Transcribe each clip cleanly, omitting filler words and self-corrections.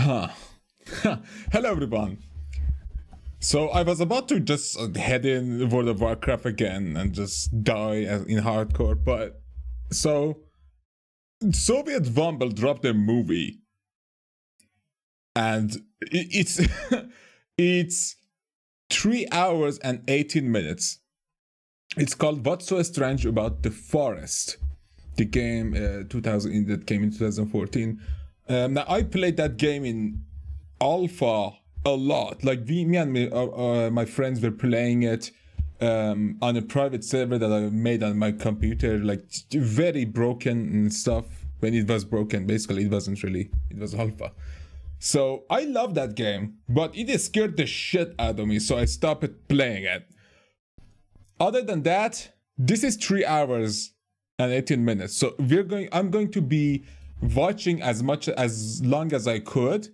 Huh. Hello everyone. So I was about to just head in World of Warcraft again and just die in hardcore, but so Sovietwomble dropped their movie, and it's it's 3 hours and 18 minutes. It's called What's So Strange About the Forest. The game that came in 2014. Now I played that game in alpha a lot. Like me and my friends were playing it on a private server that I made on my computer, like very broken and stuff. When it was broken, basically it wasn't really, it was alpha. So I love that game, but it scared the shit out of me, so I stopped playing it. Other than that, this is 3 hours and 18 minutes. So I'm going to be watching as long as I could.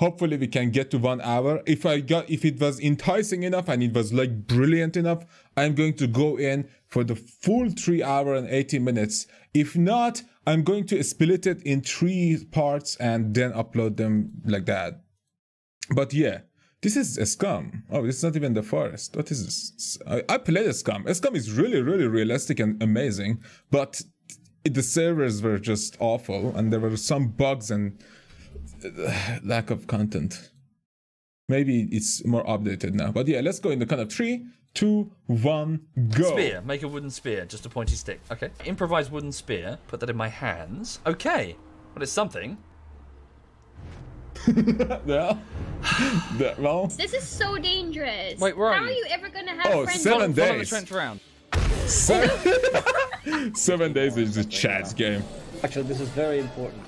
Hopefully we can get to 1 hour. If it was enticing enough and it was like brilliant enough, I'm going to go in for the full 3 hour and 18 minutes. If not, I'm going to split it in 3 parts and then upload them like that. But yeah, this is a Scum. Oh, this is not even the forest. What is this? I played a Scum. A Scum is really, really realistic and amazing, but the servers were just awful and there were some bugs and lack of content. Maybe it's more updated now, but yeah, let's go in the count of 3, 2, 1, go. Spear. Make a wooden spear, just a pointy stick. Okay. Improvise wooden spear. Put that in my hands. Okay. Well, it's something. Yeah. Well. This is so dangerous. Wait, where are How you? are you ever gonna have friends? 7 days. Follow the trench around. 7 days is a chat game. Actually, this is very important.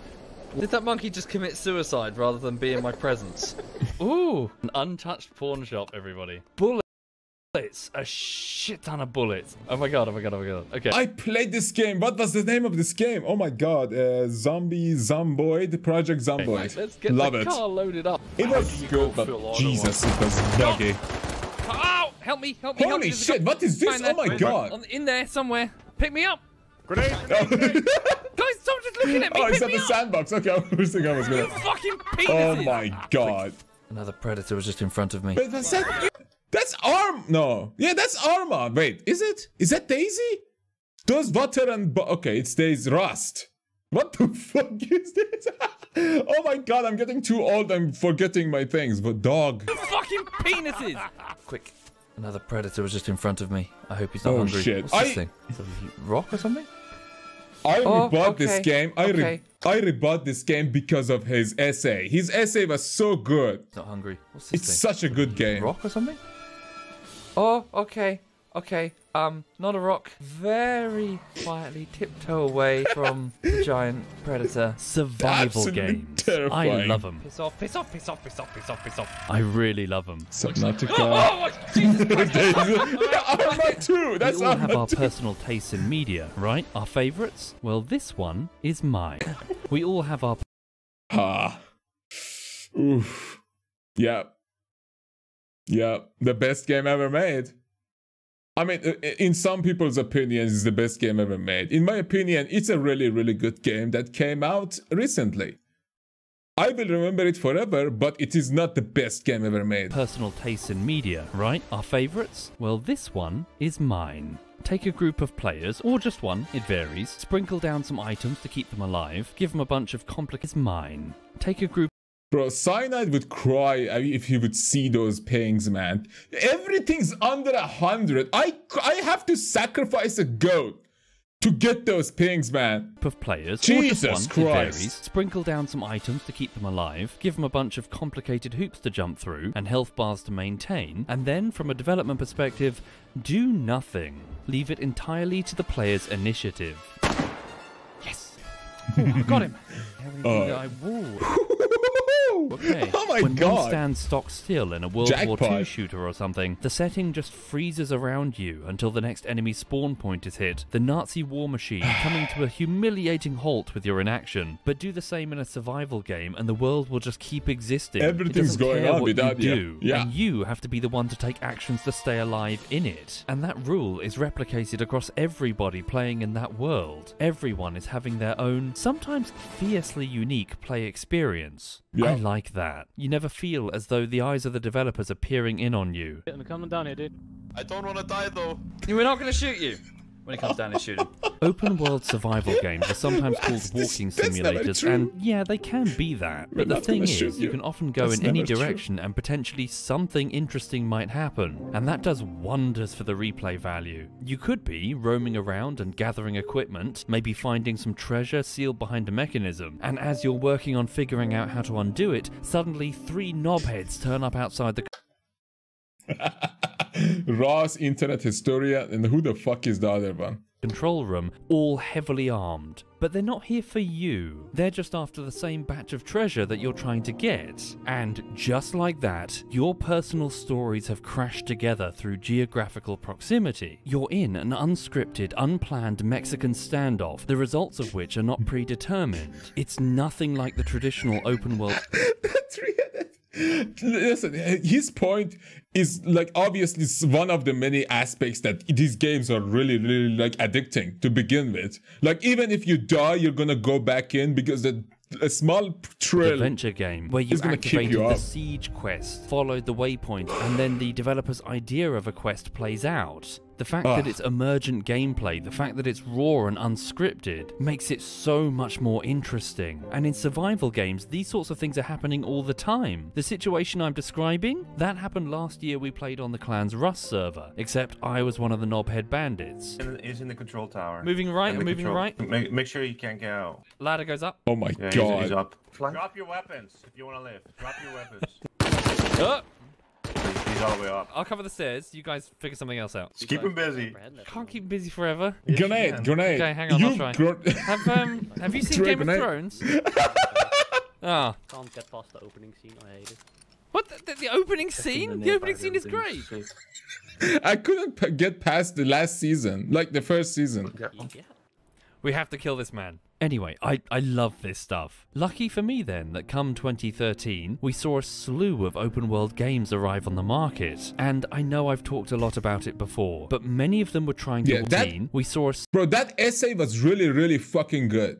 Did that monkey just commit suicide rather than be in my presence? Ooh, an untouched pawn shop, everybody. Bullets, a shit ton of bullets. Oh my god, oh my god, oh my god. Okay. I played this game. What was the name of this game? Oh my god, Zomboid, Project Zomboid. Right, let's get Love the it. car loaded up. It was good, but Jesus, it was buggy. Ow! Help me, help me, help me. Holy shit, what is this? Oh my god. In there somewhere. Pick me up. Grenade! Guys, stop just looking at me. Oh, it's Pick at me the up. sandbox. Okay, I was thinking I was You gonna. fucking penises. Oh my god. Another predator was just in front of me. Wait, that's Arm. No. Yeah, that's Arma. Wait, is it? Is that Daisy? Those water and. Okay, it's Daisy. Rust. What the fuck is this? Oh my god, I'm getting too old. I'm forgetting my things. But dog. You fucking penises. Quick. Another predator was just in front of me. I hope he's not hungry. Shit. What's this thing? Is it a rock or something? I rebought this game. I rebought this game because of his essay. His essay was so good. Not hungry. What's this It's thing? such a good game. Rock or something? Oh, okay. Okay. Not a rock. Very quietly tiptoe away from the giant predator. Survival Absolutely games. terrifying. I love them. Piss off, piss off, piss off, piss off, piss off, piss off. I really love them. Subnautica. Oh, Jesus Christ. Arma 2. That's We all have Arma our 2. personal tastes in media, right? Our favourites? Well, this one is mine. We all have our... Ah. Oof. Yep. Yep. The best game ever made. I mean, in some people's opinions, it's the best game ever made. In my opinion, it's a really, really good game that came out recently. I will remember it forever, but it is not the best game ever made. Personal tastes in media, right? Our favourites? Well, this one is mine. Take a group of players, or just one, it varies. Sprinkle down some items to keep them alive. Give them a bunch of complicated... mine. Take a group... Bro, Cyanide would cry if he would see those pings, man. Everything's under 100. I have to sacrifice a goat to get those pings, man. Of players, Jesus or just one, Christ. it varies. Sprinkle down some items to keep them alive. Give them a bunch of complicated hoops to jump through and health bars to maintain. And then, from a development perspective, do nothing. Leave it entirely to the player's initiative. Yes. Ooh, I got him. Okay. Oh my when god. one stands stock still in a World War II Jackpot. shooter or something, the setting just freezes around you until the next enemy spawn point is hit. The Nazi war machine coming to a humiliating halt with your inaction. But do the same in a survival game and the world will just keep existing. Everything's It doesn't going care on what without you you. do, Yeah. and you have to be the one to take actions to stay alive in it. And that rule is replicated across everybody playing in that world. Everyone is having their own sometimes fiercely unique play experience. Yeah. I like that. You never feel as though the eyes of the developers are peering in on you. I'm coming down here, dude. I don't want to die though. We're not going to shoot you when it comes down to shooting. Open world survival games are sometimes called walking That's not simulators, true. and yeah, they can be that. But the not thing gonna is, shoot you you. can often go That's in any never true. direction and potentially something interesting might happen, and that does wonders for the replay value. You could be roaming around and gathering equipment, maybe finding some treasure sealed behind a mechanism, and as you're working on figuring out how to undo it, suddenly 3 knobheads turn up outside the Ross, Internet Historia, and who the fuck is the other one? control room, all heavily armed. But they're not here for you. They're just after the same batch of treasure that you're trying to get. And just like that, your personal stories have crashed together through geographical proximity. You're in an unscripted, unplanned Mexican standoff, the results of which are not predetermined. It's nothing like the traditional open world. Listen, his point is like obviously one of the many aspects that these games are really like addicting to begin with. Like even if you die, you're gonna go back in because a small thrill adventure game where you is gonna keep activated you the up. siege quest, followed the waypoint, and then the developer's idea of a quest plays out. The fact that it's emergent gameplay, the fact that it's raw and unscripted, makes it so much more interesting. And in survival games, these sorts of things are happening all the time. The situation I'm describing, that happened last year we played on the Clan's Rust server, except I was one of the knobhead bandits. He's in the control tower. Moving right, In I'm the moving control- right. Make sure he can't get out. Ladder goes up. Oh my Yeah, god. he's up. Drop your weapons if you want to live. Drop your weapons. Oh, He's all the way up. I'll cover the stairs. You guys figure something else out. Just keep him busy. Can't keep him busy forever. Grenade, grenade. Okay, hang on, I'll try. Have you seen Throw a Game of grenade. Thrones? Ah. Can't get past the opening scene. I hate it. What? The opening scene? The opening scene is great. I couldn't get past the last season, like the first season. Yeah. We have to kill this man. Anyway, I love this stuff. Lucky for me then that come 2013, we saw a slew of open world games arrive on the market. And I know I've talked a lot about it before, but many of them were trying to we saw a Bro, that essay was really fucking good.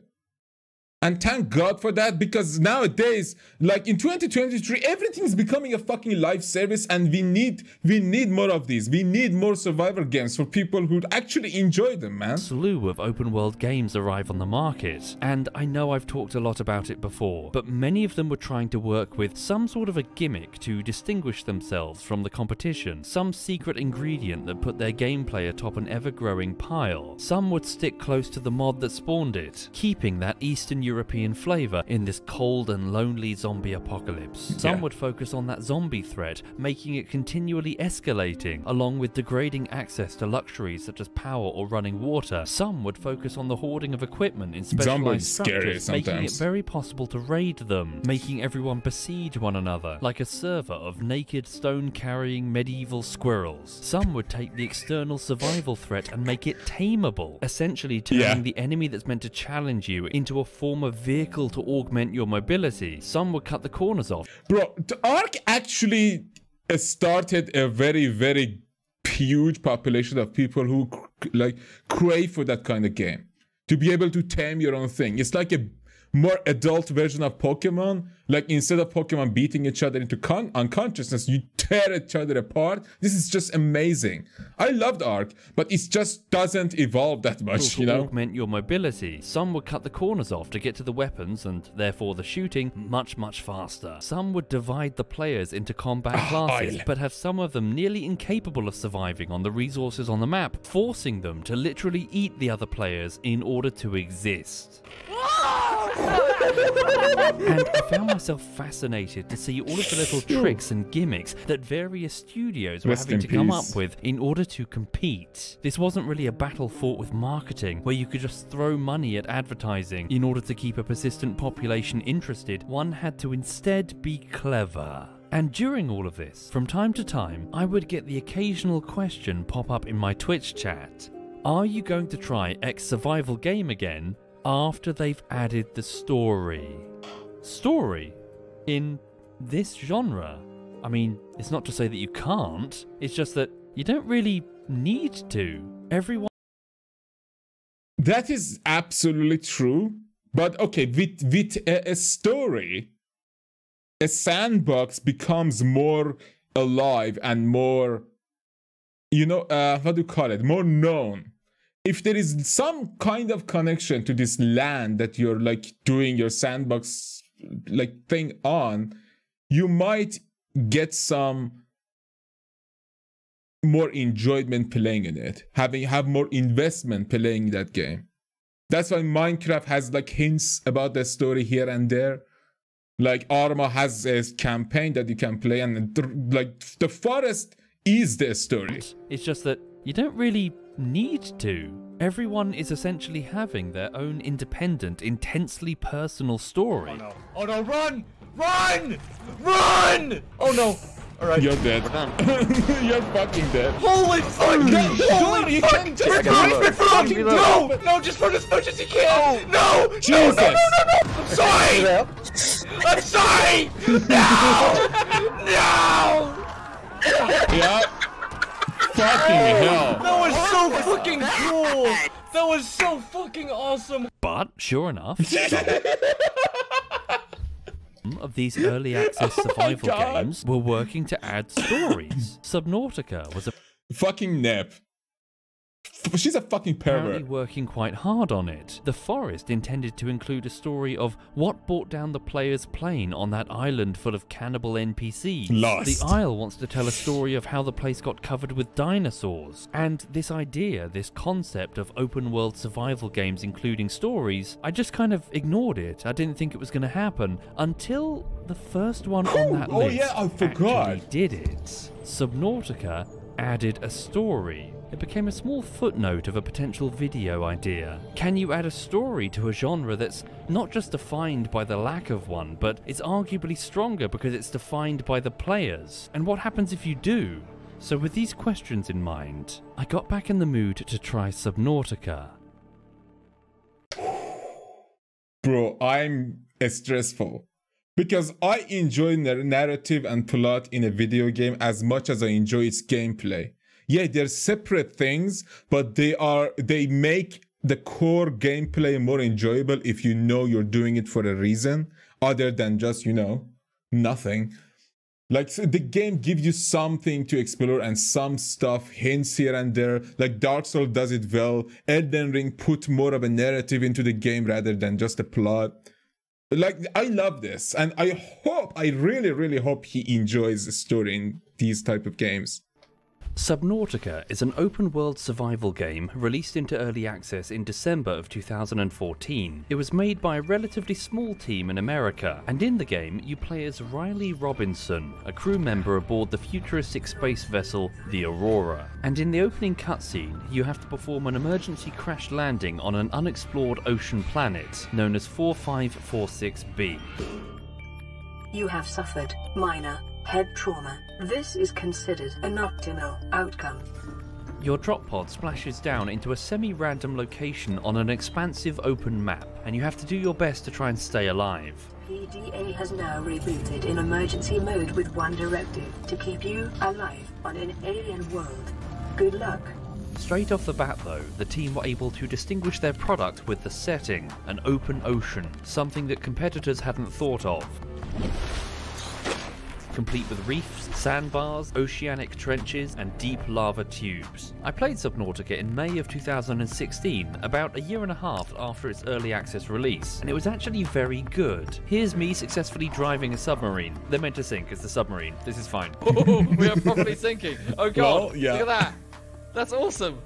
And thank God for that, because nowadays, like in 2023, everything is becoming a fucking live service, and we need more of these. We need more survivor games for people who actually enjoy them, man. slew of open world games arrive on the market, and I know I've talked a lot about it before, but many of them were trying to work with some sort of a gimmick to distinguish themselves from the competition, some secret ingredient that put their gameplay atop an ever-growing pile. Some would stick close to the mod that spawned it, keeping that Eastern European flavour in this cold and lonely zombie apocalypse. Some would focus on that zombie threat, making it continually escalating, along with degrading access to luxuries such as power or running water. Some would focus on the hoarding of equipment in specialized structures, making it very possible to raid them, making everyone besiege one another, like a server of naked stone-carrying medieval squirrels. Some would take the external survival threat and make it tameable, essentially turning the enemy that's meant to challenge you into a form of vehicle to augment your mobility. Some would cut the corners off. Bro, the Ark actually started a very huge population of people who like crave for that kind of game. To be able to tame your own thing. It's like a more adult version of Pokemon. Like instead of Pokemon beating each other into unconsciousness, you tear each other apart. This is just amazing. I loved Ark, but it just doesn't evolve that much, you know? Augment your mobility. Some would cut the corners off to get to the weapons and therefore the shooting much faster. Some would divide the players into combat classes, but have some of them nearly incapable of surviving on the resources on the map, forcing them to literally eat the other players in order to exist. And I found myself fascinated to see all of the little tricks and gimmicks that various studios were having to come up with in order to compete. This wasn't really a battle fought with marketing, where you could just throw money at advertising in order to keep a persistent population interested. One had to instead be clever. And during all of this, from time to time, I would get the occasional question pop up in my Twitch chat. Are you going to try X survival game again after they've added the story? Story? In this genre? I mean, it's not to say that you can't, it's just that you don't really need to. Everyone... That is absolutely true, But okay, with a story, a sandbox becomes more alive and more, you know, what do you call it? More known. If there is some kind of connection to this land that you're like doing your sandbox like thing on, you might get some more enjoyment playing in it, have more investment playing that game. That's why Minecraft has like hints about the story here and there. Like Arma has a campaign that you can play, and like the forest is the story. It's just that you don't really need to. Everyone is essentially having their own independent, intensely personal story. Oh no! Oh no! Run! Run! Run! Oh no! All right, you're dead. You're fucking dead. Holy fuck! Holy you can't just no! No! Just run as much as you can! Oh. No! Jesus! No! I'm sorry! I'm sorry! No! No! Yeah. Fucking hell. That was so fucking cool! That was so fucking awesome! But, sure enough, some of these early access survival games were working to add stories. Subnautica was a fucking nep. She's a fucking apparently pervert. working quite hard on it. The Forest intended to include a story of what brought down the player's plane on that island full of cannibal NPCs. Lost. The Isle wants to tell a story of how the place got covered with dinosaurs. And this idea, this concept of open world survival games including stories, I just kind of ignored it. I didn't think it was going to happen until the first one on that list yeah, I forgot. actually did it. Subnautica added a story. It became a small footnote of a potential video idea. Can you add a story to a genre that's not just defined by the lack of one, but it's arguably stronger because it's defined by the players? And what happens if you do? So with these questions in mind, I got back in the mood to try Subnautica. Bro, I'm stressful. Because I enjoy narrative and plot in a video game as much as I enjoy its gameplay. Yeah, they're separate things, but they make the core gameplay more enjoyable if you know you're doing it for a reason, other than just, you know, nothing. Like, so the game gives you something to explore and some stuff, hints here and there. Like Dark Souls does it well. Elden Ring put more of a narrative into the game rather than just a plot. Like, I love this, and I really, really hope he enjoys the story in these type of games. Subnautica is an open-world survival game released into early access in December of 2014. It was made by a relatively small team in America, and in the game you play as Riley Robinson, a crew member aboard the futuristic space vessel the Aurora. And in the opening cutscene, you have to perform an emergency crash landing on an unexplored ocean planet known as 4546b. You have suffered minor head trauma. This is considered an optimal outcome. Your drop pod splashes down into a semi-random location on an expansive open map, and you have to do your best to try and stay alive. PDA has now rebooted in emergency mode with one directive: to keep you alive on an alien world. Good luck. Straight off the bat though, the team were able to distinguish their product with the setting, an open ocean, something that competitors hadn't thought of. Complete with reefs, sandbars, oceanic trenches, and deep lava tubes. I played Subnautica in May of 2016, about a year and a half after its early access release, and it was actually very good. Here's me successfully driving a submarine. They're meant to sink, it's the submarine. This is fine. Oh, we are properly sinking. Oh god, well, yeah. Look at that. That's awesome.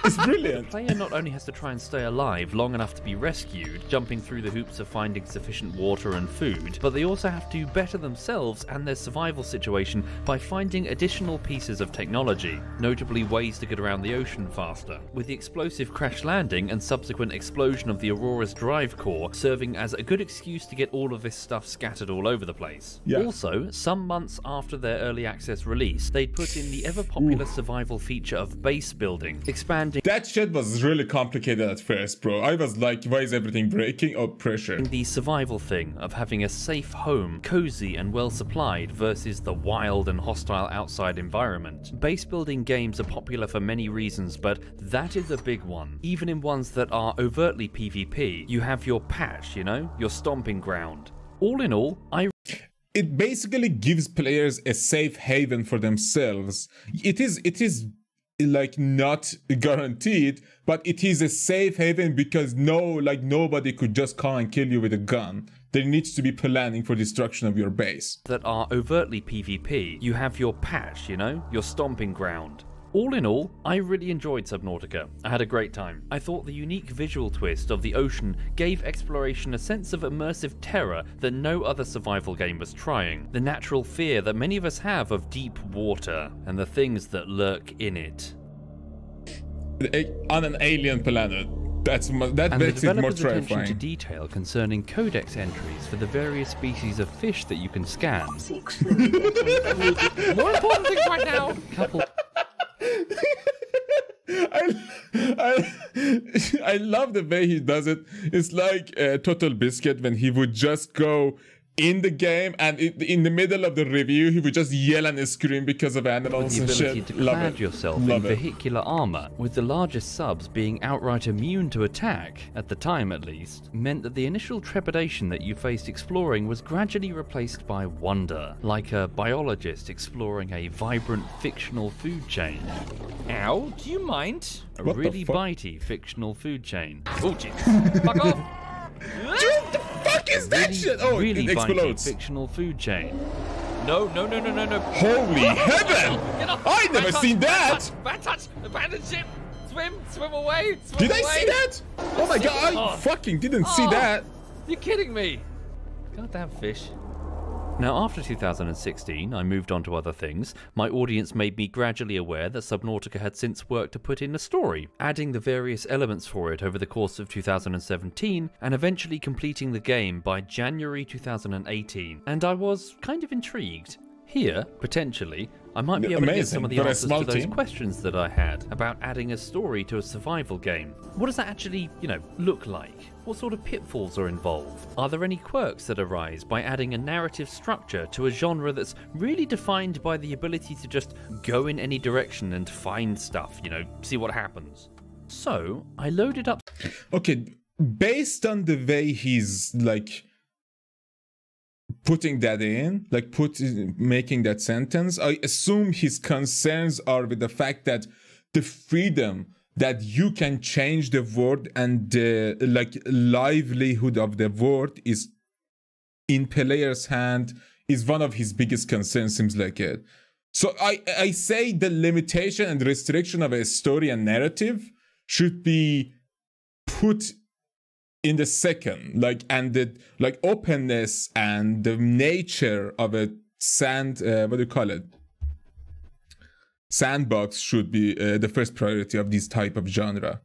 It's brilliant. The player not only has to try and stay alive long enough to be rescued, jumping through the hoops of finding sufficient water and food, but they also have to better themselves and their survival situation by finding additional pieces of technology, notably ways to get around the ocean faster, with the explosive crash landing and subsequent explosion of the Aurora's drive core serving as a good excuse to get all of this stuff scattered all over the place. Yeah. Also, some months after their early access release, they'd put in the ever popular survival feature of base building, expanding building That shit was really complicated at first, bro. I was like, why is everything breaking? Oh, pressure. the survival thing of having a safe home, cozy and well supplied versus the wild and hostile outside environment. Base building games are popular for many reasons, but that is a big one. Even in ones that are overtly PvP, you have your patch, you know, your stomping ground. All in all, It basically gives players a safe haven for themselves. It is like not guaranteed, but it is a safe haven because nobody could just come and kill you with a gun. There needs to be planning for destruction of your base. that are overtly PvP, you have your patch, you know, your stomping ground. All in all, I really enjoyed Subnautica. I had a great time. I thought the unique visual twist of the ocean gave exploration a sense of immersive terror that no other survival game was trying. The natural fear that many of us have of deep water and the things that lurk in it. On an alien planet. That And the makes it more developer's attention to terrifying. detail concerning codex entries for the various species of fish that you can scan. Seek fluid intake immediately. More important things right now! Couple I love the way he does it. It's like Total Biscuit when he would just go in the game and in the middle of the review he would just yell and scream because of animals the and ability shit. to Love clad it. yourself Love in it. vehicular armor, with the largest subs being outright immune to attack, at the time at least, meant that the initial trepidation that you faced exploring was gradually replaced by wonder, like a biologist exploring a vibrant fictional food chain. Ow, do you mind? A What the really fuck? bitey fictional food chain. Oh jeez. Fuck off! What the fuck is that shit? Oh, really it explodes. bitey fictional food chain. No. Holy heaven! Get off! I never seen that! Bad touch! Abandoned ship! Swim away! Did I see that? Oh my god, I fucking didn't see Oh. that. You're kidding me! Goddamn fish. Now, after 2016, I moved on to other things. My audience made me gradually aware that Subnautica had since worked to put in a story, adding the various elements for it over the course of 2017, and eventually completing the game by January 2018. And I was kind of intrigued. Here, potentially, I might be able to get some of the Amazing. For a answers small to those team. questions that I had about adding a story to a survival game. What does that actually, look like? What sort of pitfalls are involved? Are there any quirks that arise by adding a narrative structure to a genre that's really defined by the ability to just go in any direction and find stuff, see what happens? So, I loaded up Okay, based on the way he's like putting that in, like making that sentence, I assume his concerns are with the fact that the freedom that you can change the world and the livelihood of the world is in player's hand is one of his biggest concerns, seems like it. So I say the limitation and restriction of a story and narrative should be put in the second, and the openness and the nature of a sandbox should be the first priority of this type of genre.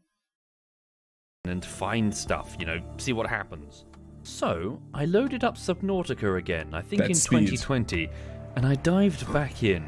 and find stuff, see what happens. So, I loaded up Subnautica again, I think That in speed. 2020, and I dived back in.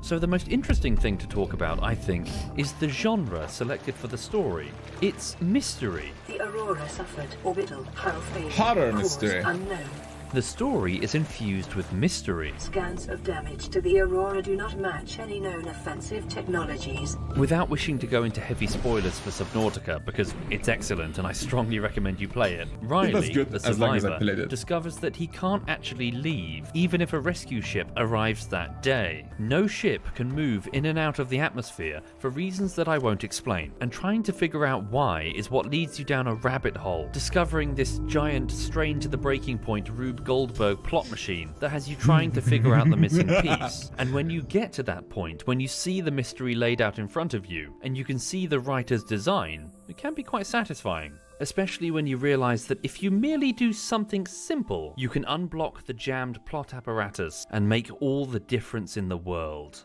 So the most interesting thing to talk about, I think, is the genre selected for the story. It's mystery. The Aurora suffered orbital hull failure. Horror Cause mystery. unknown. The story is infused with mystery. Scans of damage to the Aurora do not match any known offensive technologies. Without wishing to go into heavy spoilers for Subnautica, because it's excellent and I strongly recommend you play it, Riley, good, the as long as I survivor, played it. discovers that he can't actually leave, even if a rescue ship arrives that day. No ship can move in and out of the atmosphere for reasons that I won't explain, and trying to figure out why is what leads you down a rabbit hole, discovering this giant strain to the breaking point Rube Goldberg plot machine that has you trying to figure out the missing piece. And when you get to that point, when you see the mystery laid out in front of you, and you can see the writer's design, it can be quite satisfying. Especially when you realise that if you merely do something simple, you can unblock the jammed plot apparatus and make all the difference in the world.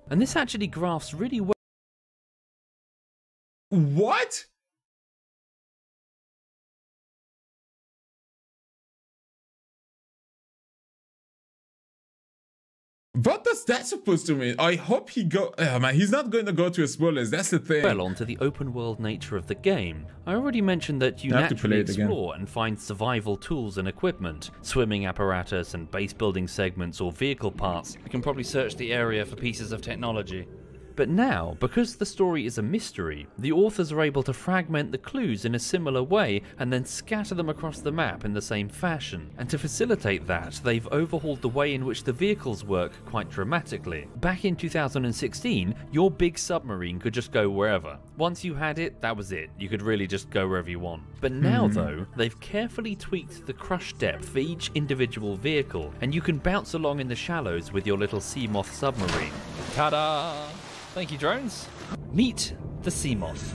And this actually graphs really well. What? What does that supposed to mean? I hope he go. Oh man, he's not going to go to spoilers. That's the thing. Well, onto the open world nature of the game. I already mentioned that you I have to naturally play it again. explore and find survival tools and equipment, swimming apparatus and base building segments or vehicle parts. You can probably search the area for pieces of technology. But now, because the story is a mystery, the authors are able to fragment the clues in a similar way and then scatter them across the map in the same fashion. And to facilitate that, they've overhauled the way in which the vehicles work quite dramatically. Back in 2016, your big submarine could just go wherever. Once you had it, that was it. You could really just go wherever you want. But now though, they've carefully tweaked the crush depth for each individual vehicle, and you can bounce along in the shallows with your little Seamoth submarine. Ta-da! Thank you, drones. Meet the Seamoth.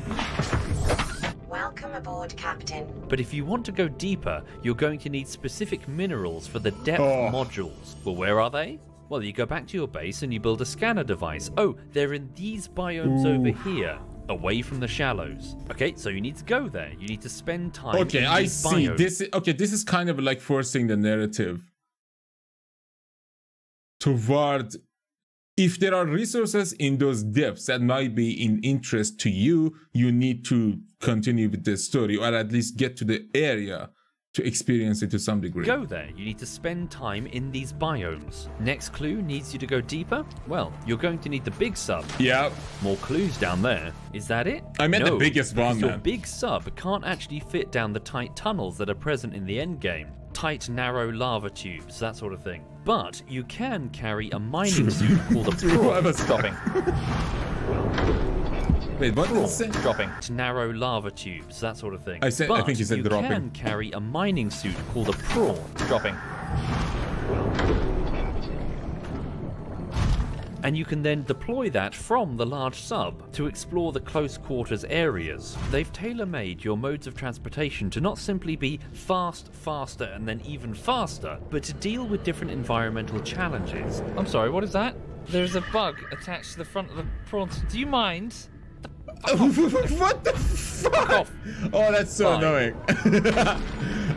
Welcome aboard, Captain. But if you want to go deeper, you're going to need specific minerals for the depth modules. Well, where are they? Well, you go back to your base and you build a scanner device. Oh, they're in these biomes over here, away from the shallows. Okay, so you need to go there. You need to spend time Okay, in I these see. biomes. This is kind of like forcing the narrative toward. If there are resources in those depths that might be in interest to you, you need to continue with the story, or at least get to the area to experience it to some degree. Go there. You need to spend time in these biomes. Next clue needs you to go deeper? Well, you're going to need the big sub. Yeah. More clues down there. Is that it? I meant the No, biggest one, because your man. big sub can't actually fit down the tight tunnels that are present in the endgame. Tight, narrow lava tubes, that sort of thing. But you can carry a mining suit called a prawn. Stopping. Wait, what did it say? Dropping. Narrow lava tubes, that sort of thing. I think you said you dropping. can carry a mining suit called a prawn. Dropping. And you can then deploy that from the large sub to explore the close quarters areas. They've tailor-made your modes of transportation to not simply be fast, faster, and then even faster, but to deal with different environmental challenges. I'm sorry, what is that? There's a bug attached to the front of the prawns. Do you mind? What the fuck? Off. Oh, that's so Fine. annoying.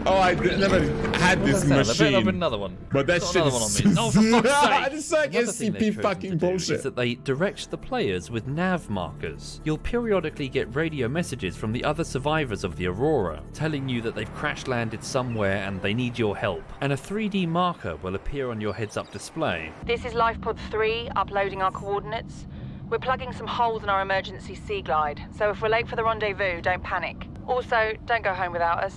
Oh, I never had this I bet I'll machine. put another one. But that Got shit another is one on me. No, for fuck's sake. It's like Another thing they've SCP chosen fucking to do bullshit. is that they direct the players with nav markers. You'll periodically get radio messages from the other survivors of the Aurora, telling you that they've crash landed somewhere and they need your help. And a 3D marker will appear on your heads-up display. This is LifePod 3, uploading our coordinates. We're plugging some holes in our emergency sea glide, so if we're late for the rendezvous, don't panic. Also, don't go home without us.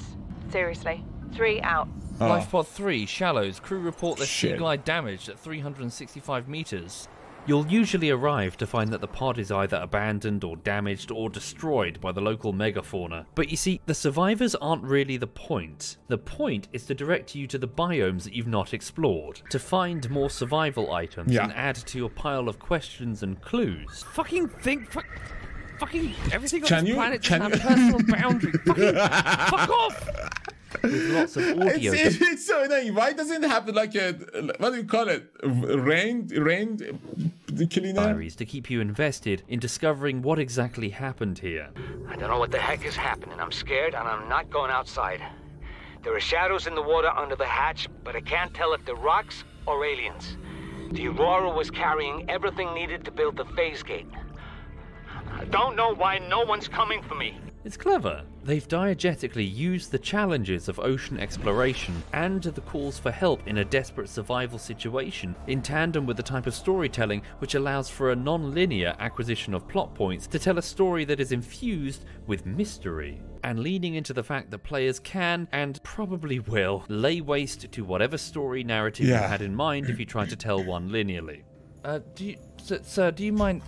Seriously. 3 out. Oh. LifePod 3, shallows. Crew report their sea Shit. glide damaged at 365 meters. You'll usually arrive to find that the pod is either abandoned or damaged or destroyed by the local megafauna. But you see, the survivors aren't really the point. The point is to direct you to the biomes that you've not explored, to find more survival items and add to your pile of questions and clues. Fucking think. Fucking everything on Can this you- planet can should have you- personal boundaries. Fuck off! With lots of audio. It's so annoying. Why doesn't it have like a, what do you call it? Rain cleaner? diaries to keep you invested in discovering what exactly happened here. I don't know what the heck is happening. I'm scared and I'm not going outside. There are shadows in the water under the hatch, but I can't tell if they're rocks or aliens. The Aurora was carrying everything needed to build the phase gate. I don't know why no one's coming for me. It's clever. They've diegetically used the challenges of ocean exploration and the calls for help in a desperate survival situation in tandem with the type of storytelling which allows for a non-linear acquisition of plot points to tell a story that is infused with mystery, and leaning into the fact that players can, and probably will, lay waste to whatever story narrative you had in mind if you try to tell one linearly. Sir, do you mind?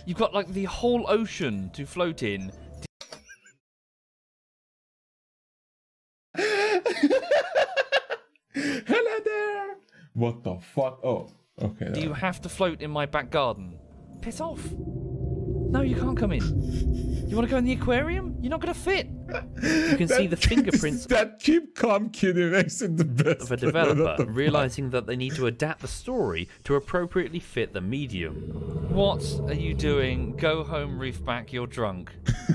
You've got like the whole ocean to float in. Hello there. What the fuck? Oh, okay. Do you have to float in my back garden? Piss off. No, you can't come in. You want to go in the aquarium? You're not going to fit. You can see the fingerprints That keep calm kidding makes it the best. of a developer, realizing that they need to adapt the story to appropriately fit the medium. What are you doing? Go home, Reefback, you're drunk.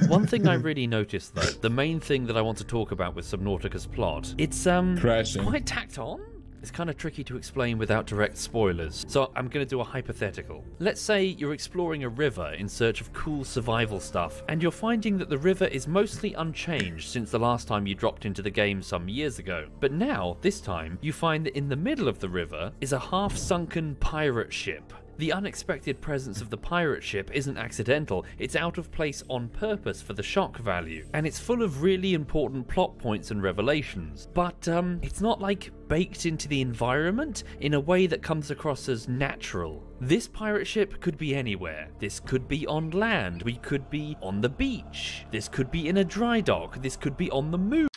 One thing I really noticed, though, the main thing that I want to talk about with Subnautica's plot, it's Crashing. quite tacked on. It's kind of tricky to explain without direct spoilers, so I'm going to do a hypothetical. Let's say you're exploring a river in search of cool survival stuff, and you're finding that the river is mostly unchanged since the last time you dropped into the game some years ago. But now, this time, you find that in the middle of the river is a half-sunken pirate ship. The unexpected presence of the pirate ship isn't accidental, it's out of place on purpose for the shock value, and it's full of really important plot points and revelations. But it's not like baked into the environment in a way that comes across as natural. This pirate ship could be anywhere. This could be on land, we could be on the beach, this could be in a dry dock, this could be on the moon.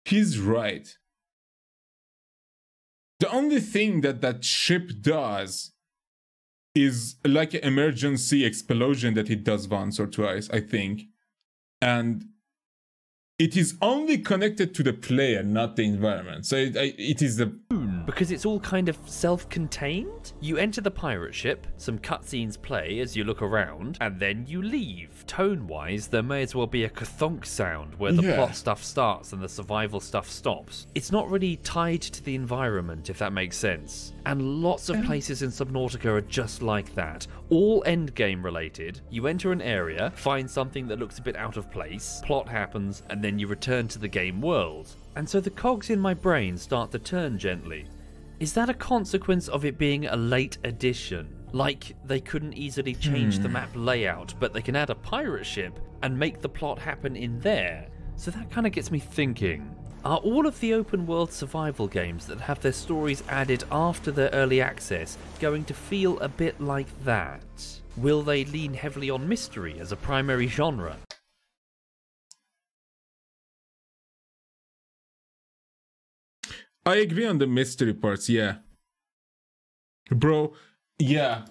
He's right. The only thing that that ship does is like an emergency explosion that it does once or twice, I think. And it is only connected to the player, not the environment. So it is the... Because it's all kind of self-contained. You enter the pirate ship, some cutscenes play as you look around, and then you leave. Tone-wise, there may as well be a kathonk sound where the plot stuff starts and the survival stuff stops. It's not really tied to the environment, if that makes sense. And lots of places in Subnautica are just like that. All endgame related. You enter an area, find something that looks a bit out of place, plot happens, and then you return to the game world. And so the cogs in my brain start to turn gently. Is that a consequence of it being a late edition? Like, they couldn't easily change the map layout, but they can add a pirate ship and make the plot happen in there. So that kind of gets me thinking. Are all of the open world survival games that have their stories added after their early access going to feel a bit like that? Will they lean heavily on mystery as a primary genre? I agree on the mystery parts, yeah. Bro, yeah.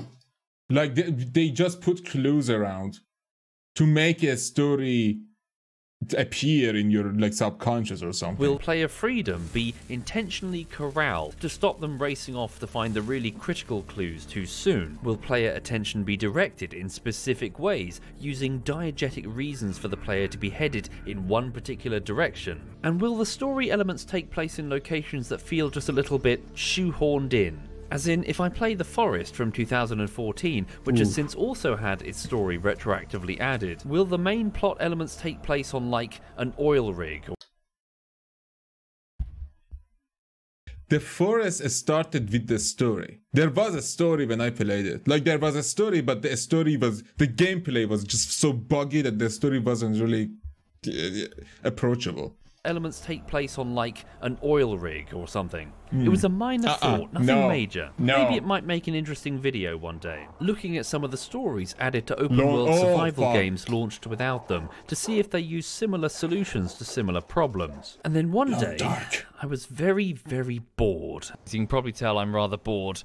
Like, they just put clues around to make a story appear in your, like, subconscious or something. Will player freedom be intentionally corralled to stop them racing off to find the really critical clues too soon? Will player attention be directed in specific ways, using diegetic reasons for the player to be headed in one particular direction? And will the story elements take place in locations that feel just a little bit shoehorned in? As in, if I play The Forest from 2014, which has since also had its story retroactively added, will the main plot elements take place on, like, an oil rig? The Forest started with the story. There was a story when I played it. Like, there was a story, but the gameplay was just so buggy that the story wasn't really approachable. Elements take place on, like, an oil rig or something. It was a minor thought, nothing major. Maybe it might make an interesting video one day. Looking at some of the stories added to open world survival games launched without them, to see if they use similar solutions to similar problems. And then one day, I was very, very bored. As you can probably tell, I'm rather bored.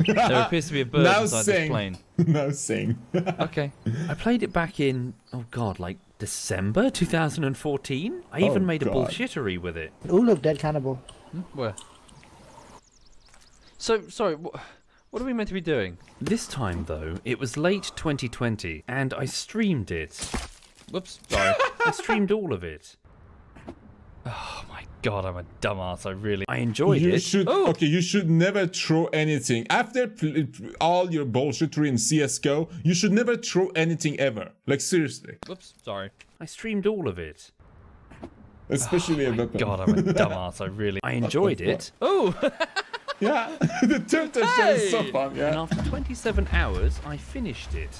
There appears to be a bird inside this plane. Now sing. Okay. I played it back in, oh god, like December 2014? I even made a bullshittery with it. Ooh, look, dead cannibal. Where? So, sorry, what are we meant to be doing? This time, though, it was late 2020, and I streamed it. Whoops, sorry. I streamed all of it. Oh my god, I'm a dumbass, I enjoyed it. Okay, you should never throw anything. After all your bullshittery in CSGO, you should never throw anything ever. Like, seriously. Whoops, sorry. I streamed all of it. Especially a weapon. God, I'm a dumbass, I enjoyed it. Oh! Yeah, the turtle show is so fun, yeah. And after 27 hours, I finished it.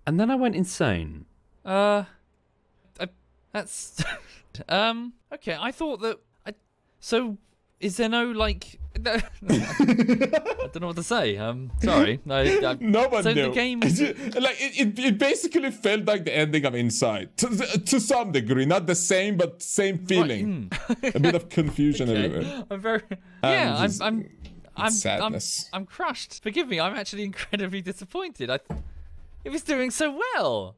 And then I went insane. That's... okay, I thought that... So, is there no, like... I don't know what to say. Sorry. Nobody so knew. The game... like, it basically felt like the ending of Inside. To some degree. Not the same, but same feeling. A bit of confusion everywhere. I'm very... Yeah, I'm sadness. I'm crushed. Forgive me, I'm actually incredibly disappointed. It was doing so well.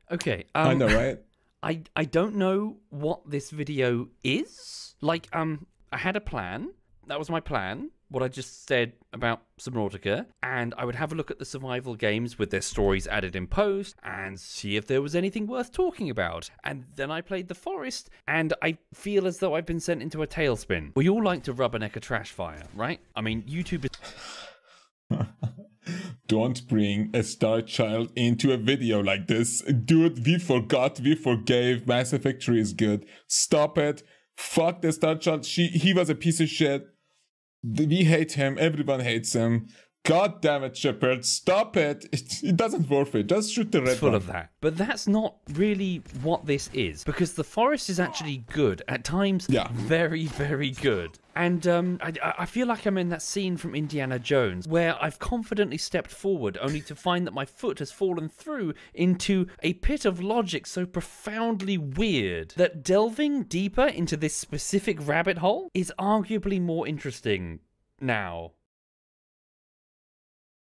Okay, I know, right? I don't know what this video is. Like, I had a plan. That was my plan. what I just said about Subnautica, and I would have a look at the survival games with their stories added in post and see if there was anything worth talking about. And then I played The Forest, and I feel as though I've been sent into a tailspin. We all like to rubberneck a trash fire, right? I mean, YouTube is... Don't bring a Star Child into a video like this. Dude, we forgot, we forgave. Mass Effect 3 is good. Stop it. Fuck the Star Child. He was a piece of shit. We hate him. Everyone hates him. God damn it, Shepard. Stop it. It doesn't worth it. Just shoot the red full one. of that. But that's not really what this is, because The Forest is actually good. At times, very, very good. And I feel like I'm in that scene from Indiana Jones, where I've confidently stepped forward, only to find that my foot has fallen through into a pit of logic so profoundly weird that delving deeper into this specific rabbit hole is arguably more interesting now.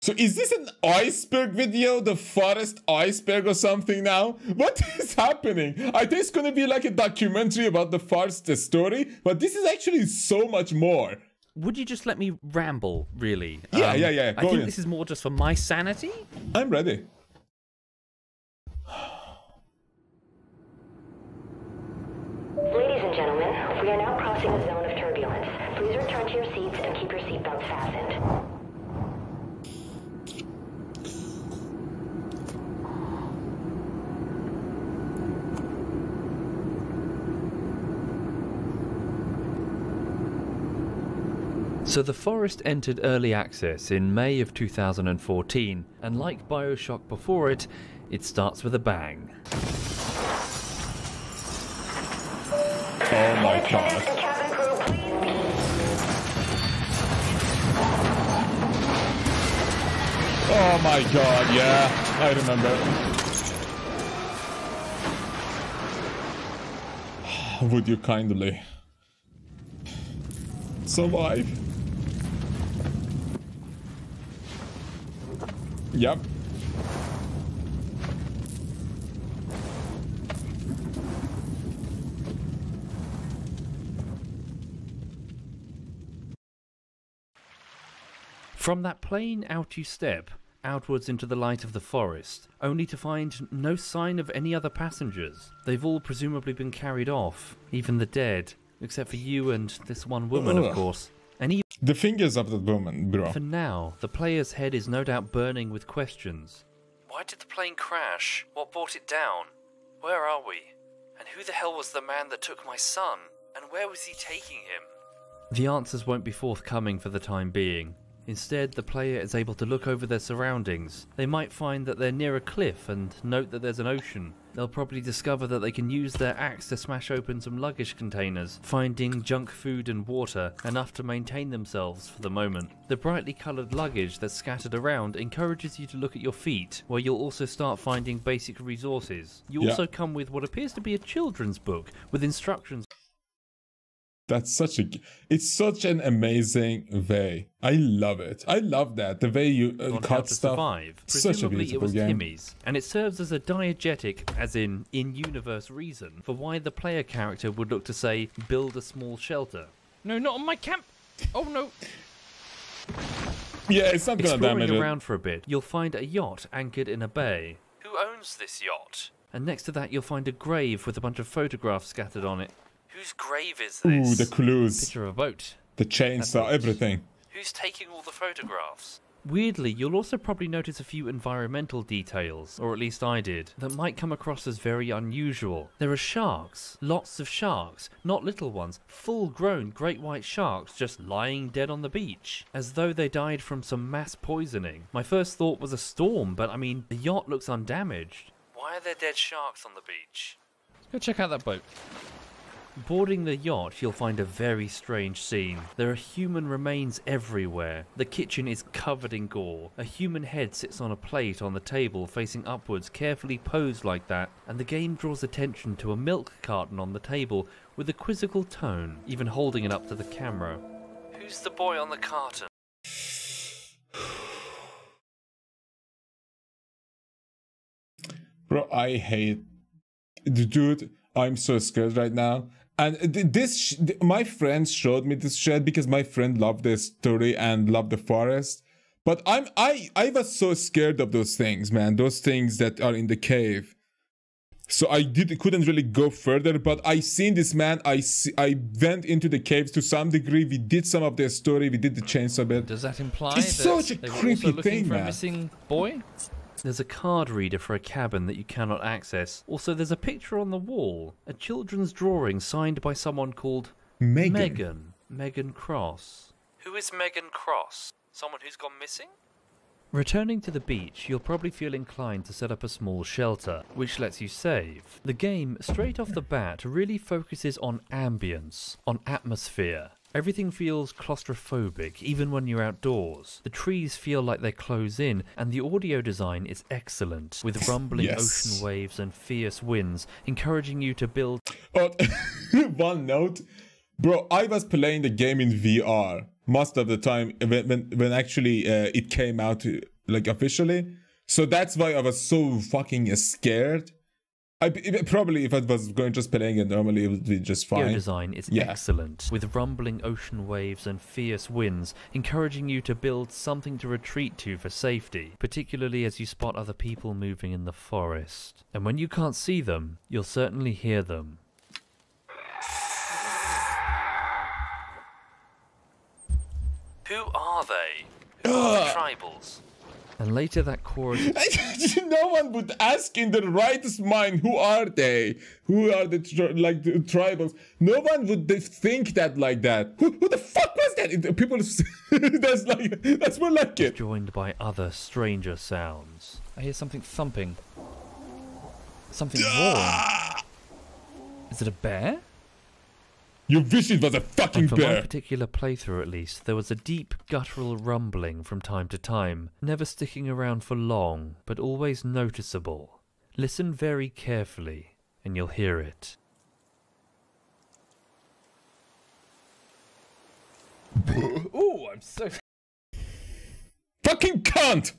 So is this an iceberg video? The forest iceberg or something now? What is happening? I think it's gonna be like a documentary about the forest story, but this is actually so much more. Would you just let me ramble, really? Yeah. I think this is more just for my sanity. I'm ready. Ladies and gentlemen, we are now crossing a zone of turbulence. Please return to your seats and keep your seatbelts fastened. So The Forest entered early access in May of 2014, and like BioShock before it, it starts with a bang. Oh my god. Oh my god, yeah, I remember. Would you kindly survive? Yep. From that plane out you step, outwards into the light of the forest, only to find no sign of any other passengers. They've all presumably been carried off, even the dead, except for you and this one woman, of course. And even the fingers of the woman, bro. for now, the player's head is no doubt burning with questions. Why did the plane crash? What brought it down? Where are we? And who the hell was the man that took my son? And where was he taking him? The answers won't be forthcoming for the time being. Instead, the player is able to look over their surroundings. They might find that they're near a cliff and note that there's an ocean. They'll probably discover that they can use their axe to smash open some luggage containers, finding junk food and water, enough to maintain themselves for the moment. The brightly coloured luggage that's scattered around encourages you to look at your feet, where you'll also start finding basic resources. You also come with what appears to be a children's book, with instructions. That's it's such an amazing way. I love it. I love that. The way you cut stuff. Survive. Such a Presumably beautiful it was game. Timmy's, and it serves as a diegetic, as in-universe reason, for why the player character would look to, say, build a small shelter. No, not on my camp! Oh no! Yeah, it's not gonna damage Exploring it. around for a bit, you'll find a yacht anchored in a bay. Who owns this yacht? And next to that you'll find a grave with a bunch of photographs scattered on it. Whose grave is this? Ooh, the clues. Picture of a boat. The chainsaw, everything. Who's taking all the photographs? Weirdly, you'll also probably notice a few environmental details, or at least I did, that might come across as very unusual. There are sharks, lots of sharks, not little ones, full-grown great white sharks just lying dead on the beach, as though they died from some mass poisoning. My first thought was a storm, but I mean, the yacht looks undamaged. Why are there dead sharks on the beach? Let's go check out that boat. Boarding the yacht, you'll find a very strange scene. There are human remains everywhere. The kitchen is covered in gore. A human head sits on a plate on the table facing upwards, carefully posed like that, and the game draws attention to a milk carton on the table with a quizzical tone, even holding it up to the camera. Who's the boy on the carton? Bro, I hate... Dude, I'm so scared right now. And my friends showed me this shit because my friend loved the story and loved the forest. But I was so scared of those things, man. Those things that are in the cave. So I couldn't really go further. But I seen this, man. I went into the caves to some degree. We did some of their story. We did the chainsaw bit. Does that imply it's that such a they were creepy also looking thing, for man. a missing boy? There's a card reader for a cabin that you cannot access. Also, there's a picture on the wall. A children's drawing signed by someone called Megan Cross. Who is Megan Cross? Someone who's gone missing? Returning to the beach, you'll probably feel inclined to set up a small shelter, which lets you save. The game, straight off the bat, really focuses on ambience, on atmosphere. Everything feels claustrophobic, even when you're outdoors. The trees feel like they close in, and the audio design is excellent, with rumbling ocean waves and fierce winds, encouraging you to build... One note. Bro, I was playing the game in VR most of the time when actually it came out like officially. So that's why I was so fucking scared. Probably if I was going just playing it normally, it would be just fine. The design is excellent, with rumbling ocean waves and fierce winds, encouraging you to build something to retreat to for safety, particularly as you spot other people moving in the forest. And when you can't see them, you'll certainly hear them. Who are they? Who are the tribals? And later that chorus... No one would ask in their rightest mind, who are they? Who are the the tribals? No one would think that like that. Who the fuck was that? People... that's more like it. Joined by other stranger sounds. I hear something thumping. Something roaring. Is it a bear? You wish it was a fucking for bear. my particular playthrough at least, there was a deep guttural rumbling from time to time, never sticking around for long, but always noticeable. Listen very carefully, and you'll hear it. Ooh, I'm so... Fucking cunt!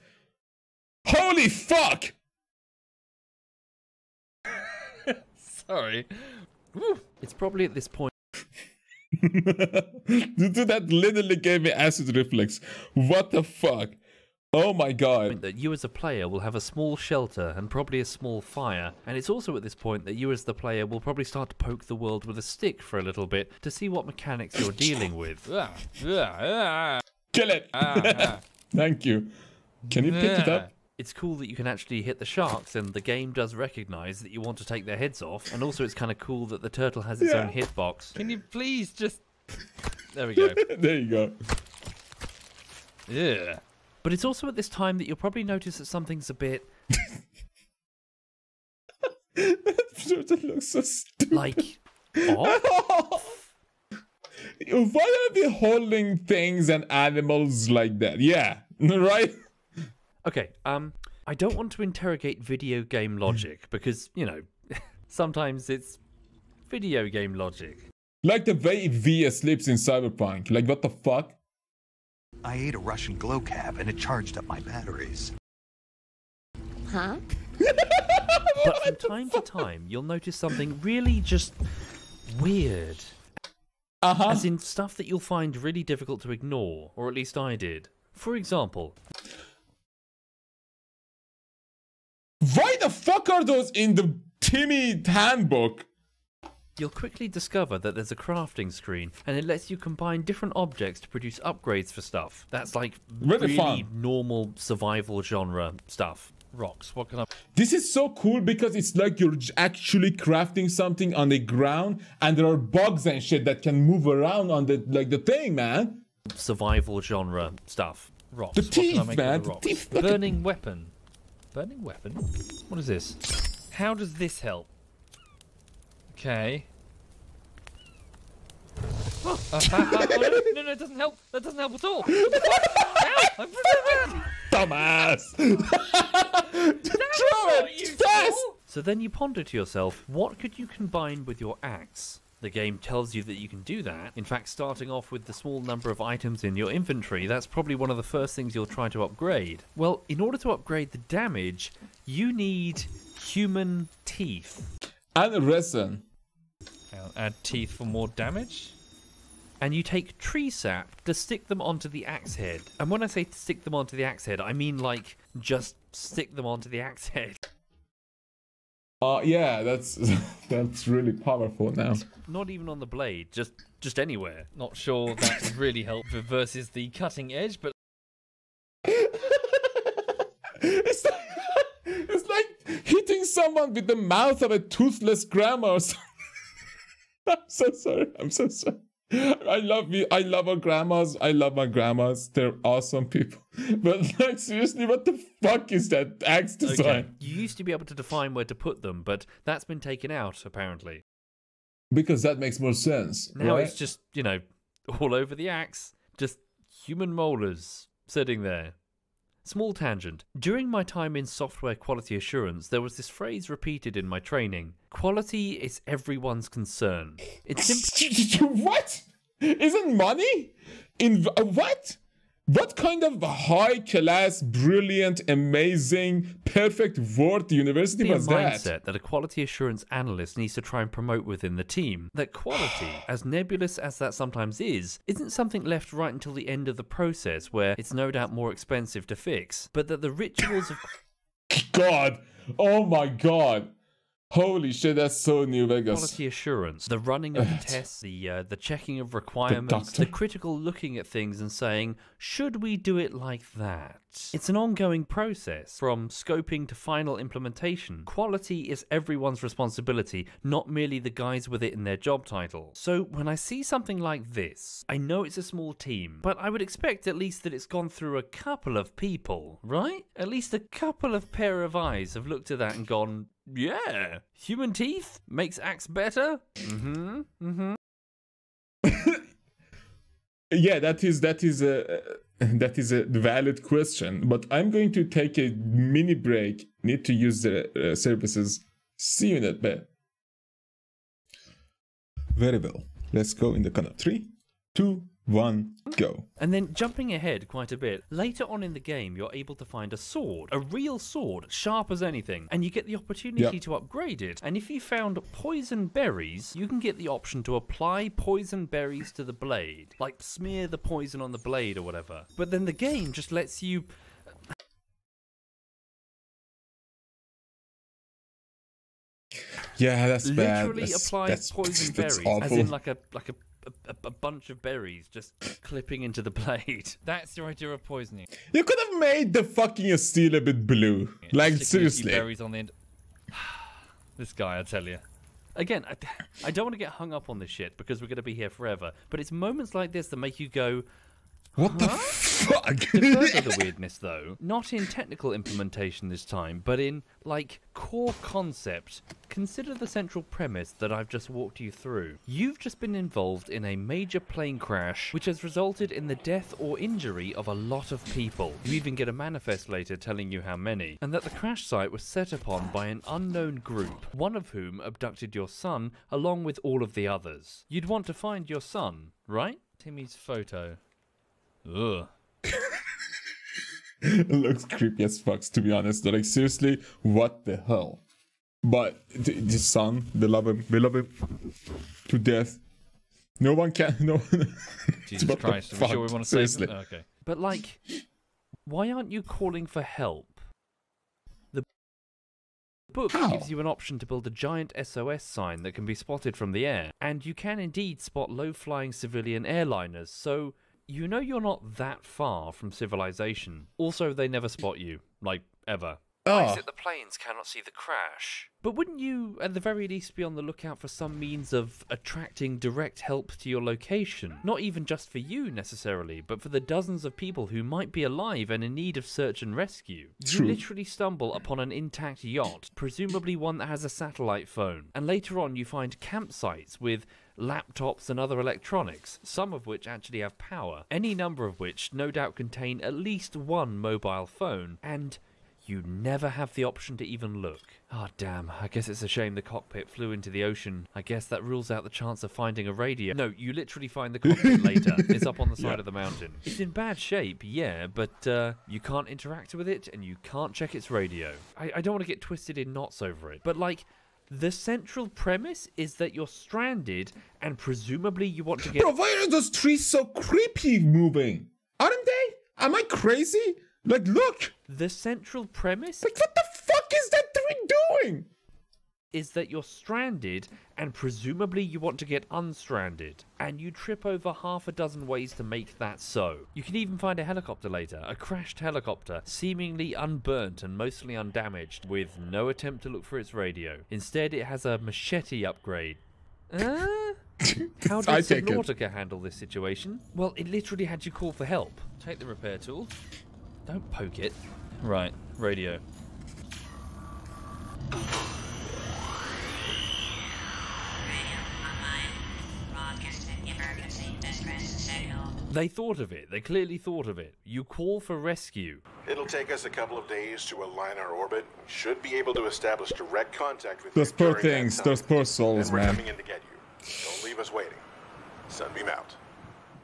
Holy fuck! Sorry. Woo. It's probably at this point... That literally gave me acid reflex. What the fuck? Oh my god. That you as a player will have a small shelter and probably a small fire, and it's also at this point that you as the player will probably start to poke the world with a stick for a little bit to see what mechanics you're dealing with. Kill it! Thank you. Can you pick it up? It's cool that you can actually hit the sharks, and the game does recognize that you want to take their heads off, and also it's kind of cool that the turtle has its own hitbox. Can you please just... There we go. There you go. Yeah. But it's also at this time that you'll probably notice that something's a bit... That looks so stupid. Like... off? Why are we holding things and animals like that? Yeah, right? Okay, I don't want to interrogate video game logic, because, you know, sometimes it's video game logic. Like the way Via sleeps in Cyberpunk. Like, what the fuck? I ate a Russian glow cap and it charged up my batteries. Huh? But from time to time, you'll notice something really just weird. As in stuff that you'll find really difficult to ignore, or at least I did. For example... Why the fuck are those in the Timmy handbook? You'll quickly discover that there's a crafting screen, and it lets you combine different objects to produce upgrades for stuff. That's like really normal survival genre stuff. Rocks, what can I... This is so cool because it's like you're actually crafting something on the ground, and there are bugs and shit that can move around on the the thing, man. Survival genre stuff. Rocks. The teeth, man. The teeth. Burning weapon. Burning weapon? What is this? How does this help? Okay. Oh, no, it doesn't help. That doesn't help at all. Dumbass! So then you ponder to yourself, what could you combine with your axe? The game tells you that you can do that. In fact, starting off with the small number of items in your inventory, that's probably one of the first things you'll try to upgrade. Well, in order to upgrade the damage, you need human teeth. And resin. Add teeth for more damage? And you take tree sap to stick them onto the axe head. And when I say stick them onto the axe head, I mean like just stick them onto the axe head. Yeah, that's that's really powerful now. Not even on the blade, just anywhere. Not sure that would really help versus the cutting edge, but it's like hitting someone with the mouth of a toothless grandma or something. I'm so sorry. I'm so sorry. I love our grandmas. I love my grandmas. They're awesome people. But like seriously, what the fuck is that axe design? okay. You used to be able to define where to put them, but that's been taken out apparently. Because that makes more sense. Now right? it's just, you know, all over the axe. Just human molars sitting there. Small tangent. During my time in software quality assurance, there was this phrase repeated in my training. Quality is everyone's concern. It's simply... What? Isn't money? In what? What kind of high class, brilliant, amazing, perfect word university was that? Mindset that a quality assurance analyst needs to try and promote within the team. That quality, as nebulous as that sometimes is, isn't something left right until the end of the process where it's no doubt more expensive to fix, but that the rituals of... God! Oh my God! Holy shit, that's so New Vegas. Quality assurance, the running of the tests, the checking of requirements, the critical looking at things and saying, should we do it like that? It's an ongoing process, from scoping to final implementation. Quality is everyone's responsibility, not merely the guys with it in their job title. So when I see something like this, I know it's a small team, but I would expect at least that it's gone through a couple of people, right? At least a couple of pair of eyes have looked at that and gone, yeah, human teeth makes axe better. Yeah, that is a valid question. But I'm going to take a mini break. Need to use the services. See you in a bit. Very well. Let's go in the count of 3, 2, 1, go. And then jumping ahead quite a bit, later on in the game you're able to find a sword, a real sword, sharp as anything, and you get the opportunity to upgrade it. And if you found poison berries, you can get the option to apply poison berries to the blade, like smear the poison on the blade or whatever. But then the game just lets you... Yeah, that's bad. Literally apply poison berries, awful. as in like a bunch of berries just clipping into the blade. That's the idea of poisoning. You could have made the fucking steel a bit blue. Like, Sticking seriously. berries on the end. This guy, I tell you. Again, I don't want to get hung up on this shit because we're going to be here forever, but it's moments like this that make you go, what the fuck? To further the weirdness, though, not in technical implementation this time, but in, like, core concept, consider the central premise that I've just walked you through. You've just been involved in a major plane crash, which has resulted in the death or injury of a lot of people. You even get a manifest later telling you how many, and that the crash site was set upon by an unknown group, one of whom abducted your son, along with all of the others. You'd want to find your son, right? Timmy's photo. Ugh. It looks creepy as fuck, to be honest. Like, seriously, what the hell? But the son, we love him to death. No one can. No. Jesus Christ! Are we sure we want to say seriously? Okay. But like, why aren't you calling for help? The book gives you an option to build a giant SOS sign that can be spotted from the air, and you can indeed spot low-flying civilian airliners. So. You know you're not that far from civilization. Also, they never spot you. Like, ever. Why is it the planes cannot see the crash? But wouldn't you, at the very least, be on the lookout for some means of attracting direct help to your location? Not even just for you, necessarily, but for the dozens of people who might be alive and in need of search and rescue. True. You literally stumble upon an intact yacht, presumably one that has a satellite phone. And later on, you find campsites with laptops and other electronics, some of which actually have power, any number of which no doubt contain at least one mobile phone, and you never have the option to even look. Ah, damn, I guess it's a shame the cockpit flew into the ocean. I guess that rules out the chance of finding a radio. No, you literally find the cockpit later. It's up on the side of the mountain. It's in bad shape, yeah, but you can't interact with it and you can't check its radio. I don't want to get twisted in knots over it, but like, The central premise is that you're stranded and presumably you want to get... Bro, why are those trees so creepy moving? Aren't they? Am I crazy? Like, look! The central premise... Like, what the fuck is that tree doing? Is that you're stranded and presumably you want to get unstranded. And you trip over half a dozen ways to make that so. You can even find a helicopter later, a crashed helicopter, seemingly unburnt and mostly undamaged, with no attempt to look for its radio. Instead, it has a machete upgrade. How did Subnautica handle this situation? Well, it literally had you call for help. Take the repair tool. Don't poke it. Right, radio. They thought of it. They clearly thought of it. You call for rescue. It'll take us a couple of days to align our orbit. We should be able to establish direct contact with those you poor during things, that time. those poor souls, and we're man. coming in to get you. Don't leave us waiting. Sunbeam out.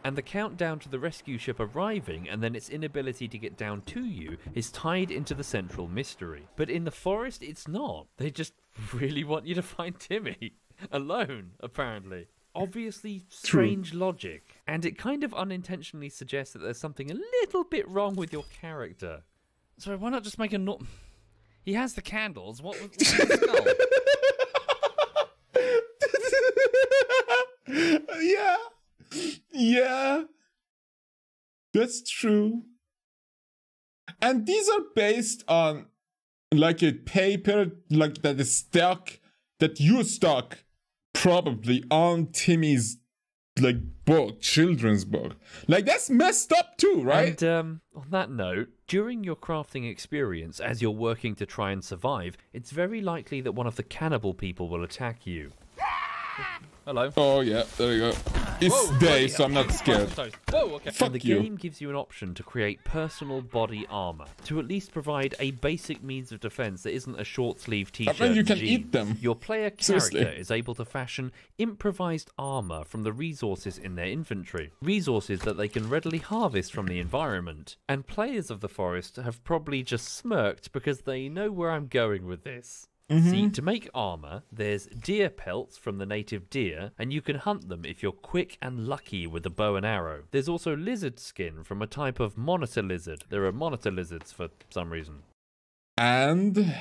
And the countdown to the rescue ship arriving and then its inability to get down to you is tied into the central mystery. But in the forest, it's not. They just really want you to find Timmy. Alone, apparently. Obviously strange logic, and it kind of unintentionally suggests that there's something a little bit wrong with your character. Sorry, why not just make a He has the candles. What's the skull? Yeah, that's true. And these are based on like a paper like that is stuck, that you stuck probably on Timmy's like book, children's book. Like, that's messed up too, right? And on that note, during your crafting experience, as you're working to try and survive, it's very likely that one of the cannibal people will attack you. Hello. Oh yeah, there you go. It's day, so I'm not scared. Whoa, okay. And the game gives you an option to create personal body armor, to at least provide a basic means of defense that isn't a short-sleeve t-shirt. And you can jeans. eat them. Your player character is able to fashion improvised armor from the resources in their inventory, resources that they can readily harvest from the environment. And players of the forest have probably just smirked because they know where I'm going with this. See, to make armor, there's deer pelts from the native deer, and you can hunt them if you're quick and lucky with a bow and arrow. There's also lizard skin from a type of monitor lizard. There are monitor lizards for some reason. And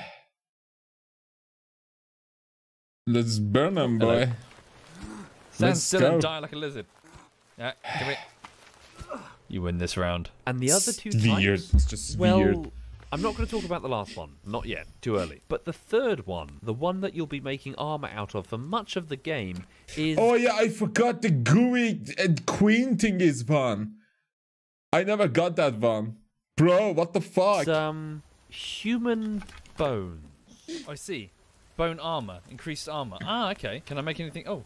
let's burn them, boy. Stand still and die like a lizard. Yeah, come here. You win this round. And the other two weird. types, It's just well, weird. I'm not going to talk about the last one. Not yet. Too early. But the third one, the one that you'll be making armor out of for much of the game, is... Oh yeah, I forgot the gooey queen thing is fun. I never got that one. Bro, what the fuck? Some human bones. I see. Bone armor. Increased armor. Ah, okay. Can I make anything? Oh.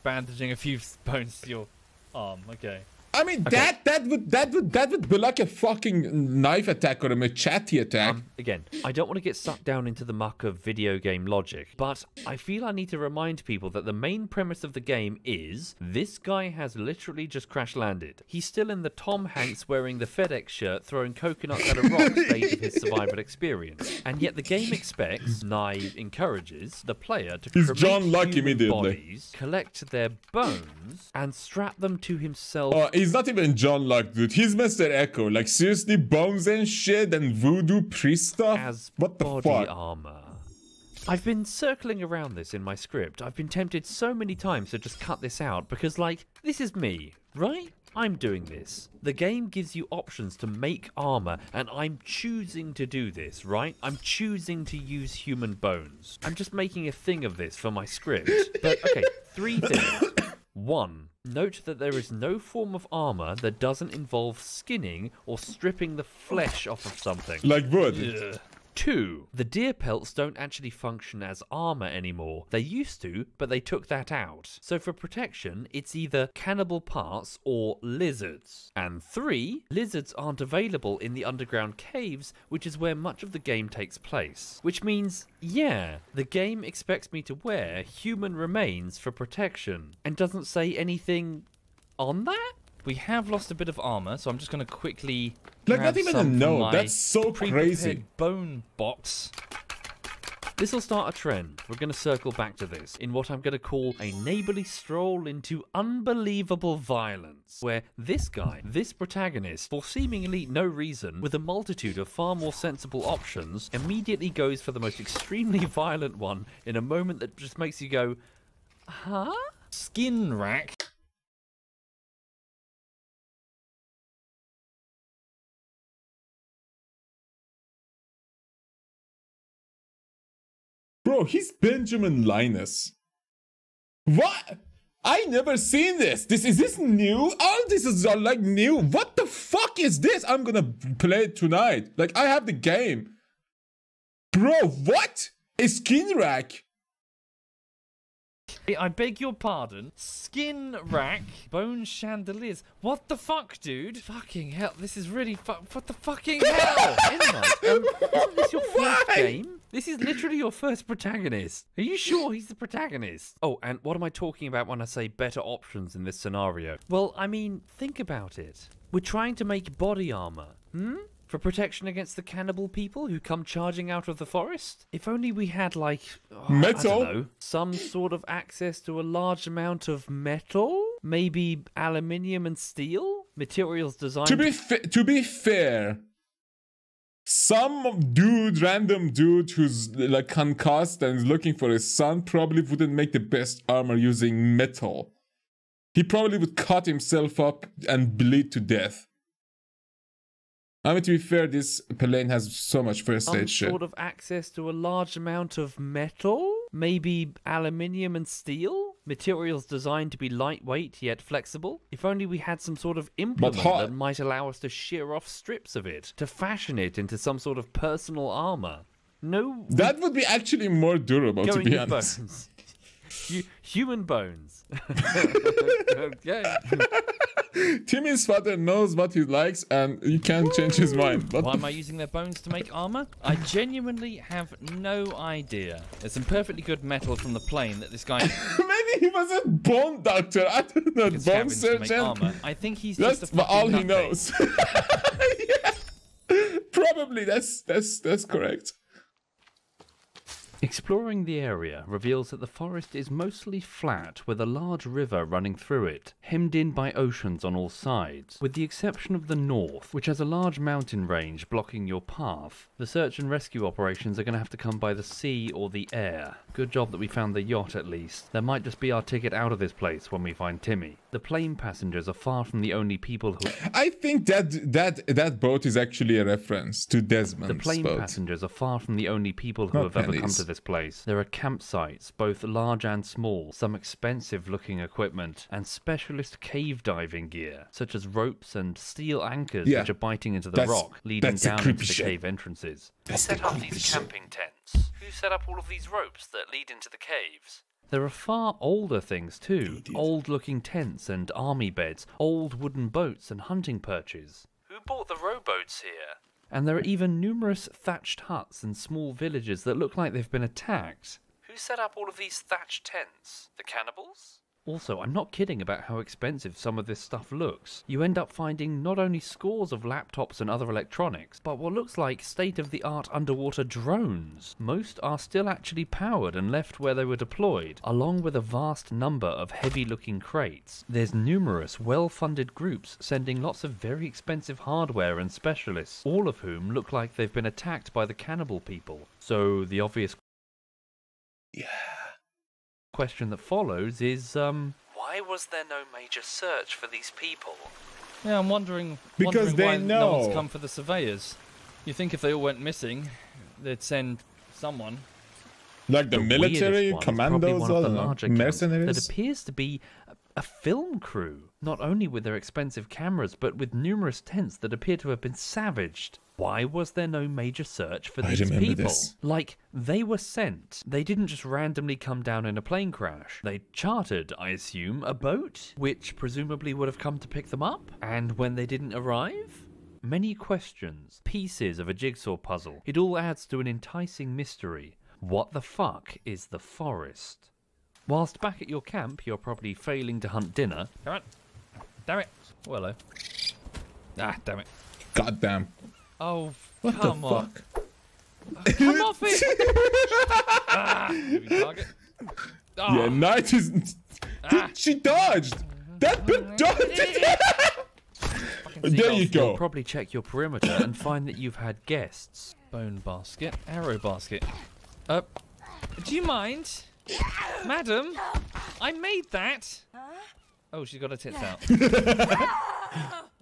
Bandaging a few bones to your arm. Okay. I mean, Okay. that would be like a fucking knife attack or a machete attack. Again, I don't want to get sucked down into the muck of video game logic, but I feel I need to remind people that the main premise of the game is this guy has literally just crash landed. He's still in the Tom Hanks wearing the FedEx shirt throwing coconuts at a rock stage of his survival experience. And yet the game expects, encourages, the player to He's cremate John Luck human immediately. bodies, collect their bones, and strap them to himself. Oh, he's not even John Luck, dude. He's Mr. Echo. Like, seriously, bones and shit and voodoo priest stuff? As What the body fuck? armor. I've been circling around this in my script. I've been tempted so many times to just cut this out because, like, this is me, right? I'm doing this. The game gives you options to make armor, and I'm choosing to do this, right? I'm choosing to use human bones. I'm just making a thing of this for my script. But, okay, 3 things. 1. Note that there is no form of armor that doesn't involve skinning or stripping the flesh off of something. Like wood. Ugh. 2. The deer pelts don't actually function as armor anymore. They used to, but they took that out. So for protection, it's either cannibal parts or lizards. And 3. Lizards aren't available in the underground caves, which is where much of the game takes place. Which means, yeah, the game expects me to wear human remains for protection, and doesn't say anything on that? We have lost a bit of armor, so I'm just going to quickly Like, grab not even a some from note. my That's so pre-prepared crazy. bone box. This'll start a trend. We're going to circle back to this in what I'm going to call a neighbourly stroll into unbelievable violence, where this guy, this protagonist, for seemingly no reason, with a multitude of far more sensible options, immediately goes for the most extremely violent one in a moment that just makes you go, huh? Skin rack. Bro, he's Benjamin Linus. What? I never seen this. Is this new? All this is like new. What the fuck is this? I'm gonna play it tonight. Like, I have the game. Bro, what? A skin rack? I beg your pardon. Skin rack, bone chandeliers. What the fuck, dude? Fucking hell, this is really what the fucking hell? Anyway, isn't this your first game? This is literally your first protagonist. Are you sure he's the protagonist? Oh, and what am I talking about when I say better options in this scenario? Well, I mean, think about it. We're trying to make body armor, for protection against the cannibal people who come charging out of the forest? If only we had, like, metal? I don't know, some sort of access to a large amount of metal? Maybe aluminium and steel? Materials designed... To be fair, some dude, random dude who's like concussed and is looking for his son probably wouldn't make the best armor using metal. He probably would cut himself up and bleed to death. I mean, to be fair, this plane has so much first aid shit. Some sort of access to a large amount of metal? Maybe aluminium and steel? Materials designed to be lightweight yet flexible? If only we had some sort of implement that might allow us to shear off strips of it, to fashion it into some sort of personal armor. No... That would be actually more durable, to be honest. Bones. Human bones. Okay. Timmy's father knows what he likes and you can't change his mind. Why am I using their bones to make armor? I genuinely have no idea. There's some perfectly good metal from the plane that this guy... Maybe he was a bone doctor. I don't know. Bone surgeon. I think he's just a all he nutcase. knows. Yeah. Probably. That's correct. Exploring the area reveals that the forest is mostly flat with a large river running through it, hemmed in by oceans on all sides, with the exception of the north, which has a large mountain range blocking your path. The search and rescue operations are going to have to come by the sea or the air. Good job that we found the yacht at least. That might just be our ticket out of this place when we find Timmy. The plane passengers are far from the only people who... I think that boat is actually a reference to Desmond's The plane boat. passengers are far from the only people who have ever come to this place. There are campsites, both large and small, some expensive-looking equipment, and specialist cave diving gear, such as ropes and steel anchors which are biting into the rock, leading down into the cave entrances. Who set up these camping tents? Who set up all of these ropes that lead into the caves? There are far older things too, old-looking tents and army beds, old wooden boats and hunting perches. Who bought the rowboats here? And there are even numerous thatched huts and small villages that look like they've been attacked. Who set up all of these thatched tents? The cannibals? Also, I'm not kidding about how expensive some of this stuff looks. You end up finding not only scores of laptops and other electronics, but what looks like state-of-the-art underwater drones. Most are still actually powered and left where they were deployed, along with a vast number of heavy-looking crates. There's numerous well-funded groups sending lots of very expensive hardware and specialists, all of whom look like they've been attacked by the cannibal people. So the obvious question that follows is, why was there no major search for these people? Yeah, I'm wondering Because why they no one's know. come for the surveyors. You think if they all went missing, they'd send someone. Like the military, weirdest one is probably commandos, one of I the don't know, larger camps mercenaries. that appears to be a film crew, not only with their expensive cameras, but with numerous tents that appear to have been savaged. Why was there no major search for these remember people? this. Like, they were sent. They didn't just randomly come down in a plane crash. They chartered, I assume, a boat, which presumably would have come to pick them up. And when they didn't arrive? Many questions, pieces of a jigsaw puzzle. It all adds to an enticing mystery. What the fuck is the forest? Whilst back at your camp, you're probably failing to hunt dinner. Come on. Damn it. Oh, hello. Ah, damn it. God damn. Oh, What come the on. fuck? Come off it! Target. Oh. Yeah, Knight is... She dodged! That bitch dodged! There you go. You'll probably check your perimeter and find that you've had guests. Bone basket, arrow basket. Do you mind? Madam, I made that. Oh, she's got her tits out.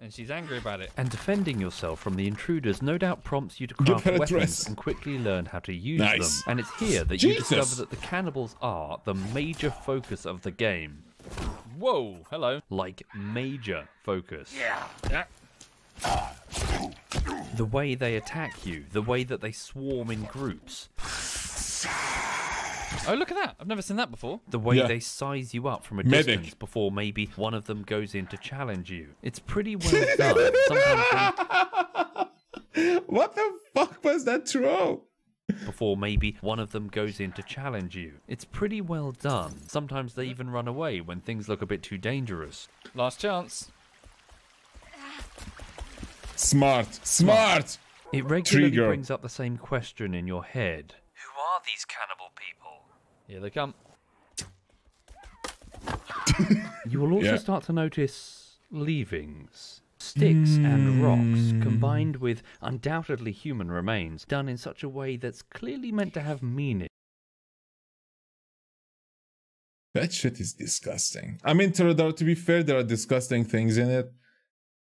And she's angry about it. And defending yourself from the intruders no doubt prompts you to craft weapons and quickly learn how to use them. And it's here that you discover that the cannibals are the major focus of the game. Whoa, hello. Like, major focus. Yeah. The way they attack you, the way that they swarm in groups. Oh, look at that. I've never seen that before. The way they size you up from a distance before maybe one of them goes in to challenge you. It's pretty well done. Sometimes What the fuck was that throw? Before maybe one of them goes in to challenge you. It's pretty well done. Sometimes they even run away when things look a bit too dangerous. Last chance. Smart. It regularly brings up the same question in your head. Who are these cannibal people? Here they come. You will also start to notice leavings. Sticks and rocks, combined with undoubtedly human remains, done in such a way that's clearly meant to have meaning. That shit is disgusting. I mean, to be fair, there are disgusting things in it.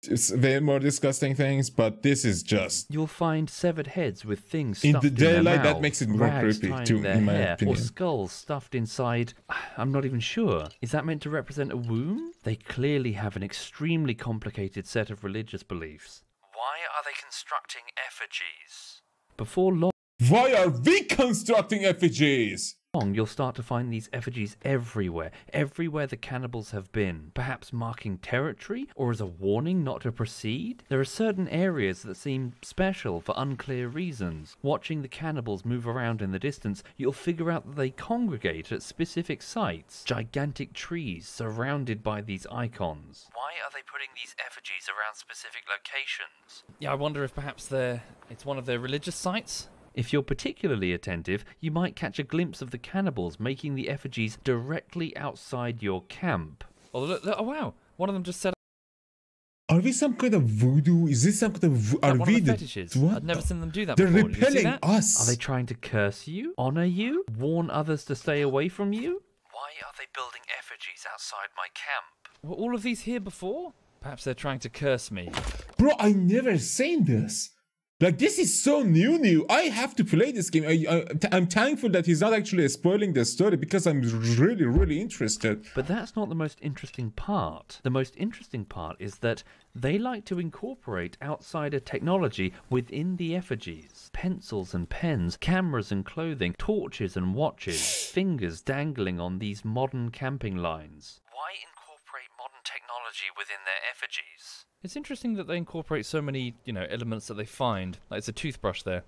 It's way more disgusting things, but this is just... You'll find severed heads with things stuffed in the daylight. In their that makes it more creepy, too, in my opinion. Or skulls stuffed inside... I'm not even sure. Is that meant to represent a womb? They clearly have an extremely complicated set of religious beliefs. Why are they constructing effigies? Before long... Why are we constructing effigies? You'll start to find these effigies everywhere the cannibals have been, perhaps marking territory or as a warning not to proceed. There are certain areas that seem special for unclear reasons. Watching the cannibals move around in the distance, you'll figure out that they congregate at specific sites, gigantic trees surrounded by these icons. Why are they putting these effigies around specific locations? Yeah, I wonder if perhaps it's one of their religious sites? If you're particularly attentive, you might catch a glimpse of the cannibals making the effigies directly outside your camp. Oh, look, oh wow! One of them just set up... Are we some kind of voodoo? Is this some kind of... Are one we of the fetishes? What? I've never seen them do that They're before. repelling us. Are they trying to curse you? Honor you? Warn others to stay away from you? Why are they building effigies outside my camp? Were all of these here before? Perhaps they're trying to curse me. Bro, I never seen this. Like, this is so new. I have to play this game. I'm thankful that he's not actually spoiling the story because I'm really interested. But that's not the most interesting part. The most interesting part is that they like to incorporate outsider technology within the effigies. Pencils and pens, cameras and clothing, torches and watches, fingers dangling on these modern camping lines. Why incorporate modern technology within their effigies? It's interesting that they incorporate so many, elements that they find. Like, it's a toothbrush there.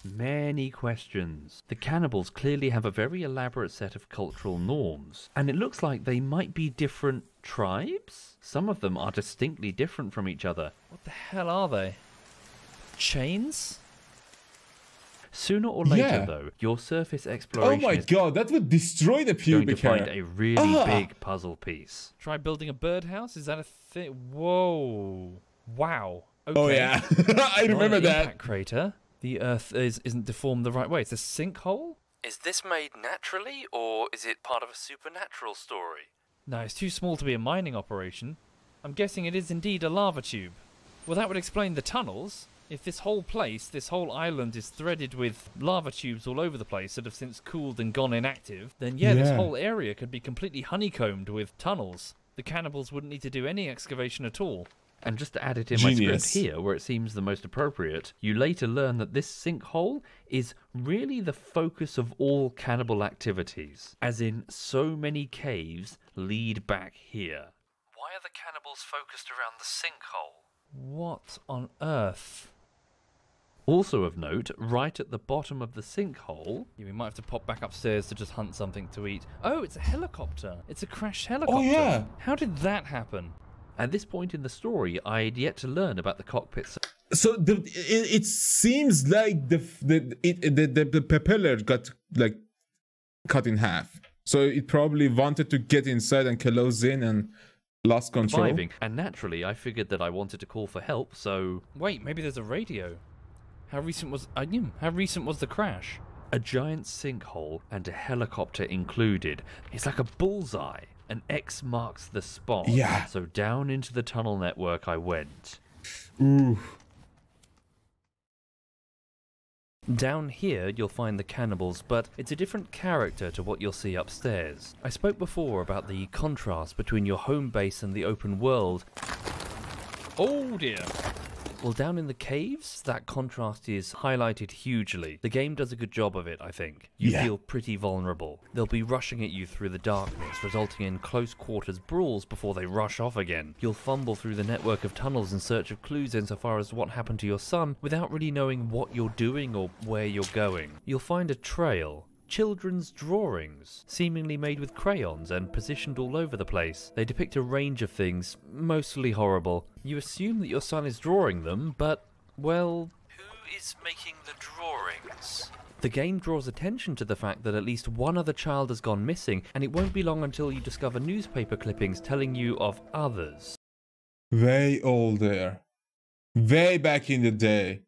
Many questions. The cannibals clearly have a very elaborate set of cultural norms, and it looks like they might be different tribes? Some of them are distinctly different from each other. What the hell are they? Chains? Sooner or later, though, your surface exploration Oh my god, that would destroy the pubic hair. Going to find a really big puzzle piece. Try building a birdhouse? Is that a thing? Whoa. Wow. Okay. Oh yeah, I remember that. Impact crater. The Earth isn't deformed the right way. It's a sinkhole? Is this made naturally, or is it part of a supernatural story? No, it's too small to be a mining operation. I'm guessing it is indeed a lava tube. Well, that would explain the tunnels. If this whole place, this whole island is threaded with lava tubes all over the place that have since cooled and gone inactive, then this whole area could be completely honeycombed with tunnels. The cannibals wouldn't need to do any excavation at all. And just to add it in my script here, where it seems the most appropriate, you later learn that this sinkhole is really the focus of all cannibal activities. As in, so many caves lead back here. Why are the cannibals focused around the sinkhole? What on earth? Also of note, right at the bottom of the sinkhole... Yeah, we might have to pop back upstairs to just hunt something to eat. Oh, it's a helicopter. It's a crashed helicopter. Oh, yeah. How did that happen? At this point in the story, I had yet to learn about the cockpits. So it seems like the propeller got like cut in half. So it probably wanted to get inside and close in and lost control. Surviving. And naturally, I figured that I wanted to call for help, so... Wait, maybe there's a radio. How recent was the crash? A giant sinkhole and a helicopter included. It's like a bullseye. An X marks the spot. Yeah. So down into the tunnel network I went. Ooh. Down here, you'll find the cannibals, but it's a different character to what you'll see upstairs. I spoke before about the contrast between your home base and the open world. Oh dear. Well, down in the caves, that contrast is highlighted hugely. The game does a good job of it, I think. You feel pretty vulnerable. They'll be rushing at you through the darkness, resulting in close quarters brawls before they rush off again. You'll fumble through the network of tunnels in search of clues insofar as what happened to your son without really knowing what you're doing or where you're going. You'll find a trail. Children's drawings, seemingly made with crayons and positioned all over the place. They depict a range of things, mostly horrible. You assume that your son is drawing them, but, well, who is making the drawings? The game draws attention to the fact that at least one other child has gone missing, and it won't be long until you discover newspaper clippings telling you of others. Way older. Way back in the day.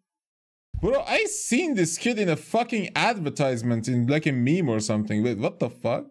Bro, I seen this kid in a fucking advertisement in like a meme or something. Wait, what the fuck?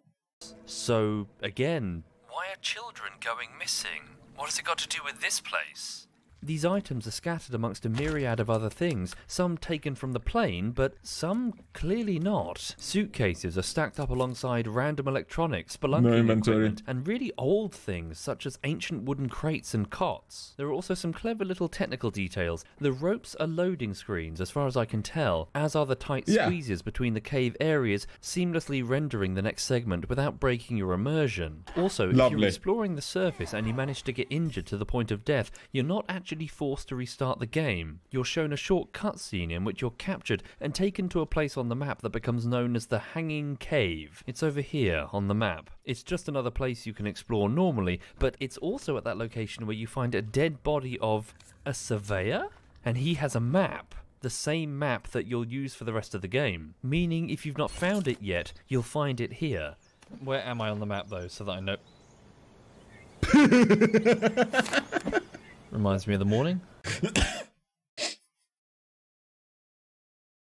So, again, why are children going missing? What has it got to do with this place? These items are scattered amongst a myriad of other things, some taken from the plane, but some clearly not. Suitcases are stacked up alongside random electronics, spelunking equipment, and really old things such as ancient wooden crates and cots. There are also some clever little technical details. The ropes are loading screens, as far as I can tell, as are the tight squeezes between the cave areas, seamlessly rendering the next segment without breaking your immersion. Also, if you're exploring the surface and you manage to get injured to the point of death, you're not actually forced to restart the game. You're shown a short cutscene in which you're captured and taken to a place on the map that becomes known as the Hanging Cave. It's over here on the map. It's just another place you can explore normally, but it's also at that location where you find a dead body of a surveyor, and he has a map. The same map that you'll use for the rest of the game. Meaning, if you've not found it yet, you'll find it here. Where am I on the map, though, so that I know? Reminds me of the morning.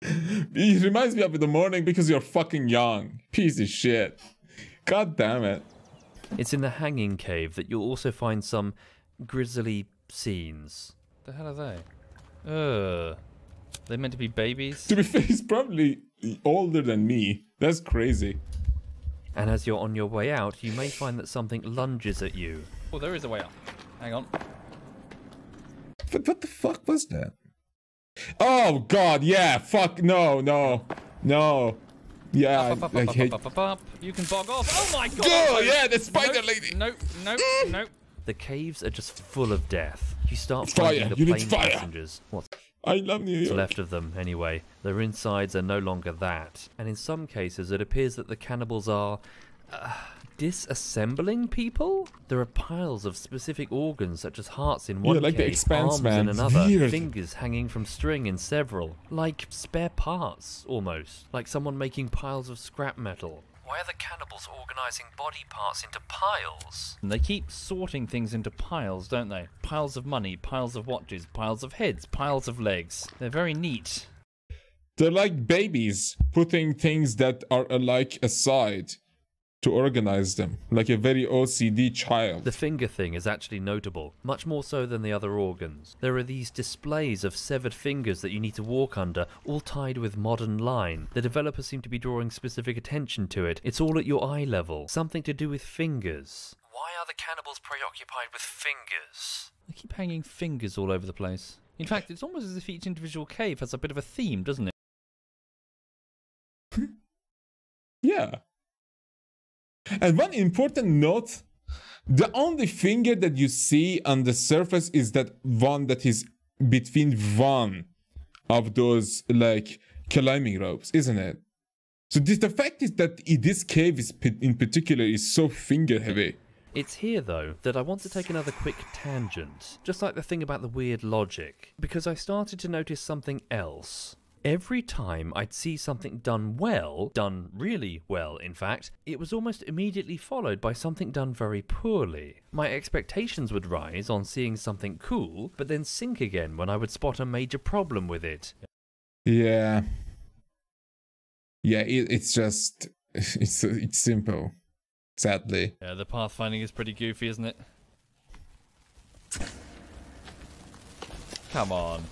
It reminds me of the morning because you're fucking young. Piece of shit. God damn it. It's in the Hanging Cave that you'll also find some grisly scenes. The hell are they? They're meant to be babies? To be fair, he's probably older than me. That's crazy. And as you're on your way out, you may find that something lunges at you. Oh, there is a way up. Hang on. But what the fuck was that? Oh god, yeah, fuck, no. Yeah, I hate... You can bog off. Oh my god! Oh yeah, the spider lady! No. The caves are just full of death. You start finding the plane passengers. What's I love New York. left of them, anyway. Their insides are no longer that. And in some cases, it appears that the cannibals are... disassembling people? There are piles of specific organs such as hearts in one like case, the Expanse, arms man. in another, Weird. fingers hanging from string in several. Like spare parts, almost. Like someone making piles of scrap metal. Why are the cannibals organising body parts into piles? And they keep sorting things into piles, don't they? Piles of money, piles of watches, piles of heads, piles of legs. They're very neat. They're like babies, putting things that are alike aside to organize them, like a very OCD child. The finger thing is actually notable, much more so than the other organs. There are these displays of severed fingers that you need to walk under, all tied with modern line. The developers seem to be drawing specific attention to it. It's all at your eye level. Something to do with fingers. Why are the cannibals preoccupied with fingers? They keep hanging fingers all over the place. In fact, it's almost as if each individual cave has a bit of a theme, doesn't it? Yeah. And one important note, the only finger that you see on the surface is that one that is between one of those like climbing ropes, isn't it? So the fact is that this cave is in particular is so finger heavy. It's here, though, that I want to take another quick tangent, just like the thing about the weird logic, because I started to notice something else. Every time I'd see something done well, done really well in fact, it was almost immediately followed by something done very poorly. My expectations would rise on seeing something cool, but then sink again when I would spot a major problem with it. Yeah. Yeah, it's just... It's simple. Sadly. Yeah, the pathfinding is pretty goofy, isn't it? Come on.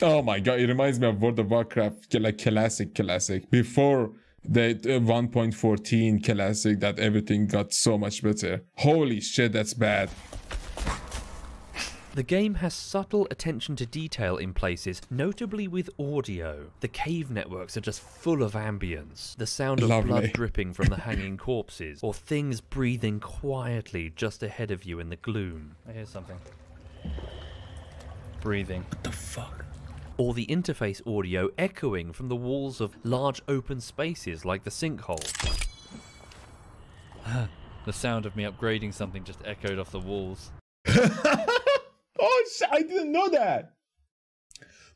Oh my god, it reminds me of World of Warcraft, like classic. Before the 1.14 classic, that everything got so much better. Holy shit, that's bad. The game has subtle attention to detail in places, notably with audio. The cave networks are just full of ambience. The sound of blood dripping from the hanging corpses, or things breathing quietly just ahead of you in the gloom. I hear something. Breathing. What the fuck? Or the interface audio echoing from the walls of large open spaces like the sinkhole. The sound of me upgrading something just echoed off the walls. Oh shit, I didn't know that.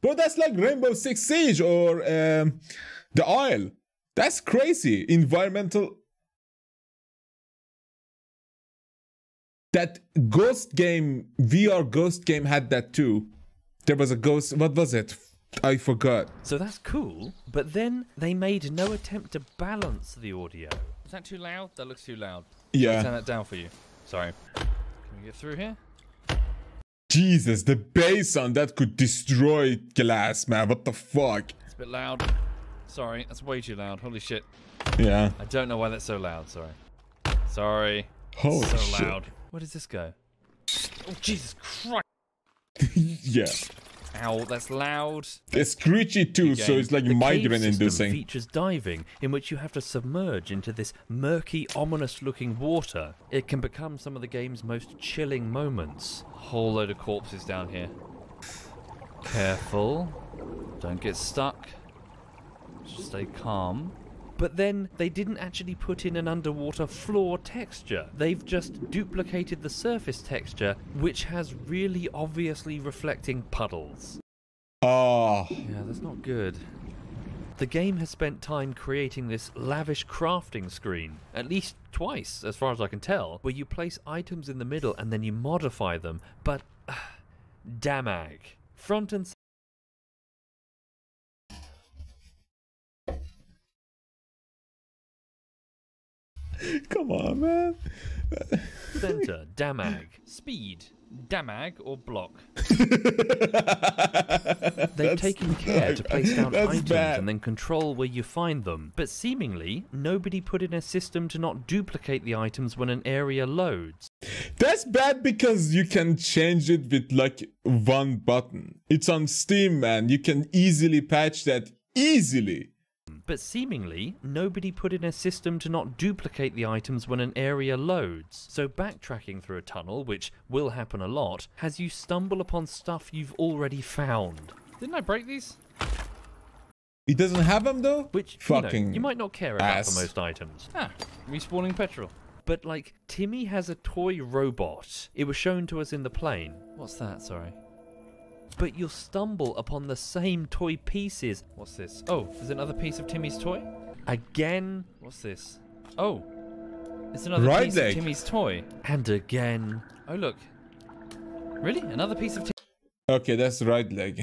But that's like Rainbow Six Siege or The Isle. That's crazy. Environmental. That Ghost game, VR Ghost game had that too. There was a ghost, what was it? I forgot. So that's cool, but then they made no attempt to balance the audio. Is that too loud? That looks too loud. Yeah. I'll turn that down for you. Sorry. Can we get through here? Jesus, the bass on that could destroy glass, man. What the fuck? It's a bit loud. Sorry, that's way too loud. Holy shit. Yeah. I don't know why that's so loud. Sorry. Sorry. Holy so shit. loud. Where does this go? Oh, Jesus Christ. Yeah. Ow, that's loud. It's screechy too, so it's like migraine inducing. Features diving, in which you have to submerge into this murky, ominous-looking water. It can become some of the game's most chilling moments. Whole load of corpses down here. Careful. Don't get stuck. Just stay calm. But then they didn't actually put in an underwater floor texture. They've just duplicated the surface texture, which has really obviously reflecting puddles. Oh. Yeah, that's not good. The game has spent time creating this lavish crafting screen, at least twice, as far as I can tell, where you place items in the middle and then you modify them, but... damag. Front and Come on, man. center, damag. Speed, damag, or block? They've taken care to place down items bad. and then control where you find them. But seemingly, nobody put in a system to not duplicate the items when an area loads. That's bad because you can change it with like one button. It's on Steam, man. You can easily patch that. Easily. But seemingly, nobody put in a system to not duplicate the items when an area loads. So backtracking through a tunnel, which will happen a lot, has you stumble upon stuff you've already found. Didn't I break these? It doesn't have them though? Which, fucking you might not care about for most items. Ah, respawning petrol. But like, Timmy has a toy robot. It was shown to us in the plane. What's that? Sorry. But you'll stumble upon the same toy pieces. What's this? Oh, there's another piece of Timmy's toy? Again. What's this? Oh, it's another Right piece leg. of Timmy's toy. And again. Oh, look. Really? Another piece of Okay, that's the right leg.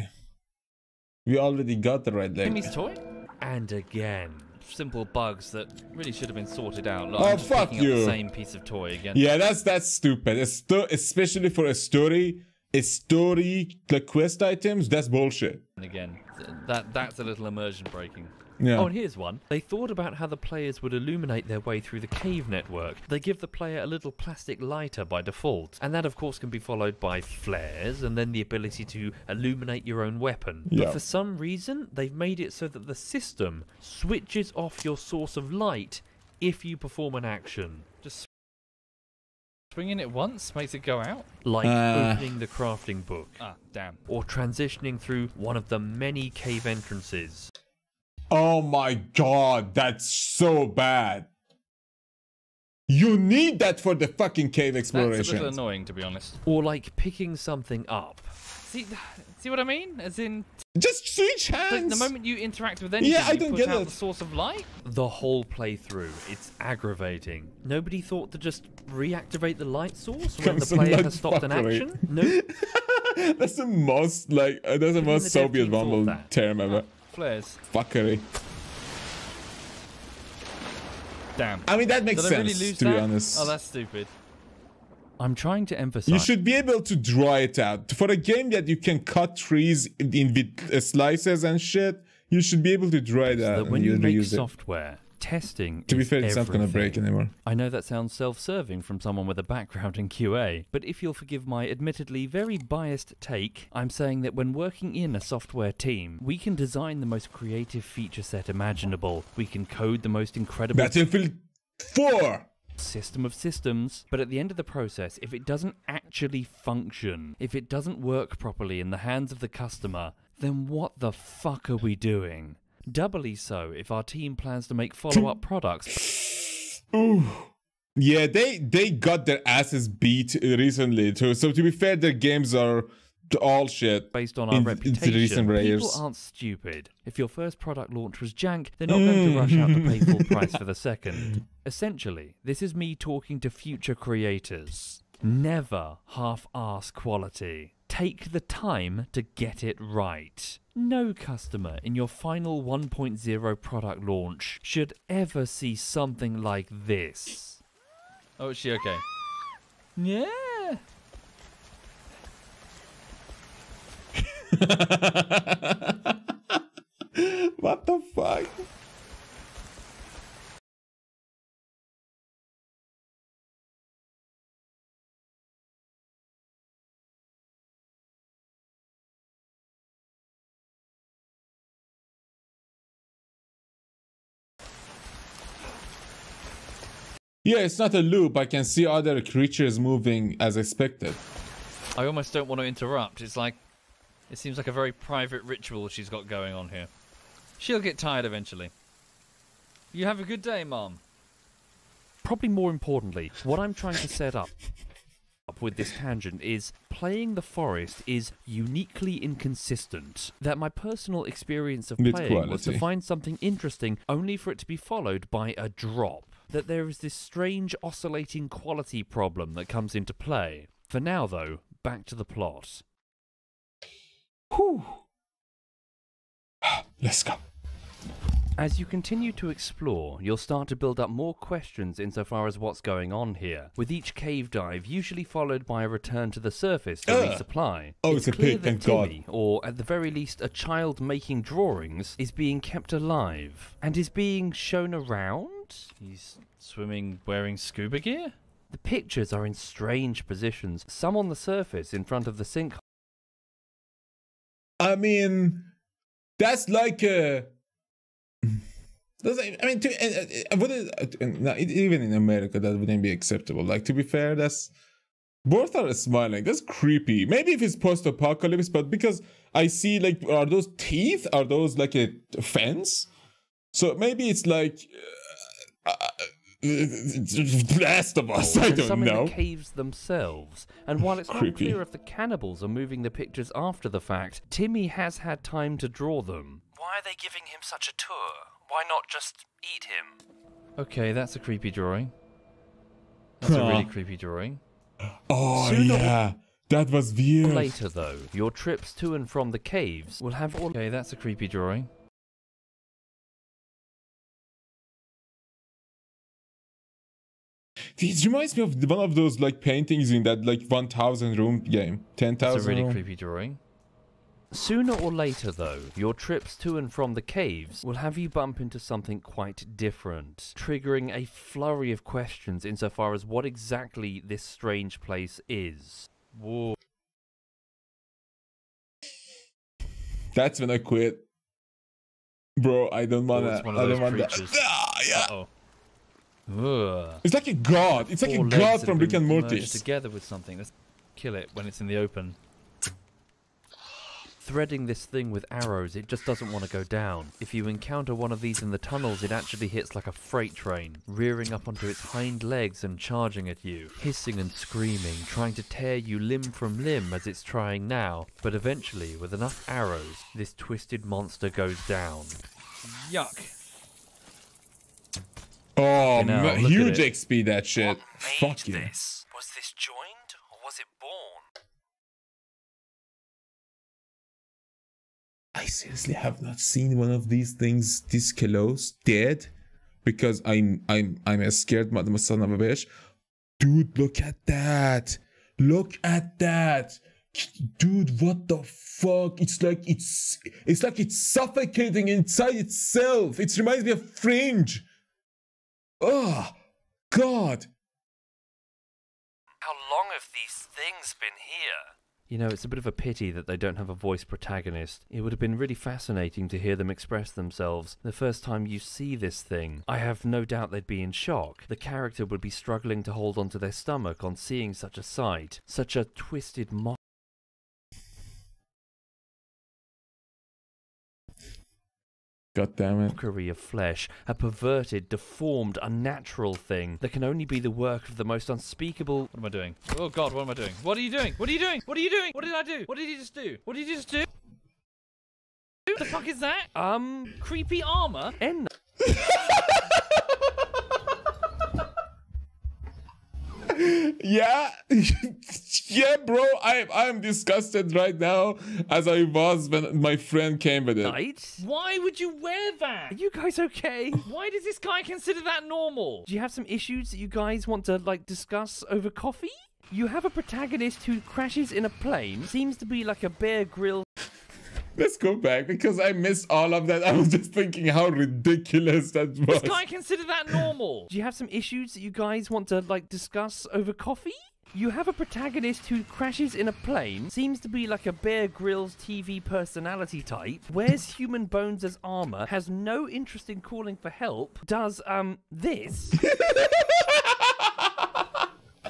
We already got the right leg. Timmy's toy? And again. Simple bugs that really should have been sorted out. Like, Oh, I'm just fuck picking you. up the same piece of toy again. Yeah, that's stupid. Especially for a story like quest items, that's bullshit. And again, that's a little immersion breaking. Yeah. Oh, and here's one. They thought about how the players would illuminate their way through the cave network. They give the player a little plastic lighter by default. And that, of course, can be followed by flares and then the ability to illuminate your own weapon. Yeah. But for some reason, they've made it so that the system switches off your source of light if you perform an action. Just swinging it once makes it go out? Like opening the crafting book. Ah, damn. Or transitioning through one of the many cave entrances. Oh my god, that's so bad. You need that for the fucking cave exploration. That's a little annoying, to be honest. Or like picking something up. See what I mean? As in, just switch hands. Like the moment you interact with anything, yeah, I don't get it. The source of light. The whole playthrough, it's aggravating. Nobody thought to just reactivate the light source when the player has stopped an action. No. That's the most that's the most Sovietwomble term ever. Flares. Fuckery. Damn. I mean that makes Did sense. I really lose to that? be honest. Oh, that's stupid. I'm trying to emphasize. You should be able to draw it out. For a game that you can cut trees with slices and shit, you should be able to draw it out. That when you make software, testing to be fair, it's it's not going to break anymore. I know that sounds self-serving from someone with a background in QA, but if you'll forgive my admittedly very biased take, I'm saying that when working in a software team, we can design the most creative feature set imaginable. We can code the most incredible Battlefield 4 system of systems, but at the end of the process, if it doesn't actually function, if it doesn't work properly in the hands of the customer, then what the fuck are we doing? Doubly so if our team plans to make follow-up products. Ooh. Yeah, they got their asses beat recently too. So to be fair, their games are all shit. Based on our reputation, people aren't stupid. If your first product launch was jank, they're not going to rush out to pay full price for the second. Essentially, this is me talking to future creators. Never half-ass quality. Take the time to get it right. No customer in your final 1.0 product launch should ever see something like this. Oh, is she okay? Yeah. What the fuck? Yeah, it's not a loop. I can see other creatures moving as expected. I almost don't want to interrupt. It's like, it seems like a very private ritual she's got going on here. She'll get tired eventually. You have a good day, Mom. Probably more importantly, what I'm trying to set up with this tangent is playing the forest is uniquely inconsistent. That my personal experience of playing was to find something interesting only for it to be followed by a drop. That there is this strange oscillating quality problem that comes into play. For now, though, back to the plot. Whew. Let's go. As you continue to explore, you'll start to build up more questions insofar as what's going on here, with each cave dive usually followed by a return to the surface to resupply. Oh, it's a pig, thank God. Timmy, or at the very least a child making drawings, is being kept alive, and is being shown around? He's swimming wearing scuba gear? The pictures are in strange positions, some on the surface in front of the sinkhole. I mean, that's like a... I mean, even in America, that wouldn't be acceptable. Like, to be fair, that's... Both are smiling. That's creepy. Maybe if it's post-apocalypse, but because I see, like, are those teeth? Are those, like, a fence? So maybe it's like... Last of Us, I don't some know. In the caves themselves, and while it's not clear if the cannibals are moving the pictures after the fact, Timmy has had time to draw them. Why are they giving him such a tour? Why not just eat him? Okay, that's a creepy drawing. That's a really creepy drawing. Oh, yeah. That was weird. Later, though, your trips to and from the caves will have all... Okay, that's a creepy drawing. It reminds me of one of those like paintings in that like 1,000 room game. 10,000. That's a really creepy drawing. Sooner or later, though, your trips to and from the caves will have you bump into something quite different, triggering a flurry of questions insofar as what exactly this strange place is. Whoa. That's when I quit. Bro, I don't wanna. I don't want that. Yeah. Uh-oh. Ugh. It's like a god. It's like a god from Rick and Morty. Together with something. Let's kill it when it's in the open. Threading this thing with arrows, it just doesn't want to go down. If you encounter one of these in the tunnels, it actually hits like a freight train, rearing up onto its hind legs and charging at you, hissing and screaming, trying to tear you limb from limb as it's trying now. But eventually, with enough arrows, this twisted monster goes down. Yuck. Oh, You know, look at huge it. XP that shit. Fuck you. this? Was this joined, or was it born? I seriously have not seen one of these things this close dead, because I'm a scared mother son of a bitch. Dude, look at that. Look at that. Dude, what the fuck? It's like it's suffocating inside itself. It reminds me of Fringe. Oh, God. How long have these things been here? You know, it's a bit of a pity that they don't have a voice protagonist. It would have been really fascinating to hear them express themselves. The first time you see this thing, I have no doubt they'd be in shock. The character would be struggling to hold onto their stomach on seeing such a sight. Such a twisted God damn it. mockery of flesh, a perverted, deformed, unnatural thing that can only be the work of the most unspeakable... What am I doing? Oh god, what am I doing? What are you doing? What are you doing? What are you doing? What did I do? What did you just do? What did you just do? What the fuck is that? Creepy armor? Yeah, yeah, bro. I'm disgusted right now, as I was when my friend came with it. Why would you wear that? Are you guys okay? Why does this guy consider that normal? Do you have some issues that you guys want to, like, discuss over coffee? You have a protagonist who crashes in a plane, seems to be like a Bear Grylls. Let's go back, because I missed all of that. I was just thinking how ridiculous that was. This guy consider that normal. Do you have some issues that you guys want to, like, discuss over coffee? You have a protagonist who crashes in a plane, seems to be like a Bear Grylls TV personality type, wears human bones as armor, has no interest in calling for help, does, this.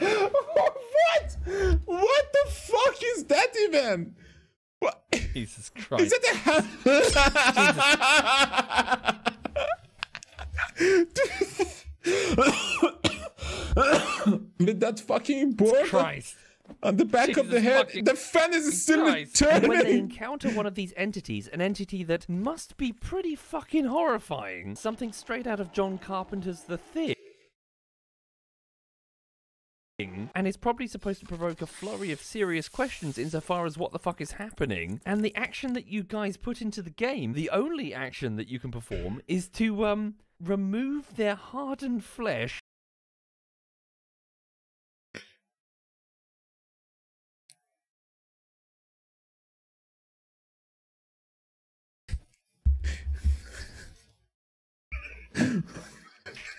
What? What the fuck is that even? What? Jesus Christ. Is that with that fucking board Christ. on the back of the head, the fan is still And turning. when they encounter one of these entities, an entity that must be pretty fucking horrifying, something straight out of John Carpenter's The Thing, and is probably supposed to provoke a flurry of serious questions insofar as what the fuck is happening, and the action that you guys put into the game, the only action that you can perform, is to remove their hardened flesh.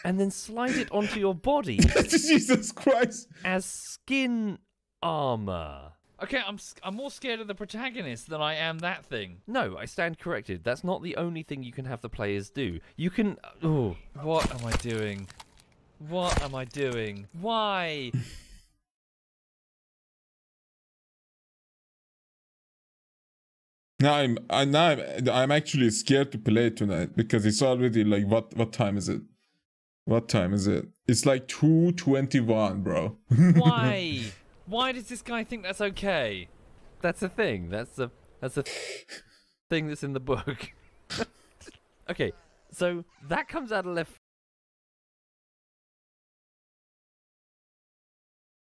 And then slide it onto your body. Jesus Christ. As skin armor. Okay, I'm more scared of the protagonist than I am that thing. No, I stand corrected. That's not the only thing you can have the players do. You can... Oh, what am I doing? What am I doing? Why? Now I'm actually scared to play tonight, because it's already like what time is it? What time is it? It's like 2:21, bro. Why? Why does this guy think that's okay? That's a thing. That's a thing that's in the book. Okay, so that comes out of left.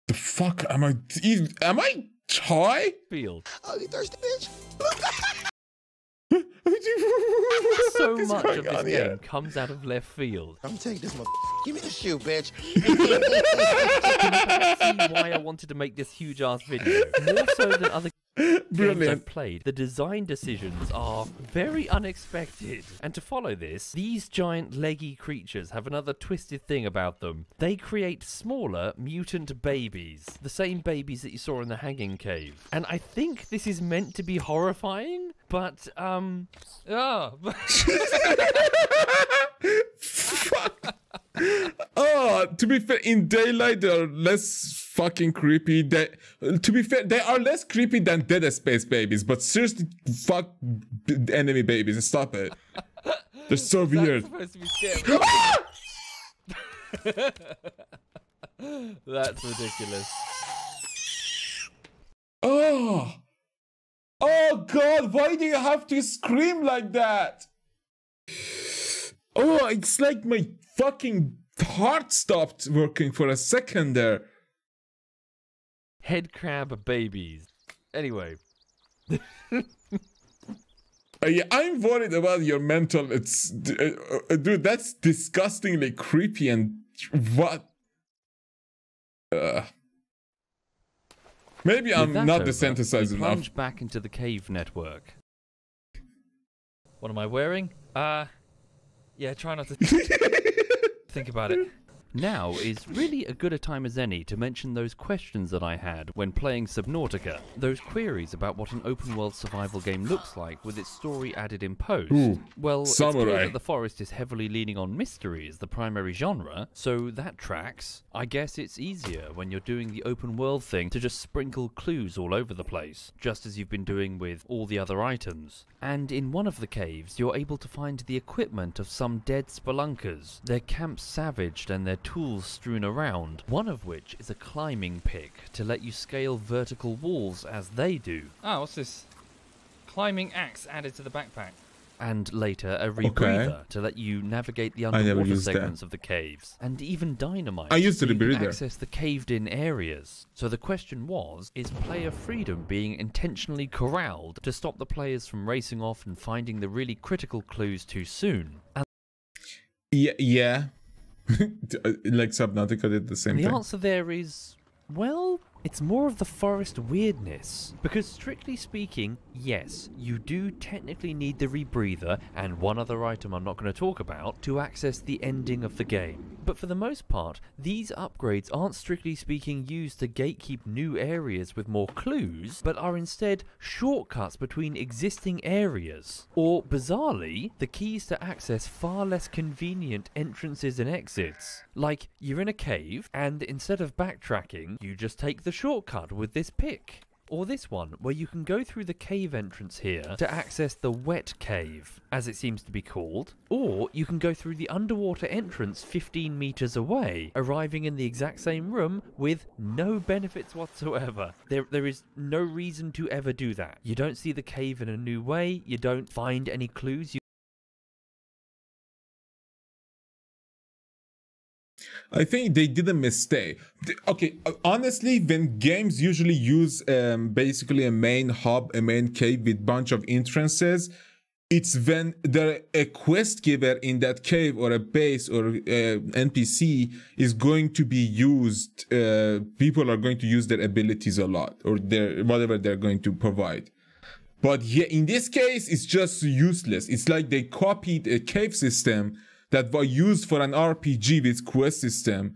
The fuck am I high? Field. Oh, you thirsty bitch? So much of this game comes out of left field. I'm taking this one. Give me the shoe, bitch. Can you perhaps see why I wanted to make this huge ass video? More so than other games I've played, the design decisions are very unexpected. And to follow this, these giant leggy creatures have another twisted thing about them. They create smaller mutant babies, the same babies that you saw in the hanging cave. And I think this is meant to be horrifying, but Fuck. Oh, to be fair, in daylight they're less fucking creepy. To be fair, they are less creepy than Dead Space babies, but seriously, fuck enemy babies. Stop it. They're so weird. Supposed to be scary. That's ridiculous. Oh! Oh god, why do you have to scream like that? Oh, it's like my fucking heart stopped working for a second there. Head crab babies. Anyway. Yeah, I'm worried about your mental. It's dude, that's disgustingly creepy and what? Maybe I'm not desensitized enough. Plunge back into the cave network. What am I wearing? Yeah, try not to think about it. Now is really a good a time as any to mention those questions that I had when playing Subnautica. Those queries about what an open world survival game looks like with its story added in post. Ooh, well, it's samurai. clear that the forest is heavily leaning on mystery as the primary genre, so that tracks. I guess it's easier when you're doing the open world thing to just sprinkle clues all over the place, just as you've been doing with all the other items. And in one of the caves, you're able to find the equipment of some dead spelunkers, their camps savaged and their tools strewn around, one of which is a climbing pick to let you scale vertical walls as they do. Ah, what's this? Climbing axe added to the backpack. And later a rebreather to let you navigate the underwater segments of the caves. And even dynamite I used the so you can rebreather. access the caved in areas. So the question was, is player freedom being intentionally corralled to stop the players from racing off and finding the really critical clues too soon? And Yeah. Like Subnautica did the same the thing. answer there is, well, it's more of the forest weirdness. Because strictly speaking, yes, you do technically need the rebreather and one other item I'm not going to talk about to access the ending of the game. But for the most part, these upgrades aren't strictly speaking used to gatekeep new areas with more clues, but are instead shortcuts between existing areas. Or, bizarrely, the keys to access far less convenient entrances and exits. Like, you're in a cave, and instead of backtracking, you just take the shortcut with this pick. Or this one, where you can go through the cave entrance here to access the wet cave, as it seems to be called. Or you can go through the underwater entrance 15 meters away, arriving in the exact same room with no benefits whatsoever. There is no reason to ever do that. You don't see the cave in a new way, you don't find any clues. I think they did a mistake. Okay, honestly, when games usually use basically a main hub, a main cave with bunch of entrances, it's when a quest giver in that cave or a base or NPC is going to be used. People are going to use their abilities a lot, or whatever they're going to provide. But yeah, in this case, it's just useless. It's like they copied a cave system that was used for an RPG with quest system,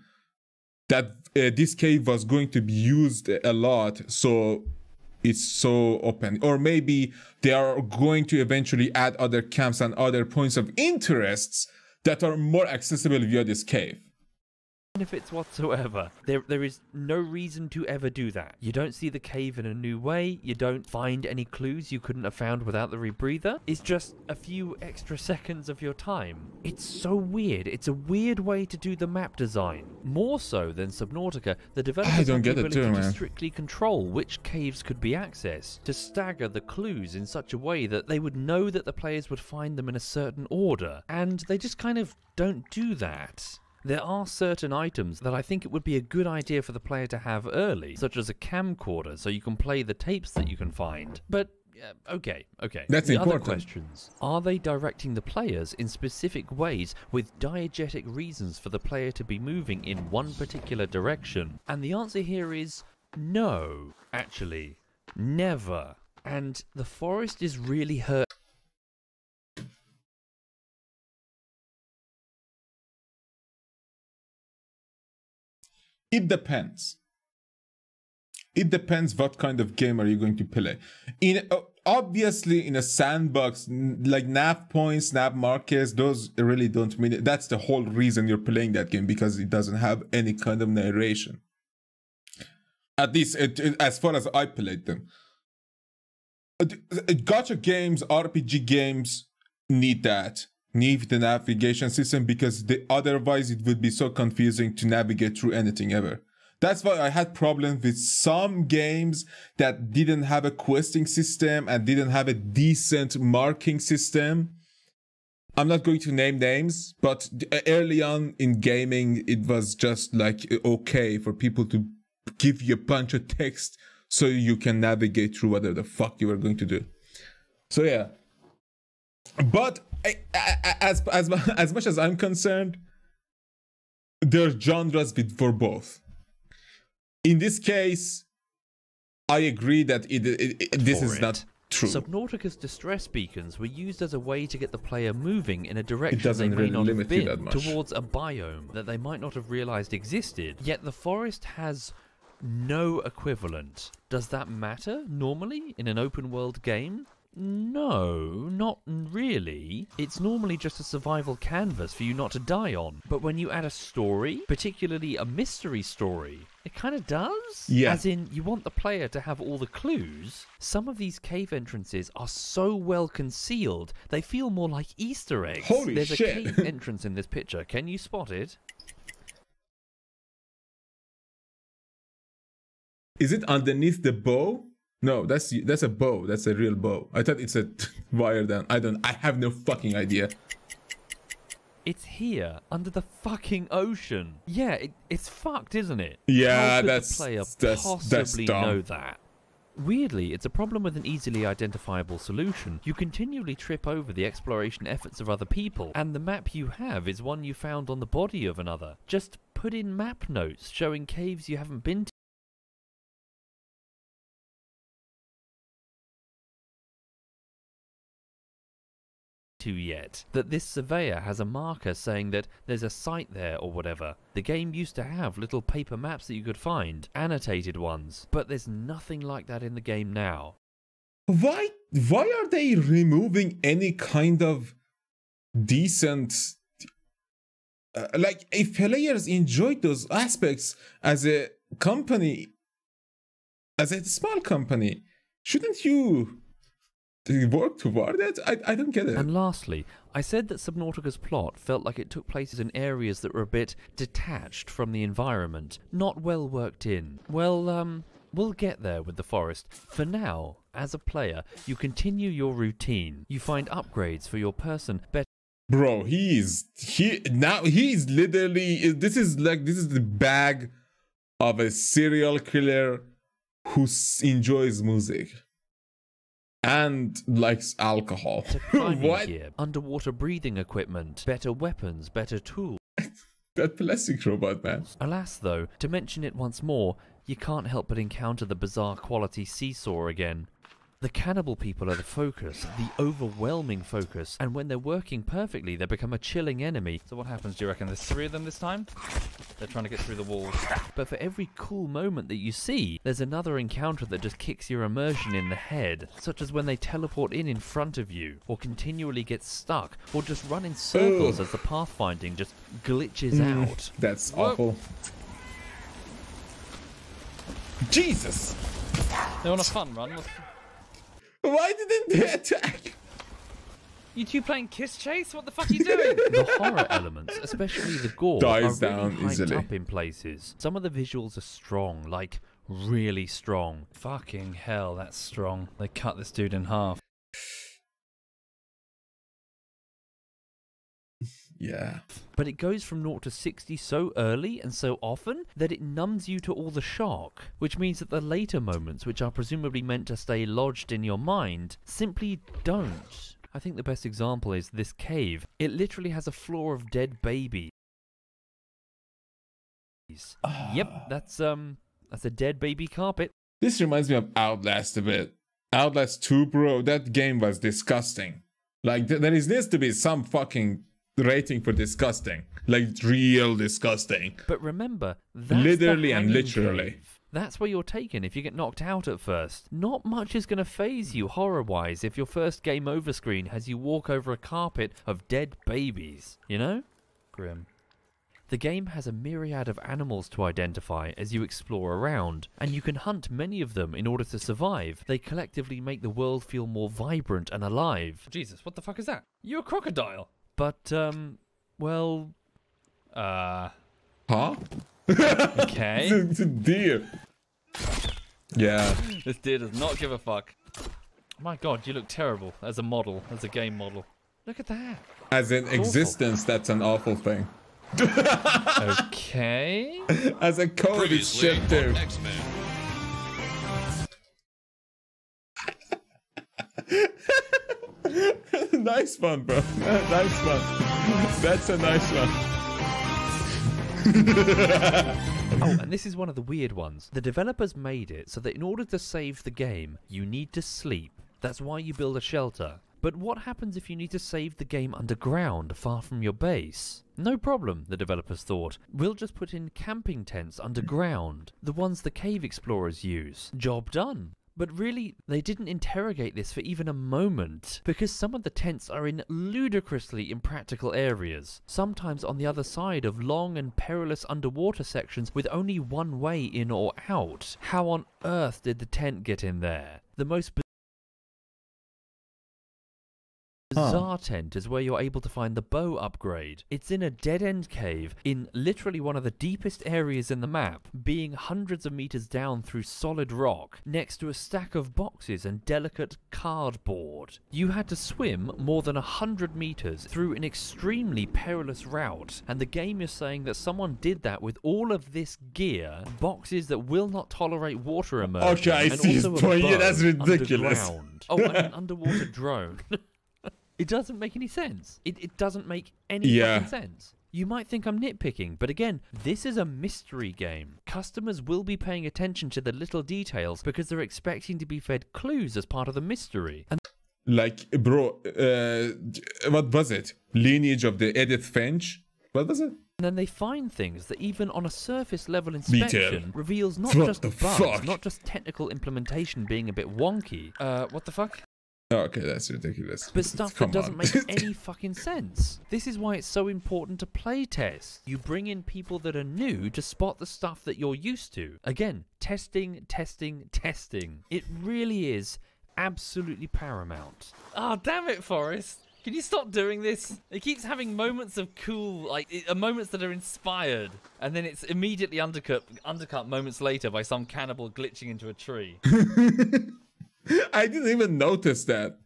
that this cave was going to be used a lot, so it's so open. Or maybe they are going to eventually add other camps and other points of interests that are more accessible via this cave. Benefits whatsoever. There is no reason to ever do that. You don't see the cave in a new way, you don't find any clues you couldn't have found without the rebreather. It's just a few extra seconds of your time. It's so weird. It's a weird way to do the map design. More so than Subnautica, the developers had the ability to strictly control which caves could be accessed, to stagger the clues in such a way that they would know that the players would find them in a certain order, and they just kind of don't do that. There are certain items that I think it would be a good idea for the player to have early, such as a camcorder, so you can play the tapes that you can find. But, okay. That's the important. Other questions. Are they directing the players in specific ways with diegetic reasons for the player to be moving in one particular direction? And the answer here is no, actually. Never. And the forest is really hurt. It depends. It depends what kind of game are you going to play. Obviously, in a sandbox, like nav points, nav markers, those really don't mean it. That's the whole reason you're playing that game, because it doesn't have any kind of narration. At least as far as I played them. Gacha games, RPG games need that. Need the navigation system because otherwise it would be so confusing to navigate through anything ever. That's why I had problems with some games that didn't have a questing system and didn't have a decent marking system. I'm not going to name names, but early on in gaming, it was just like okay for people to give you a bunch of text so you can navigate through whatever the fuck you are going to do. So yeah. But as much as I'm concerned, there are genres for both. In this case, I agree that this is not true. Subnautica's distress beacons were used as a way to get the player moving in a direction they may not have been, towards a biome that they might not have realized existed. Yet the forest has no equivalent. Does that matter normally in an open world game? No, not really. It's normally just a survival canvas for you not to die on. But when you add a story, particularly a mystery story, it kind of does? Yeah. As in, you want the player to have all the clues. Some of these cave entrances are so well concealed, they feel more like Easter eggs. Holy There's shit. a cave entrance in this picture. Can you spot it? Is it underneath the bow? No, that's a bow. That's a real bow. I thought it's a wire down. I have no fucking idea. It's here, under the fucking ocean. Yeah, it's fucked, isn't it? Yeah, How could that's the player that's possibly dumb. know that? Weirdly, it's a problem with an easily identifiable solution. You continually trip over the exploration efforts of other people, and the map you have is one you found on the body of another. Just put in map notes showing caves you haven't been to yet, that this surveyor has a marker saying that there's a site there or whatever. The game used to have little paper maps that you could find, annotated ones, but there's nothing like that in the game now. Why are they removing any kind of decent like if players enjoyed those aspects as a company, as a small company, shouldn't you work toward it? I don't get it. And lastly, I said that Subnautica's plot felt like it took place in areas that were a bit detached from the environment, not well worked in. Well, we'll get there with the forest. For now, as a player, you continue your routine. You find upgrades for your person, better. Bro, he's literally, this is the bag of a serial killer who enjoys music and likes alcohol. What? Gear, underwater breathing equipment, better weapons, better tools. That plastic robot, man. Alas, though, to mention it once more, you can't help but encounter the bizarre quality seesaw again. The cannibal people are the focus, the overwhelming focus, and when they're working perfectly, they become a chilling enemy. So what happens, do you reckon? There's 3 of them this time? They're trying to get through the walls. But for every cool moment that you see, there's another encounter that just kicks your immersion in the head, such as when they teleport in front of you, or continually get stuck, or just run in circles as the pathfinding just glitches out. That's awful. Jesus! They're on a fun run. Why didn't they attack? You two playing Kiss Chase? What the fuck are you doing? The horror elements, especially the gore, dies are really down hyped easily. up in places. Some of the visuals are strong, like really strong. Fucking hell, that's strong. They cut this dude in half. Yeah. But it goes from 0 to 60 so early and so often that it numbs you to all the shock, which means that the later moments, which are presumably meant to stay lodged in your mind, simply don't. I think the best example is this cave. It literally has a floor of dead babies. Yep, that's a dead baby carpet. This reminds me of Outlast a bit. Outlast 2, bro, that game was disgusting. Like, there needs to be some fucking rating for disgusting. Like, real disgusting. But remember, that's literally the and hanging literally. Cave. That's where you're taken if you get knocked out at first. Not much is going to faze you horror-wise if your first game over screen has you walk over a carpet of dead babies, you know? Grim. The game has a myriad of animals to identify as you explore around, and you can hunt many of them in order to survive. They collectively make the world feel more vibrant and alive. Jesus, what the fuck is that? You a crocodile? But, well... Huh? Okay. It's a deer. Yeah. This deer does not give a fuck. My god, you look terrible as a model, as a game model. Look at that. As in existence, that's an awful thing. Okay. As a code, it's shit too. Nice one, bro. Nice one. That's a nice one. Oh, and this is one of the weird ones. The developers made it so that in order to save the game, you need to sleep. That's why you build a shelter. But what happens if you need to save the game underground, far from your base? No problem, the developers thought. We'll just put in camping tents underground, the ones the cave explorers use. Job done. But really, they didn't interrogate this for even a moment, because some of the tents are in ludicrously impractical areas, sometimes on the other side of long and perilous underwater sections with only one way in or out. How on earth did the tent get in there? The most bizarre tent is where you're able to find the bow upgrade. It's in a dead-end cave in literally one of the deepest areas in the map, being hundreds of meters down through solid rock, next to a stack of boxes and delicate cardboard. You had to swim more than 100 meters through an extremely perilous route, and the game is saying that someone did that with all of this gear, boxes that will not tolerate water immersion, Okay, I and see his also a point. Yeah, bow that's ridiculous. underground. Oh, and an underwater drone. It doesn't make any sense. It doesn't make any fucking sense. You might think I'm nitpicking, but again, this is a mystery game. Customers will be paying attention to the little details because they're expecting to be fed clues as part of the mystery. And like, bro, what was it? Lineage of the Edith Finch? What was it? And then they find things that even on a surface level inspection reveals not just bugs, not just technical implementation being a bit wonky. What the fuck? Oh, okay, that's ridiculous. But stuff that doesn't make any fucking sense. This is why it's so important to play test. You bring in people that are new to spot the stuff that you're used to. Again, testing, testing, testing. It really is absolutely paramount. Ah, damn it, Forrest. Can you stop doing this? It keeps having moments of cool, moments that are inspired, and then it's immediately undercut moments later by some cannibal glitching into a tree. I didn't even notice that.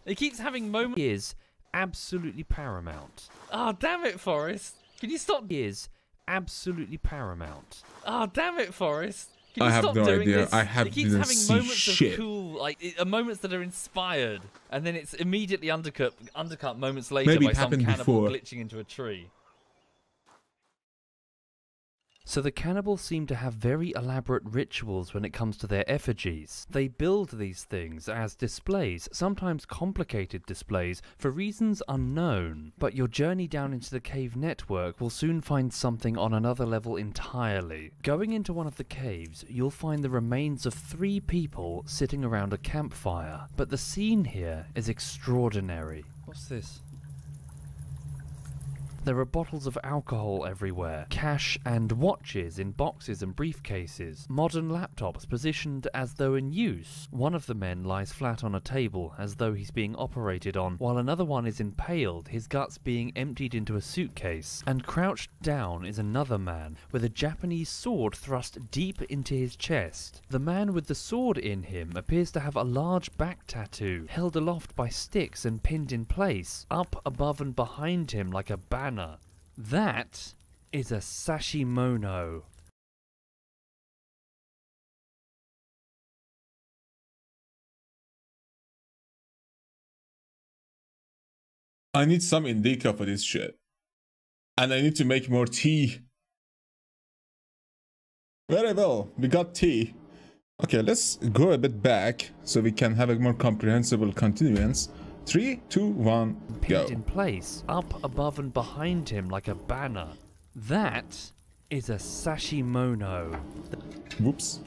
It keeps having moments. Is absolutely paramount. Ah, damn it, Forrest. Can you stop? Is absolutely paramount. Ah, damn it, Forrest. Can you I have stop no doing idea. This? I It keeps didn't having see moments shit. of cool, moments that are inspired, and then it's immediately undercut moments later Maybe by it some happened cannibal before. glitching into a tree. So the cannibals seem to have very elaborate rituals when it comes to their effigies. They build these things as displays, sometimes complicated displays, for reasons unknown. But your journey down into the cave network will soon find something on another level entirely. Going into one of the caves, you'll find the remains of 3 people sitting around a campfire. But the scene here is extraordinary. What's this? There are bottles of alcohol everywhere, cash and watches in boxes and briefcases, modern laptops positioned as though in use. One of the men lies flat on a table as though he's being operated on, while another one is impaled, his guts being emptied into a suitcase. And crouched down is another man with a Japanese sword thrust deep into his chest. The man with the sword in him appears to have a large back tattoo, held aloft by sticks and pinned in place, up above and behind him like a banner. That is a sashimono. I need some indica for this shit. And I need to make more tea. Very well, we got tea. Okay, let's go a bit back so we can have a more comprehensible continuance. 3, 2, 1, go. Pinned in place, up above and behind him like a banner. That is a sashimono. Whoops.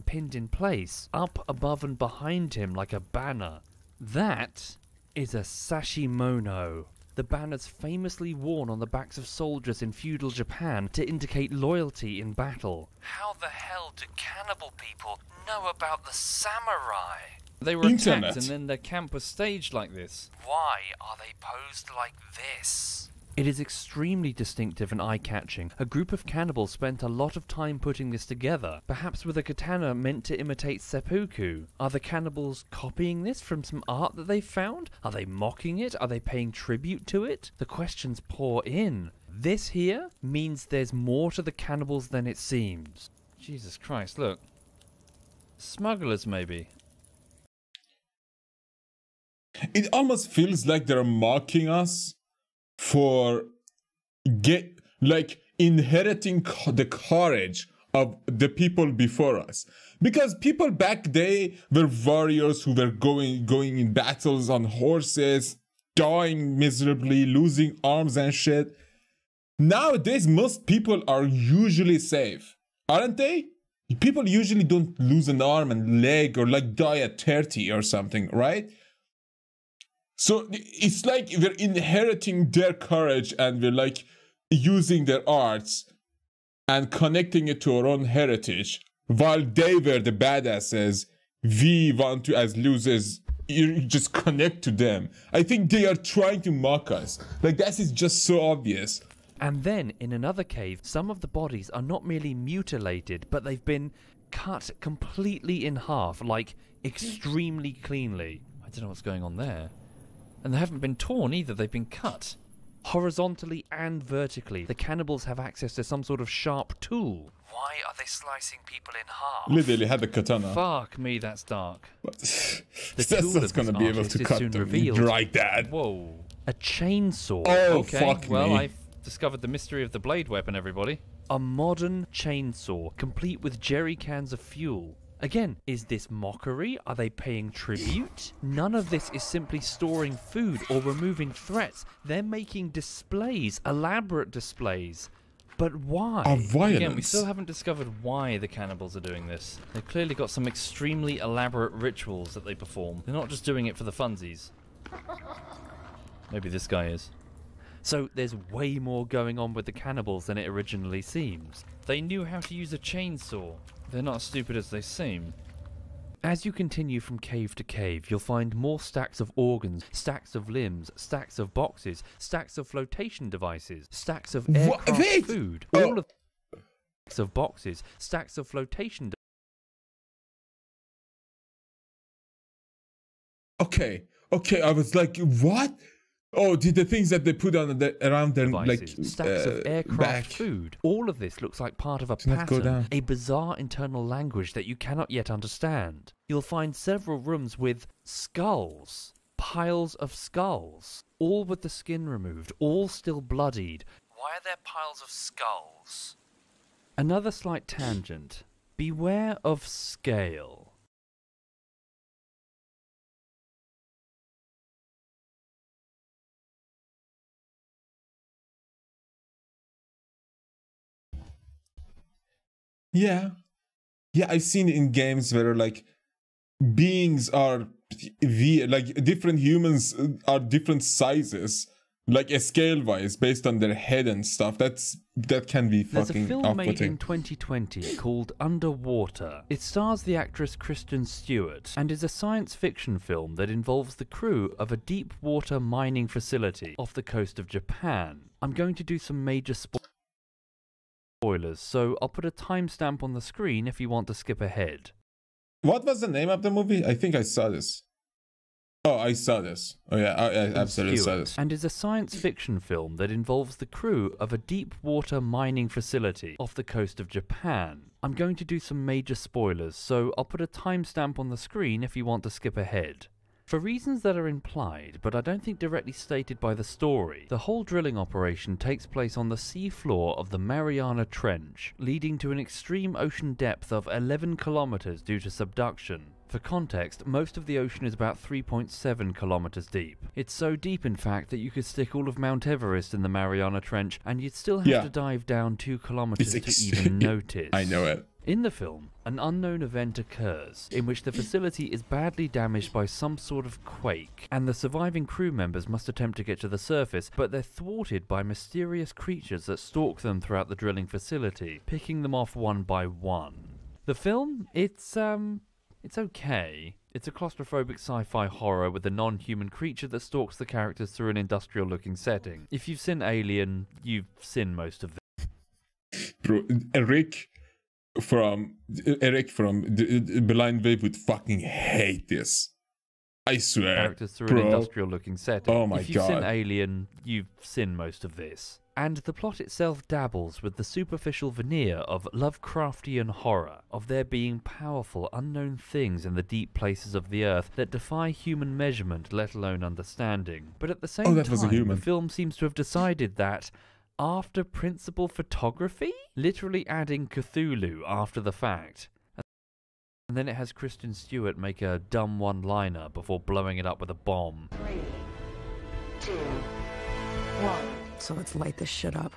Pinned in place, up above and behind him like a banner. That is a sashimono. the banners famously worn on the backs of soldiers in feudal Japan to indicate loyalty in battle. How the hell do cannibal people know about the samurai? They were attacked and then their camp was staged like this. Why are they posed like this? It is extremely distinctive and eye-catching. A group of cannibals spent a lot of time putting this together, perhaps with a katana meant to imitate seppuku. Are the cannibals copying this from some art that they found? Are they mocking it? Are they paying tribute to it? The questions pour in. This here means there's more to the cannibals than it seems. Jesus Christ, look. Smugglers, maybe. It almost feels like they're mocking us for inheriting the courage of the people before us, because people back then were warriors who were going in battles on horses, dying miserably, losing arms and shit. Nowadays most people are usually safe, aren't they? People usually don't lose an arm and leg or like die at 30 or something, right? So it's like we're inheriting their courage and we're like using their arts and connecting it to our own heritage. While they were the badasses, we want to, as losers, you just connect to them. I think they are trying to mock us. Like, that is just so obvious. And then, in another cave, some of the bodies are not merely mutilated, but they've been cut completely in half, like extremely cleanly. I don't know what's going on there. And they haven't been torn either, they've been cut. Horizontally and vertically, the cannibals have access to some sort of sharp tool. Why are they slicing people in half? Literally had a katana. Fuck me, that's dark. That's gonna be able to cut them like that. Whoa. A chainsaw. Oh, okay, fuck well, me. I've discovered the mystery of the blade weapon, everybody. A modern chainsaw, complete with jerry cans of fuel. Again, is this mockery? Are they paying tribute? None of this is simply storing food or removing threats. They're making displays, elaborate displays. But why? Of violence. Again, we still haven't discovered why the cannibals are doing this. They've clearly got some extremely elaborate rituals that they perform. They're not just doing it for the funsies. Maybe this guy is. So there's way more going on with the cannibals than it originally seems. They knew how to use a chainsaw. They're not as stupid as they seem. As you continue from cave to cave, you'll find more stacks of organs, stacks of limbs, stacks of boxes, stacks of flotation devices, stacks of aircraft food, all of stacks of boxes, stacks of flotation Okay, I was like, what? Oh, the things that they put on around their devices, like stacks of aircraft back. food. All of this looks like part of a pattern, a bizarre internal language that you cannot yet understand. You'll find several rooms with skulls, piles of skulls, all with the skin removed, all still bloodied. Why are there piles of skulls? Another slight tangent. Beware of scale. Yeah, I've seen it in games where like beings are like different humans are different sizes, like scale wise, based on their head and stuff. That can be There's fucking a film made off-putting. in 2020 called Underwater. It stars the actress Kristen Stewart and is a science fiction film that involves the crew of a deep water mining facility off the coast of Japan. I'm going to do some major spoilers, so I'll put a timestamp on the screen if you want to skip ahead. What was the name of the movie? I think I saw this. Oh, I saw this. Oh yeah, I absolutely saw this. And is a science fiction film that involves the crew of a deep water mining facility off the coast of Japan. I'm going to do some major spoilers, so I'll put a timestamp on the screen if you want to skip ahead. For reasons that are implied, but I don't think directly stated by the story, the whole drilling operation takes place on the sea floor of the Mariana Trench, leading to an extreme ocean depth of 11 kilometers due to subduction. For context, most of the ocean is about 3.7 kilometers deep. It's so deep, in fact, that you could stick all of Mount Everest in the Mariana Trench, and you'd still have to dive down 2 kilometers to even notice. I know it. In the film, an unknown event occurs in which the facility is badly damaged by some sort of quake, and the surviving crew members must attempt to get to the surface, but they're thwarted by mysterious creatures that stalk them throughout the drilling facility, picking them off one by one. The film, it's okay. It's a claustrophobic sci-fi horror with a non-human creature that stalks the characters through an industrial-looking setting. If you've seen Alien, you've seen most of it. Bro, Eric from the Blind Wave would fucking hate this. I swear. Characters through bro. An industrial-looking setting. Oh my If you've God. seen Alien, you've seen most of this. And the plot itself dabbles with the superficial veneer of Lovecraftian horror, of there being powerful, unknown things in the deep places of the earth that defy human measurement, let alone understanding. But at the same that was a time, human. the film seems to have decided that after principal photography, literally adding Cthulhu after the fact. And then it has Kristen Stewart make a dumb one-liner before blowing it up with a bomb. 3, 2, 1. So let's light this shit up.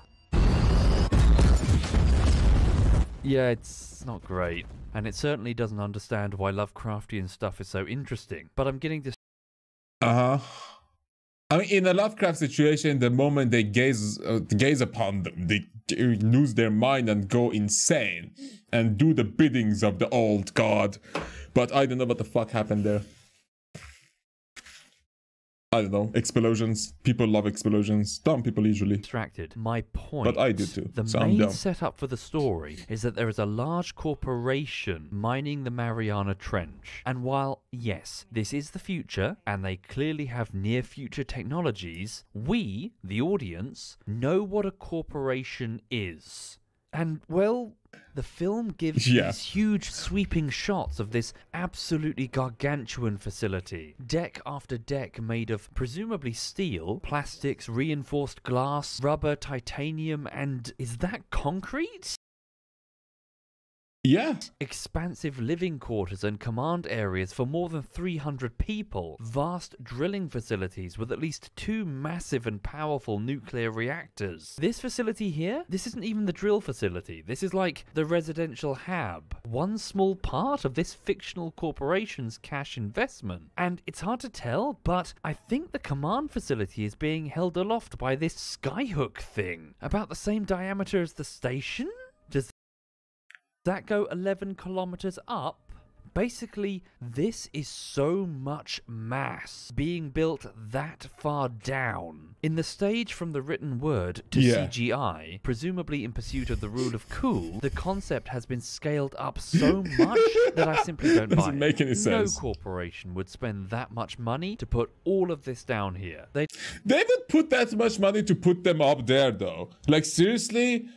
Yeah, it's not great. And it certainly doesn't understand why Lovecraftian stuff is so interesting. But I'm getting this. I mean, in a Lovecraft situation, the moment they gaze upon them, they lose their mind and go insane and do the biddings of the old god. But I don't know what the fuck happened there. I don't know. Explosions. People love explosions. Dumb people usually. Distracted. My point. But I do too. The So I'm main dumb. setup for the story is that there is a large corporation mining the Mariana Trench. And while, yes, this is the future, and they clearly have near-future technologies, we, the audience, know what a corporation is. And, well, the film gives these huge sweeping shots of this absolutely gargantuan facility. Deck after deck made of presumably steel, plastics, reinforced glass, rubber, titanium, and is that concrete? Yeah. Expansive living quarters and command areas for more than 300 people. Vast drilling facilities with at least 2 massive and powerful nuclear reactors. This facility here, this isn't even the drill facility. This is like the residential hab. One small part of this fictional corporation's cash investment. And it's hard to tell, but I think the command facility is being held aloft by this skyhook thing. About the same diameter as the station? Does that go 11 kilometers up? Basically, this is so much mass being built that far down. In the stage from the written word to CGI, presumably in pursuit of the rule of cool, the concept has been scaled up so much that I simply don't buy Doesn't it. make any sense. No corporation would spend that much money to put all of this down here. They would put that much money to put them up there, though. Like, seriously?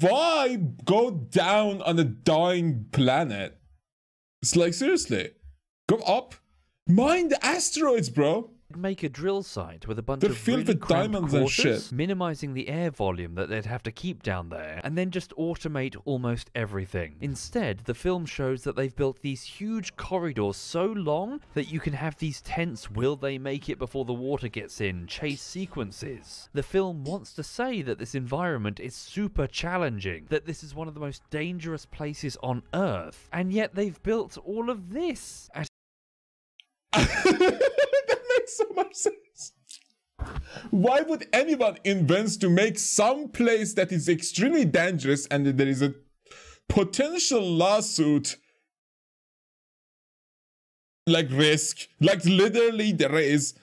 Why go down on a dying planet? It's like, seriously, go up, mine the asteroids, bro. Make a drill site with a bunch They're of filled really with cramped diamonds and quarters, shit. minimizing the air volume that they'd have to keep down there, and then just automate almost everything. Instead, the film shows that they've built these huge corridors so long that you can have these tense will they make it before the water gets in chase sequences. The film wants to say that this environment is super challenging, that this is one of the most dangerous places on Earth, and yet they've built all of this at That makes so much sense. Why would anyone invent to make some place that is extremely dangerous and that there is a potential lawsuit, like risk, like literally there is,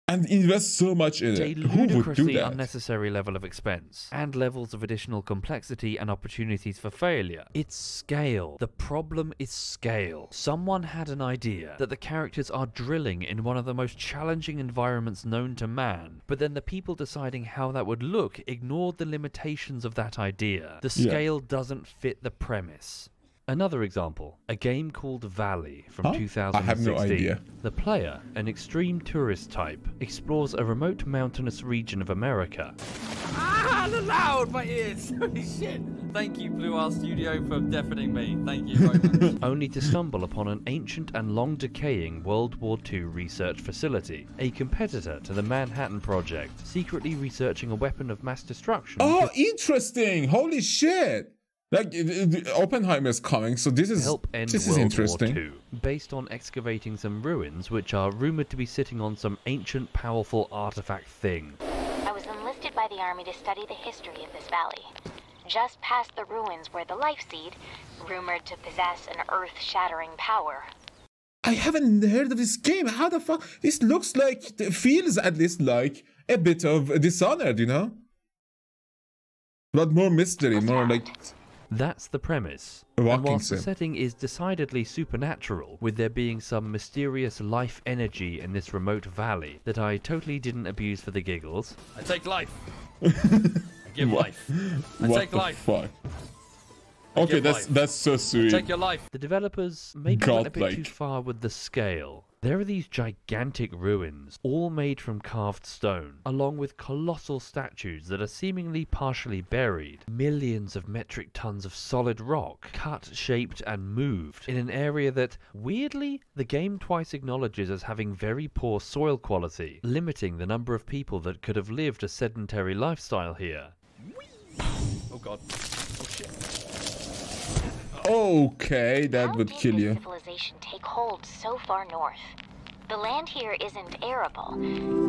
and invest so much in a it? Who would do ludicrously that? unnecessary level of expense and levels of additional complexity and opportunities for failure. It's scale. The problem is scale. Someone had an idea that the characters are drilling in one of the most challenging environments known to man, but then the people deciding how that would look ignored the limitations of that idea. The scale doesn't fit the premise. Another example, a game called Valley from 2016. I have no idea. The player, an extreme tourist type, explores a remote mountainous region of America. Ah, loud, my ears! Holy shit! Thank you, Blue Isle Studio, for deafening me. Thank you very much. Only to stumble upon an ancient and long-decaying World War II research facility, a competitor to the Manhattan Project, secretly researching a weapon of mass destruction. Oh, interesting! Holy shit! Like Oppenheimer is coming, so this is Help end this World is interesting. War II, based on excavating some ruins which are rumored to be sitting on some ancient, powerful artifact thing. I was enlisted by the army to study the history of this valley. Just past the ruins where the Life Seed, rumored to possess an earth-shattering power. I haven't heard of this game. How the fuck? This looks like, it feels at least like a bit of Dishonored, you know? But more mystery, more like... That's the premise. A And walking whilst the sim. setting is decidedly supernatural, with there being some mysterious life energy in this remote valley that I totally didn't abuse for the giggles. I take life. I give life. I What take the life. fuck? I Okay, give that's life. so sweet. Take your life. The developers maybe went a bit too Godlike. far with the scale. There are these gigantic ruins, all made from carved stone, along with colossal statues that are seemingly partially buried. Millions of metric tons of solid rock, cut, shaped, and moved, in an area that, weirdly, the game twice acknowledges as having very poor soil quality, limiting the number of people that could have lived a sedentary lifestyle here. Oh god. Oh shit. Okay, that How would did kill this you. civilization take hold so far north? The land here isn't arable,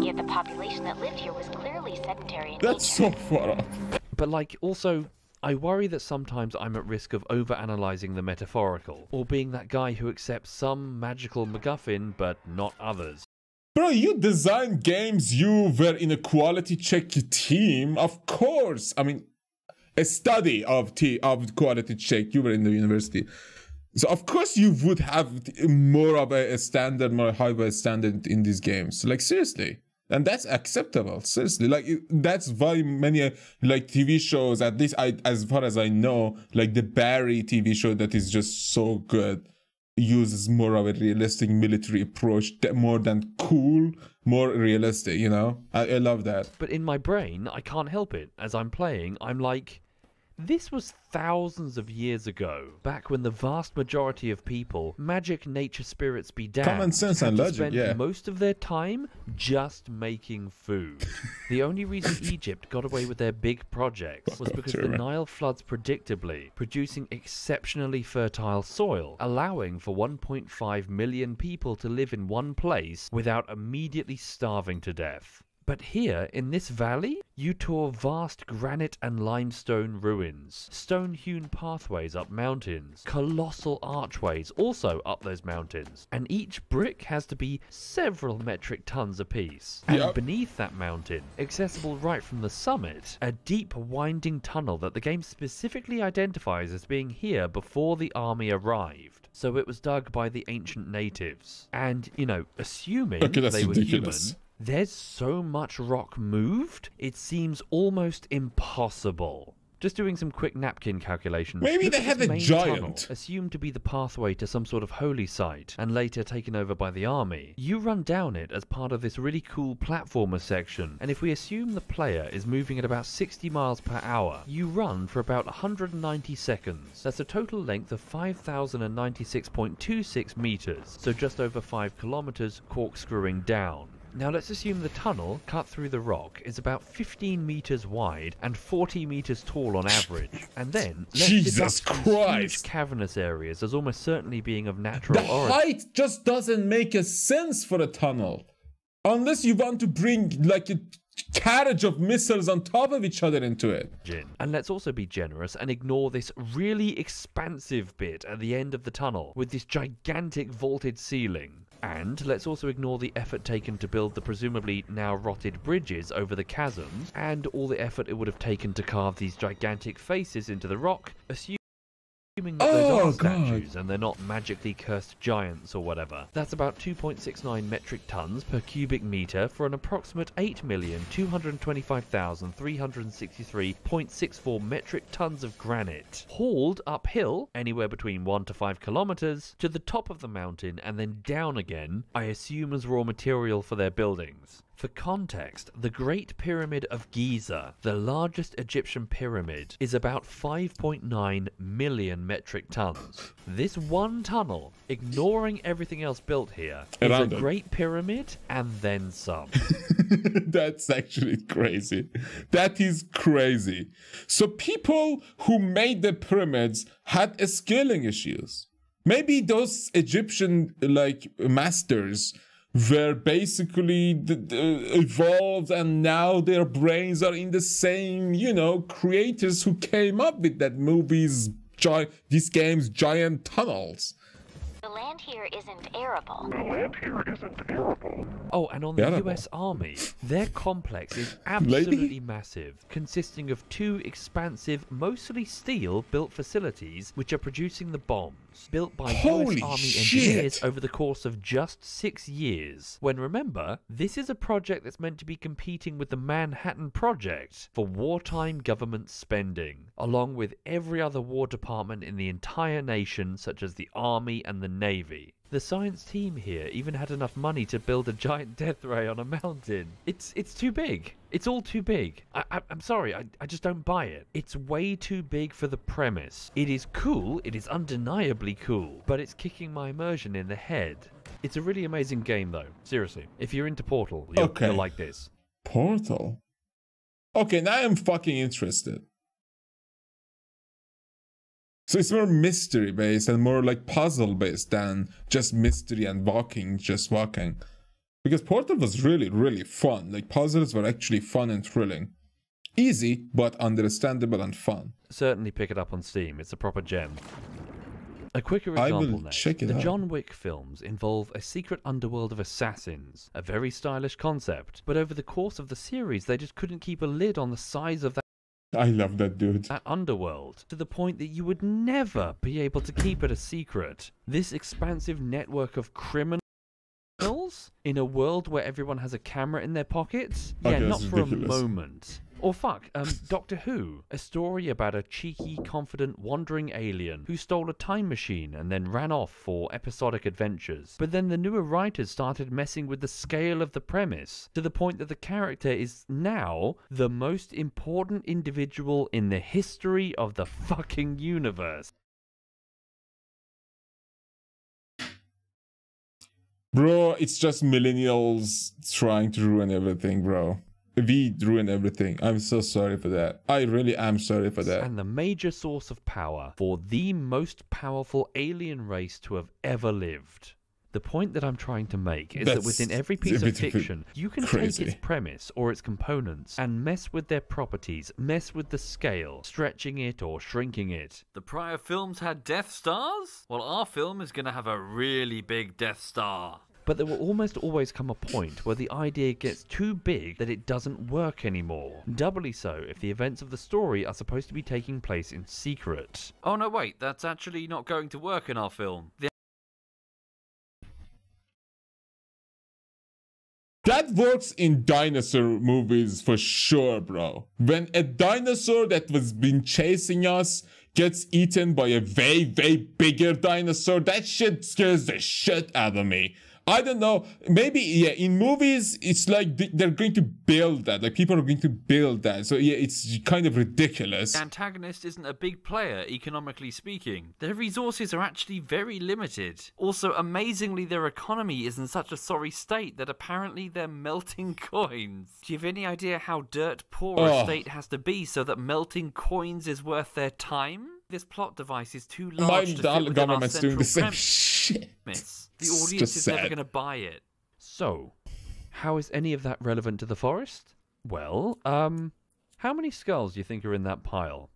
yet the population that lived here was clearly sedentary in That's nature. so far up. But like, also, I worry that sometimes I'm at risk of over-analysing the metaphorical, or being that guy who accepts some magical MacGuffin, but not others. Bro, you design games, you were in a quality check team, of course. I mean, a study of quality check, you were in the university. So of course you would have more of a standard, more high of a standard in these games. Like seriously. And that's acceptable, seriously. Like that's why many like TV shows, at least as far as I know, like the Barry TV show that is just so good, uses more of a realistic military approach, more than cool, more realistic, you know? I love that. But in my brain, I can't help it. As I'm playing, I'm like, this was thousands of years ago, back when the vast majority of people, magic nature spirits be damned, Common sense and had to logic, spend yeah. most of their time just making food. The only reason Egypt got away with their big projects was because the German. Nile floods predictably, producing exceptionally fertile soil, allowing for 1.5 million people to live in one place without immediately starving to death. But here, in this valley, you tour vast granite and limestone ruins, stone-hewn pathways up mountains, colossal archways also up those mountains, and each brick has to be several metric tons apiece. And beneath that mountain, accessible right from the summit, a deep winding tunnel that the game specifically identifies as being here before the army arrived. So it was dug by the ancient natives. And, you know, assuming Okay, that's they were ridiculous. human, there's so much rock moved, it seems almost impossible. Just doing some quick napkin calculations. Maybe Look they at had this a main giant. tunnel, assumed to be the pathway to some sort of holy site, and later taken over by the army. You run down it as part of this really cool platformer section, and if we assume the player is moving at about 60 miles per hour, you run for about 190 seconds. That's a total length of 5,096.26 meters, so just over 5 kilometers corkscrewing down. Now let's assume the tunnel, cut through the rock, is about 15 meters wide and 40 meters tall on average. And then, let's Jesus deduct these Christ! huge cavernous areas as almost certainly being of natural The origin. height just doesn't make a sense for a tunnel. Unless you want to bring like a carriage of missiles on top of each other into it. And let's also be generous and ignore this really expansive bit at the end of the tunnel with this gigantic vaulted ceiling. And let's also ignore the effort taken to build the presumably now rotted bridges over the chasms, and all the effort it would have taken to carve these gigantic faces into the rock, assuming that those are statues and they're not magically cursed giants or whatever. That's about 2.69 metric tons per cubic meter for an approximate 8,225,363.64 metric tons of granite, hauled uphill anywhere between 1 to 5 kilometers to the top of the mountain and then down again, I assume as raw material for their buildings. For context, the Great Pyramid of Giza, the largest Egyptian pyramid, is about 5.9 million metric tons. This one tunnel, ignoring everything else built here, is a Great Pyramid and then some. That's actually crazy. That is crazy. So people who made the pyramids had scaling issues. Maybe those Egyptian masters were basically evolved, and now their brains are in the same, creators who came up with that these games, giant tunnels. The land here isn't arable. Oh, and on the US Army, their complex is absolutely massive, consisting of 2 expansive, mostly steel-built facilities which are producing the bombs, built by US Army engineers over the course of just 6 years. When remember, this is a project that's meant to be competing with the Manhattan Project for wartime government spending, along with every other war department in the entire nation, such as the Army and the Navy. The science team here even had enough money to build a giant death ray on a mountain. It's too big. It's all too big. I'm sorry, I just don't buy it. It's way too big for the premise. It is cool, it is undeniably cool, but it's kicking my immersion in the head. It's a really amazing game though, seriously. If you're into Portal, you'll like this. Portal? Okay, now I'm fucking interested. So it's more mystery based and more like puzzle based than just mystery and just walking. Because Portal was really, really fun. Like puzzles were actually fun and thrilling. Easy, but understandable and fun. Certainly pick it up on Steam. It's a proper gem. A quicker example next. The John Wick films involve a secret underworld of assassins. A very stylish concept. But over the course of the series, they just couldn't keep a lid on the size of that. I love that dude. That underworld, to the point that you would never be able to keep it a secret. This expansive network of criminals in a world where everyone has a camera in their pockets? Yeah, not for ridiculous. A moment. Or Doctor Who, a story about a cheeky, confident, wandering alien who stole a time machine and then ran off for episodic adventures. But then the newer writers started messing with the scale of the premise, to the point that the character is now the most important individual in the history of the fucking universe. Bro, it's just millennials trying to ruin everything, bro. We ruin everything. I'm so sorry for that. I really am sorry for that. And the major source of power for the most powerful alien race to have ever lived. The point that I'm trying to make is that within every piece of fiction, you can take its premise or its components and mess with their properties, mess with the scale, stretching it or shrinking it. The prior films had Death Stars? Well, our film is going to have a really big Death Star. But there will almost always come a point where the idea gets too big that it doesn't work anymore. Doubly so if the events of the story are supposed to be taking place in secret. Oh no, wait, that's actually not going to work in our film. That works in dinosaur movies for sure, bro. When a dinosaur that was been chasing us gets eaten by a way bigger dinosaur, that shit scares the shit out of me. I don't know, maybe, yeah, in movies, it's like they're going to build that, like people are going to build that, so yeah, it's kind of ridiculous. The antagonist isn't a big player, economically speaking. Their resources are actually very limited. Also, amazingly, their economy is in such a sorry state that apparently they're melting coins. Do you have any idea how dirt poor a state has to be so that melting coins is worth their time? This plot device is too large to fit within our central doing the same shit. The audience is never going to buy it. So, how is any of that relevant to the forest? Well, how many skulls do you think are in that pile?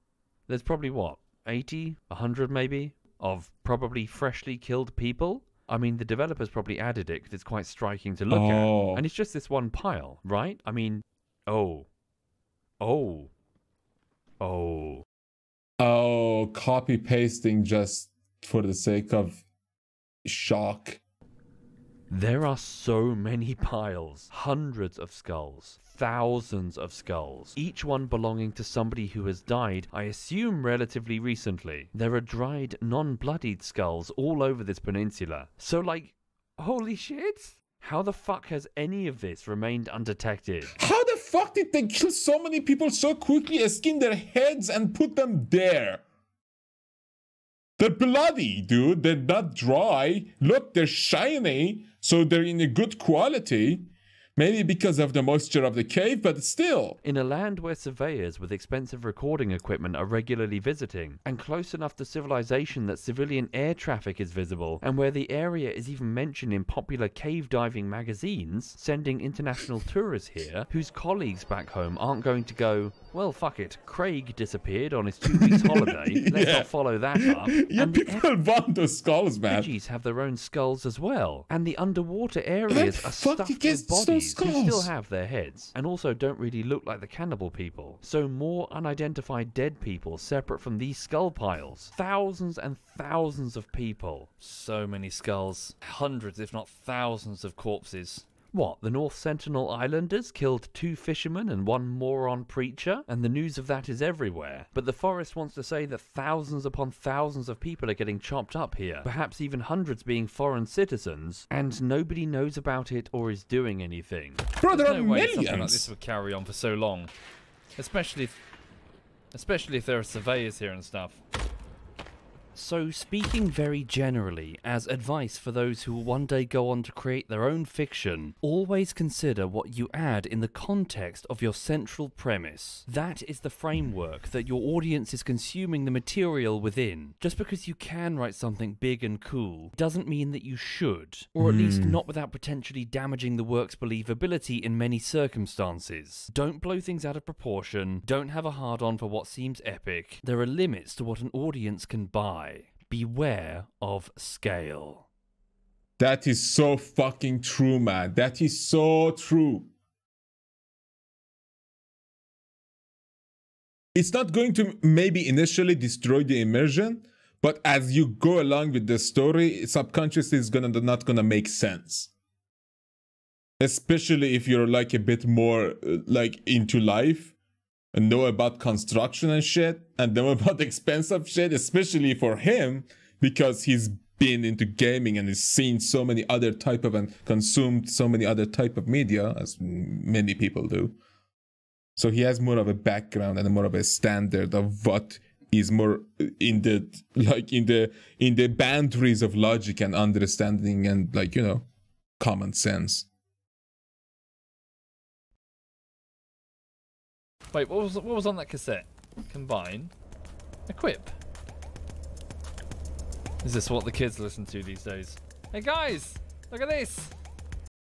There's probably, what, 80, 100 maybe, of probably freshly killed people? I mean, the developers probably added it because it's quite striking to look at. And it's just this one pile, right? I mean, oh, copy pasting just for the sake of shock. There are so many piles, hundreds of skulls, thousands of skulls, each one belonging to somebody who has died, I assume relatively recently. There are dried, non-bloodied skulls all over this peninsula. So like, holy shit! How the fuck has any of this remained undetected? How the fuck did they kill so many people so quickly, skin their heads and put them there? They're bloody, dude. They're not dry. Look, they're shiny, so they're in a good quality. Maybe because of the moisture of the cave, but still. In a land where surveyors with expensive recording equipment are regularly visiting, and close enough to civilization that civilian air traffic is visible, and where the area is even mentioned in popular cave diving magazines, sending international tourists here, whose colleagues back home aren't going to go, well, fuck it, Craig disappeared on his 2 weeks holiday, let's not follow that up. Yeah, and people want those skulls, man. Refugees have their own skulls as well, and the underwater areas are stuffed with bodies who still have their heads, and also don't really look like the cannibal people. So more unidentified dead people separate from these skull piles. Thousands and thousands of people. So many skulls. Hundreds, if not thousands of corpses. What, the North Sentinel Islanders killed 2 fishermen and 1 moron preacher? And the news of that is everywhere. But the forest wants to say that thousands upon thousands of people are getting chopped up here, perhaps even hundreds being foreign citizens, and nobody knows about it or is doing anything. Bro, there There's are no way millions. something like this would carry on for so long. Especially if there are surveyors here and stuff. So, speaking very generally, as advice for those who will one day go on to create their own fiction, always consider what you add in the context of your central premise. That is the framework that your audience is consuming the material within. Just because you can write something big and cool doesn't mean that you should, or at least not without potentially damaging the work's believability in many circumstances. Don't blow things out of proportion, don't have a hard-on for what seems epic. There are limits to what an audience can buy. Beware of scale. That is so fucking true, man. That is so true. It's not going to maybe initially destroy the immersion, but as you go along with the story, subconsciously it's not gonna make sense. Especially if you're like a bit more like into life and know about construction and shit, and know about expensive shit, especially for him, because he's been into gaming and has seen so many other type of and consumed so many other type of media, as many people do. So he has more of a background and more of a standard of what is more in the in the boundaries of logic and understanding and, like, you know, common sense. Wait, what was on that cassette? Combine. Equip. Is this what the kids listen to these days? Hey guys, look at this.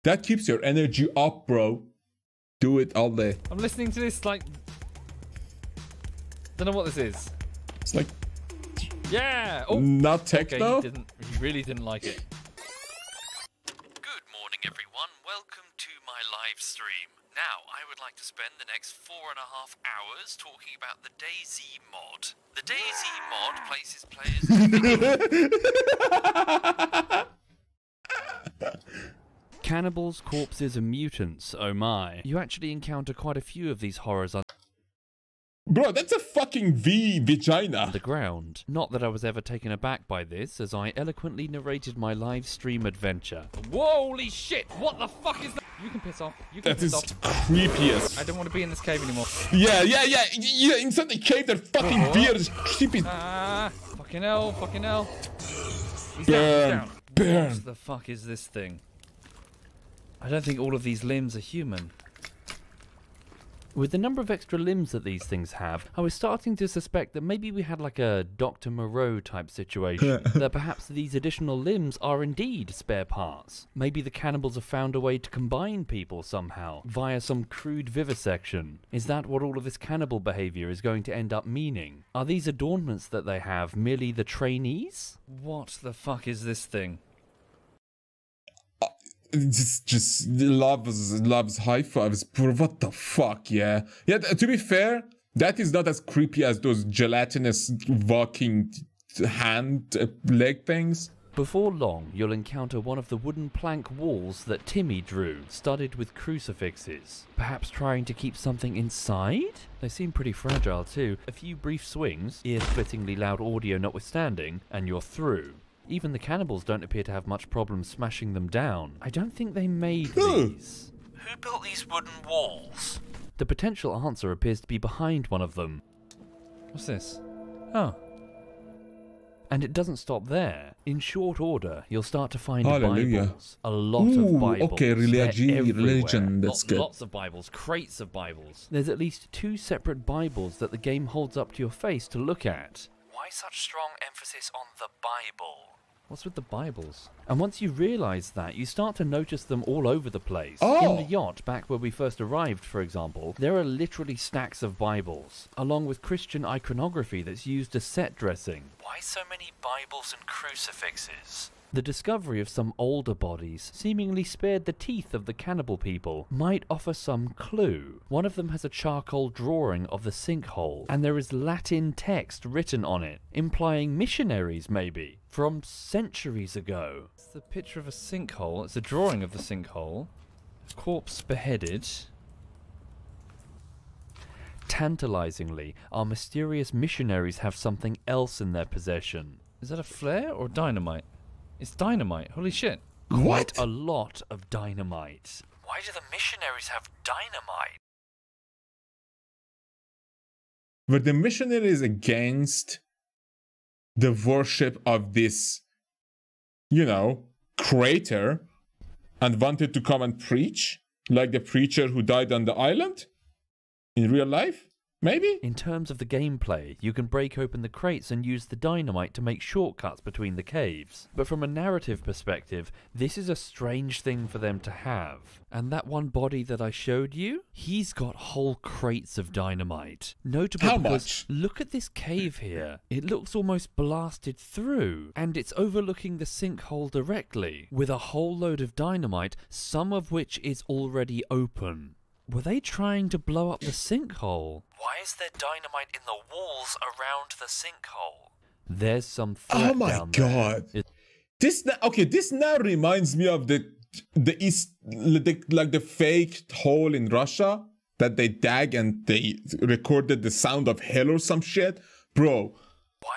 That keeps your energy up, bro. Do it all day. I'm listening to this like... Don't know what this is. It's like... Yeah! Oh! Not techno? Okay, he really didn't like it. Good morning, everyone. Welcome to my live stream. Now, I would like to spend the next 4.5 hours talking about the DayZ mod. The DayZ mod places players... Cannibals, corpses, and mutants, oh my. You actually encounter quite a few of these horrors Bro, that's a fucking vagina. Underground. Not that I was ever taken aback by this, as I eloquently narrated my live stream adventure. Holy shit! What the fuck is that? You can piss off. You can piss off. That is creepiest. I don't want to be in this cave anymore. Yeah. Inside the cave, they're fucking weird. It's creepy. Fucking hell. He's down. Burn. What the fuck is this thing? I don't think all of these limbs are human. With the number of extra limbs that these things have, I was starting to suspect that maybe we had like a Dr. Moreau type situation, that perhaps these additional limbs are indeed spare parts. Maybe the cannibals have found a way to combine people somehow, via some crude vivisection. Is that what all of this cannibal behavior is going to end up meaning? Are these adornments that they have merely the trainees? What the fuck is this thing? Just loves high fives. Bro, what the fuck, yeah. To be fair, that is not as creepy as those gelatinous walking hand leg things. Before long, you'll encounter one of the wooden plank walls that Timmy drew, studded with crucifixes. Perhaps trying to keep something inside? They seem pretty fragile too. A few brief swings, ear-splittingly loud audio notwithstanding, and you're through. Even the cannibals don't appear to have much problem smashing them down. I don't think they made these. Who built these wooden walls? The potential answer appears to be behind one of them. What's this? Oh. And it doesn't stop there. In short order, you'll start to find Hallelujah. Bibles. A lot of Bibles. Okay, religion, that's good. Lots of Bibles, crates of Bibles. There's at least 2 separate Bibles that the game holds up to your face to look at. Why such strong emphasis on the Bible? What's with the Bibles? And once you realise that, you start to notice them all over the place. In the yacht, back where we first arrived, for example, there are literally stacks of Bibles, along with Christian iconography that's used as set dressing. Why so many Bibles and crucifixes? The discovery of some older bodies, seemingly spared the teeth of the cannibal people, might offer some clue. One of them has a charcoal drawing of the sinkhole, and there is Latin text written on it, implying missionaries maybe, from centuries ago. It's the picture of a sinkhole. It's a drawing of the sinkhole. Corpse beheaded. Tantalizingly, our mysterious missionaries have something else in their possession. Is that a flare or dynamite? It's dynamite. Holy shit. Quite a lot of dynamite. Why do the missionaries have dynamite? Were the missionaries against the worship of this, you know, crater and wanted to come and preach? Like the preacher who died on the island? In real life? Maybe? In terms of the gameplay, you can break open the crates and use the dynamite to make shortcuts between the caves. But from a narrative perspective, this is a strange thing for them to have. And that one body that I showed you, he's got whole crates of dynamite. Notable How because much? Look at this cave here. It looks almost blasted through, and it's overlooking the sinkhole directly, with a whole load of dynamite, some of which is already open. Were they trying to blow up the sinkhole? Why is there dynamite in the walls around the sinkhole? There's some threat Oh my down god. there. This now reminds me of the fake hole in Russia that they dug and they recorded the sound of hell or some shit. Bro,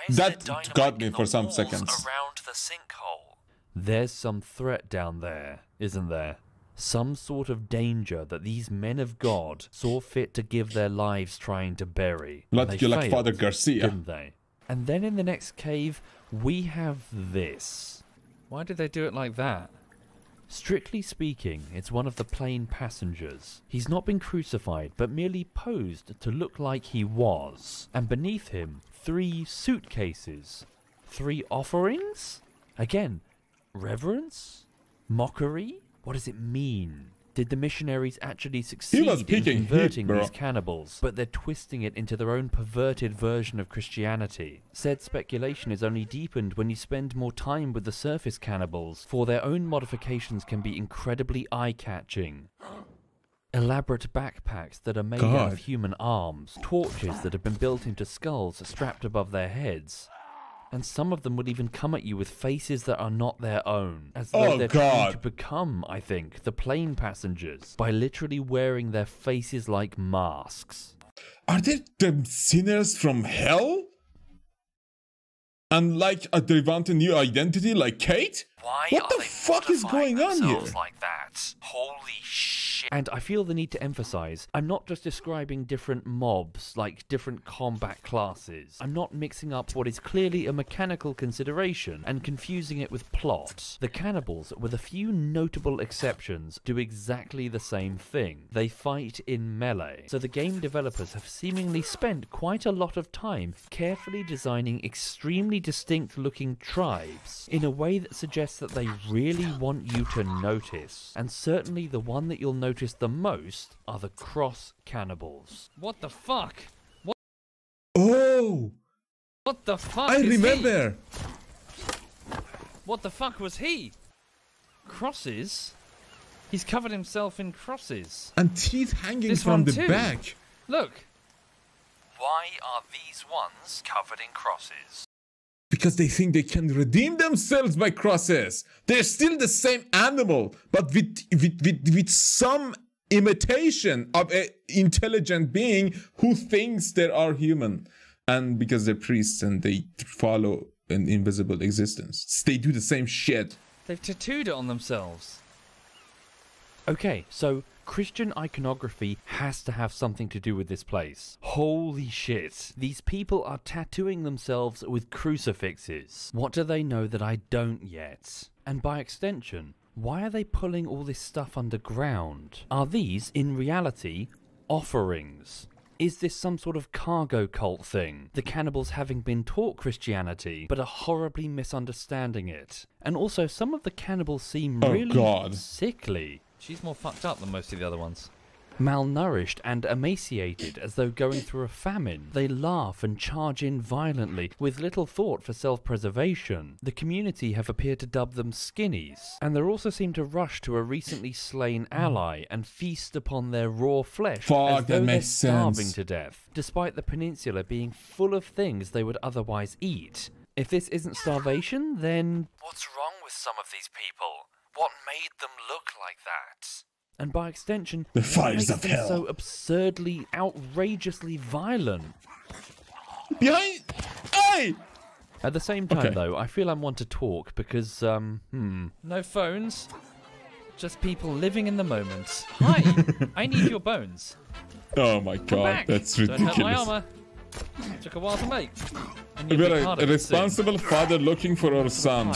that got me for some seconds. Around the sinkhole. There's some threat down there, isn't there? Some sort of danger that these men of God saw fit to give their lives trying to bury. Like Father Garcia. Didn't they? And then in the next cave, we have this. Why did they do it like that? Strictly speaking, it's one of the plane passengers. He's not been crucified, but merely posed to look like he was. And beneath him, 3 suitcases. 3 offerings? Again, reverence? Mockery? What does it mean? Did the missionaries actually succeed in converting these cannibals, but they're twisting it into their own perverted version of Christianity? Said speculation is only deepened when you spend more time with the surface cannibals, for their own modifications can be incredibly eye-catching. Elaborate backpacks that are made out of human arms, torches that have been built into skulls strapped above their heads. And some of them will even come at you with faces that are not their own, as though they're trying to become, I think, the plane passengers, by literally wearing their faces like masks. Are they the sinners from hell? And like they want a new identity like Kate? Why what the fuck is going on here? Like that? Holy shit. And I feel the need to emphasize, I'm not just describing different mobs, like different combat classes. I'm not mixing up what is clearly a mechanical consideration and confusing it with plot. The cannibals, with a few notable exceptions, do exactly the same thing. They fight in melee. So the game developers have seemingly spent quite a lot of time carefully designing extremely distinct looking tribes in a way that suggests that they really want you to notice. And certainly the one that you'll notice the most are the cross cannibals. What the fuck? What? Oh! What the fuck? I remember! What the fuck was he? Crosses? He's covered himself in crosses. And teeth hanging from the back. Look. Why are these ones covered in crosses? Because they think they can redeem themselves by crosses. They're still the same animal, but with some imitation of an intelligent being who thinks they are human. And because they're priests and they follow an invisible existence. They do the same shit. They've tattooed it on themselves. Okay, so Christian iconography has to have something to do with this place. Holy shit. These people are tattooing themselves with crucifixes. What do they know that I don't yet? And by extension, why are they pulling all this stuff underground? Are these, in reality, offerings? Is this some sort of cargo cult thing? The cannibals having been taught Christianity, but are horribly misunderstanding it. And also, some of the cannibals seem really sickly. She's more fucked up than most of the other ones. Malnourished and emaciated as though going through a famine. They laugh and charge in violently with little thought for self-preservation. The community have appeared to dub them skinnies, and they also seem to rush to a recently slain ally and feast upon their raw flesh as though they're starving to death, despite the peninsula being full of things they would otherwise eat. If this isn't starvation, then what's wrong with some of these people? What made them look like that? And by extension, the fires what of makes them hell. so absurdly, outrageously violent? Behind... Hey! At the same time, though, I feel I want to talk because, No phones. Just people living in the moment. Hi! I need your bones. Oh my god, that's Don't hurt my ridiculous. armor. Took a while to make. We're a responsible father looking for our son.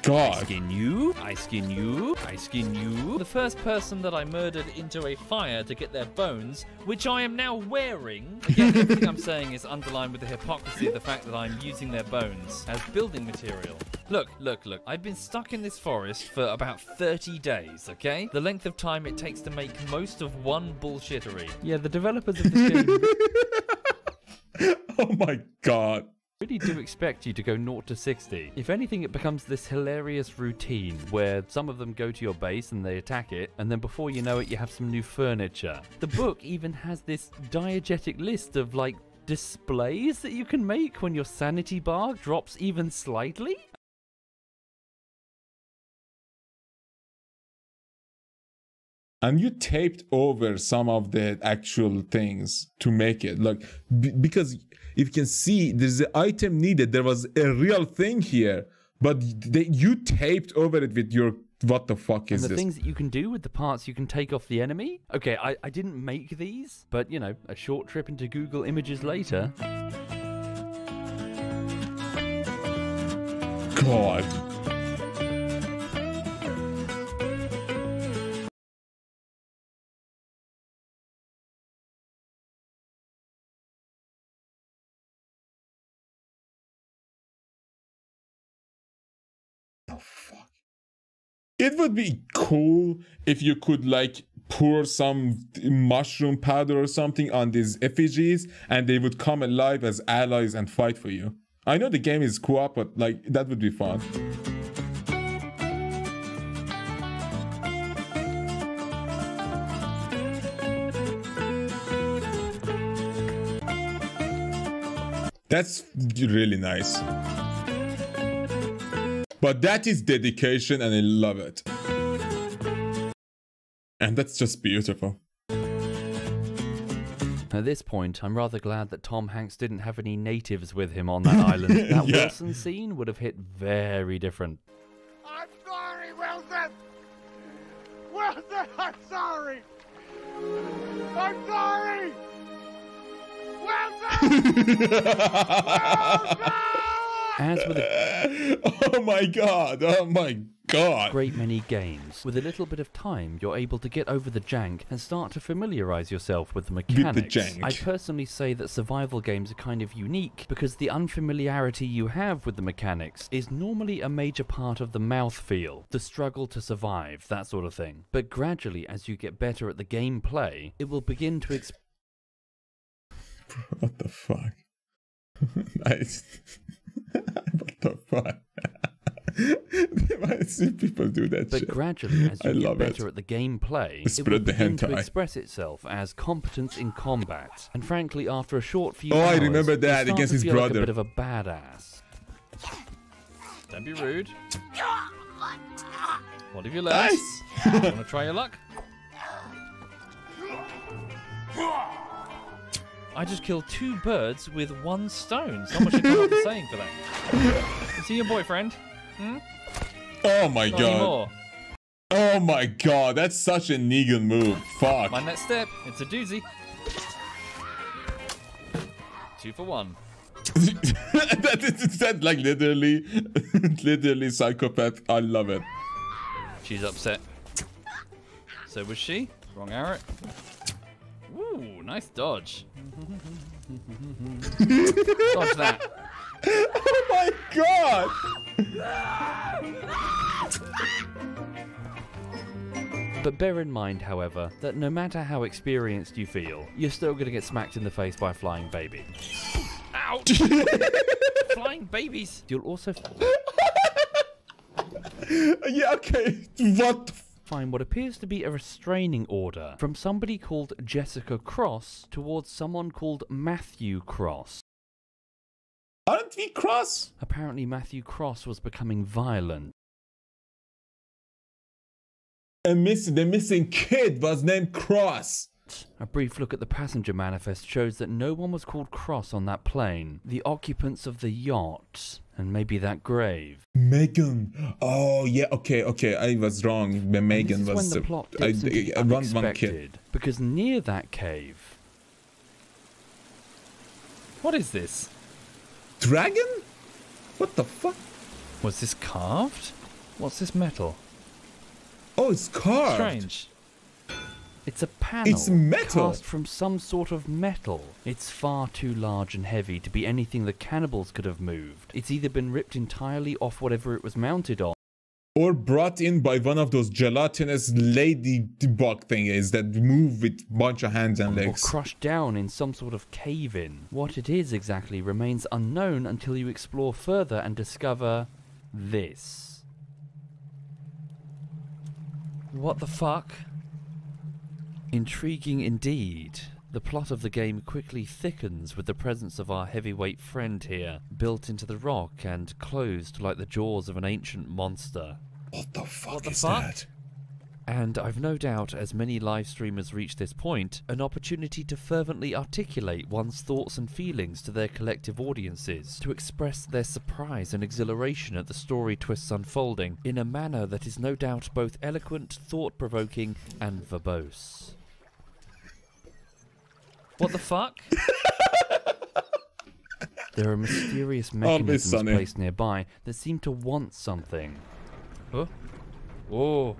God. I skin you, I skin you, I skin you. The first person that I murdered into a fire to get their bones, which I am now wearing. Again, everything I'm saying is underlined with the hypocrisy of the fact that I'm using their bones as building material. Look, look, look. I've been stuck in this forest for about 30 days, okay? The length of time it takes to make most of one bullshittery. Yeah, the developers of this game oh my god. really do expect you to go 0 to 60. If anything, it becomes this hilarious routine where some of them go to your base and they attack it, and then before you know it, you have some new furniture. The book even has this diegetic list of, like, displays that you can make when your sanity bar drops even slightly. And you taped over some of the actual things to make it. Like, because if you can see, there's an item needed. There was a real thing here, but you taped over it with your, what the fuck is this? And the things that you can do with the parts you can take off the enemy. Okay, I didn't make these, but, you know, a short trip into Google Images later. God. It would be cool if you could, like, pour some mushroom powder or something on these effigies and they would come alive as allies and fight for you. I know the game is co-op, but, like, that would be fun. That's really nice. But that is dedication and I love it. And that's just beautiful. At this point, I'm rather glad that Tom Hanks didn't have any natives with him on that island. That Yeah. Wilson scene would have hit very different. I'm sorry, Wilson! Wilson, I'm sorry! I'm sorry! Wilson! Wilson! As with a oh my god, great many games, with a little bit of time, you're able to get over the jank and start to familiarize yourself with the mechanics. jank. I personally say that survival games are kind of unique because the unfamiliarity you have with the mechanics is normally a major part of the mouthfeel, the struggle to survive, that sort of thing. But gradually, as you get better at the gameplay, it will begin to What the fuck? Nice. What the fuck? I see people do that But shit. gradually, as you get love better it. at the gameplay, it will Spread the begin to hentai. express itself as competence in combat. And frankly, after a short few Oh, I hours, remember you that, start against to his feel like brother. a bit of a badass. Don't be rude. What have you learned? Nice. Want to try your luck? I just killed 2 birds with 1 stone. Someone should come up with a saying for that. Is he your boyfriend? Hmm? Oh my Not god. anymore. Oh my god, that's such a Negan move. Fuck. My next step, it's a doozy. 2 for 1. that like literally psychopath. I love it. She's upset. So was she. Wrong arrow. Ooh, nice dodge. Dodge that. Oh my god! But bear in mind, however, that no matter how experienced you feel, you're still going to get smacked in the face by a flying baby. Ouch! Flying babies. You'll also yeah, okay. What? Find what appears to be a restraining order from somebody called Jessica Cross towards someone called Matthew Cross. Aren't we Cross? Apparently Matthew Cross was becoming violent. The missing kid was named Cross. A brief look at the passenger manifest shows that no one was called Cross on that plane. The occupants of the yacht, and maybe that grave. Megan. Oh yeah, okay. I was wrong. Megan was when the plot dips into the one kid. unexpected, because near that cave. What is this? Dragon? What the fuck? Was this carved? What's this metal? Oh, it's carved. Strange. It's a panel It's metal. cast from some sort of metal. It's far too large and heavy to be anything the cannibals could have moved. It's either been ripped entirely off whatever it was mounted on, or brought in by one of those gelatinous ladybug thingies that move with a bunch of hands and or legs. crushed down in some sort of cave-in. What it is exactly remains unknown until you explore further and discover this. What the fuck? Intriguing indeed. The plot of the game quickly thickens with the presence of our heavyweight friend here, built into the rock and closed like the jaws of an ancient monster. What the fuck What the is fuck? that? And I've no doubt, as many live streamers reach this point, an opportunity to fervently articulate one's thoughts and feelings to their collective audiences, to express their surprise and exhilaration at the story twists unfolding, in a manner that is no doubt both eloquent, thought-provoking, and verbose. What the fuck? There are mysterious be mechanisms sunny. placed nearby that seem to want something. Huh? Oh.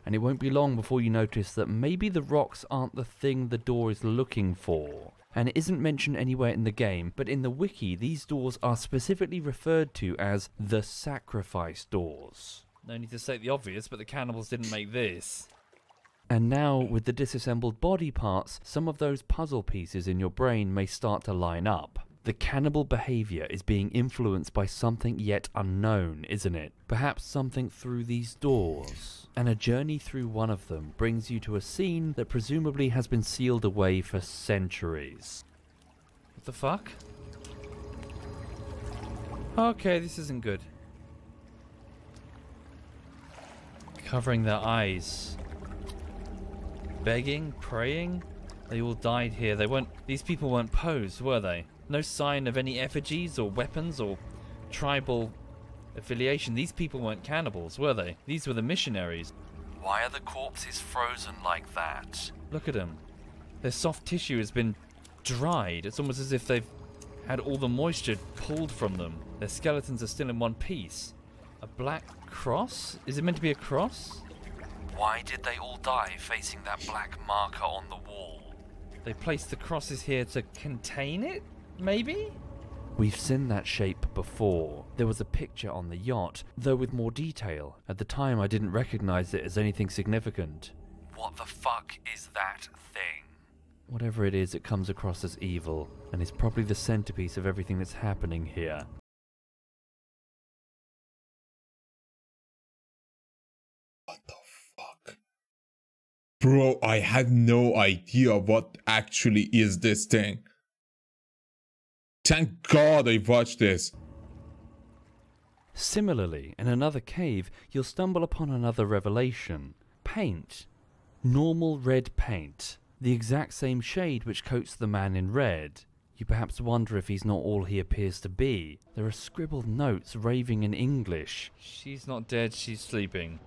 And it won't be long before you notice that maybe the rocks aren't the thing the door is looking for. And it isn't mentioned anywhere in the game, but in the wiki these doors are specifically referred to as the sacrifice doors. No need to state the obvious, but the cannibals didn't make this. And now, with the disassembled body parts, some of those puzzle pieces in your brain may start to line up. The cannibal behavior is being influenced by something yet unknown, isn't it? Perhaps something through these doors. And a journey through one of them brings you to a scene that presumably has been sealed away for centuries. What the fuck? Okay, this isn't good. Covering their eyes. Begging, praying. They all died here. These people weren't posed, were they? No sign of any effigies or weapons or tribal affiliation. These people weren't cannibals, were they? These were the missionaries. Why are the corpses frozen like that? Look at them. Their soft tissue has been dried. It's almost as if they've had all the moisture pulled from them. Their skeletons are still in one piece. A black cross? Is it meant to be a cross? Why did they all die facing that black marker on the wall? They placed the crosses here to contain it? Maybe? We've seen that shape before. There was a picture on the yacht, though with more detail. At the time I didn't recognize it as anything significant. What the fuck is that thing? Whatever it is, it comes across as evil, and is probably the centerpiece of everything that's happening here. What the fuck? Bro, I had no idea what actually is this thing. Thank God I watched this. Similarly, in another cave, you'll stumble upon another revelation. Paint. Normal red paint. the exact same shade which coats the man in red. You perhaps wonder if he's not all he appears to be. There are scribbled notes raving in English. She's not dead, she's sleeping.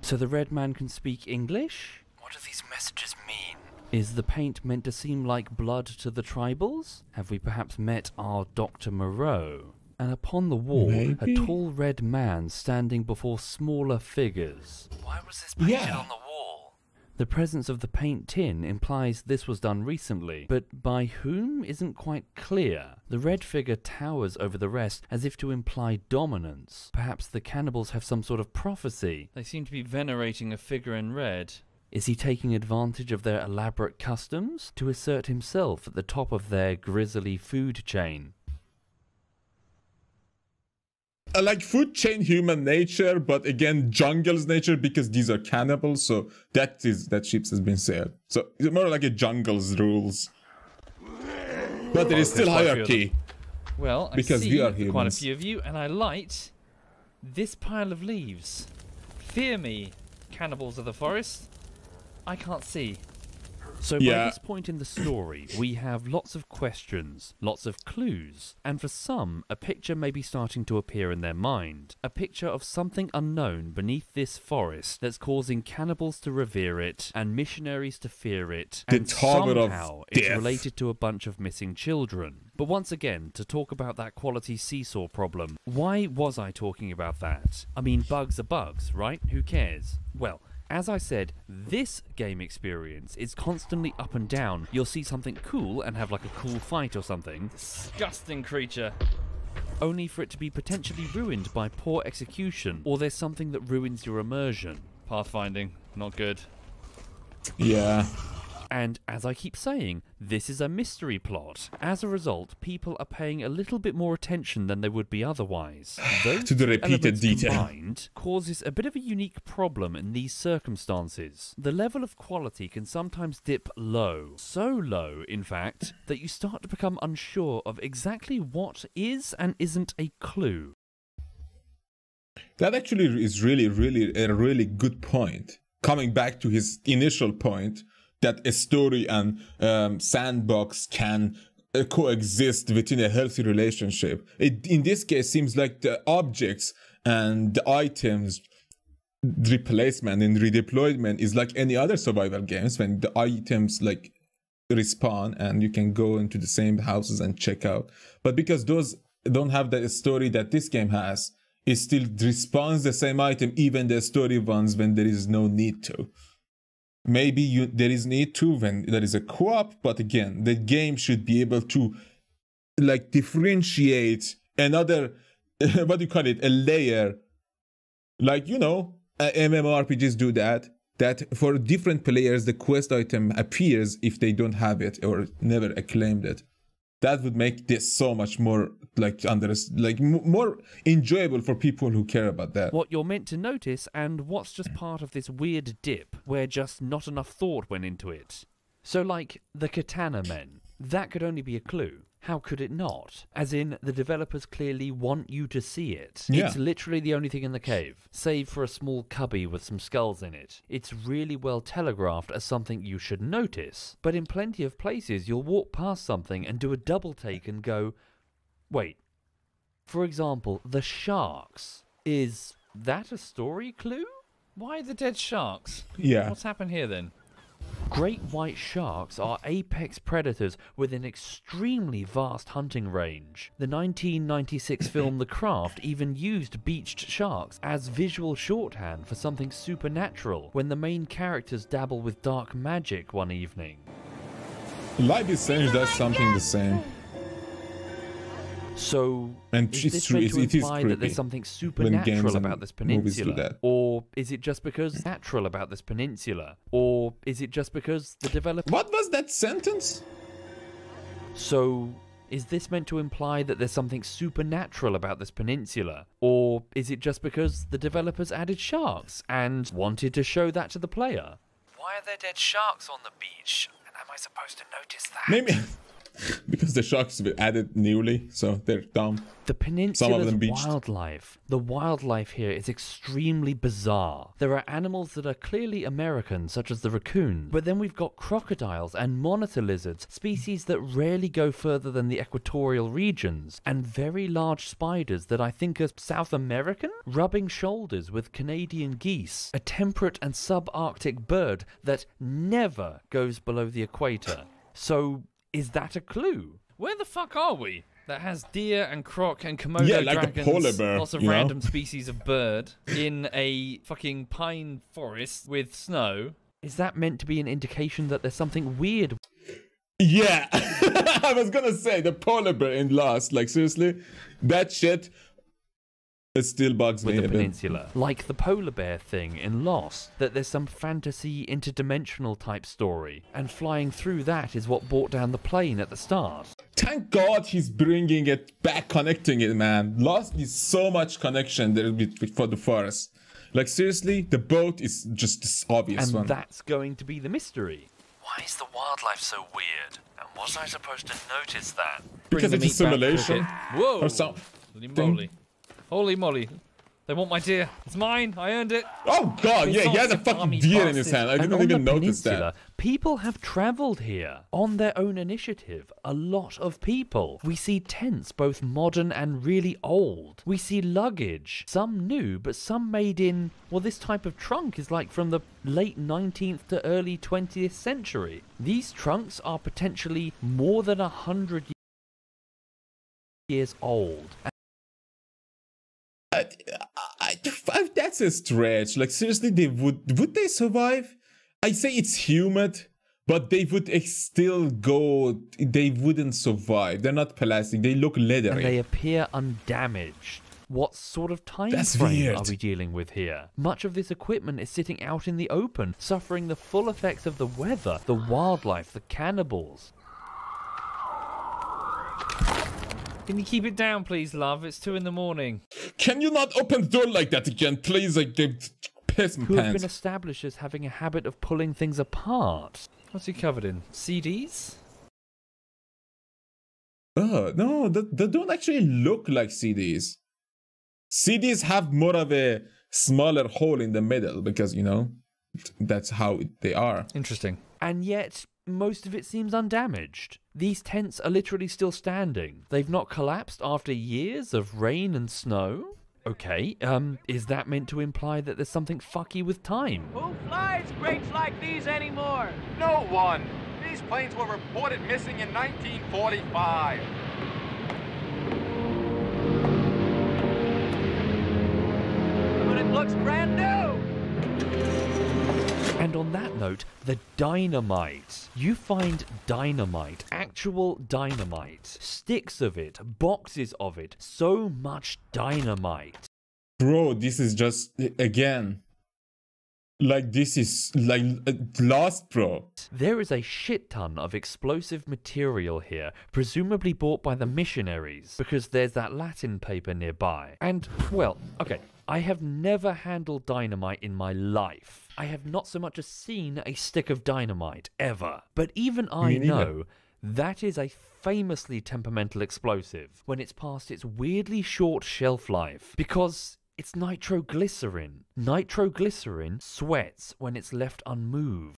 So the red man can speak English? What do these messages mean? Is the paint meant to seem like blood to the tribals? Have we perhaps met our Dr. Moreau? And upon the wall, Maybe? a tall red man standing before smaller figures. Why was this painted Yeah. on the wall? The presence of the paint tin implies this was done recently, but by whom isn't quite clear. The red figure towers over the rest as if to imply dominance. Perhaps the cannibals have some sort of prophecy. They seem to be venerating a figure in red. Is he taking advantage of their elaborate customs to assert himself at the top of their grisly food chain? Like food chain human nature, but again jungle's nature because these are cannibals, so that ship has been said. So it's more like a jungle's rules. But there is still hierarchy. Well, I because see we are quite a humans. few of you, and I light this pile of leaves. Fear me, cannibals of the forest. I can't see. So by this point in the story, we have lots of questions, lots of clues, and for some, a picture may be starting to appear in their mind. A picture of something unknown beneath this forest that's causing cannibals to revere it, and missionaries to fear it, The and Tower of somehow it's Death. related to a bunch of missing children. But once again, to talk about that quality seesaw problem, why was I talking about that? I mean, bugs are bugs, right? Who cares? Well, as I said, this game experience is constantly up and down. You'll see something cool and have like a cool fight or something, Disgusting creature. only for it to be potentially ruined by poor execution, or there's something that ruins your immersion. Pathfinding, not good. Yeah. And as I keep saying, this is a mystery plot. As a result, people are paying a little bit more attention than they would be otherwise. Those To the repeated elements detail. combined causes a bit of a unique problem in these circumstances. The level of quality can sometimes dip low. So low, in fact, that you start to become unsure of exactly what is and isn't a clue. That actually is really a really good point. Coming back to his initial point, that a story and sandbox can coexist within a healthy relationship. It, in this case, seems like the objects and the items replacement and redeployment is like any other survival games when the items like respawn and you can go into the same houses and check out. But because those don't have the story that this game has, it still respawns the same item, even the story ones, when there is no need to. Maybe there is need to when there is a co-op, but again, the game should be able to like differentiate another, what do you call it, a layer. Like, you know, MMORPGs do that for different players, the quest item appears if they don't have it or never acclaimed it. That would make this so much more more enjoyable for people who care about that. What you're meant to notice and what's just part of this weird dip where just not enough thought went into it. So like the Katana Men, that could only be a clue. How could it not? As in, the developers clearly want you to see it. Yeah. It's literally the only thing in the cave, save for a small cubby with some skulls in it. It's really well telegraphed as something you should notice, but in plenty of places you'll walk past something and do a double take and go, wait. For example, the sharks. Is that a story clue? Why the dead sharks? Yeah. What's happened here then? Great white sharks are apex predators with an extremely vast hunting range. The 1996 film The Craft even used beached sharks as visual shorthand for something supernatural when the main characters dabble with dark magic one evening. Life is Strange does something the same. So, And is it's this true, meant to it is imply that creepy there's something when games supernatural and about this movies do peninsula? that. Or is it just because natural about this peninsula? Or is it just because the developer... What was that sentence? So, is this meant to imply that there's something supernatural about this peninsula? Or is it just because the developers added sharks and wanted to show that to the player? Why are there dead sharks on the beach? And am I supposed to notice that? Maybe because the sharks were added newly, so they're dumb. The Some of peninsula's them beached. wildlife. The wildlife here is extremely bizarre. There are animals that are clearly American, such as the raccoon, but then we've got crocodiles and monitor lizards, species that rarely go further than the equatorial regions, and very large spiders that I think are South American, rubbing shoulders with Canadian geese, a temperate and subarctic bird that never goes below the equator. So, is that a clue? Where the fuck are we? That has deer and croc and Komodo Yeah, like dragons, the polar bear, lots of you know? random species of bird in a fucking pine forest with snow. Is that meant to be an indication that there's something weird? Yeah, I was gonna say the polar bear in Lost. Like seriously, that shit. It still bugs with me the a bit. peninsula, like the polar bear thing in Lost, that there's some fantasy interdimensional type story, and flying through that is what brought down the plane at the start. Thank God he's bringing it back, connecting it, man. Lost is so much connection there for the forest. Like seriously, the boat is just this obvious And one. that's going to be the mystery. Why is the wildlife so weird? And was I supposed to notice that? Because it's a simulation. Whoa! Or some. Holy moly. Holy moly. They want my deer. It's mine. I earned it. Oh god, yeah, he has a fucking deer in his hand. I didn't even notice that. People have travelled here on their own initiative. A lot of people. We see tents, both modern and really old. We see luggage, some new, but some made in, well, this type of trunk is like from the late 19th to early 20th century. These trunks are potentially more than 100 years old. That's a stretch. Like seriously, would they survive? I say it's humid, but they would still go. They wouldn't survive. They're not plastic. They look leathery. And they appear undamaged. What sort of time That's frame weird. are we dealing with here? Much of this equipment is sitting out in the open, suffering the full effects of the weather, the wildlife, the cannibals. Can you keep it down, please, love? It's 2 in the morning. Can you not open the door like that again, please? Like, piss my Who have pants. been established as having a habit of pulling things apart. What's he covered in? CDs? Oh, no, they don't actually look like CDs. CDs have more of a smaller hole in the middle because, you know, that's how they are. Interesting. And yet, most of it seems undamaged. These tents are literally still standing. They've not collapsed after years of rain and snow? Okay, is that meant to imply that there's something fucky with time? Who flies crates like these anymore? No one. These planes were reported missing in 1945. But it looks brand new. And on that note, the dynamite. You find dynamite, actual dynamite, sticks of it, boxes of it, so much dynamite. Bro, this is just, again, like this is like Lost, bro. There is a shit ton of explosive material here, presumably bought by the missionaries, because there's that Latin paper nearby. And, well, okay, I have never handled dynamite in my life. I have not so much as seen a stick of dynamite, ever. But even I know that is a famously temperamental explosive when it's past its weirdly short shelf life, because it's nitroglycerin. Nitroglycerin sweats when it's left unmoved.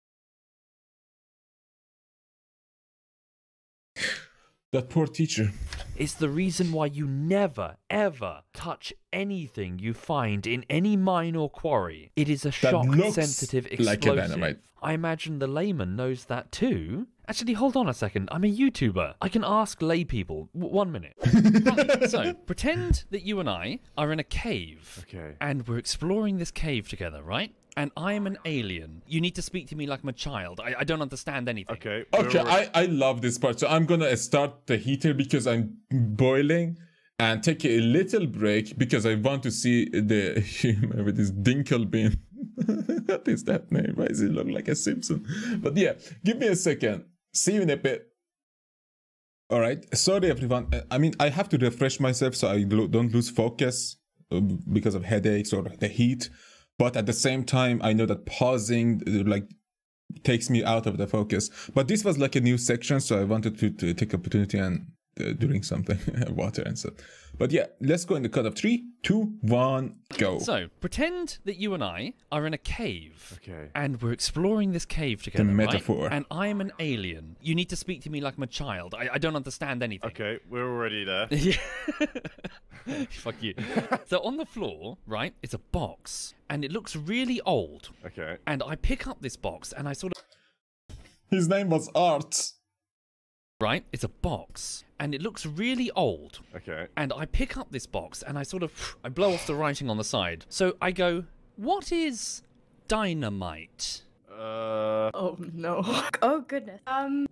That poor teacher. It's the reason why you never, ever touch anything you find in any mine or quarry. It is a shock-sensitive explosive. Like a dynamite. I imagine the layman knows that too. Actually, hold on a second. I'm a YouTuber. I can ask lay people. 1 minute. Right, so, pretend that you and I are in a cave. Okay. And we're exploring this cave together, right? And I am an alien. You need to speak to me like I'm a child. I don't understand anything. Okay. Okay, I love this part. So I'm gonna start the heater because I'm boiling and take a little break because I want to see the human with his dinkle bean. What is that name? Why does he look like a Simpson? But yeah, give me a second. See you in a bit. Alright, sorry everyone. I mean, I have to refresh myself so I don't lose focus because of headaches or the heat. But at the same time, I know that pausing, like, takes me out of the focus. But this was like a new section, so I wanted to take opportunity and drink something, water and stuff. But yeah, let's go in the count of 3, 2, 1, go. So, pretend that you and I are in a cave. Okay. And we're exploring this cave together, The metaphor. right? And I'm an alien. You need to speak to me like I'm a child. I don't understand anything. Okay, we're already there. Yeah. Fuck you. So on the floor, right, it's a box. And it looks really old. Okay. And I pick up this box and I sort of... His name was Art. Right, it's a box. And it looks really old. Okay. And I pick up this box and I sort of... I blow off the writing on the side. So I go, what is dynamite? Oh no. Oh goodness.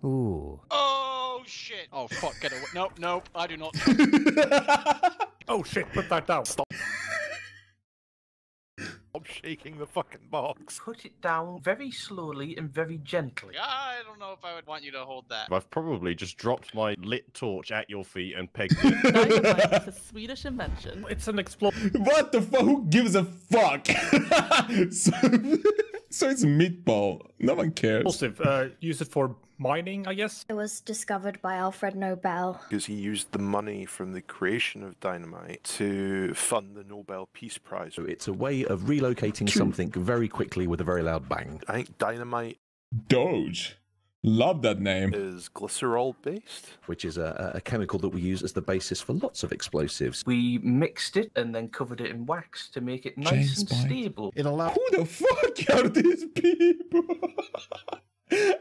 Ooh. Oh shit. Oh fuck, get away. Nope, nope, I do not. Oh shit, put that down. Stop. Stop shaking the fucking box. Put it down very slowly and very gently. I don't know if I would want you to hold that. I've probably just dropped my lit torch at your feet and pegged it. Dynamite is a Swedish invention. It's an explosion. What the fuck? Who gives a fuck? So it's meatball. No one cares. Explosive. Use it for mining, I guess. It was discovered by Alfred Nobel. Because he used the money from the creation of dynamite to fund the Nobel Peace Prize. So it's a way of relocating something very quickly with a very loud bang. I think dynamite... Doge. Love that name. Is glycerol based? Which is a chemical that we use as the basis for lots of explosives. We mixed it and then covered it in wax to make it nice and stable. It allows... Who the fuck are these people?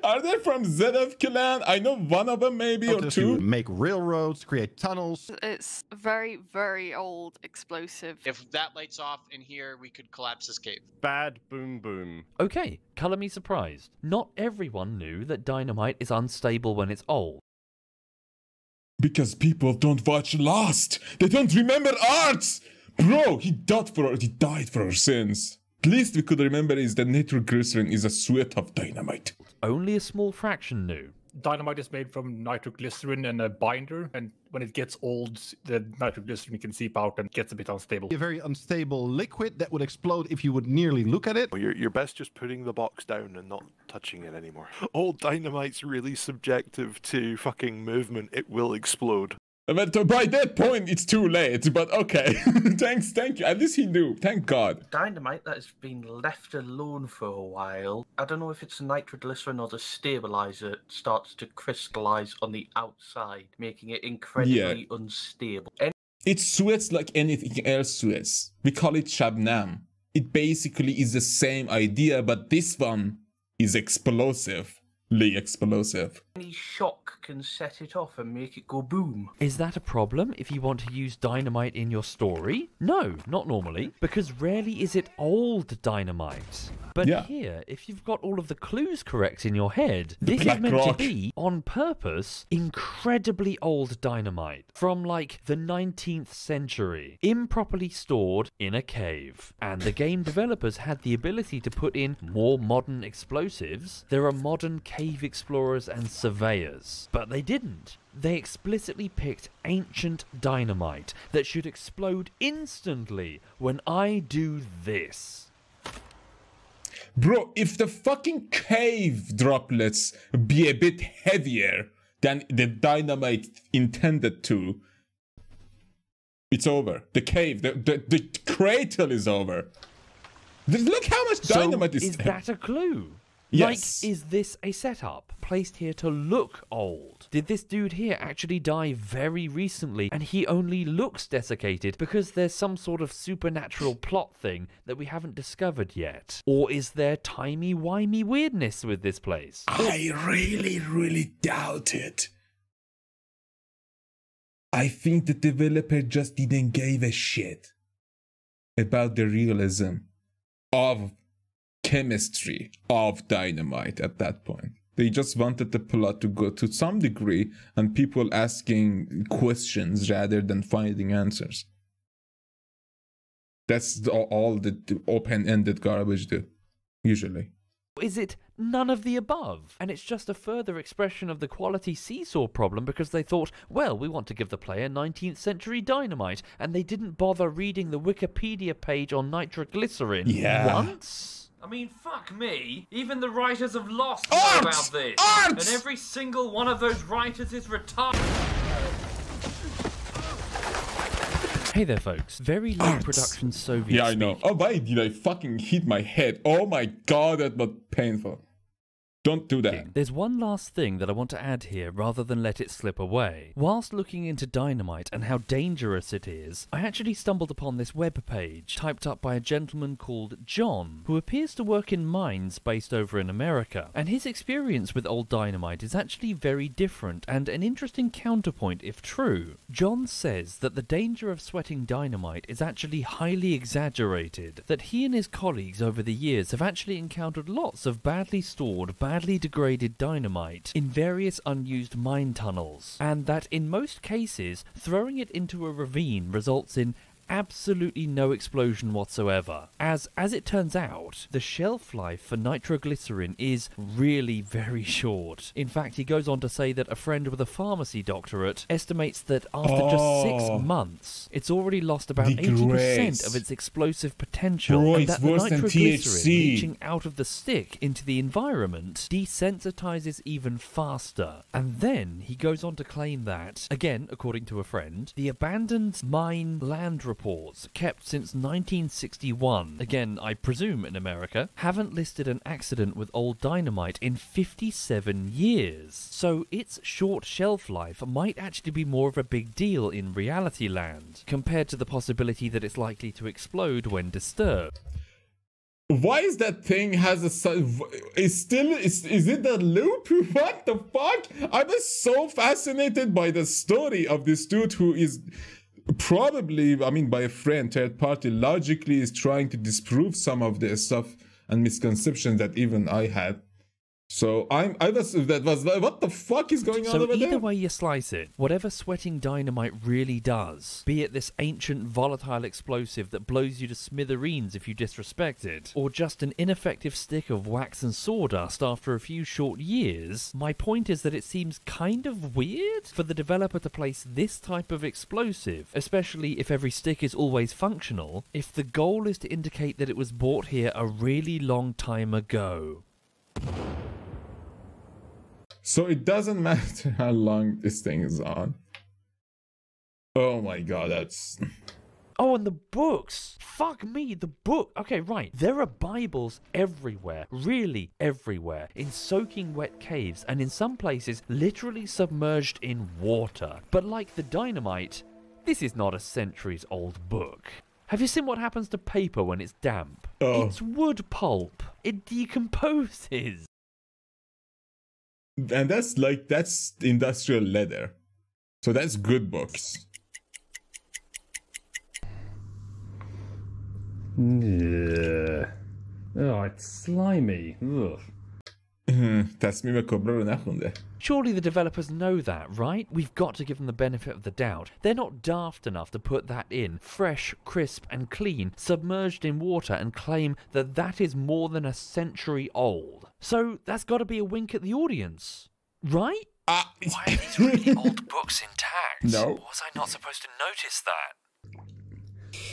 Are they from ZF clan? I know one of them maybe or two. Make railroads, create tunnels. It's very, very old explosive. If that lights off in here, we could collapse this cave. Bad boom boom. Okay, colour me surprised. Not everyone knew that dynamite is unstable when it's old. Because people don't watch Lost. They don't remember Art. Bro, he died for our sins. At least we could remember is that nitroglycerin is a sweat of dynamite. Only a small fraction knew. Dynamite is made from nitroglycerin and a binder, and when it gets old, the nitroglycerin can seep out and gets a bit unstable. A very unstable liquid that would explode if you would nearly look at it. Well, you're best just putting the box down and not touching it anymore. Old dynamite's really subjective to fucking movement. It will explode. But by that point, it's too late, but okay. Thank you. At least he knew. Thank God. Dynamite that has been left alone for a while. I don't know if it's nitroglycerin or the stabilizer starts to crystallize on the outside, making it incredibly unstable. It sweats like anything else sweats. We call it shabnam. It basically is the same idea, but this one is explosive. Explosive. Any shock can set it off and make it go boom. Is that a problem if you want to use dynamite in your story? No, not normally, because rarely is it old dynamite. But here, if you've got all of the clues correct in your head, this is meant to be, on purpose, incredibly old dynamite. From like the 19th century. Improperly stored in a cave. And the game developers had the ability to put in more modern explosives. There are modern cave explorers and surveyors. But they didn't. They explicitly picked ancient dynamite that should explode instantly when I do this. Bro, if the fucking cave droplets be a bit heavier than the dynamite intended to, it's over. The cave, the cradle is over. Look how much dynamite is there. Is that a clue? Yes. Like, is this a setup placed here to look old? Did this dude here actually die very recently and he only looks desiccated because there's some sort of supernatural plot thing that we haven't discovered yet? Or is there timey-wimey weirdness with this place? I really doubt it. I think the developer just didn't give a shit about the realism of chemistry of dynamite at that point. They just wanted the plot to go to some degree and people asking questions rather than finding answers. That's all the open-ended garbage do, usually. Is it none of the above? And it's just a further expression of the quality seesaw problem because they thought, well, we want to give the player 19th century dynamite, and they didn't bother reading the Wikipedia page on nitroglycerin once? I mean, fuck me. Even the writers of Lost know about this. And every single one of those writers is retarded. Hey there, folks. Very low production Soviet Yeah, I know. Oh, why did I fucking hit my head? Oh my god, that was painful. Don't do that. There's one last thing that I want to add here rather than let it slip away. Whilst looking into dynamite and how dangerous it is, I actually stumbled upon this web page typed up by a gentleman called John, who appears to work in mines based over in America. And his experience with old dynamite is actually very different and an interesting counterpoint if true. John says that the danger of sweating dynamite is actually highly exaggerated, that he and his colleagues over the years have actually encountered lots of badly stored, badly degraded dynamite in various unused mine tunnels, and that in most cases throwing it into a ravine results in absolutely no explosion whatsoever. As it turns out, the shelf life for nitroglycerin is really very short. In fact, he goes on to say that a friend with a pharmacy doctorate estimates that after just 6 months, it's already lost about 80% of its explosive potential, and that the nitroglycerin leaching out of the stick into the environment desensitizes even faster. And then he goes on to claim that, again according to a friend, the abandoned mine land reports kept since 1961, again I presume in America, haven't listed an accident with old dynamite in 57 years. So its short shelf life might actually be more of a big deal in reality land, compared to the possibility that it's likely to explode when disturbed. Why is that thing has a... Is it the loop? What the fuck? I was so fascinated by the story of this dude who is... probably, I mean, by a friend, third party, logically is trying to disprove some of the stuff and misconceptions that even I had. So what the fuck is going on over there? So either way you slice it, whatever sweating dynamite really does, be it this ancient volatile explosive that blows you to smithereens if you disrespect it, or just an ineffective stick of wax and sawdust after a few short years, my point is that it seems kind of weird for the developer to place this type of explosive, especially if every stick is always functional, if the goal is to indicate that it was bought here a really long time ago. So it doesn't matter how long this thing is on. Oh my god, that's... Oh, and the books! Fuck me, the book! Okay, right. There are Bibles everywhere, really everywhere, in soaking wet caves, and in some places literally submerged in water. But like the dynamite, this is not a centuries-old book. Have you seen what happens to paper when it's damp? Oh. It's wood pulp. It decomposes. And that's industrial leather. So that's good books. Oh, it's slimy. Ugh. تصمیم کبرا رو نخونده. Surely the developers know that, right? We've got to give them the benefit of the doubt. They're not daft enough to put that in, fresh, crisp and clean, submerged in water, and claim that that is more than a century old. So that's got to be a wink at the audience, right? Why are these really old books intact? No. Was I not supposed to notice that?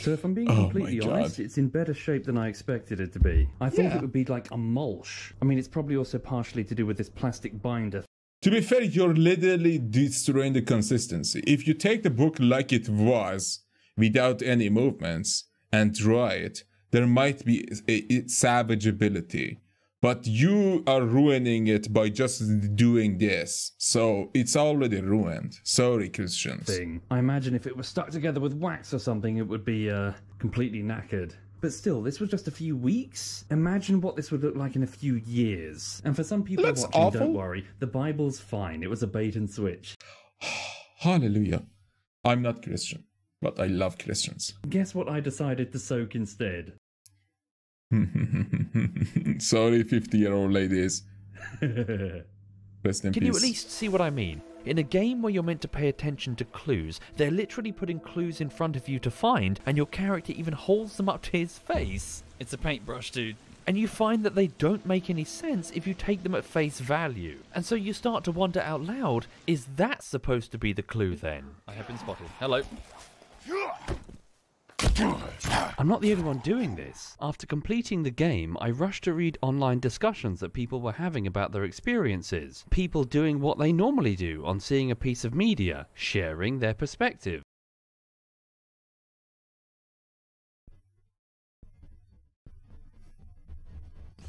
So if I'm being completely honest, it's in better shape than I expected it to be. I thought it would be like a mulch. I mean, it's probably also partially to do with this plastic binder. To be fair, you're literally destroying the consistency. If you take the book like it was, without any movements, and dry it, there might be a salvageability. But you are ruining it by just doing this. So it's already ruined. Sorry, Christians. I imagine if it was stuck together with wax or something, it would be completely knackered. But still, this was just a few weeks. Imagine what this would look like in a few years. And for some people watching, don't worry, the Bible's fine. It was a bait and switch. Hallelujah. I'm not Christian, but I love Christians. Guess what I decided to soak instead? Sorry, 50-year-old ladies. Rest in peace. Can you at least see what I mean? In a game where you're meant to pay attention to clues, they're literally putting clues in front of you to find, and your character even holds them up to his face. It's a paintbrush, dude. And you find that they don't make any sense if you take them at face value. And so you start to wonder out loud, is that supposed to be the clue then? I have been spotted. Hello. I'm not the only one doing this. After completing the game, I rushed to read online discussions that people were having about their experiences. People doing what they normally do on seeing a piece of media, sharing their perspective.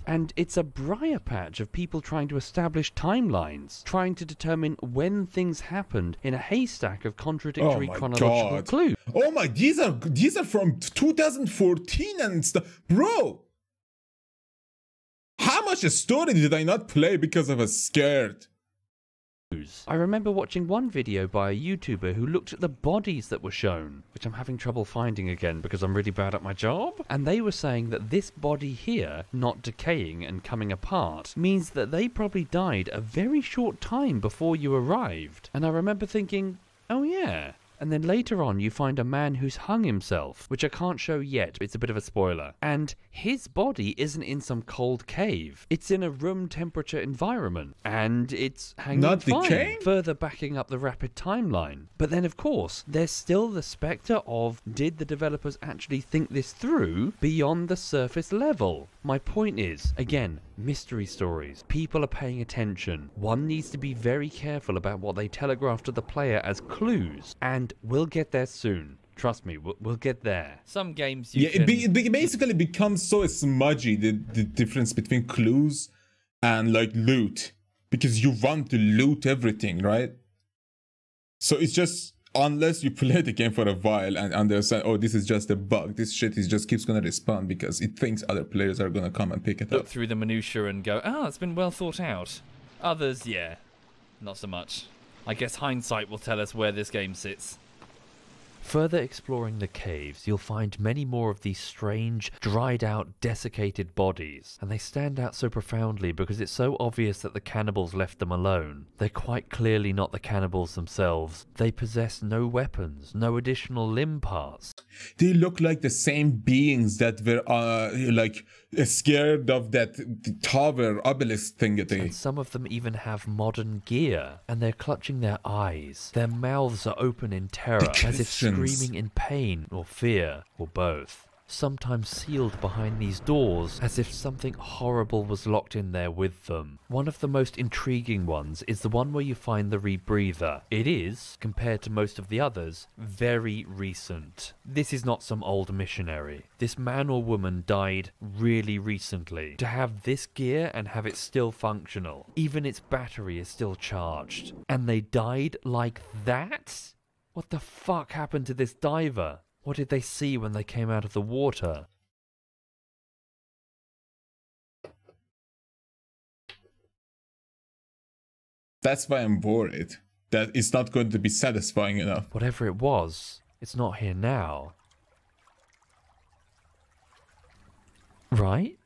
And it's a briar patch of people trying to establish timelines, trying to determine when things happened in a haystack of contradictory chronological clues. Oh my, these are from 2014 and stuff. Bro! How much story did I not play because I was scared? I remember watching one video by a YouTuber who looked at the bodies that were shown, which I'm having trouble finding again because I'm really bad at my job. And they were saying that this body here, not decaying and coming apart, means that they probably died a very short time before you arrived. And I remember thinking, oh yeah. And then later on you find a man who's hung himself, which I can't show yet, it's a bit of a spoiler. And his body isn't in some cold cave. It's in a room temperature environment. And it's hanging not fine, decaying? further backing up the rapid timeline. But then of course, there's still the spectre of, did the developers actually think this through beyond the surface level? My point is, again, mystery stories. People are paying attention. One needs to be very careful about what they telegraph to the player as clues. And we'll get there soon. Trust me, we'll get there. Some games you it basically becomes so smudgy, the difference between clues and like loot. Because you want to loot everything, right? So it's just, unless you play the game for a while and understand, oh, this is just a bug, this shit is just keeps gonna respawn because it thinks other players are gonna come and pick it look up. through the minutiae and go, oh, it's been well thought out. Others, yeah, not so much. I guess hindsight will tell us where this game sits. Further exploring the caves, you'll find many more of these strange, dried out, desiccated bodies, and they stand out so profoundly because it's so obvious that the cannibals left them alone. They're quite clearly not the cannibals themselves. They possess no weapons, no additional limb parts. They look like the same beings that were like scared of that tower obelisk thing. And some of them even have modern gear, and they're clutching their eyes. Their mouths are open in terror, as if screaming in pain or fear, or both. Sometimes sealed behind these doors, as if something horrible was locked in there with them. One of the most intriguing ones is the one where you find the rebreather. It is, compared to most of the others, very recent. This is not some old missionary. This man or woman died really recently. To have this gear and have it still functional, even its battery is still charged. And they died like that? What the fuck happened to this diver? What did they see when they came out of the water? That's why I'm worried. That it's not going to be satisfying enough. Whatever it was, it's not here now. Right?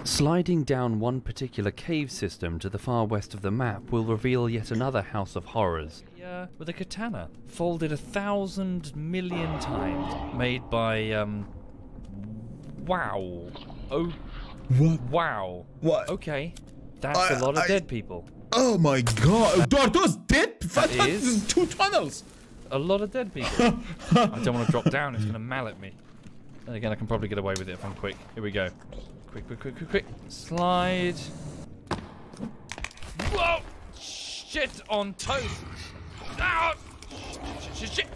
Sliding down one particular cave system to the far west of the map will reveal yet another house of horrors. Yeah, with a katana, folded 1,000 million times, made by, wow. Oh, what? Wow. What? Okay, that's a lot of dead people. Oh my god, are those dead? That is 2 tunnels. A lot of dead people. I don't want to drop down, it's going to mallet me. And again, I can probably get away with it if I'm quick. Here we go. Quick, quick, quick, quick, quick. Slide. Whoa! Shit on toast. Ah! Shit.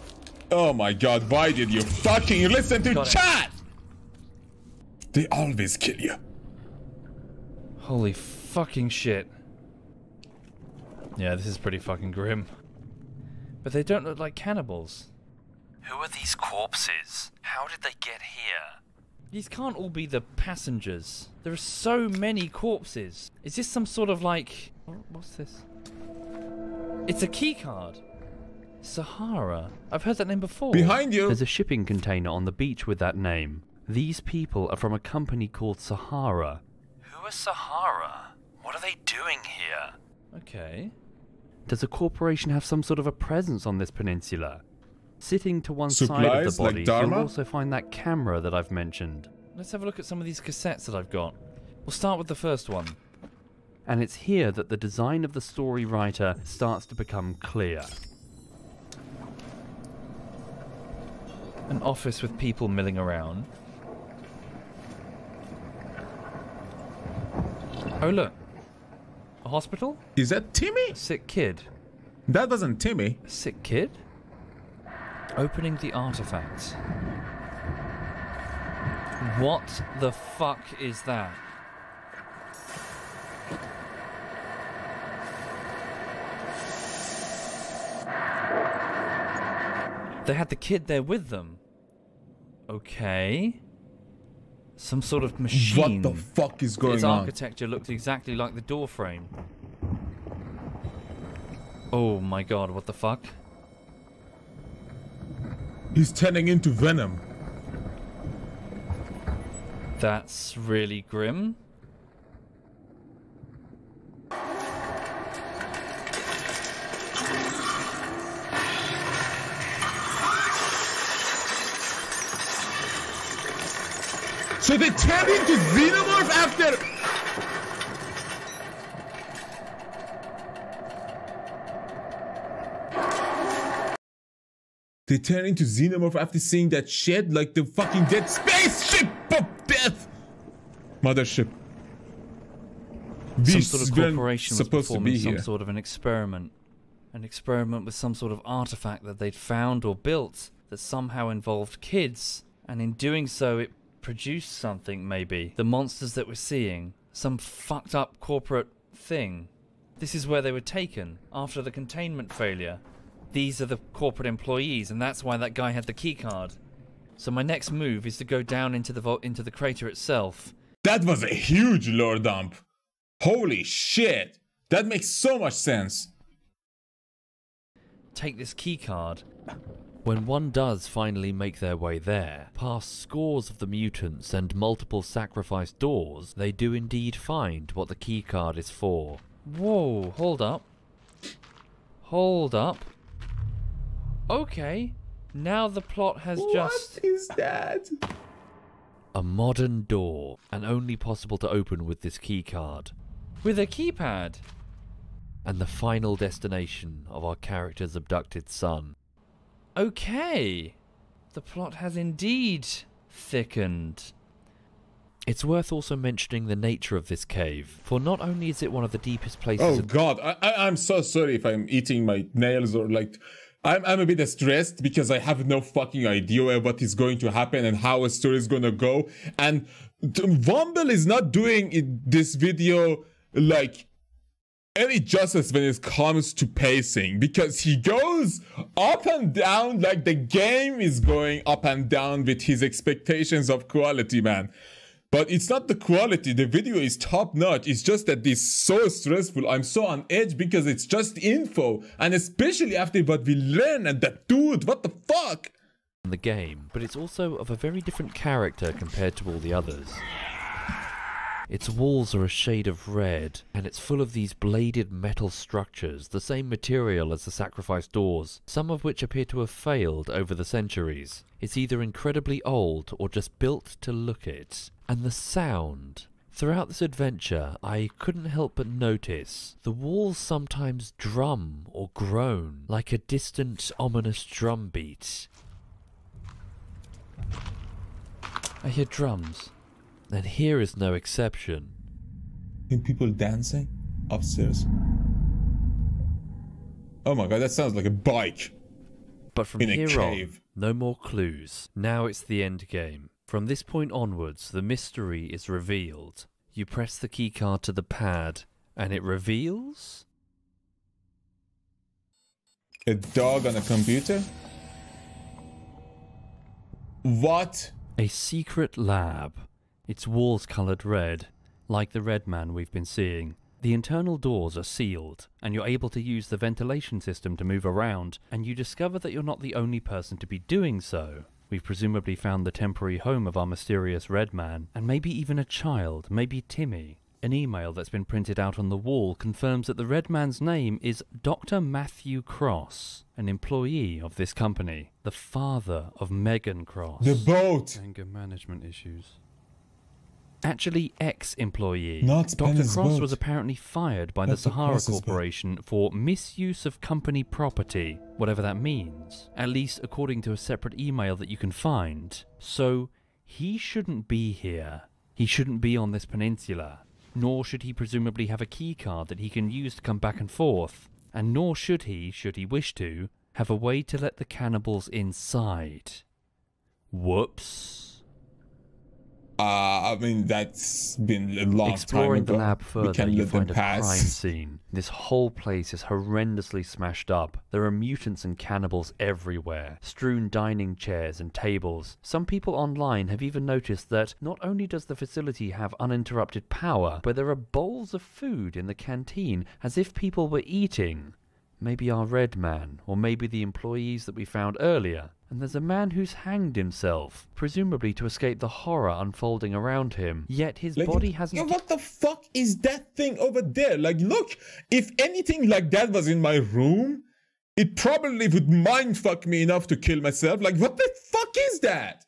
Oh my god, why did you fucking listen to chat? They always kill you. Holy fucking shit. Yeah, this is pretty fucking grim. But they don't look like cannibals. Who are these corpses? How did they get here? These can't all be the passengers. There are so many corpses. Is this some sort of like... What's this? It's a key card. Sahara. I've heard that name before. Behind you. There's a shipping container on the beach with that name. These people are from a company called Sahara. Who is Sahara? What are they doing here? Okay. Does a corporation have some sort of a presence on this peninsula? Sitting to one side of the body, like you'll also find that camera that I've mentioned. Let's have a look at some of these cassettes that I've got. We'll start with the first one. And it's here that the design of the story writer starts to become clear. An office with people milling around. Oh look. A hospital? Is that Timmy? A sick kid. That wasn't Timmy. A sick kid? Opening the artifacts. What the fuck is that? They had the kid there with them. Okay. Some sort of machine. What the fuck is going Its on? architecture looked exactly like the door frame. Oh my god, what the fuck? He's turning into Venom. That's really grim. So they turned into Xenomorph after... They turn into Xenomorph after seeing that shit, like the fucking dead spaceship of death! Mothership. Some sort of corporation was supposed to performing be some here. sort of an experiment. An experiment with some sort of artifact that they'd found or built that somehow involved kids, and in doing so it produced something, maybe. The monsters that we're seeing. Some fucked up corporate thing. This is where they were taken, after the containment failure. These are the corporate employees, and that's why that guy had the keycard. So my next move is to go down into the crater itself. That was a huge lore dump. Holy shit. That makes so much sense. Take this keycard. When one does finally make their way there, past scores of the mutants and multiple sacrifice doors, they do indeed find what the keycard is for. Whoa, hold up. Hold up. Okay, now the plot has just... What is that? A modern door, and only possible to open with this keycard. With a keypad. And the final destination of our character's abducted son. Okay, the plot has indeed thickened. It's worth also mentioning the nature of this cave, for not only is it one of the deepest places... Oh god, I'm so sorry if I'm eating my nails or like... I'm a bit stressed because I have no fucking idea what is going to happen and how a story is gonna go. And Womble is not doing this video like any justice when it comes to pacing, because he goes up and down like the game is going up and down with his expectations of quality, man. But it's not the quality, the video is top notch, it's just that it's so stressful, I'm so on edge because it's just info, and especially after what we learn and that dude, what the fuck? The game, but it's also of a very different character compared to all the others. Its walls are a shade of red, and it's full of these bladed metal structures, the same material as the sacrifice doors, some of which appear to have failed over the centuries. It's either incredibly old or just built to look it. And the sound. Throughout this adventure, I couldn't help but notice the walls sometimes drum or groan, like a distant, ominous drum beat. I hear drums. And here is no exception. And people dancing upstairs. Oh my god, that sounds like a bike. But from here on, no more clues. Now it's the end game. From this point onwards, the mystery is revealed. You press the keycard to the pad, and it reveals... a dog on a computer? What? A secret lab. Its walls coloured red, like the red man we've been seeing. The internal doors are sealed, and you're able to use the ventilation system to move around, and you discover that you're not the only person to be doing so. We've presumably found the temporary home of our mysterious red man, and maybe even a child, maybe Timmy. An email that's been printed out on the wall confirms that the red man's name is Dr. Matthew Cross, an employee of this company, the father of Megan Cross. The boat! Anger management issues. Actually, ex-employee. Not Dr. Penny's Cross boat. was apparently fired by the Not the Sahara Cross's boat. Corporation for misuse of company property, whatever that means, at least according to a separate email that you can find. So, he shouldn't be here. He shouldn't be on this peninsula. Nor should he presumably have a key card that he can use to come back and forth. And nor should he wish to, have a way to let the cannibals inside. Whoops. I mean, that's been a long Exploring time ago. the lab We further, can you let them find a crime pass. scene. This whole place is horrendously smashed up. There are mutants and cannibals everywhere, strewn dining chairs and tables. Some people online have even noticed that not only does the facility have uninterrupted power, but there are bowls of food in the canteen as if people were eating. Maybe our red man, or maybe the employees that we found earlier. And there's a man who's hanged himself, presumably to escape the horror unfolding around him. Yet his body hasn't... Yeah, what the fuck is that thing over there? Like, look, if anything like that was in my room, it probably would mindfuck me enough to kill myself. Like, what the fuck is that?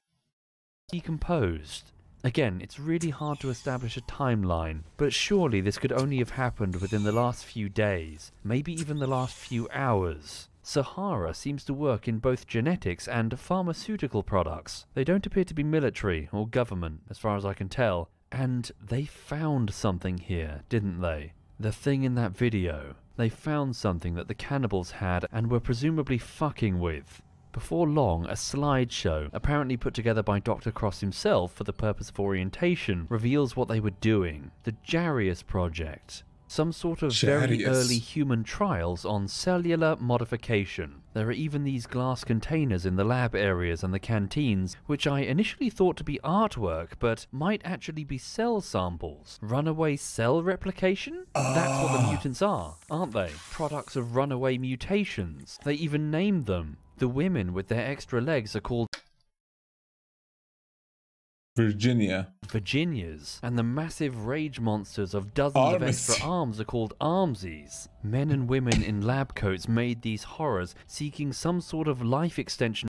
Decomposed. Again, it's really hard to establish a timeline, but surely this could only have happened within the last few days, maybe even the last few hours. Sahara seems to work in both genetics and pharmaceutical products. They don't appear to be military or government, as far as I can tell. And they found something here, didn't they? The thing in that video. They found something that the cannibals had and were presumably fucking with. Before long, a slideshow, apparently put together by Dr. Cross himself for the purpose of orientation, reveals what they were doing. The Jarius Project. Some sort of very early human trials on cellular modification. There are even these glass containers in the lab areas and the canteens, which I initially thought to be artwork, but might actually be cell samples. Runaway cell replication? That's what the mutants are, aren't they? Products of runaway mutations. They even named them. The women with their extra legs are called Virginias, and the massive rage monsters of dozens of extra arms are called Armsies. Men and women in lab coats made these horrors, seeking some sort of life extension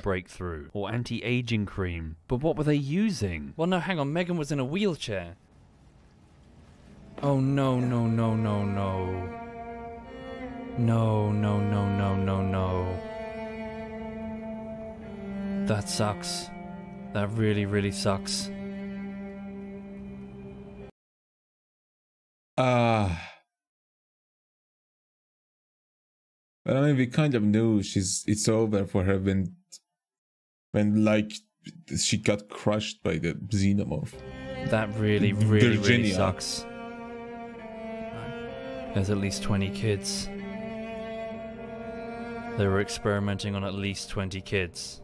breakthrough, or anti-aging cream. But what were they using? Well, no, hang on, Megan was in a wheelchair. Oh no, no, no, no, no. No, no, no, no, no, no. That sucks. That really, really sucks. But I mean, we kind of knew it's over for her when like she got crushed by the xenomorph. That really, really, really sucks. There's at least 20 kids. They were experimenting on at least 20 kids.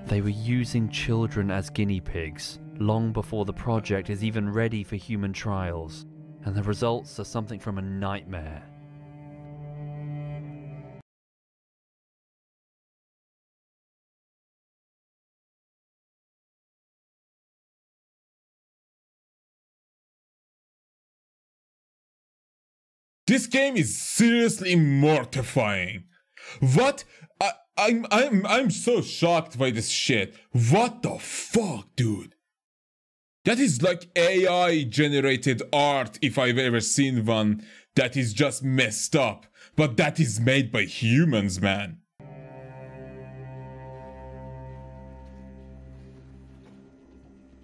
They were using children as guinea pigs, long before the project is even ready for human trials, and the results are something from a nightmare. This game is seriously mortifying. What? I'm so shocked by this shit. What the fuck, dude? That is like AI generated art if I've ever seen one that is just messed up. But that is made by humans, man.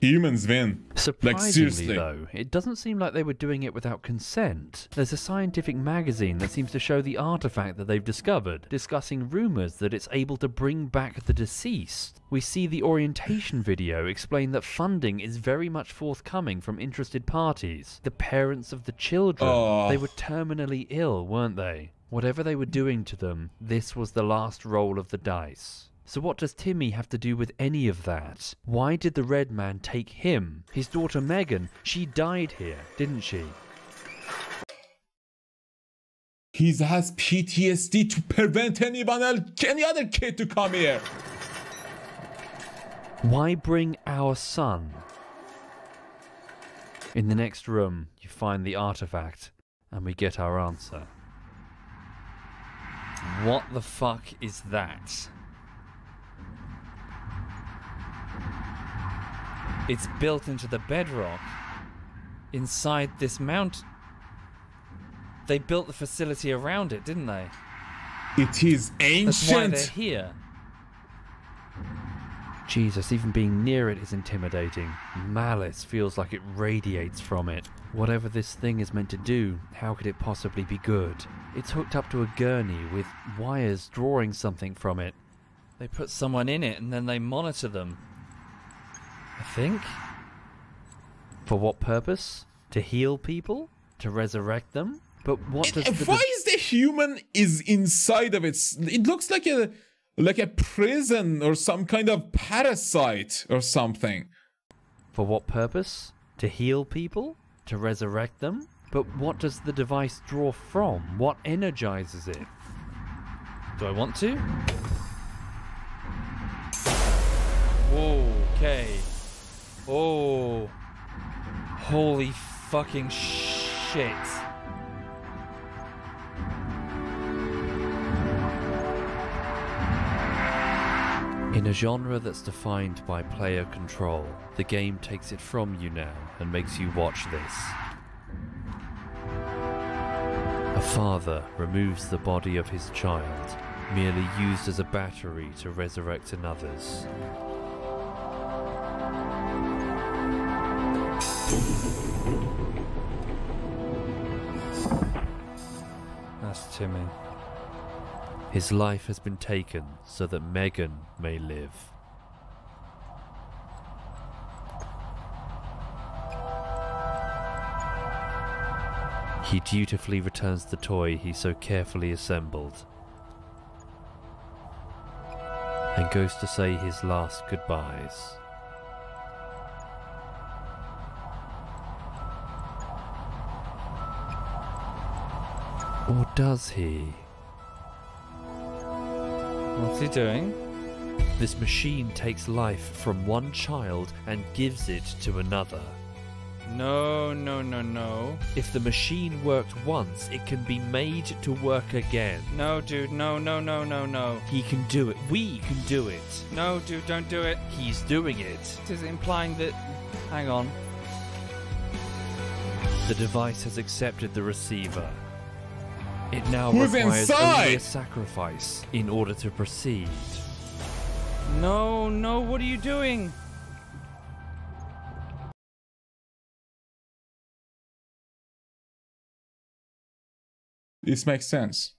Humans win. Surprisingly, like, seriously. though, it doesn't seem like they were doing it without consent. There's a scientific magazine that seems to show the artifact that they've discovered, discussing rumours that it's able to bring back the deceased. We see the orientation video explain that funding is very much forthcoming from interested parties. The parents of the children, they were terminally ill, weren't they? Whatever they were doing to them, this was the last roll of the dice. So what does Timmy have to do with any of that? Why did the red man take him? His daughter Megan, she died here, didn't she? He has PTSD to prevent any other kid to come here. Why bring our son? In the next room, you find the artifact, and we get our answer. What the fuck is that? It's built into the bedrock. Inside this mount. They built the facility around it, didn't they? It is ancient. That's why they're here. Jesus, even being near it is intimidating. Malice feels like it radiates from it. Whatever this thing is meant to do, how could it possibly be good? It's hooked up to a gurney with wires drawing something from it. They put someone in it and then they monitor them. I think. For what purpose? To heal people? To resurrect them? But what does the... Why is the human is inside of it? It looks like a prison or some kind of parasite or something. For what purpose? To heal people? To resurrect them? But what does the device draw from? What energizes it? Do I want to? Okay. Oh. Holy fucking shit. In a genre that's defined by player control, the game takes it from you now and makes you watch this. A father removes the body of his child, merely used as a battery to resurrect another's. That's Timmy. His life has been taken so that Megan may live. He dutifully returns the toy he so carefully assembled and goes to say his last goodbyes. Or does he? What's he doing? This machine takes life from one child and gives it to another. No, no, no, no. If the machine worked once, it can be made to work again. No, dude, no, no, no, no, no. He can do it. We can do it. No, dude, don't do it. He's doing it. It is implying that... Hang on. The device has accepted the receiver. It now requires only a sacrifice in order to proceed. No, no, what are you doing? This makes sense.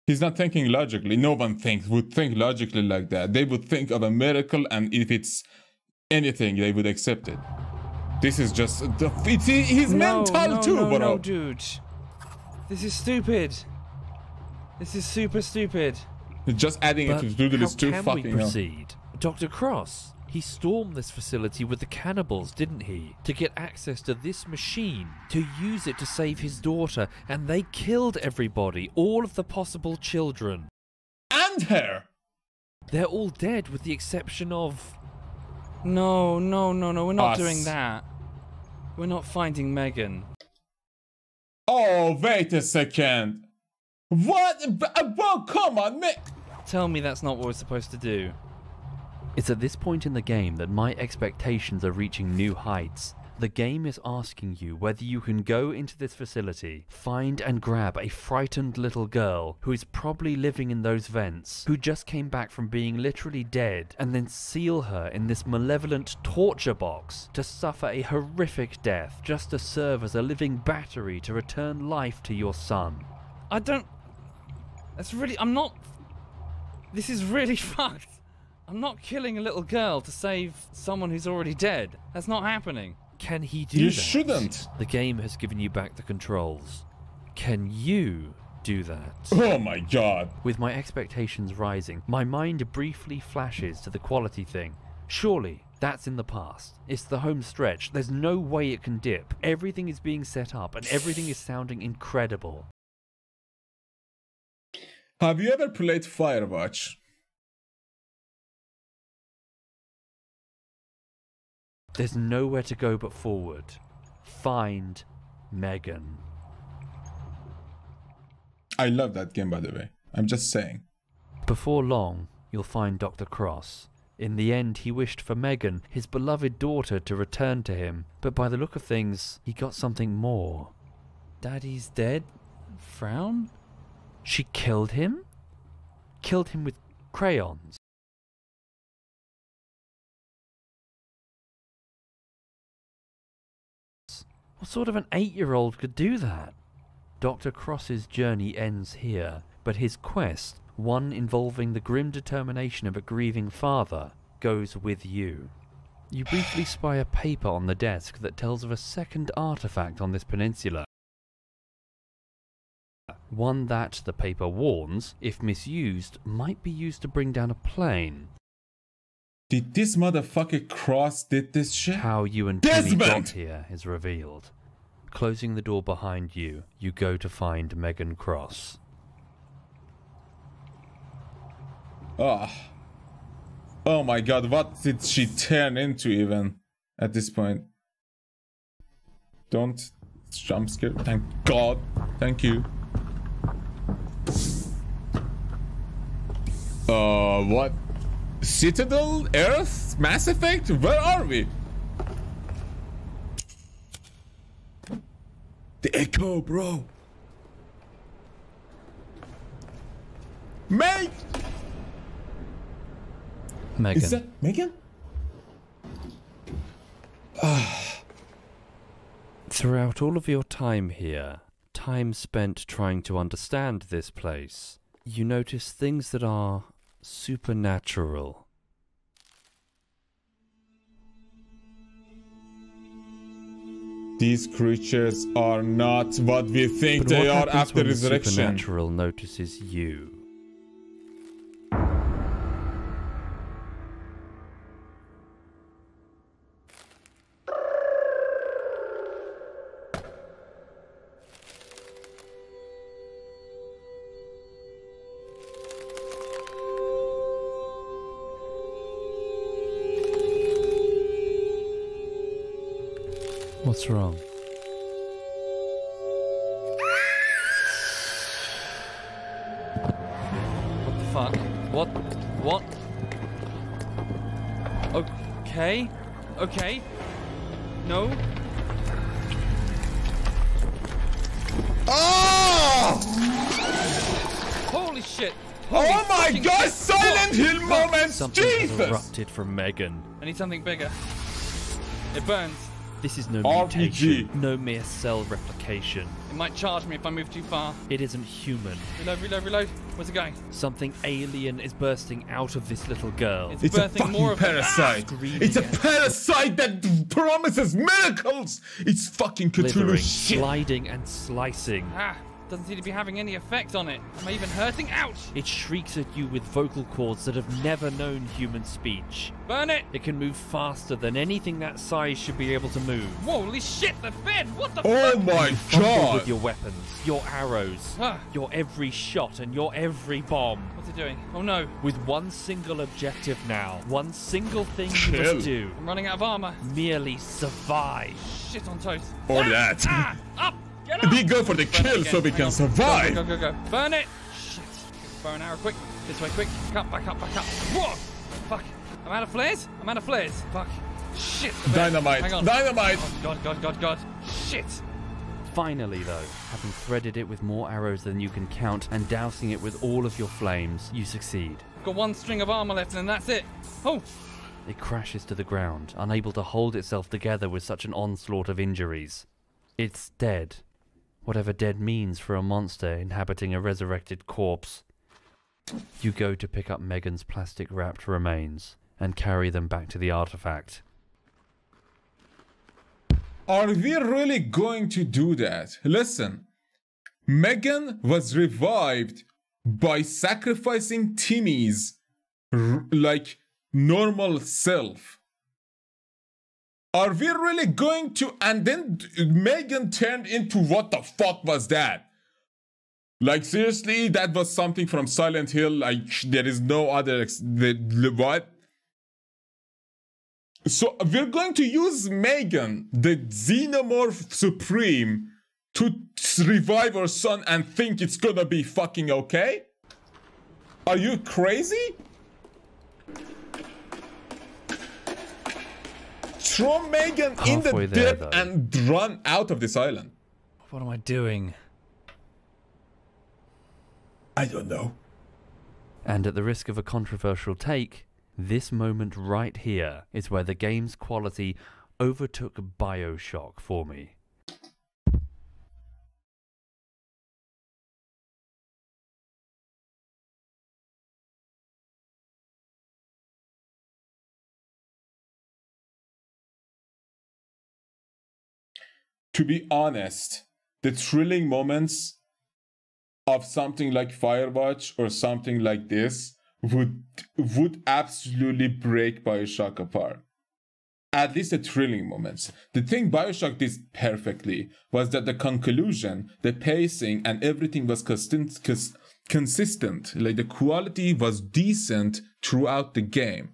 He's not thinking logically. No one would think logically like that. They would think of a miracle, and if it's anything, they would accept it. This is just... he's mental too, bro. No, dude. This is stupid. This is super stupid. Just adding it to the list too fucking... How can we proceed? Dr. Cross, he stormed this facility with the cannibals, didn't he? To get access to this machine, to use it to save his daughter, and they killed everybody, all of the possible children. And her! They're all dead with the exception of... No, no, no, no, we're not doing that. We're not finding Megan. Oh, wait a second. What? Well, come on, man. Tell me that's not what we're supposed to do. It's at this point in the game that my expectations are reaching new heights. The game is asking you whether you can go into this facility, find and grab a frightened little girl who is probably living in those vents, who just came back from being literally dead, and then seal her in this malevolent torture box to suffer a horrific death just to serve as a living battery to return life to your son. I don't... That's really... I'm not... This is really fucked. I'm not killing a little girl to save someone who's already dead. That's not happening. Can he do that? You shouldn't. The game has given you back the controls. Can you do that? Oh my god. With my expectations rising, my mind briefly flashes to the quality thing. Surely, that's in the past. It's the home stretch. There's no way it can dip. Everything is being set up and everything is sounding incredible. Have you ever played Firewatch? There's nowhere to go but forward. Find Megan. I love that game, by the way. I'm just saying. Before long, you'll find Dr. Cross. In the end, he wished for Megan, his beloved daughter, to return to him. But by the look of things, he got something more. Daddy's dead? Frown? She killed him? Killed him with crayons. What sort of an 8-year-old could do that? Dr. Cross's journey ends here, but his quest, one involving the grim determination of a grieving father, goes with you. You briefly spy a paper on the desk that tells of a second artifact on this peninsula. One that, the paper warns, if misused, might be used to bring down a plane. Did this motherfucker Cross did this shit? How you and Timmy got here is revealed. Closing the door behind you, you go to find Megan Cross. Oh my god, what did she turn into even at this point? Don't jump scare. Thank God. Thank you. What? Citadel? Earth? Mass Effect? Where are we? The echo, bro. Megan! Is that Megan? Throughout all of your time here, time spent trying to understand this place, you notice things that are supernatural. These creatures are not what we think they are after resurrection. The supernatural notices you. What's wrong? What the fuck? What? Okay. Okay. No. Oh! Holy shit! Oh my god, Silent Hill moments! Something Jesus! has erupted from Megan. I need something bigger. It burns. This is no RPG. mutation, no mere cell replication. It might charge me if I move too far. It isn't human. Reload. Where's it going? Something alien is bursting out of this little girl. It's a fucking parasite. It's a parasite that promises miracles. It's fucking Cthulhu Slithering, shit. sliding and slicing. Doesn't seem to be having any effect on it. Am I even hurting? Ouch! It shrieks at you with vocal cords that have never known human speech. Burn it! It can move faster than anything that size should be able to move. Holy shit, the fed! What the Oh fuck? my You fumble god! with your weapons, your arrows, your every shot and your every bomb. What's it doing? Oh no. With one single objective now. One single thing you Chill. must do. I'm running out of armor. Merely survive. Shit on toast. Or that. Up! Get up! We go for the kill so we Hang can on. survive. Go. Burn it! Shit. Bow and arrow, quick. This way, quick. Back up. Whoa! Fuck. I'm out of flares? Fuck. Shit. Dynamite. Hang on. Dynamite. Oh, God. Shit. Finally, though, having threaded it with more arrows than you can count and dousing it with all of your flames, you succeed. Got one string of armor left and then that's it. Oh! It crashes to the ground, unable to hold itself together with such an onslaught of injuries. It's dead. Whatever dead means for a monster inhabiting a resurrected corpse. You go to pick up Megan's plastic-wrapped remains and carry them back to the artifact. Are we really going to do that? Listen, Megan was revived by sacrificing Timmy's normal self. Are we really going to? And then Megan turned into what the fuck was that? Like seriously, that was something from Silent Hill. Like there is no other. What? So we're going to use Megan, the Xenomorph Supreme, to revive our son and think it's gonna be fucking okay? Are you crazy? throw Megan in the Halfway there, dip though. and run out of this island. What am I doing? I don't know. And at the risk of a controversial take, this moment right here is where the game's quality overtook BioShock for me. To be honest, the thrilling moments of something like Firewatch or something like this would absolutely break BioShock apart. At least the thrilling moments. The thing BioShock did perfectly was that the conclusion, the pacing, and everything was consistent. Like the quality was decent throughout the game.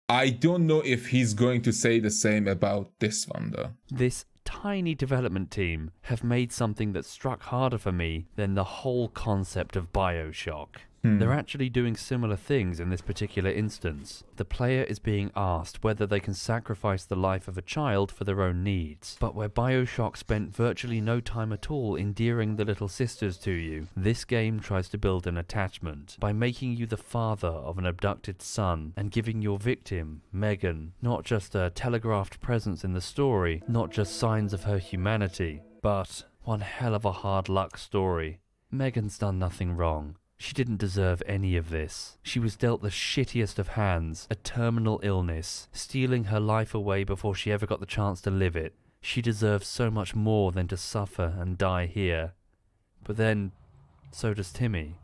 I don't know if he's going to say the same about this one though. This tiny development team have made something that struck harder for me than the whole concept of BioShock. They're actually doing similar things in this particular instance. The player is being asked whether they can sacrifice the life of a child for their own needs. But where BioShock spent virtually no time at all endearing the little sisters to you, this game tries to build an attachment by making you the father of an abducted son and giving your victim, Megan, not just a telegraphed presence in the story, not just signs of her humanity, but one hell of a hard luck story. Megan's done nothing wrong. She didn't deserve any of this. She was dealt the shittiest of hands, a terminal illness, stealing her life away before she ever got the chance to live it. She deserves so much more than to suffer and die here. But then, so does Timmy.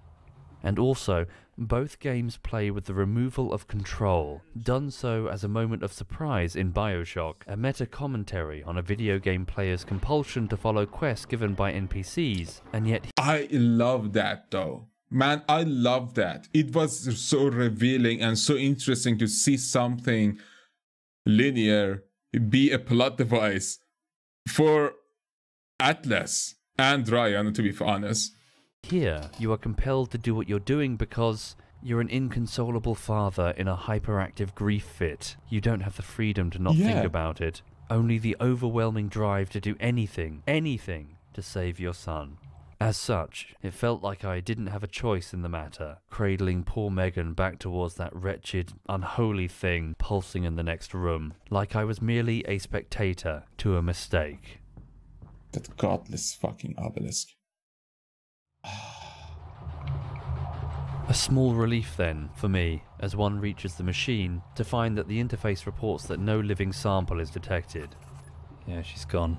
And also, both games play with the removal of control, done so as a moment of surprise in BioShock, a meta-commentary on a video game player's compulsion to follow quests given by NPCs, and yet... I love that though. Man, I love that. It was so revealing and so interesting to see something linear be a plot device for Atlas and Ryan, to be honest. Here, you are compelled to do what you're doing because you're an inconsolable father in a hyperactive grief fit. You don't have the freedom to not think about it. Only the overwhelming drive to do anything to save your son. As such, it felt like I didn't have a choice in the matter, cradling poor Megan back towards that wretched, unholy thing pulsing in the next room, like I was merely a spectator to a mistake. That godless fucking obelisk. A small relief then, for me, as one reaches the machine, to find that the interface reports that no living sample is detected. Yeah, she's gone.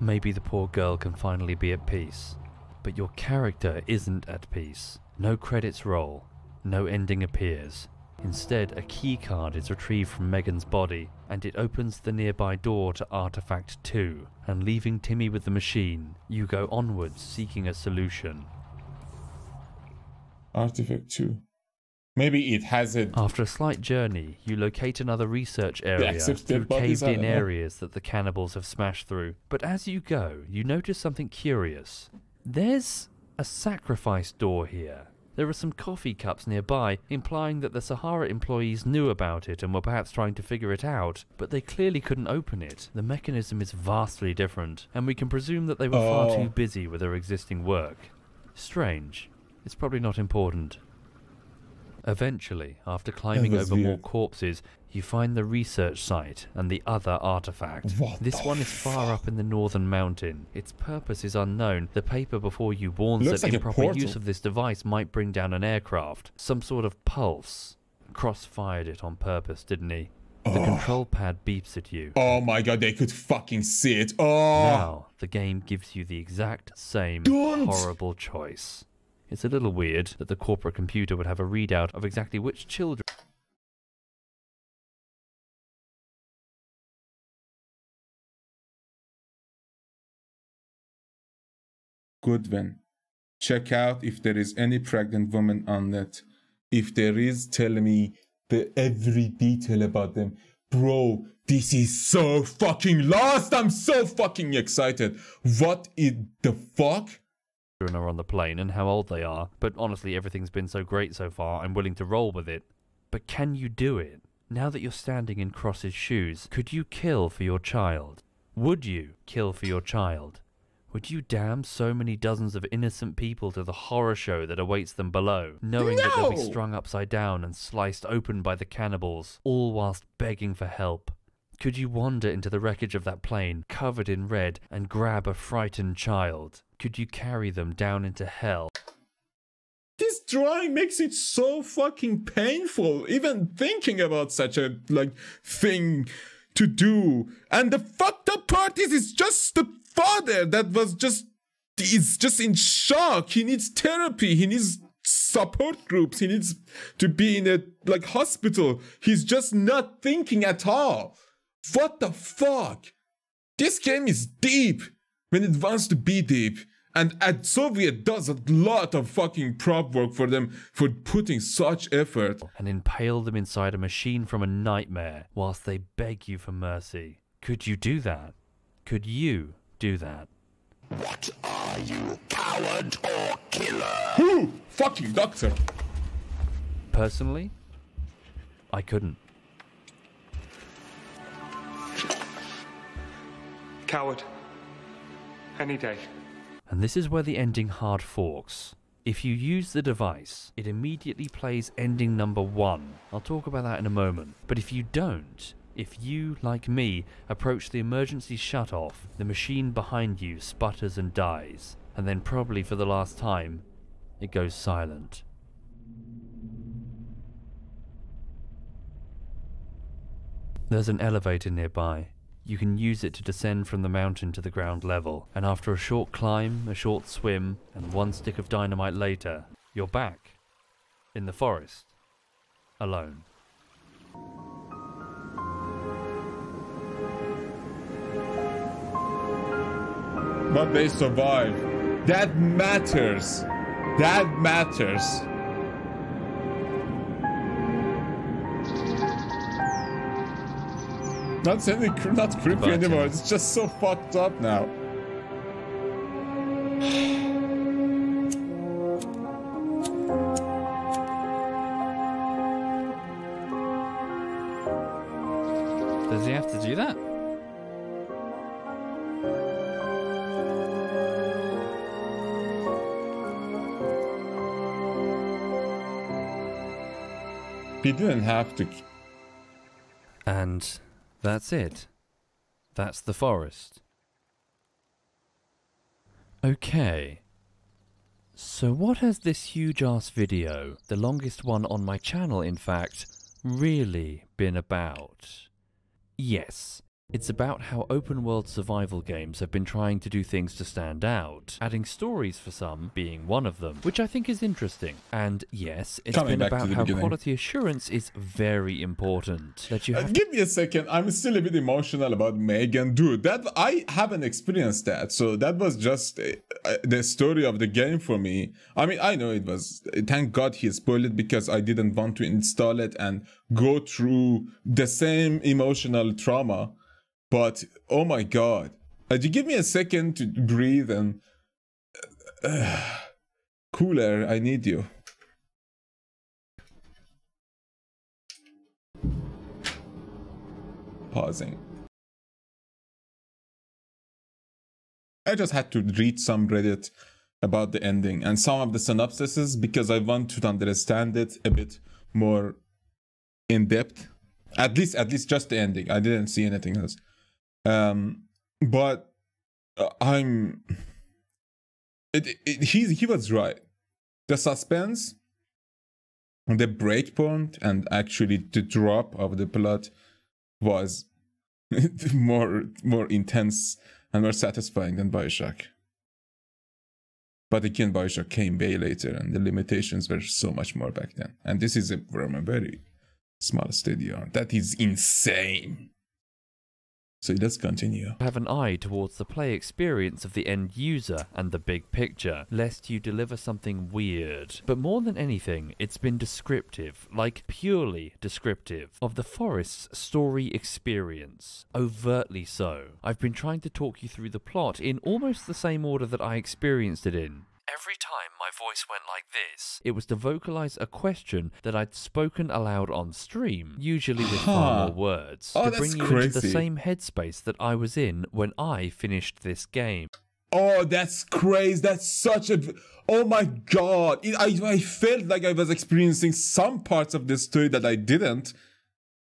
Maybe the poor girl can finally be at peace. But your character isn't at peace. No credits roll, no ending appears. Instead, a key card is retrieved from Megan's body, and it opens the nearby door to Artifact 2, and leaving Timmy with the machine, you go onwards seeking a solution. Artifact 2. Maybe it has it. After a slight journey, you locate another research area through caved-in areas that the cannibals have smashed through. But as you go, you notice something curious. There's a sacrifice door here. There are some coffee cups nearby, implying that the Sahara employees knew about it and were perhaps trying to figure it out, but they clearly couldn't open it. The mechanism is vastly different, and we can presume that they were far too busy with their existing work. Strange. It's probably not important. Eventually, after climbing over more corpses, you find the research site and the other artifact. This one is far up in the northern mountain. Its purpose is unknown. The paper before you warns that improper use of this device might bring down an aircraft. Some sort of pulse. Cross-fired it on purpose, didn't he? The control pad beeps at you. Oh my god, they could fucking see it. Now, the game gives you the exact same horrible choice. It's a little weird that the corporate computer would have a readout of exactly which children... Goodwin. Check out if there is any pregnant woman on it. If there is, tell me every detail about them. Bro, this is so fucking lost. I'm so fucking excited. What in the fuck? Are on the plane and how old they are, but honestly everything's been so great so far, I'm willing to roll with it. But can you do it? Now that you're standing in Cross's shoes, could you kill for your child? Would you kill for your child? Would you damn so many dozens of innocent people to the horror show that awaits them below, knowing that they'll be strung upside down and sliced open by the cannibals, all whilst begging for help? Could you wander into the wreckage of that plane, covered in red, and grab a frightened child? Could you carry them down into hell? This drawing makes it so fucking painful, even thinking about such a, thing to do. And the fucked up part is, it's just the father that is just in shock. He needs therapy. He needs support groups. He needs to be in a, hospital. He's just not thinking at all. What the fuck? This game is deep when it wants to be deep. And Soviet does a lot of fucking prop work for them for putting such effort. And impale them inside a machine from a nightmare whilst they beg you for mercy. Could you do that? Could you do that? What are you, coward or killer? Who? Fucking doctor. Personally, I couldn't. Coward. Any day. And this is where the ending hard forks. If you use the device, it immediately plays ending number 1. I'll talk about that in a moment. But if you don't, if you, like me, approach the emergency shut-off, the machine behind you sputters and dies. And then probably for the last time, it goes silent. There's an elevator nearby. You can use it to descend from the mountain to the ground level, and after a short climb, a short swim, and one stick of dynamite later, you're back in the forest, alone. But they survive. That matters. That matters. Not creepy anymore. It's just so fucked up now. Does he have to do that? He didn't have to. And that's it. That's the forest. Okay. So what has this huge-ass video, the longest one on my channel in fact, really been about? Yes. It's about how open-world survival games have been trying to do things to stand out, adding stories for some being one of them, which I think is interesting. And yes, it's been about how quality assurance is very important. That you have give me a second, I'm still a bit emotional about Megan. Dude, that I haven't experienced that, so that was just the story of the game for me. I mean, I know it was, thank God he spoiled it because I didn't want to install it and go through the same emotional trauma. But, oh my God, you give me a second to breathe and... cooler, I need you. Pausing. I just had to read some Reddit about the ending and some of the synopsises because I want to understand it a bit more in depth. At least just the ending. I didn't see anything else. But he was right. The suspense, the breakpoint, and actually the drop of the plot was more intense and more satisfying than BioShock. But again, BioShock came way later, and the limitations were so much more back then. And this is from a very small studio. That is insane. So let's continue. Have an eye towards the play experience of the end user and the big picture, lest you deliver something weird. But more than anything, it's been descriptive, like purely descriptive, of the forest's story experience. Overtly so. I've been trying to talk you through the plot in almost the same order that I experienced it in. Every time my voice went like this, it was to vocalize a question that I'd spoken aloud on stream, usually with far more words, to bring you into the same headspace that I was in when I finished this game. Oh, that's crazy. That's such a... Oh my god. I felt like I was experiencing some parts of this story that I didn't.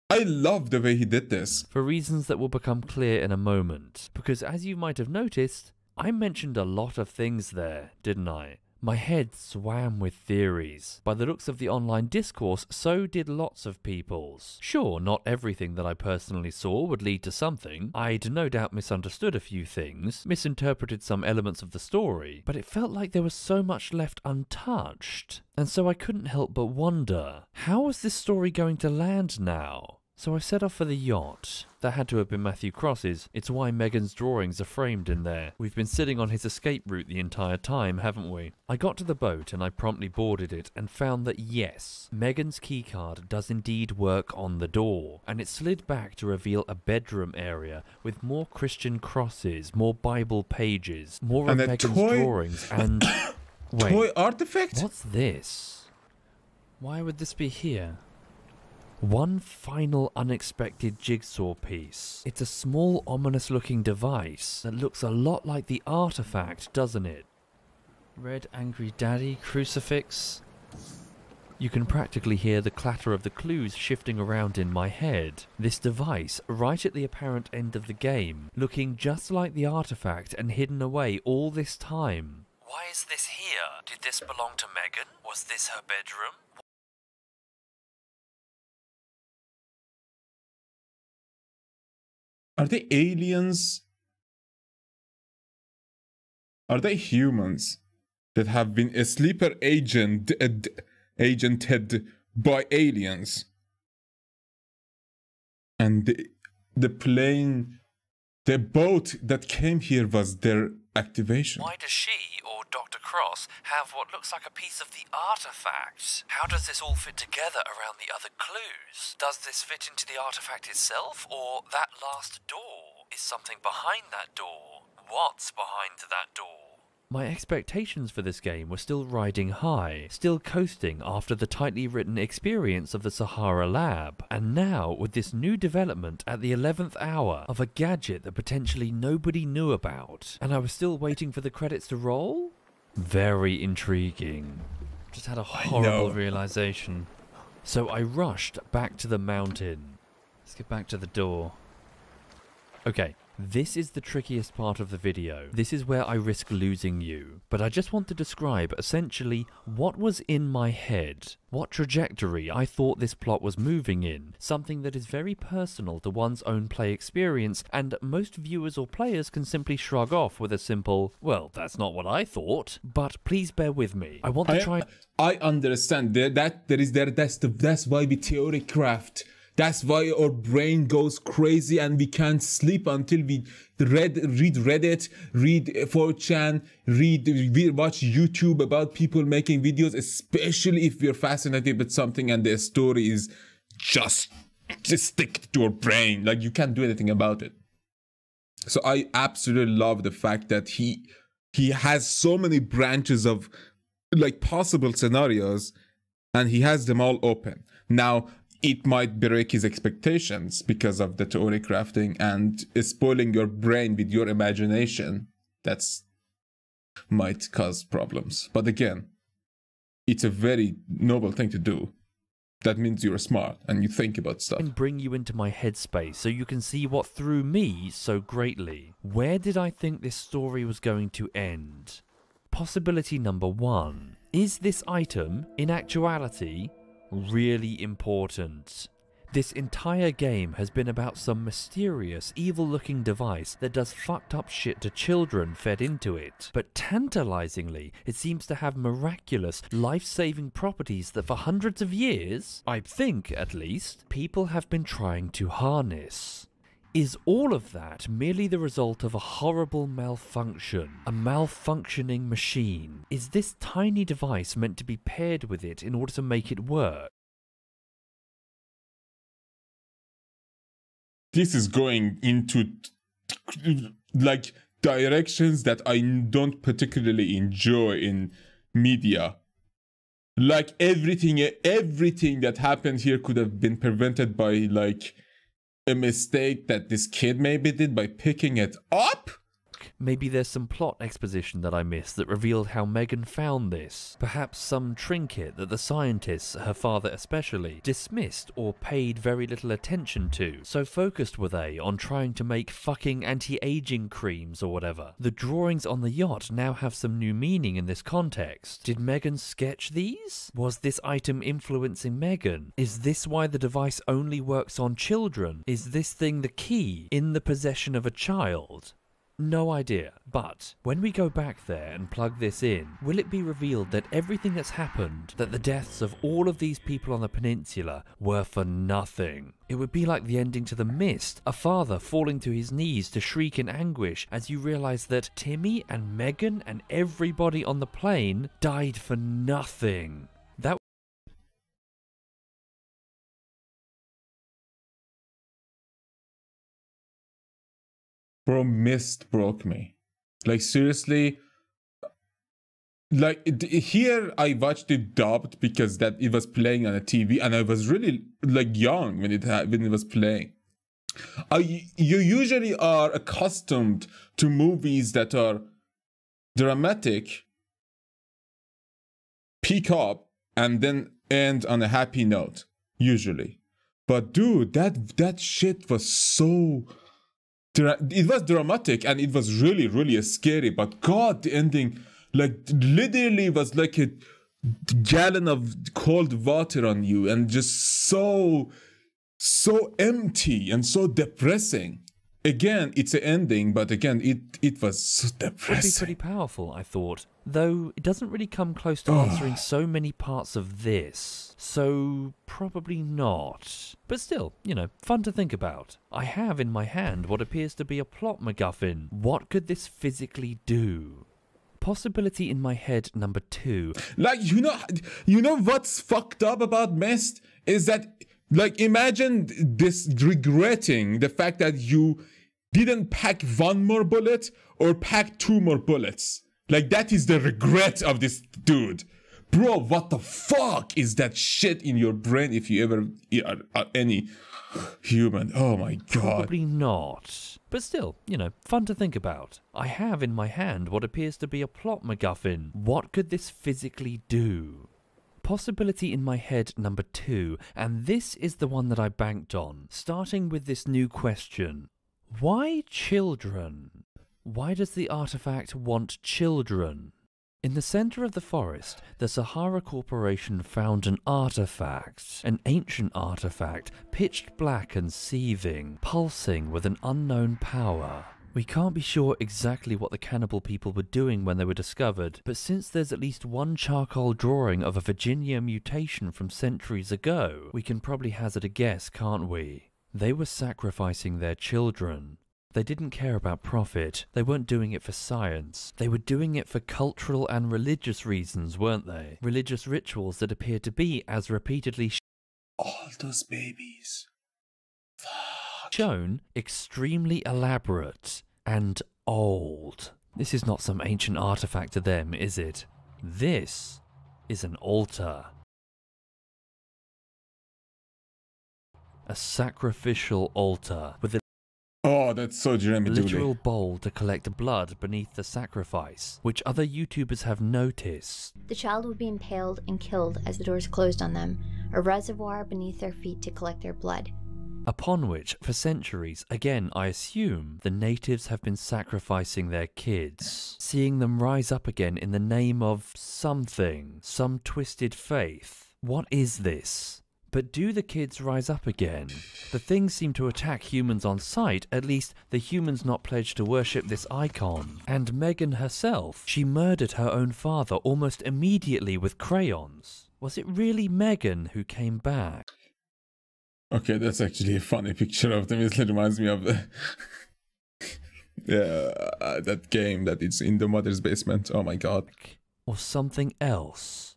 I love the way he did this. For reasons that will become clear in a moment. Because as you might have noticed, I mentioned a lot of things there, didn't I? My head swam with theories. By the looks of the online discourse, so did lots of people's. Sure, not everything that I personally saw would lead to something. I'd no doubt misunderstood a few things, misinterpreted some elements of the story, but it felt like there was so much left untouched. And so I couldn't help but wonder, how was this story going to land now? So I set off for the yacht. That had to have been Matthew Cross's. It's why Megan's drawings are framed in there. We've been sitting on his escape route the entire time, haven't we? I got to the boat and I promptly boarded it and found that yes, Megan's keycard does indeed work on the door. And it slid back to reveal a bedroom area with more Christian crosses, more Bible pages, more of Megan's drawings and... Wait, toy artifact? What's this? Why would this be here? One final unexpected jigsaw piece. It's a small ominous looking device that looks a lot like the artifact, doesn't it? Red angry daddy, crucifix. You can practically hear the clatter of the clues shifting around in my head. This device, right at the apparent end of the game, looking just like the artifact and hidden away all this time. Why is this here? Did this belong to Megan? Was this her bedroom? Are they aliens? Are they humans that have been a sleeper agented by aliens? And the plane, the boat that came here was their activation. Why does she, or Dr. Cross, have what looks like a piece of the artifact? How does this all fit together around the other clues? Does this fit into the artifact itself, or that last door? Is something behind that door? What's behind that door? My expectations for this game were still riding high, still coasting after the tightly written experience of the Sahara Lab, and now with this new development at the 11th hour of a gadget that potentially nobody knew about, and I was still waiting for the credits to roll? Very intriguing. Just had a horrible realization. So I rushed back to the mountain. Let's get back to the door. Okay. This is the trickiest part of the video. This is where I risk losing you. But I just want to describe essentially what was in my head. What trajectory I thought this plot was moving in. Something that is very personal to one's own play experience, and most viewers or players can simply shrug off with a simple, well, that's not what I thought. But please bear with me. I want to try... I understand. That's why we theory craft. That's why our brain goes crazy and we can't sleep until we read Reddit, read 4chan, watch YouTube about people making videos, especially if we're fascinated with something and the story is just stick to our brain. Like, you can't do anything about it. So I absolutely love the fact that he has so many branches of like possible scenarios and he has them all open. Now, it might break his expectations because of the theory crafting and spoiling your brain with your imagination. That's might cause problems. But again, it's a very noble thing to do. That means you're smart and you think about stuff. And bring you into my headspace so you can see what threw me so greatly. Where did I think this story was going to end? Possibility number 1. Is this item, in actuality, really important? This entire game has been about some mysterious, evil-looking device that does fucked up shit to children fed into it. But tantalizingly, it seems to have miraculous, life-saving properties that for hundreds of years, I think at least, people have been trying to harness. Is all of that merely the result of a horrible malfunction? A malfunctioning machine? Is this tiny device meant to be paired with it in order to make it work? This is going into like directions that I don't particularly enjoy in media. Like everything that happened here could have been prevented by like a mistake that this kid maybe did by picking it up. Maybe there's some plot exposition that I missed that revealed how Megan found this. Perhaps some trinket that the scientists, her father especially, dismissed or paid very little attention to. So focused were they on trying to make fucking anti-aging creams or whatever. The drawings on the yacht now have some new meaning in this context. Did Megan sketch these? Was this item influencing Megan? Is this why the device only works on children? Is this thing the key in the possession of a child? No idea, but when we go back there and plug this in, will it be revealed that everything that's happened, that the deaths of all of these people on the peninsula were for nothing? It would be like the ending to The Mist, a father falling to his knees to shriek in anguish as you realise that Timmy and Megan and everybody on the plane died for nothing. That Bro, Mist broke me. Like, seriously. Like, here I watched it dubbed because that it was playing on a TV and I was really, like, young when it was playing. You usually are accustomed to movies that are dramatic, peak up, and then end on a happy note, usually. But dude, that shit was so... It was dramatic and it was really, really scary. But God, the ending, like, literally was like a gallon of cold water on you and just so empty and so depressing. Again, it's an ending, but again, it was so depressing. Would be pretty powerful, I thought. Though it doesn't really come close to answering so many parts of this. So probably not. But still, you know, fun to think about. I have in my hand what appears to be a plot MacGuffin. What could this physically do? Possibility in my head number 2. Like, you know what's fucked up about Mist? Is that, like, imagine this regretting the fact that you didn't pack 1 more bullet or pack 2 more bullets. Like, that is the regret of this dude. Bro, what the fuck is that shit in your brain if you ever are any human? Oh my God. Probably not. But still, you know, fun to think about. I have in my hand what appears to be a plot MacGuffin. What could this physically do? Possibility in my head number 2, and this is the one that I banked on, starting with this new question. Why children? Why does the artifact want children? In the center of the forest, the Sahara Corporation found an artifact, an ancient artifact, pitched black and seething, pulsing with an unknown power. We can't be sure exactly what the cannibal people were doing when they were discovered, but since there's at least one charcoal drawing of a Virginia mutation from centuries ago, we can probably hazard a guess, can't we? They were sacrificing their children. They didn't care about profit. They weren't doing it for science. They were doing it for cultural and religious reasons, weren't they? Religious rituals that appeared to be as repeatedly all those babies. Shown extremely elaborate and old. This is not some ancient artifact to them, is it? This is an altar. A sacrificial altar with a that's so Jeremy literal bowl to collect blood beneath the sacrifice, which other YouTubers have noticed. The child would be impaled and killed as the doors closed on them, a reservoir beneath their feet to collect their blood. Upon which, for centuries, again I assume, the natives have been sacrificing their kids, seeing them rise up again in the name of something, some twisted faith. What is this? But do the kids rise up again? The things seem to attack humans on sight, at least the humans not pledged to worship this icon. And Megan herself, she murdered her own father almost immediately with crayons. Was it really Megan who came back? Okay, that's actually a funny picture of them. It reminds me of the that game that it's in the mother's basement. Oh my God. Or something else.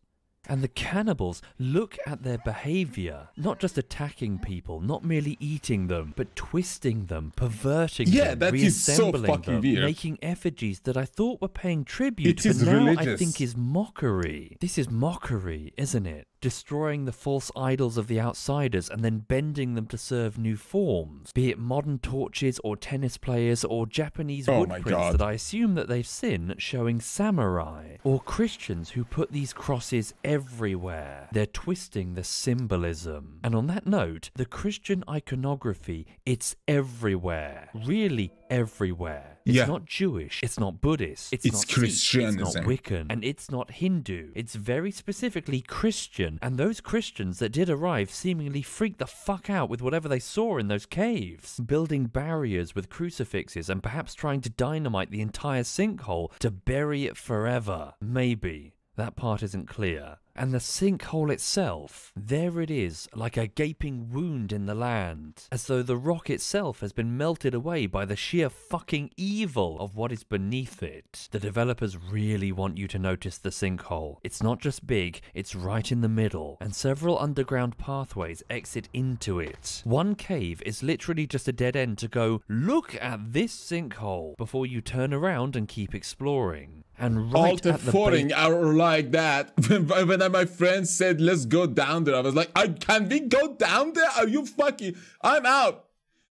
And the cannibals, look at their behavior. Not just attacking people, not merely eating them, but twisting them, perverting them, that is so reassembling fucking them, weird. making effigies that I thought were paying tribute, It is but now I religious. think is mockery. This is mockery, isn't it? Destroying the false idols of the outsiders and then bending them to serve new forms, be it modern torches or tennis players or Japanese Oh my woodprints God. that I assume that they've seen showing samurai, or Christians who put these crosses everywhere. They're twisting the symbolism. And on that note, the Christian iconography, it's everywhere. Really everywhere. It's not Jewish, it's not Buddhist, it's not Sikh, Christianism. it's not Wiccan, and it's not Hindu. It's very specifically Christian, and those Christians that did arrive seemingly freaked the fuck out with whatever they saw in those caves, building barriers with crucifixes and perhaps trying to dynamite the entire sinkhole to bury it forever. Maybe. That part isn't clear. And the sinkhole itself, there it is, like a gaping wound in the land, as though the rock itself has been melted away by the sheer fucking evil of what is beneath it. The developers really want you to notice the sinkhole. It's not just big, it's right in the middle, and several underground pathways exit into it. One cave is literally just a dead end to go, look at this sinkhole, before you turn around and keep exploring. And right All the at the foreign are like that. When my friend said, let's go down there, I was like, can we go down there? Are you fucking... I'm out.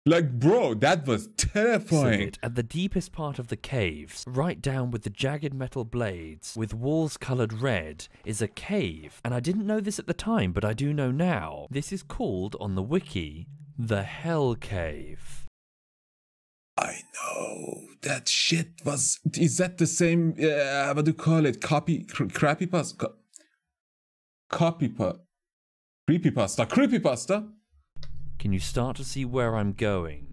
Like, bro, that was terrifying. At the deepest part of the caves, right down with the jagged metal blades, with walls coloured red, is a cave. And I didn't know this at the time, but I do know now. This is called, on the wiki, the Hell Cave. I know. That shit was... Is that the same... what do you call it? Creepypasta? Creepypasta? Can you start to see where I'm going?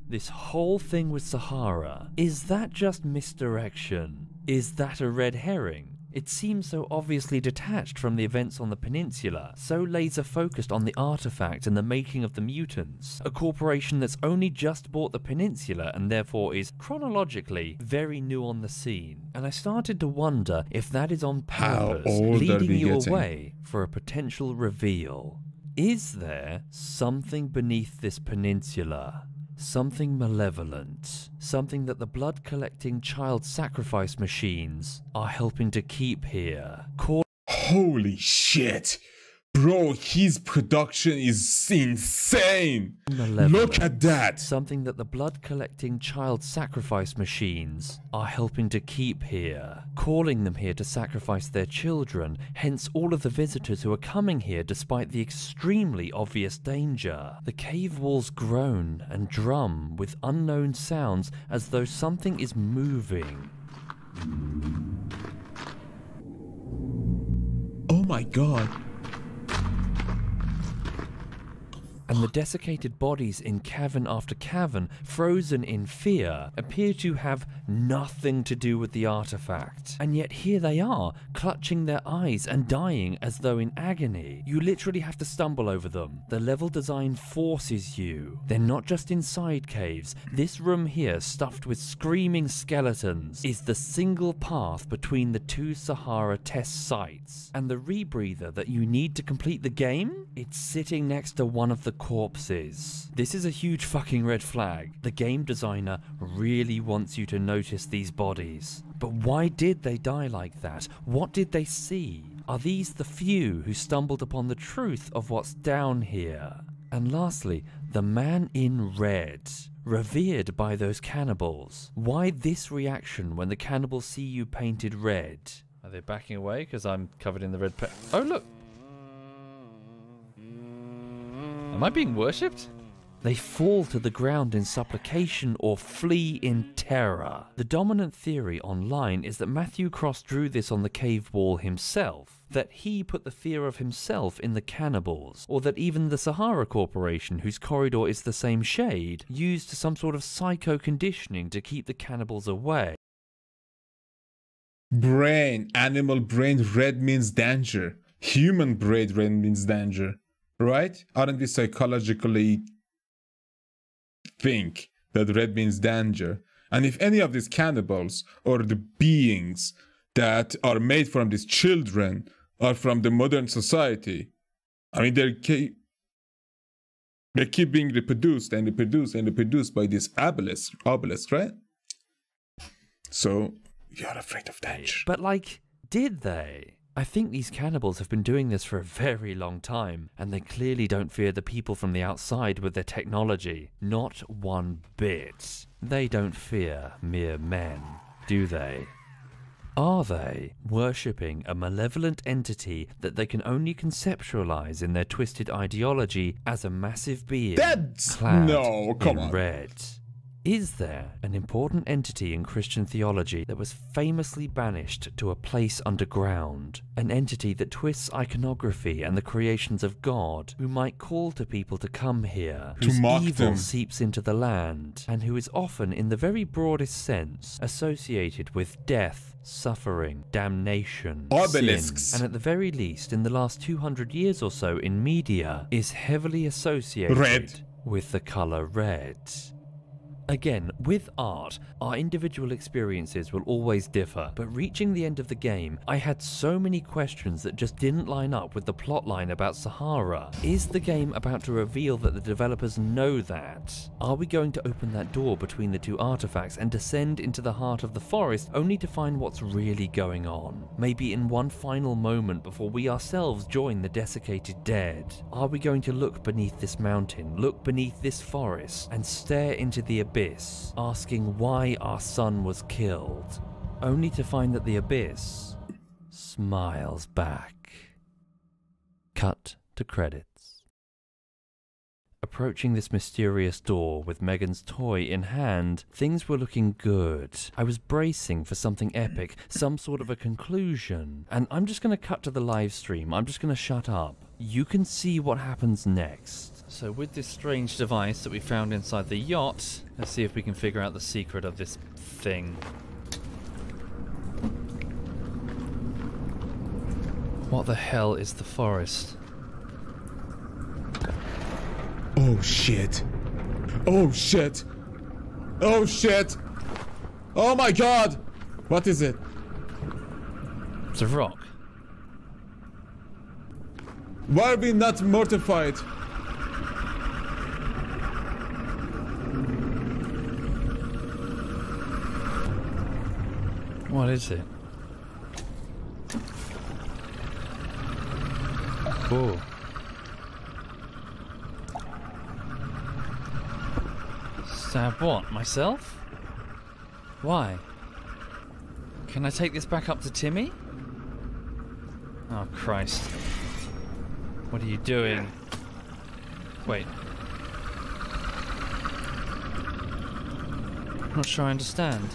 This whole thing with Sahara, is that just misdirection? Is that a red herring? It seems so obviously detached from the events on the peninsula, so laser focused on the artifact and the making of the mutants, a corporation that's only just bought the peninsula and therefore is, chronologically, very new on the scene. And I started to wonder if that is on purpose, leading you away for a potential reveal. Is there something beneath this peninsula? Something malevolent. Something that the blood-collecting child sacrifice machines are helping to keep here. Holy shit! Bro, his production is insane! Look at that! Something that the blood-collecting child sacrifice machines are helping to keep here. Calling them here to sacrifice their children, hence all of the visitors who are coming here despite the extremely obvious danger. The cave walls groan and drum with unknown sounds as though something is moving. Oh my god. And the desiccated bodies in cavern after cavern, frozen in fear, appear to have nothing to do with the artifact. And yet here they are, clutching their eyes and dying as though in agony. You literally have to stumble over them. The level design forces you. They're not just inside caves. This room here, stuffed with screaming skeletons, is the single path between the two Sahara test sites. And the rebreather that you need to complete the game? It's sitting next to one of the corpses. This is a huge fucking red flag. The game designer really wants you to notice these bodies. But why did they die like that? What did they see? Are these the few who stumbled upon the truth of what's down here? And lastly, the man in red, revered by those cannibals. Why this reaction when the cannibals see you painted red? Are they backing away because I'm covered in the red Oh, look! Am I being worshipped? They fall to the ground in supplication or flee in terror. The dominant theory online is that Matthew Cross drew this on the cave wall himself, that he put the fear of himself in the cannibals, or that even the Sahara Corporation, whose corridor is the same shade, used some sort of psycho conditioning to keep the cannibals away. Brain, animal brain, red means danger. Human brain, red means danger. Right? Aren't we psychologically think that red means danger? And if any of these cannibals or the beings that are made from these children are from the modern society. I mean, they keep being reproduced and reproduced and reproduced by this obelisk, right? So you're afraid of danger. But like, did they? I think these cannibals have been doing this for a very long time, and they clearly don't fear the people from the outside with their technology. Not one bit. They don't fear mere men, do they? Are they worshipping a malevolent entity that they can only conceptualize in their twisted ideology as a massive being clad in red? Is there an important entity in Christian theology that was famously banished to a place underground? An entity that twists iconography and the creations of God, who might call to people to come here, whose evil seeps into the land, and who is often, in the very broadest sense, associated with death, suffering, damnation, obelisks, sin, and at the very least, in the last 200 years or so in media, is heavily associated with the color red. Again, with art, our individual experiences will always differ, but reaching the end of the game, I had so many questions that just didn't line up with the plotline about Sahara. Is the game about to reveal that the developers know that? Are we going to open that door between the two artifacts and descend into the heart of the forest only to find what's really going on? Maybe in one final moment before we ourselves join the desiccated dead? Are we going to look beneath this mountain, look beneath this forest, and stare into the abyss, asking why our son was killed, only to find that the abyss smiles back? Cut to credits. Approaching this mysterious door with Megan's toy in hand, things were looking good. I was bracing for something epic, some sort of a conclusion, and I'm just going to cut to the live stream. I'm just going to shut up. You can see what happens next. So with this strange device that we found inside the yacht, let's see if we can figure out the secret of this thing. What the hell is the forest? Oh shit. Oh shit. Oh shit. Oh my god. What is it? It's a rock. Why are we not mortified? What is it? Oh. Stab what? Myself? Why? Can I take this back up to Timmy? Oh, Christ. What are you doing? Wait. I'm not sure I understand.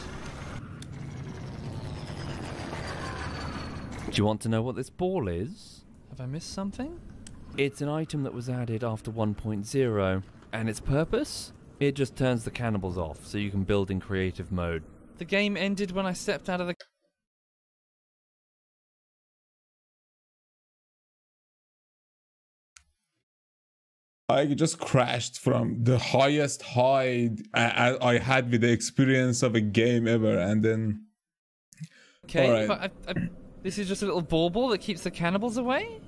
Do you want to know what this ball is? Have I missed something? It's an item that was added after 1.0, and its purpose? It just turns the cannibals off, so you can build in creative mode. The game ended when I stepped out of the... I just crashed from the highest high I had with the experience of a game ever, and then... Okay, but this is just a little bauble that keeps the cannibals away?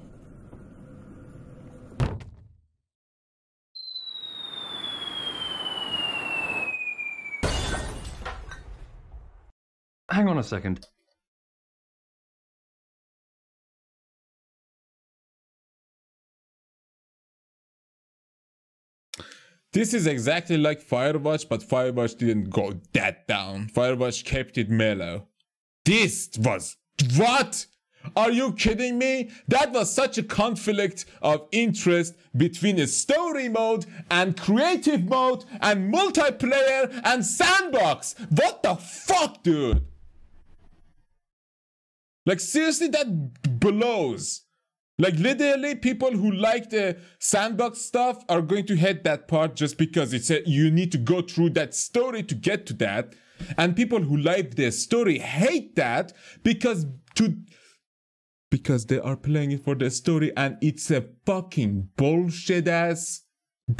Hang on a second. This is exactly like Firewatch, but Firewatch didn't go that down. Firewatch kept it mellow. This was... What? Are you kidding me? That was such a conflict of interest between a story mode and creative mode and multiplayer and sandbox. What the fuck, dude? Like, seriously, that blows. Like, literally, people who like the sandbox stuff are going to hate that part just because it's you need to go through that story to get to that. And people who like the story hate that because they are playing it for the story, and it's a fucking bullshit ass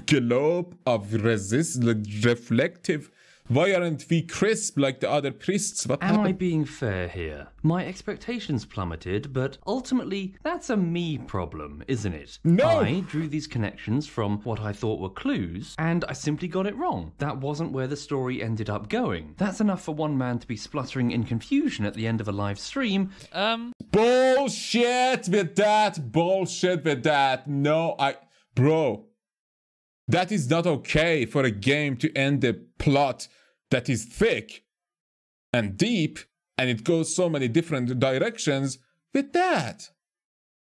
globe of reflective Why aren't we crisp like the other priests? What Am happened? I being fair here? My expectations plummeted, but ultimately, that's a me problem, isn't it? No! I drew these connections from what I thought were clues, and I simply got it wrong. That wasn't where the story ended up going. That's enough for one man to be spluttering in confusion at the end of a live stream. Bullshit with that. Bullshit with that. No, Bro. That is not okay for a game to end a plot that is thick and deep and it goes so many different directions with that.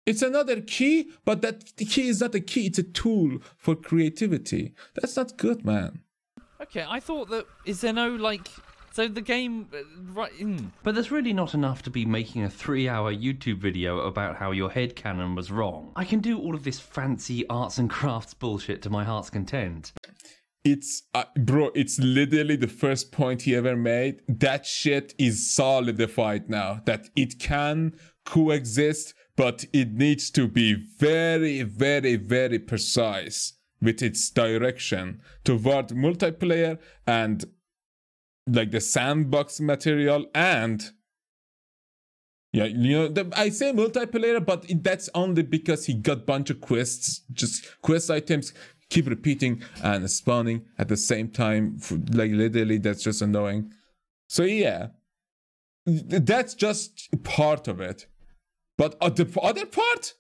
It's another key, but that key is not a key, it's a tool for creativity. That's not good, man. Okay, I thought that... Is there no, like... So the game... But there's really not enough to be making a 3-hour YouTube video about how your headcanon was wrong. I can do all of this fancy arts and crafts bullshit to my heart's content. It's, bro, it's literally the first point he ever made. That shit is solidified now. That it can coexist, but it needs to be very, very, very precise with its direction toward multiplayer and like the sandbox material and yeah, you know, I say multiplayer, but that's only because he got a bunch of quests, just quest items keep repeating and spawning at the same time. Like literally, that's just annoying. So yeah, that's just part of it. But the other part,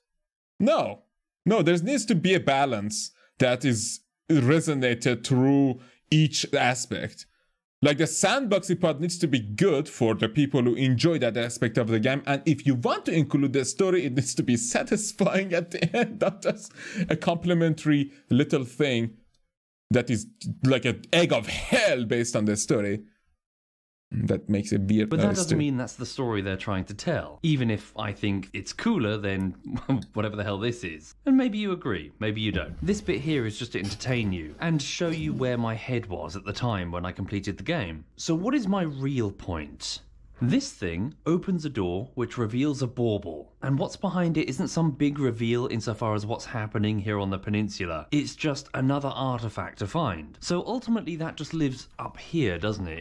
no, there needs to be a balance that is resonated through each aspect. Like the sandboxy part needs to be good for the people who enjoy that aspect of the game. And if you want to include the story, it needs to be satisfying at the end, not just a complimentary little thing that is like an egg of hell based on the story. That makes a weird But that noise doesn't too. mean that's the story they're trying to tell. Even if I think it's cooler than whatever the hell this is. And maybe you agree, maybe you don't. This bit here is just to entertain you and show you where my head was at the time when I completed the game. So what is my real point? This thing opens a door which reveals a bauble, and what's behind it isn't some big reveal insofar as what's happening here on the peninsula. It's just another artifact to find. So ultimately that just lives up here, doesn't it?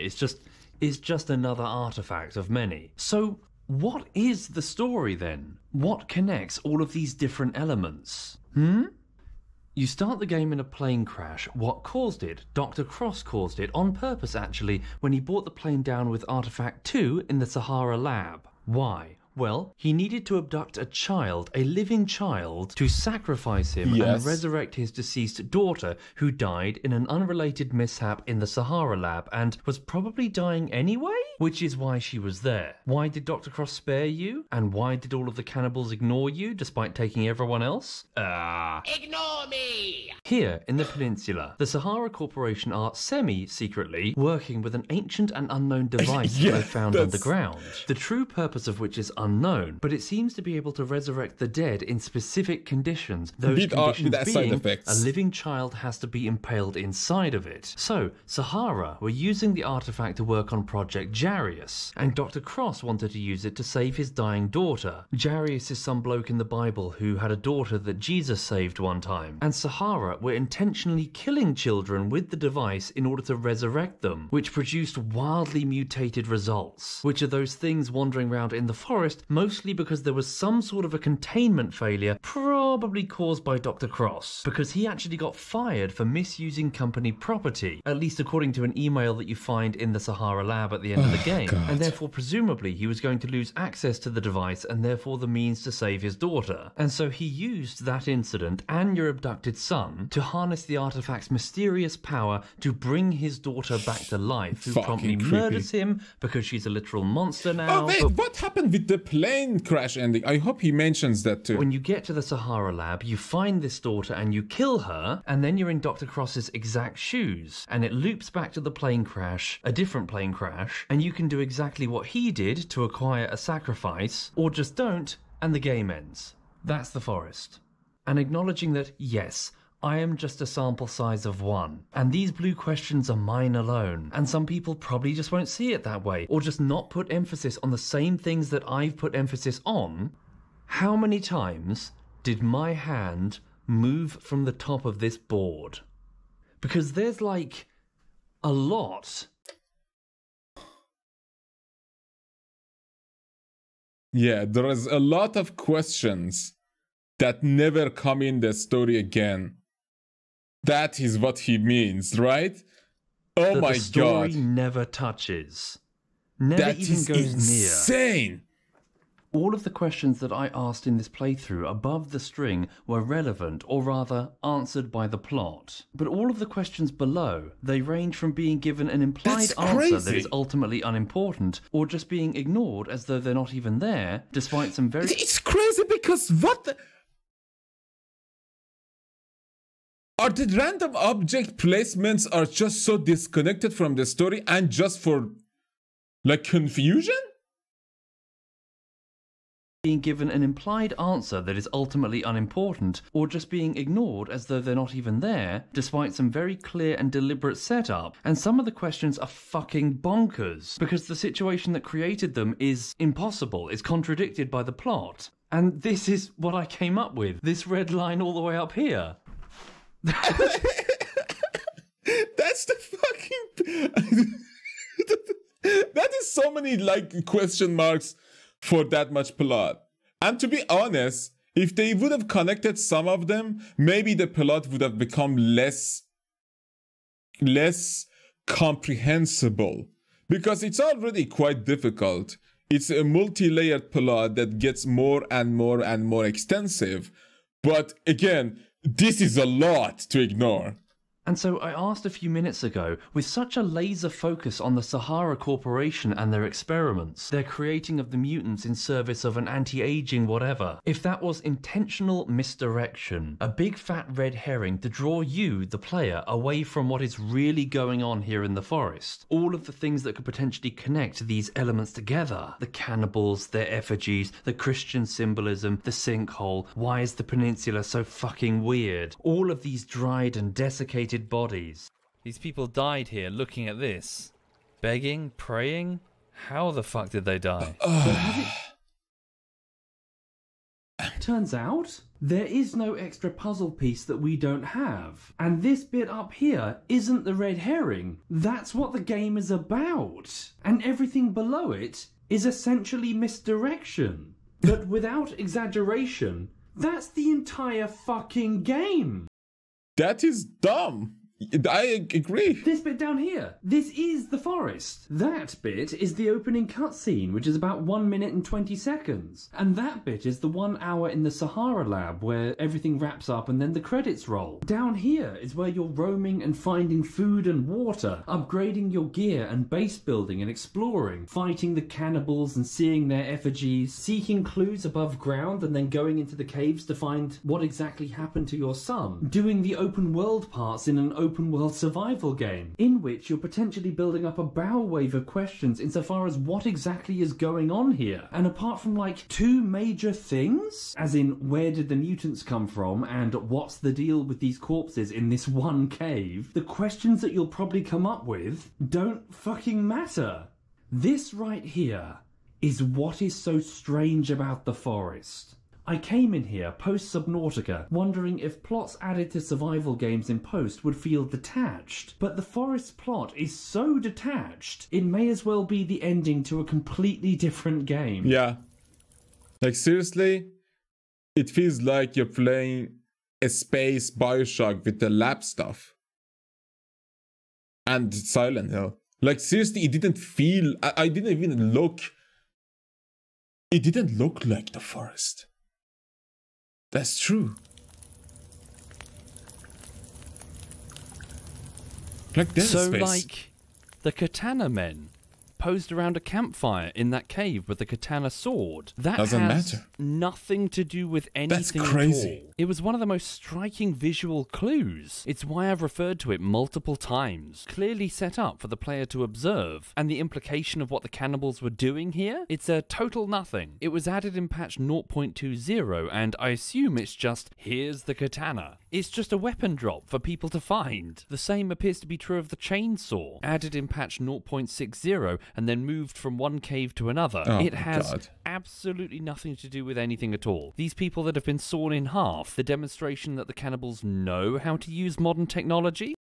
It's just another artifact of many. So what is the story then? What connects all of these different elements? You start the game in a plane crash. What caused it? Dr. Cross caused it, on purpose actually, when he brought the plane down with Artifact 2 in the Sahara lab. Why? Well, he needed to abduct a child, a living child, to sacrifice him and resurrect his deceased daughter, who died in an unrelated mishap in the Sahara lab and was probably dying anyway? Which is why she was there. Why did Dr. Cross spare you? And why did all of the cannibals ignore you despite taking everyone else? Ignore me! Here, in the peninsula, the Sahara Corporation are semi-secretly working with an ancient and unknown device that they found underground. The true purpose of which is unknown, but it seems to be able to resurrect the dead in specific conditions. Those conditions being a living child has to be impaled inside of it. So, Sahara were using the artifact to work on Project Jarius, and Dr. Cross wanted to use it to save his dying daughter. Jarius is some bloke in the Bible who had a daughter that Jesus saved one time, and Sahara were intentionally killing children with the device in order to resurrect them, which produced wildly mutated results, which are those things wandering around in the forest mostly because there was some sort of a containment failure, probably caused by Dr. Cross, because he actually got fired for misusing company property, at least according to an email that you find in the Sahara lab at the end of the game, and therefore presumably he was going to lose access to the device and therefore the means to save his daughter. And so he used that incident and your abducted son to harness the artifact's mysterious power to bring his daughter back to life, who promptly murders him because she's a literal monster now. Oh wait, what happened with the plane crash ending? I hope he mentions that too. When you get to the Sahara lab, you find this daughter and you kill her, and then you're in Dr. Cross's exact shoes, and it loops back to the plane crash, a different plane crash, and you can do exactly what he did to acquire a sacrifice, or just don't, and the game ends. That's the forest. And acknowledging that, yes, I am just a sample size of one, and these blue questions are mine alone, and some people probably just won't see it that way, or just not put emphasis on the same things that I've put emphasis on. How many times did my hand move from the top of this board? Because there's like a lot. Yeah, there is a lot of questions that never come in the story again. That is what he means, right? Oh that my the story god. never touches. Never That even is goes insane. near. All of the questions that I asked in this playthrough above the string were relevant, or rather, answered by the plot. But all of the questions below, they range from being given an implied answer that is ultimately unimportant, or just being ignored as though they're not even there, despite some very... It's crazy because what the... Are the random object placements are just so disconnected from the story and just for, like, confusion? Being given an implied answer that is ultimately unimportant, or just being ignored as though they're not even there, despite some very clear and deliberate setup. And some of the questions are fucking bonkers, because the situation that created them is impossible, is contradicted by the plot. And this is what I came up with, this red line all the way up here. That's the fucking... That is so many, like, question marks for that much plot. And to be honest, if they would have connected some of them, maybe the plot would have become less comprehensible. Because it's already quite difficult. It's a multi-layered plot that gets more and more and more extensive. But again, this is a lot to ignore. And so I asked a few minutes ago, with such a laser focus on the Sahara Corporation and their experiments, their creating of the mutants in service of an anti-aging whatever, if that was intentional misdirection, a big fat red herring to draw you, the player, away from what is really going on here in the forest. All of the things that could potentially connect these elements together. The cannibals, their effigies, the Christian symbolism, the sinkhole, why is the peninsula so fucking weird? All of these dried and desiccated bodies. These people died here looking at this. Begging, praying? How the fuck did they die? Turns out, there is no extra puzzle piece that we don't have. And this bit up here isn't the red herring. That's what the game is about. And everything below it is essentially misdirection. But without exaggeration, that's the entire fucking game. That is dumb. I agree. This bit down here, this is the forest. That bit is the opening cutscene, which is about 1 minute and 20 seconds. And that bit is the 1 hour in the Sahara lab where everything wraps up and then the credits roll. Down here is where you're roaming and finding food and water, upgrading your gear and base building and exploring, fighting the cannibals and seeing their effigies, seeking clues above ground and then going into the caves to find what exactly happened to your son, doing the open world parts in an open world survival game, in which you're potentially building up a bow wave of questions insofar as what exactly is going on here. And apart from like 2 major things, as in where did the mutants come from and what's the deal with these corpses in this one cave, the questions that you'll probably come up with don't fucking matter. This right here is what is so strange about the forest. I came in here post-Subnautica, wondering if plots added to survival games in post would feel detached. But the forest plot is so detached, it may as well be the ending to a completely different game. Yeah. Like, seriously? It feels like you're playing a space Bioshock with the lab stuff. And Silent Hill. Like, seriously, it didn't feel... I didn't even look... It didn't look like the forest. That's true. Like Dead So, Space. like, the Katana men posed around a campfire in that cave with the katana sword. That doesn't has matter. Nothing to do with anything That's crazy. at all. It was one of the most striking visual clues. It's why I've referred to it multiple times. Clearly set up for the player to observe. And the implication of what the cannibals were doing here? It's a total nothing. It was added in patch 0.20, and I assume it's just, here's the katana. It's just a weapon drop for people to find. The same appears to be true of the chainsaw, added in patch 0.60 and then moved from one cave to another. Oh, it has God. absolutely nothing to do with anything at all. These people that have been sawn in half, the demonstration that the cannibals know how to use modern technology?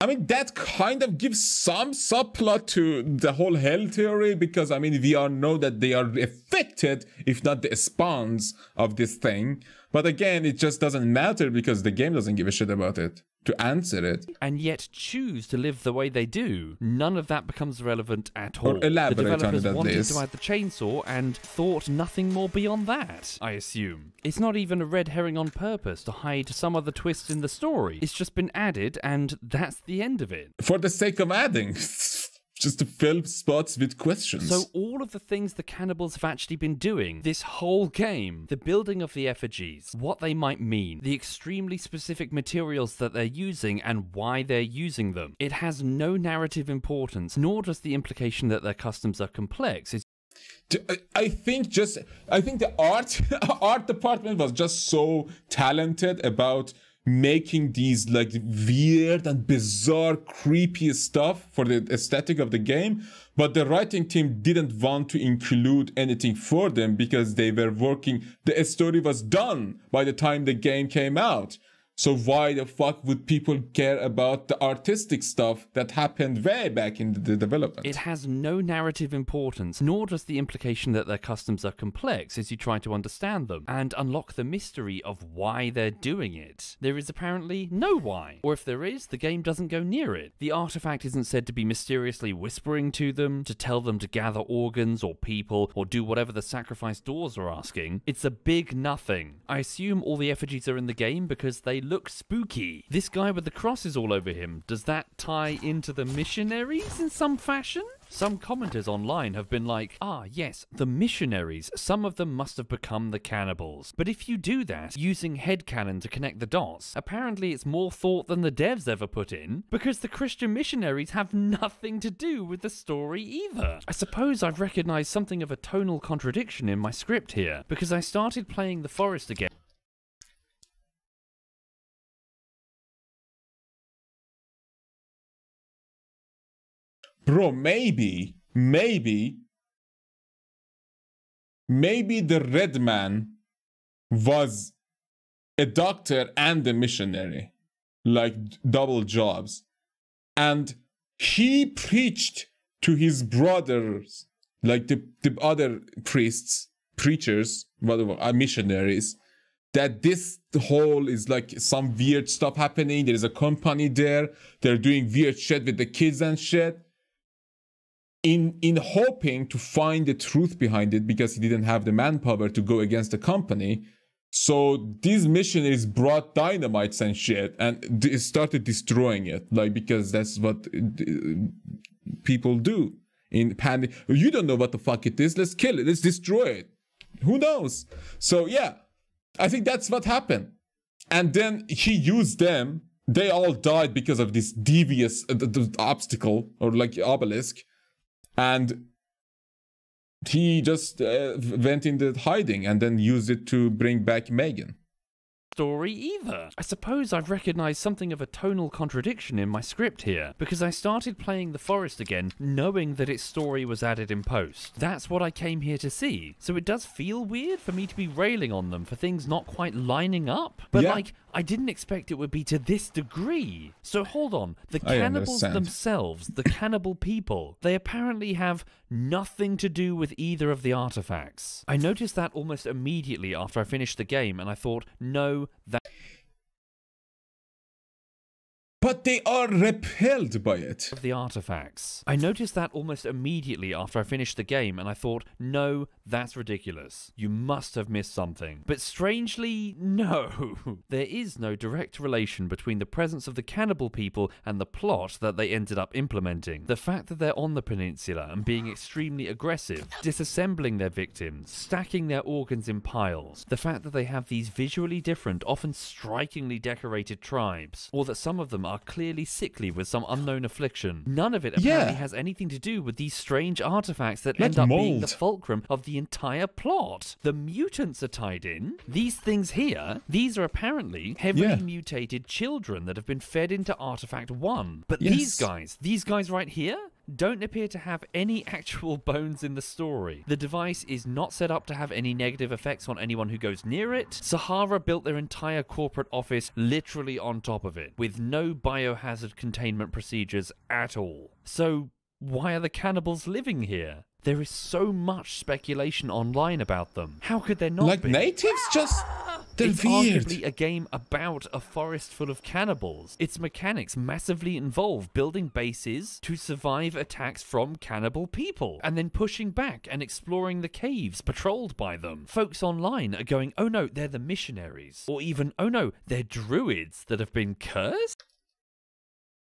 I mean, that kind of gives some subplot to the whole hell theory, because, I mean, we all know that they are affected, if not the spawns of this thing. But again, it just doesn't matter because the game doesn't give a shit about it to answer it. And yet choose to live the way they do. None of that becomes relevant at all. Or elaborate the developers on it at wanted least. to add the chainsaw and thought nothing more beyond that, I assume. It's not even a red herring on purpose to hide some other twists in the story. It's just been added and that's the end of it. For the sake of adding. Just to fill spots with questions. So all of the things the cannibals have actually been doing this whole game, the building of the effigies, what they might mean, the extremely specific materials that they're using and why they're using them, it has no narrative importance, nor does the implication that their customs are complex. I think the art department was just so talented about making these like weird and bizarre creepy stuff for the aesthetic of the game, but the writing team didn't want to include anything for them because they were working, the story was done by the time the game came out. So why the fuck would people care about the artistic stuff that happened way back in the development? It has no narrative importance, nor does the implication that their customs are complex as you try to understand them and unlock the mystery of why they're doing it. There is apparently no why, or if there is, the game doesn't go near it. The artifact isn't said to be mysteriously whispering to them, to tell them to gather organs or people, or do whatever the sacrifice doors are asking. It's a big nothing. I assume all the effigies are in the game because they look spooky. This guy with the crosses all over him, does that tie into the missionaries in some fashion? Some commenters online have been like, ah yes, the missionaries, some of them must have become the cannibals. But if you do that, using headcanon to connect the dots, apparently it's more thought than the devs ever put in, because the Christian missionaries have nothing to do with the story either. I suppose I've recognized something of a tonal contradiction in my script here, because I started playing The Forest again. Bro, maybe the red man was a doctor and a missionary, like double jobs. And he preached to his brothers, like the other preachers, whatever, missionaries, that this whole is like some weird stuff happening. There is a company there. They're doing weird shit with the kids and shit. In hoping to find the truth behind it, because he didn't have the manpower to go against the company. So these missionaries brought dynamites and shit and started destroying it, like, because that's what people do in panic. You don't know what the fuck it is, let's kill it, let's destroy it. Who knows? So yeah, I think that's what happened. And then he used them. They all died because of this devious obstacle, or like obelisk. And he just went into hiding and then used it to bring back Megan. Story either. I suppose I've recognized something of a tonal contradiction in my script here, because I started playing The Forest again knowing that its story was added in post. That's what I came here to see. So it does feel weird for me to be railing on them for things not quite lining up. But yeah. like, I didn't expect it would be to this degree. So hold on, the cannibals themselves, the cannibal people, they apparently have nothing to do with either of the artifacts. I noticed that almost immediately after I finished the game, and I thought, no, that... But they are repelled by it. Of the artifacts. I noticed that almost immediately after I finished the game, and I thought, no, that's ridiculous. You must have missed something. But strangely, no. There is no direct relation between the presence of the cannibal people and the plot that they ended up implementing. The fact that they're on the peninsula and being extremely aggressive, disassembling their victims, stacking their organs in piles, the fact that they have these visually different, often strikingly decorated tribes, or that some of them are clearly sickly with some unknown affliction. None of it apparently has anything to do with these strange artifacts that end up being the fulcrum of the entire plot. The mutants are tied in. These things here, these are apparently heavily mutated children that have been fed into Artifact 1. But these guys right here, don't appear to have any actual bones in the story. The device is not set up to have any negative effects on anyone who goes near it. Sahara built their entire corporate office literally on top of it, with no biohazard containment procedures at all. So why are the cannibals living here? There is so much speculation online about them. How could there not like be? Natives just... They're It's weird. arguably a game about a forest full of cannibals. Its mechanics massively involve building bases to survive attacks from cannibal people, and then pushing back and exploring the caves patrolled by them. Folks online are going, oh no, they're the missionaries. Or even, oh no, they're druids that have been cursed?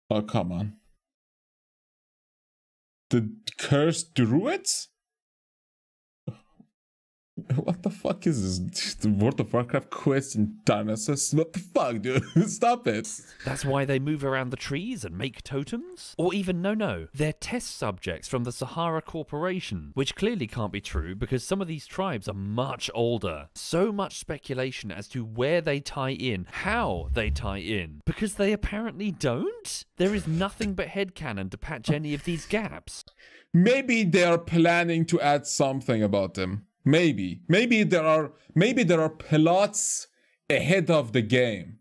Oh, come on. The cursed druids? What the fuck is this? The World of Warcraft quest in Darnassus? What the fuck, dude? Stop it. That's why they move around the trees and make totems? Or even, no, they're test subjects from the Sahara Corporation, which clearly can't be true because some of these tribes are much older. So much speculation as to where they tie in, how they tie in, because they apparently don't? There is nothing but headcanon to patch any of these gaps. Maybe they are planning to add something about them. Maybe there are plots ahead of the game,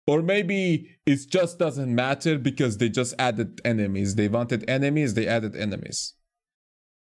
or maybe it just doesn't matter because they just added enemies. They wanted enemies, they added enemies.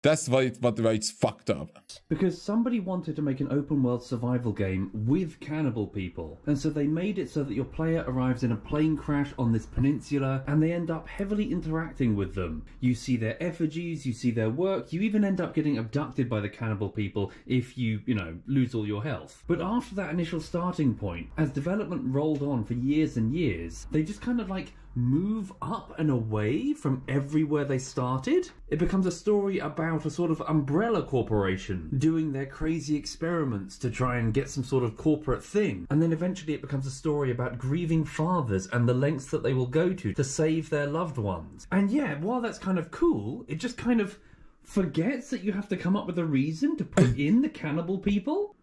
That's why it's fucked up. Because somebody wanted to make an open world survival game with cannibal people, and so they made it so that your player arrives in a plane crash on this peninsula and they end up heavily interacting with them. You see their effigies, you see their work, you even end up getting abducted by the cannibal people if you lose all your health. But after that initial starting point, as development rolled on for years and years, they just kind of like move up and away from everywhere they started. It becomes a story about a sort of umbrella corporation doing their crazy experiments to try and get some sort of corporate thing. And then eventually it becomes a story about grieving fathers and the lengths that they will go to save their loved ones. And yeah, while that's kind of cool, it just kind of forgets that you have to come up with a reason to put in the cannibal people.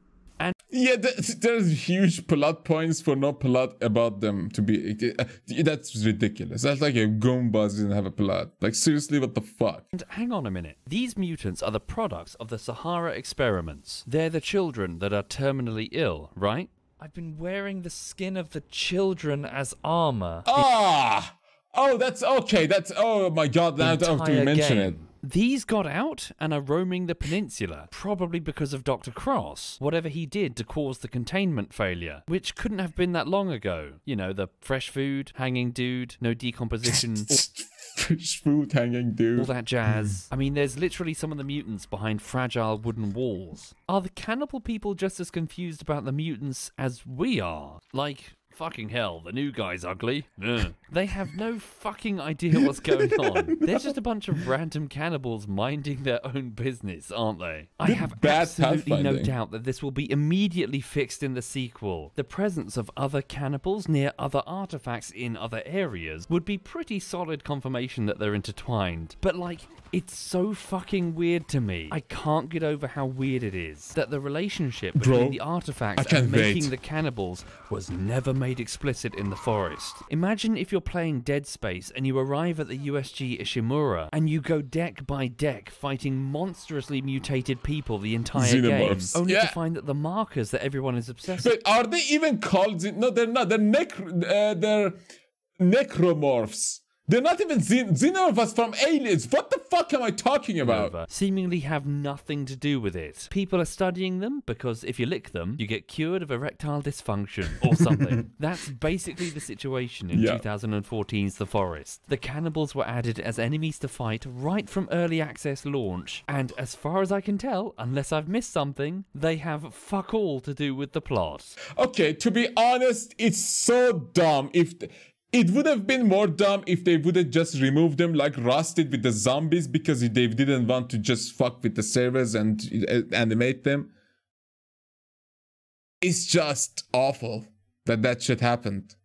Yeah, there's huge plot points for no plot about them to be... That's ridiculous. That's like a Goombas didn't have a plot. Like, seriously, what the fuck? And hang on a minute. These mutants are the products of the Sahara experiments. They're the children that are terminally ill, right? I've been wearing the skin of the children as armor. Oh, that's okay. That's... Oh my god, now I have to mention it. These got out and are roaming the peninsula, probably because of Dr. Cross, whatever he did to cause the containment failure, which couldn't have been that long ago. You know, the fresh food, hanging dude, no decomposition. Fresh food, hanging dude. All that jazz. I mean, there's literally some of the mutants behind fragile wooden walls. Are the cannibal people just as confused about the mutants as we are? Like... Fucking hell, the new guy's ugly. They have no fucking idea what's going on. They're just a bunch of random cannibals minding their own business, aren't they? I have absolutely no doubt that this will be immediately fixed in the sequel. The presence of other cannibals near other artifacts in other areas would be pretty solid confirmation that they're intertwined. But like, it's so fucking weird to me. I can't get over how weird it is that the relationship between the artifacts and making the cannibals was never made explicit in the forest. Imagine if you're playing Dead Space and you arrive at the USG Ishimura and you go deck by deck fighting monstrously mutated people the entire game, only to find that the markers that everyone is obsessed with... But are they even called... No, they're not. They're necromorphs. They're not even xenomorphs from aliens. What the fuck am I talking about? Seemingly have nothing to do with it. People are studying them because if you lick them, you get cured of erectile dysfunction or something. That's basically the situation in 2014's The Forest. The cannibals were added as enemies to fight right from early access launch, and as far as I can tell, unless I've missed something, they have fuck all to do with the plot. Okay, to be honest, it's so dumb. It would have been more dumb if they would have just removed them like Rusted with the zombies because they didn't want to just fuck with the servers and animate them. It's just awful that shit happened.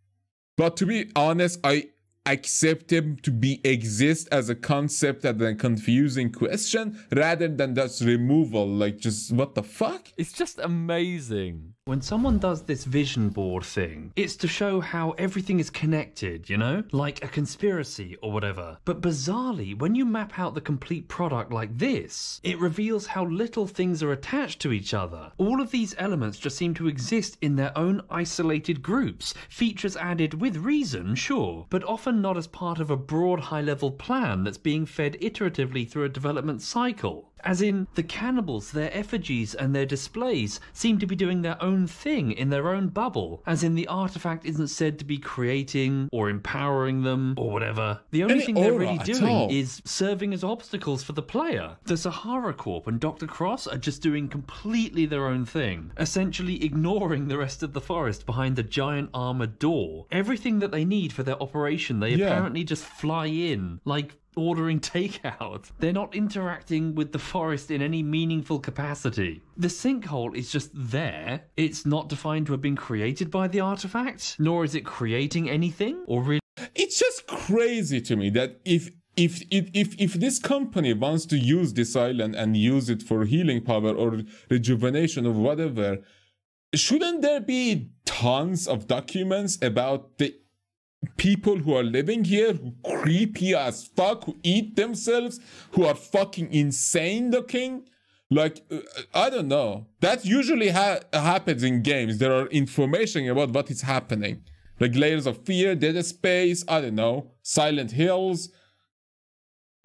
But to be honest, I accept them to exist as a concept and a confusing question rather than just removal. Like, just what the fuck? It's just amazing. When someone does this vision board thing, it's to show how everything is connected, you know? Like a conspiracy or whatever. But bizarrely, when you map out the complete product like this, it reveals how little things are attached to each other. All of these elements just seem to exist in their own isolated groups, features added with reason, sure, but often not as part of a broad high-level plan that's being fed iteratively through a development cycle. As in, the cannibals, their effigies and their displays seem to be doing their own thing in their own bubble, as in the artifact isn't said to be creating or empowering them or whatever. The only thing they're really doing is serving as obstacles for the player. The Sahara Corp and Dr. Cross are just doing completely their own thing, essentially ignoring the rest of the forest behind the giant armored door. Everything that they need for their operation, they apparently just fly in, like ordering takeout. They're not interacting with the forest in any meaningful capacity. The sinkhole is just there. It's not defined to have been created by the artifact, nor is it creating anything, or really... It's just crazy to me that if this company wants to use this island and use it for healing power or rejuvenation or whatever, shouldn't there be tons of documents about the people who are living here, who creepy as fuck, who eat themselves, who are fucking insane looking? Like, I don't know. That usually happens in games. There are information about what is happening. Like Layers of Fear, Dead Space, I don't know, Silent Hills,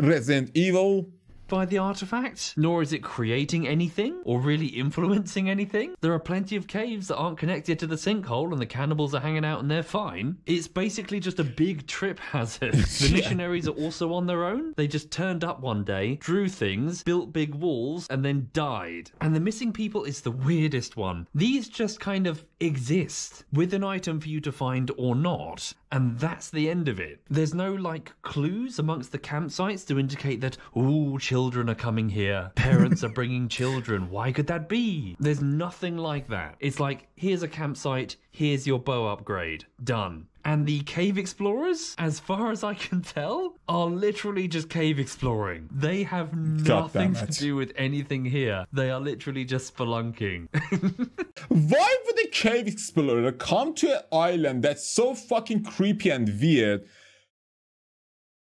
Resident Evil. By the artifact, nor is it creating anything or really influencing anything. There are plenty of caves that aren't connected to the sinkhole and the cannibals are hanging out and they're fine. It's basically just a big trip hazard. The missionaries are also on their own. They just turned up one day, drew things, built big walls, and then died. And the missing people is the weirdest one. These just kind of exist with an item for you to find or not, and that's the end of it. There's no like clues amongst the campsites to indicate that, ooh, children are coming here, parents are bringing children, why could that be? There's nothing like that. It's like, here's a campsite, here's your bow upgrade, done. And the cave explorers, as far as I can tell, are literally just cave exploring. They have nothing to do with anything here. They are literally just spelunking. Why would a cave explorer come to an island that's so fucking creepy and weird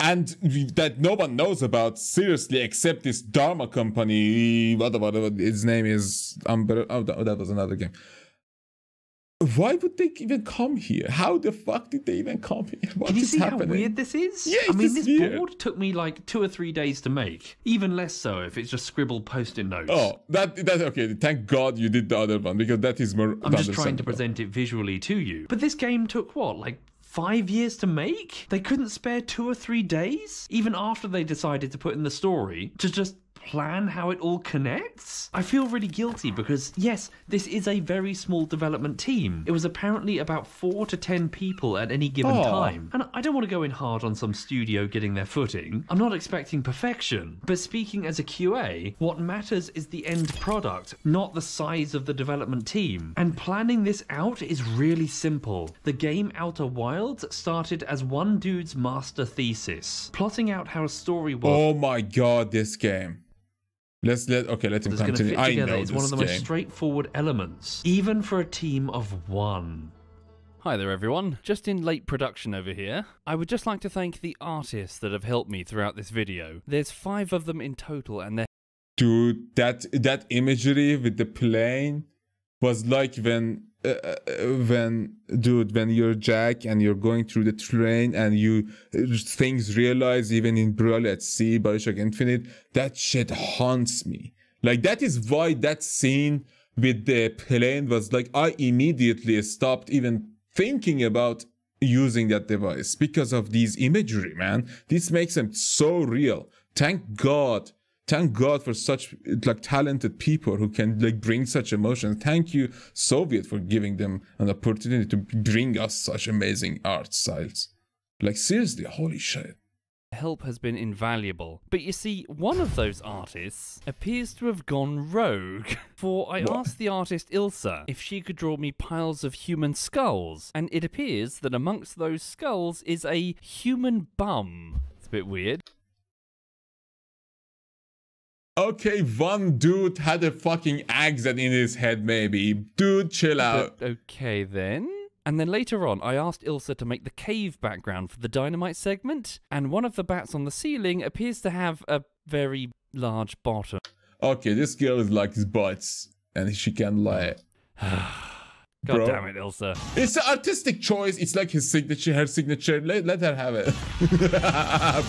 and that no one knows about, seriously, except this Dharma company, whatever its name is, oh, that was another game. Why would they even come here? How the fuck did they even come here? What Can you is see happening? how weird this is? Yeah, I mean, this weird. board took me like 2 or 3 days to make. Even less so if it's just scribbled post-it notes. Oh, that's okay. Thank God you did the other one, because that is more. I'm just trying to present it visually to you. But this game took what, like 5 years to make? They couldn't spare 2 or 3 days? Even after they decided to put in the story, to just plan how it all connects? I feel really guilty because, yes, this is a very small development team. It was apparently about 4 to 10 people at any given time. And I don't want to go in hard on some studio getting their footing. I'm not expecting perfection. But speaking as a QA, what matters is the end product, not the size of the development team. And planning this out is really simple. The game Outer Wilds started as one dude's master thesis, plotting out how a story was. Oh my God, this game. Let him continue. I know it's one of the most straightforward elements, even for a team of 1. Hi there everyone, just in late production over here. I would just like to thank the artists that have helped me throughout this video. There's 5 of them in total and they're... Dude, that imagery with the plane was like when you're Jack and you're going through the train and things realize, even in Brawl at Sea, Bioshock Infinite, that shit haunts me. Like, that is why that scene with the plane was like, I immediately stopped even thinking about using that device because of these imagery, man. This makes them so real. Thank God for such like talented people who can like bring such emotion. Thank you, Soviet, for giving them an opportunity to bring us such amazing art styles. Like, seriously, holy shit. Help has been invaluable. But you see, one of those artists appears to have gone rogue. For I asked the artist Ilsa if she could draw me piles of human skulls, and it appears that amongst those skulls is a human bum. It's a bit weird. Okay, one dude had a fucking accent in his head, maybe. Dude, chill out. But okay then. And then later on, I asked Ilsa to make the cave background for the dynamite segment, and one of the bats on the ceiling appears to have a very large bottom. Okay, this girl is like his butts, and she can lie. God damn it, Ilsa. It's an artistic choice. It's like his signature, her signature. Let her have it.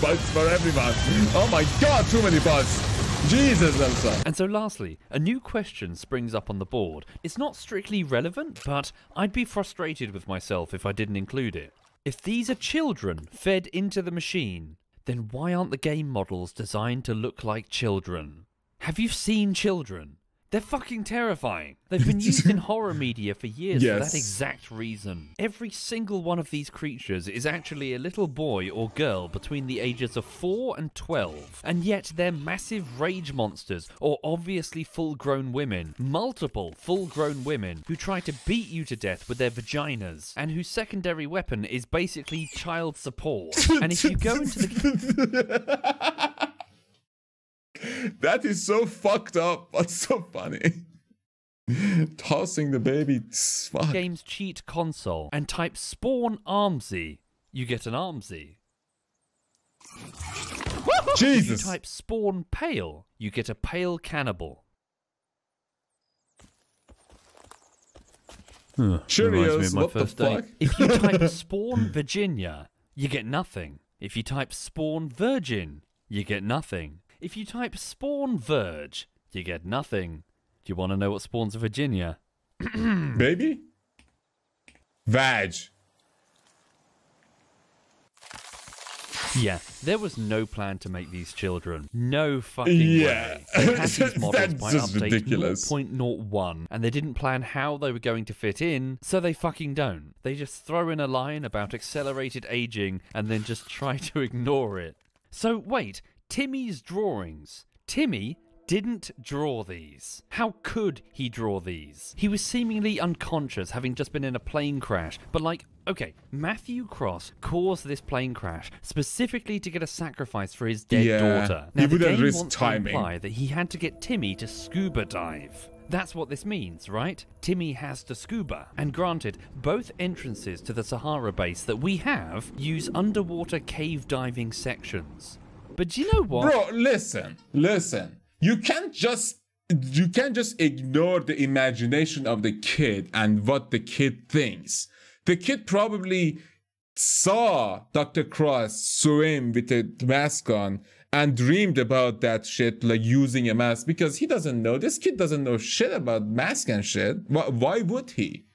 Butts for everyone. Oh my god, too many butts. Jesus, Elsa. And so lastly, a new question springs up on the board. It's not strictly relevant, but I'd be frustrated with myself if I didn't include it. If these are children fed into the machine, then why aren't the game models designed to look like children? Have you seen children? They're fucking terrifying. They've been used in horror media for years for that exact reason. Every single one of these creatures is actually a little boy or girl between the ages of 4 and 12. And yet they're massive rage monsters or obviously full-grown women. Multiple full-grown women who try to beat you to death with their vaginas and whose secondary weapon is basically child support. And if you go into the... That is so fucked up, but so funny. Tossing the baby. Fuck. Game's cheat console and type spawn armsy, you get an armsy. Jesus. If you type spawn pale, you get a pale cannibal. Cheerios, what the fuck? If you type spawn Virginia, you get nothing. If you type spawn virgin, you get nothing. If you type spawn verge, you get nothing. Do you want to know what spawns Virginia? Baby? Vag. Yeah, there was no plan to make these children. No fucking way. They had these models by update 0.01, and they didn't plan how they were going to fit in, so they fucking don't. They just throw in a line about accelerated aging and then just try to ignore it. So wait, Timmy's drawings. Timmy didn't draw these. How could he draw these? He was seemingly unconscious, having just been in a plane crash. But like, okay, Matthew Cross caused this plane crash specifically to get a sacrifice for his dead daughter. Now, the game wants to imply that he had to get Timmy to scuba dive. That's what this means, right? Timmy has to scuba. And granted, both entrances to the Sahara base that we have use underwater cave diving sections. But you know what? Bro, listen. You can't just ignore the imagination of the kid and what the kid thinks. The kid probably saw Dr. Cross swim with a mask on and dreamed about that shit, like using a mask, because he doesn't know. This kid doesn't know shit about mask and shit. Why would he?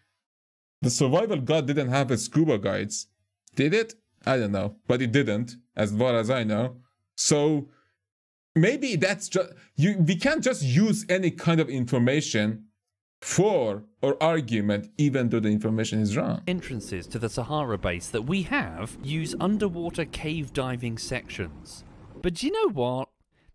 The survival god didn't have a scuba guides. Did it? I don't know. But it didn't, as far as I know. So maybe that's just we can't just use any kind of information for or argument, even though the information is wrong. Entrances to the Sahara base that we have use underwater cave diving sections. But you know what?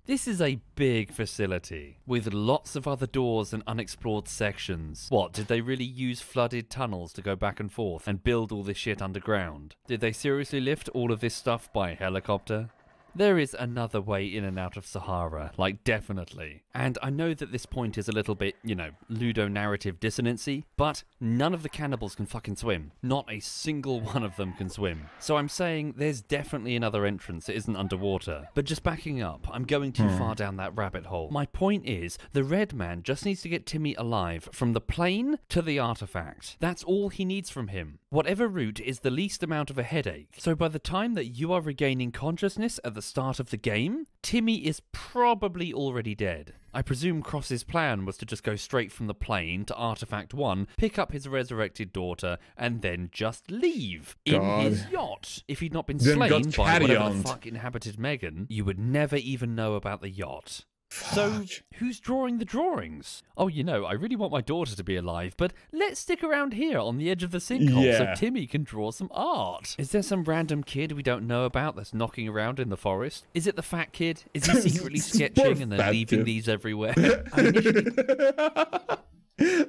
This is a big facility with lots of other doors and unexplored sections. What, did they really use flooded tunnels to go back and forth and build all this shit underground? Did they seriously lift all of this stuff by helicopter? There is another way in and out of Sahara, like definitely. And I know that this point is a little bit, you know, ludo-narrative dissonancy, but none of the cannibals can fucking swim. Not a single one of them can swim. So I'm saying there's definitely another entrance that isn't underwater. But just backing up, I'm going too far down that rabbit hole. My point is, the red man just needs to get Timmy alive from the plane to the artifact. That's all he needs from him. Whatever route is the least amount of a headache. So by the time that you are regaining consciousness at the start of the game, Timmy is probably already dead. I presume Cross's plan was to just go straight from the plane to Artifact 1, pick up his resurrected daughter, and then just leave in his yacht. If he'd not been slain by whatever the fuck inhabited Megan, you would never even know about the yacht. So, who's drawing the drawings? Oh, you know, I really want my daughter to be alive, but let's stick around here on the edge of the sinkhole so Timmy can draw some art. Is there some random kid we don't know about that's knocking around in the forest? Is it the fat kid? Is he secretly sketching and then leaving these everywhere?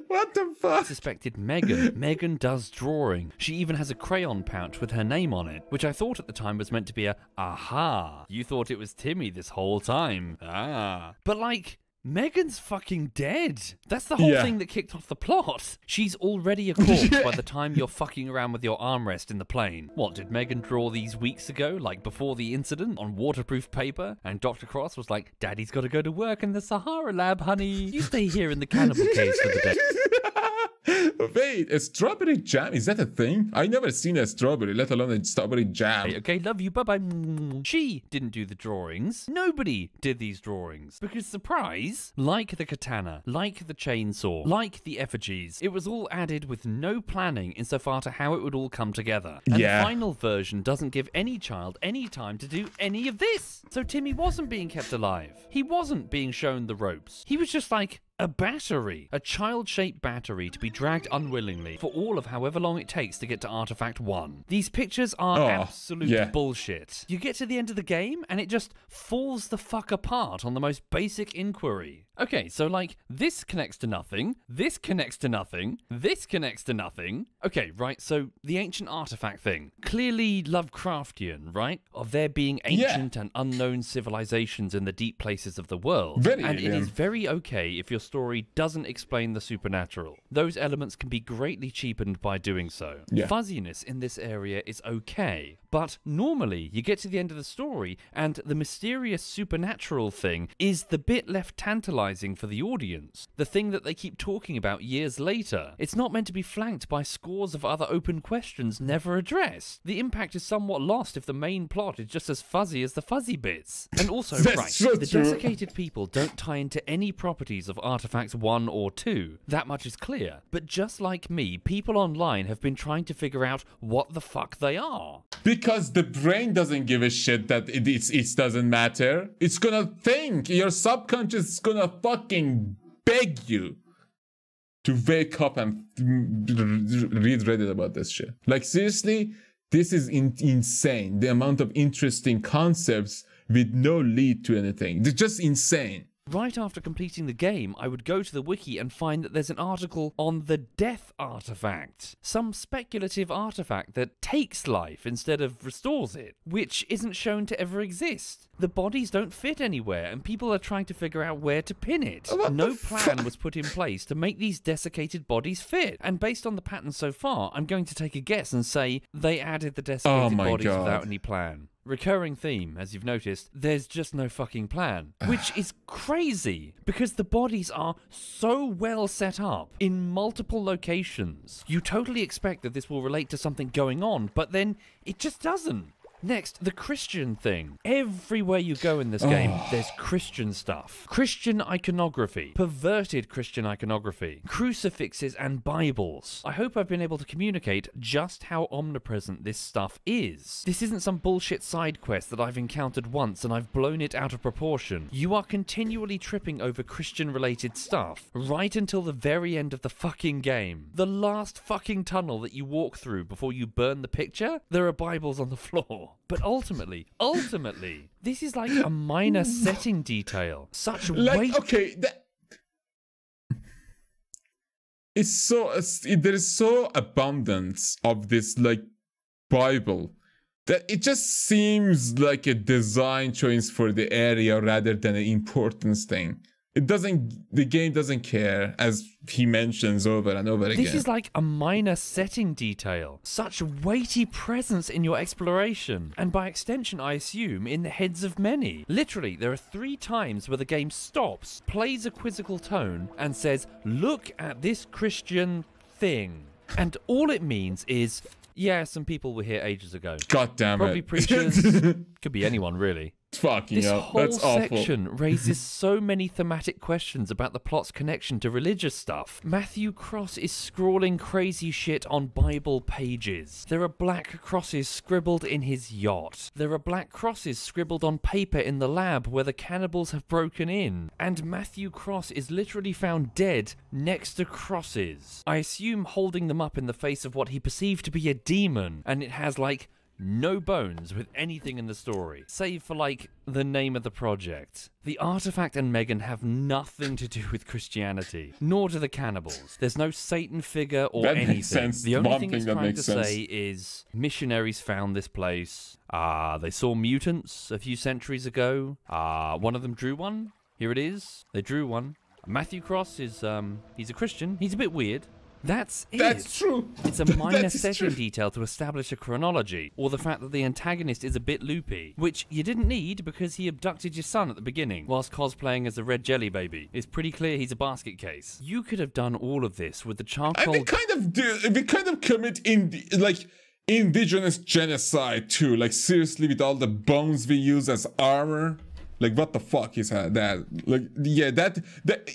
What the fuck? Suspected Megan. Megan does drawing. She even has a crayon pouch with her name on it, which I thought at the time was meant to be a aha. You thought it was Timmy this whole time. Ah. But like, Megan's fucking dead. That's the whole thing that kicked off the plot. She's already a corpse by the time you're fucking around with your armrest in the plane. What, did Megan draw these weeks ago, like before the incident, on waterproof paper? And Dr. Cross was like, Daddy's got to go to work in the Sahara lab, honey. You stay here in the cannibal cage for the day. Wait, a strawberry jam? Is that a thing? I never seen a strawberry, let alone a strawberry jam. Okay, love you, bye-bye. She didn't do the drawings. Nobody did these drawings. Because, surprise, like the katana, like the chainsaw, like the effigies, it was all added with no planning insofar to how it would all come together. And the final version doesn't give any child any time to do any of this. So Timmy wasn't being kept alive. He wasn't being shown the ropes. He was just like a battery, a child-shaped battery to be dragged unwillingly for all of however long it takes to get to Artifact 1. These pictures are absolute bullshit. You get to the end of the game and it just falls the fuck apart on the most basic inquiry. Okay, so like, this connects to nothing, this connects to nothing, this connects to nothing. Okay, right, so the ancient artifact thing. Clearly Lovecraftian, right? Of there being ancient and unknown civilizations in the deep places of the world. And it is very okay if your story doesn't explain the supernatural. Those elements can be greatly cheapened by doing so. Fuzziness in this area is okay. But normally, you get to the end of the story, and the mysterious supernatural thing is the bit left tantalizing for the audience. The thing that they keep talking about years later. It's not meant to be flanked by scores of other open questions never addressed. The impact is somewhat lost if the main plot is just as fuzzy as the fuzzy bits. And also, the desiccated people don't tie into any properties of Artifacts 1 or 2. That much is clear. But just like me, people online have been trying to figure out what the fuck they are. Because the brain doesn't give a shit that it doesn't matter. It's gonna think. Your subconscious is gonna fucking beg you to wake up and read Reddit about this shit. Like, seriously, this is insane. The amount of interesting concepts with no lead to anything. They're just insane. Right after completing the game, I would go to the wiki and find that there's an article on the death artifact. Some speculative artifact that takes life instead of restores it, which isn't shown to ever exist. The bodies don't fit anywhere, and people are trying to figure out where to pin it. No plan was put in place to make these desiccated bodies fit. And based on the pattern so far, I'm going to take a guess and say they added the desiccated bodies without any plan. Recurring theme, as you've noticed, there's just no fucking plan. Which is crazy, because the bodies are so well set up in multiple locations. You totally expect that this will relate to something going on, but then it just doesn't. Next, the Christian thing. Everywhere you go in this game, there's Christian stuff. Christian iconography. Perverted Christian iconography. Crucifixes and Bibles. I hope I've been able to communicate just how omnipresent this stuff is. This isn't some bullshit side quest that I've encountered once and I've blown it out of proportion. You are continually tripping over Christian-related stuff, right until the very end of the fucking game. The last fucking tunnel that you walk through before you burn the picture, there are Bibles on the floor. But ultimately, this is like a minor setting detail. Such weight. Okay, it's so there is so abundance of this like Bible that it just seems like a design choice for the area rather than an importance thing. The game doesn't care, as he mentions over and over again. This is like a minor setting detail. Such weighty presence in your exploration. And by extension, I assume, in the heads of many. Literally, there are 3 times where the game stops, plays a quizzical tone, and says, look at this Christian thing. And all it means is, yeah, some people were here ages ago. God damn it. Probably preachers. Could be anyone, really. Fucking this hell. whole That's awful. section raises so many thematic questions about the plot's connection to religious stuff. Matthew Cross is scrawling crazy shit on Bible pages. There are black crosses scribbled in his yacht. There are black crosses scribbled on paper in the lab where the cannibals have broken in. And Matthew Cross is literally found dead next to crosses. I assume holding them up in the face of what he perceived to be a demon, and it has like no bones with anything in the story, save for, like, the name of the project. The artifact and Megan have nothing to do with Christianity, nor do the cannibals. There's no Satan figure or That makes anything. sense. The only One thing thing it's that trying to makes sense. say is missionaries found this place. They saw mutants a few centuries ago. One of them drew one. Here it is. They drew one. Matthew Cross is, he's a Christian. He's a bit weird. That's it. That's true. It's a minor That is setting true. detail to establish a chronology, or the fact that the antagonist is a bit loopy, which you didn't need because he abducted your son at the beginning whilst cosplaying as a red jelly baby. It's pretty clear he's a basket case. You could have done all of this with the charcoal... And we kind of commit indigenous genocide too. Like, seriously, with all the bones we use as armor. Like, what the fuck is that? Like, yeah,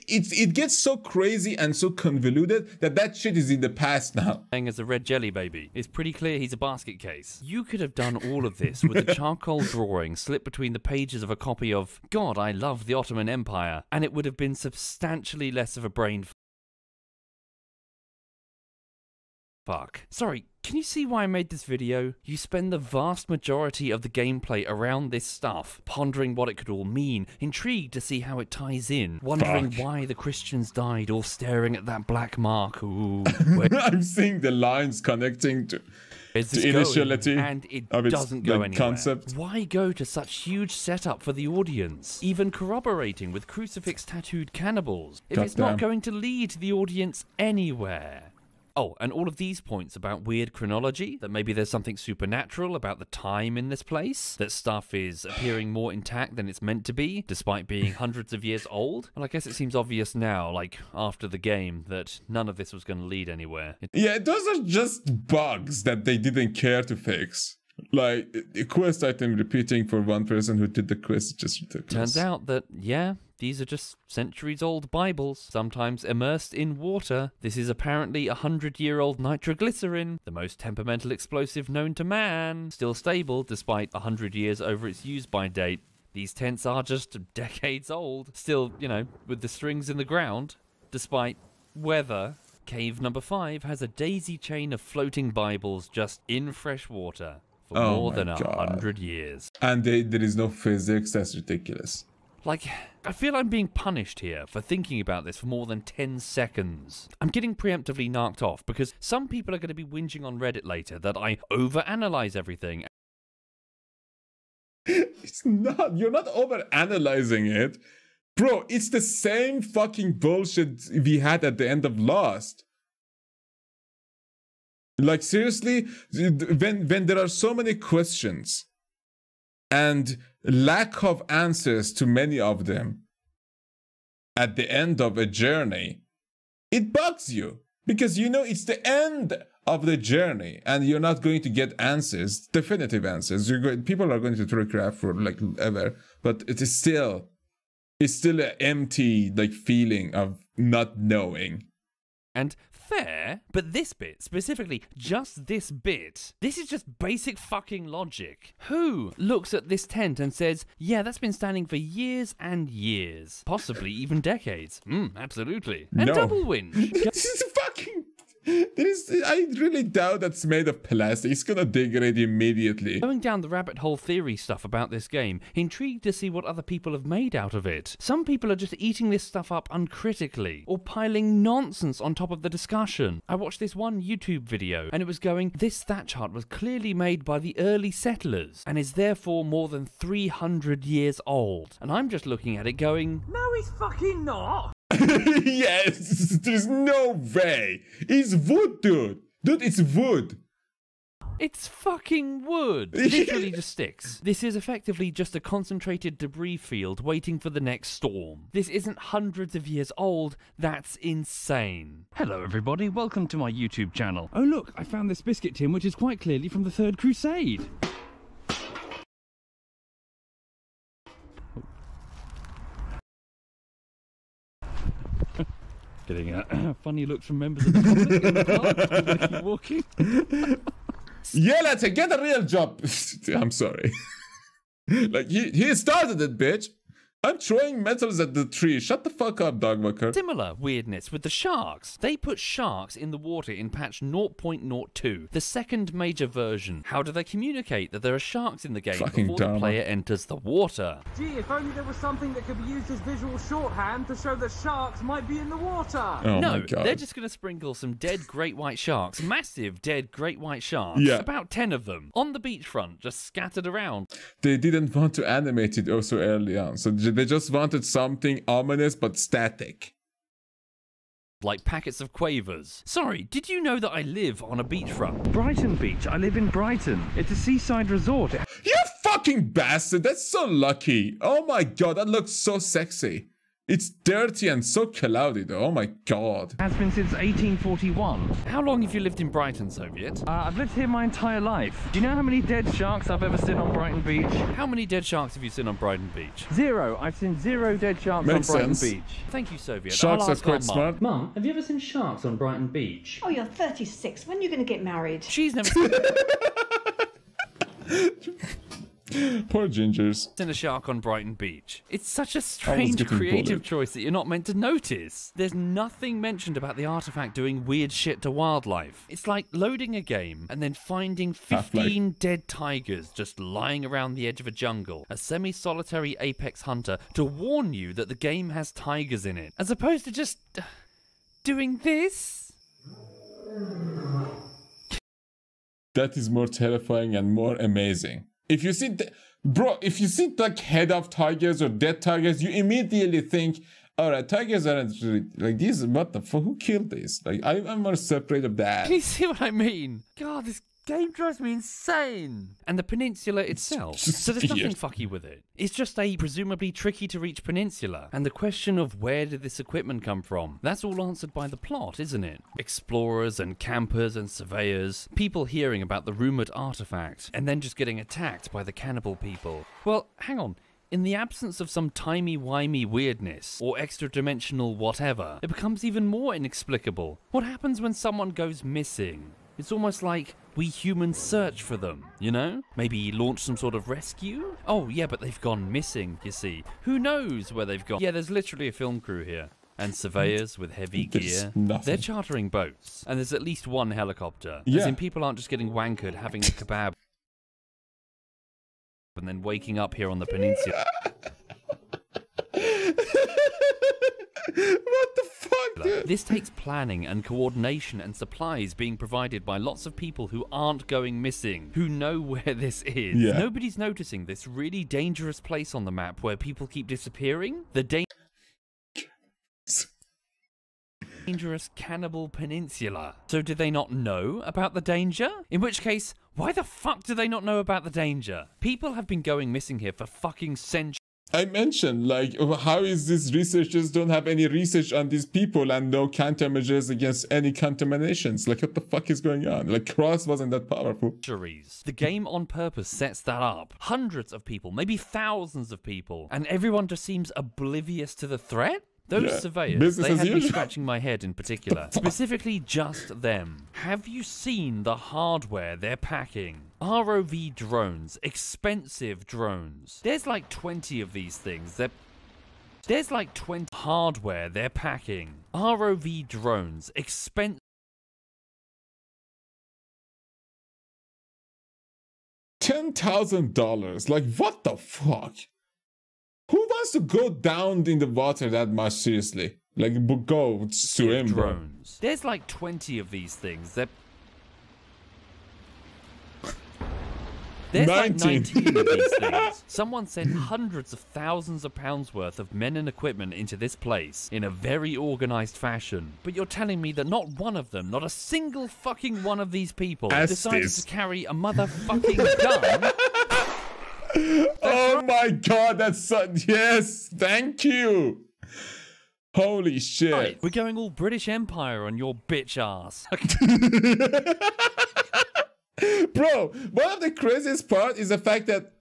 it gets so crazy and so convoluted that shit is in the past now. As a red jelly baby. It's pretty clear he's a basket case. You could have done all of this with a charcoal drawing slipped between the pages of a copy of God, I Love the Ottoman Empire, and it would have been substantially less of a brain fuck. Sorry, can you see why I made this video? You spend the vast majority of the gameplay around this stuff, pondering what it could all mean, intrigued to see how it ties in, wondering why the Christians died, or staring at that black mark. Ooh, I'm seeing the lines connecting to initiality, and it of its, doesn't go like, anywhere. concept. Why go to such huge setup for the audience, even corroborating with crucifix tattooed cannibals, if it's not going to lead the audience anywhere? Oh, and all of these points about weird chronology, that maybe there's something supernatural about the time in this place, that stuff is appearing more intact than it's meant to be, despite being hundreds of years old. Well, I guess it seems obvious now, like, after the game, that none of this was going to lead anywhere. Yeah, those are just bugs that they didn't care to fix. Like, a quest item repeating for one person who did the quest, just ridiculous. Turns out that, yeah, these are just centuries-old Bibles, sometimes immersed in water. This is apparently a 100-year-old nitroglycerin, the most temperamental explosive known to man, still stable despite 100 years over its use-by date. These tents are just decades old, still, you know, with the strings in the ground, despite weather. Cave number 5 has a daisy chain of floating Bibles just in fresh water for more than 100 years. And there is no physics. That's ridiculous. Like, I feel I'm being punished here for thinking about this for more than 10 seconds. I'm getting preemptively knocked off because some people are going to be whinging on Reddit later that I overanalyze everything. It's not. You're not overanalyzing it. Bro, it's the same fucking bullshit we had at the end of Lost. Like, seriously, when there are so many questions and lack of answers to many of them at the end of a journey, it bugs you because you know it's the end of the journey and you're not going to get answers, definitive answers. People are going to throw crap for like ever, but it's still an empty like feeling of not knowing. And fair, but this bit, specifically just this bit, this is just basic fucking logic. Who looks at this tent and says, yeah, that's been standing for years and years, possibly even decades? Absolutely. And no. double winch. This is fucking... I really doubt that's made of plastic. It's gonna degrade immediately. Going down the rabbit hole theory stuff about this game, intrigued to see what other people have made out of it. Some people are just eating this stuff up uncritically, or piling nonsense on top of the discussion. I watched this one YouTube video, and it was going, this thatch hut was clearly made by the early settlers, and is therefore more than 300 years old. And I'm just looking at it going, no, he's fucking not! Yes, there's no way. It's wood, dude. Dude, it's wood. It's fucking wood. Literally just sticks. This is effectively just a concentrated debris field waiting for the next storm. This isn't hundreds of years old. That's insane. Hello everybody, welcome to my YouTube channel. Oh look, I found this biscuit tin which is quite clearly from the Third Crusade. Getting funny looks from members of the public in the park. Keep walking. Yeah, let's get a real job. I'm sorry. Like, he started it, bitch. I'm throwing metals at the tree. Shut the fuck up, Dogwalker. Similar weirdness with the sharks. They put sharks in the water in patch 0.02, the second major version. How do they communicate that there are sharks in the game before the player enters the water? Gee, if only there was something that could be used as visual shorthand to show that sharks might be in the water. Oh no, my God. They're just going to sprinkle some dead great white sharks, massive dead great white sharks, about 10 of them, on the beachfront, just scattered around. They didn't want to animate it so early on, so they just wanted something ominous but static. Like packets of quavers. Sorry, did you know that I live on a beachfront? Brighton Beach. I live in Brighton. It's a seaside resort. You fucking bastard! That's so lucky. Oh my God, that looks so sexy. It's dirty and so cloudy though. Oh my God. Has been since 1841. How long have you lived in Brighton, Soviet? I've lived here my entire life. Do you know how many dead sharks I've ever seen on Brighton Beach? How many dead sharks have you seen on Brighton Beach? 0. I've seen 0 dead sharks Makes on Brighton sense. Beach. Thank you, Soviet. Sharks I'll are ask quite our smart. Mum, have you ever seen sharks on Brighton Beach? Oh, you're 36. When are you going to get married? She's never Poor gingers. seen a shark on Brighton Beach. It's such a strange creative choice that you're not meant to notice. There's nothing mentioned about the artifact doing weird shit to wildlife. It's like loading a game and then finding 15 dead tigers just lying around the edge of a jungle, a semi-solitary apex hunter to warn you that the game has tigers in it, as opposed to just doing this. That is more terrifying and more amazing. If you see, if you see like head of tigers or dead tigers, you immediately think, all right, tigers aren't really, like these. What the fuck? Who killed this? Like I'm more afraid of that. Can you see what I mean? God, this game drives me insane. And the peninsula itself. So there's nothing fucky with it. It's just a presumably tricky to reach peninsula. And the question of where did this equipment come from? That's all answered by the plot, isn't it? Explorers and campers and surveyors. People hearing about the rumored artifact. And then just getting attacked by the cannibal people. Well, hang on. In the absence of some timey-wimey weirdness, or extra-dimensional whatever, it becomes even more inexplicable. What happens when someone goes missing? It's almost like we humans search for them, you know? Maybe launch some sort of rescue? Oh yeah, but they've gone missing, you see. Who knows where they've gone? Yeah, there's literally a film crew here. And surveyors with heavy gear. They're chartering boats. And there's at least one helicopter. As in people aren't just getting wankered, having a kebab, and then waking up here on the peninsula. What the fuck, dude? This takes planning and coordination and supplies being provided by lots of people who aren't going missing, who know where this is. Yeah. Nobody's noticing this really dangerous place on the map where people keep disappearing. The dangerous cannibal peninsula. So did they not know about the danger? In which case, why the fuck do they not know about the danger? People have been going missing here for fucking centuries. I mentioned, like, how is this researchers don't have any research on these people and no countermeasures against any contaminations? Like, what the fuck is going on? Like, Cross wasn't that powerful. The game on purpose sets that up. Hundreds of people, maybe thousands of people, and everyone just seems oblivious to the threat? Those surveyors, they had me scratching my head in particular. Specifically just them. Have you seen the hardware they're packing? ROV drones, expensive drones. There's like 20 of these things. There's like 20 hardware they're packing. ROV drones, expensive. $10,000. Like, what the fuck? Who wants to go down in the water that much, seriously? Like, go swim, drones. There's like 20 of these things. There's like 19 of these things. Someone sent hundreds of thousands of pounds worth of men and equipment into this place in a very organized fashion. But you're telling me that not one of them, not a single fucking one of these people decided to carry a motherfucking gun? Oh my god, that's so... Yes, thank you. Holy shit. Right, we're going all British Empire on your bitch ass. Bro, one of the craziest part is the fact that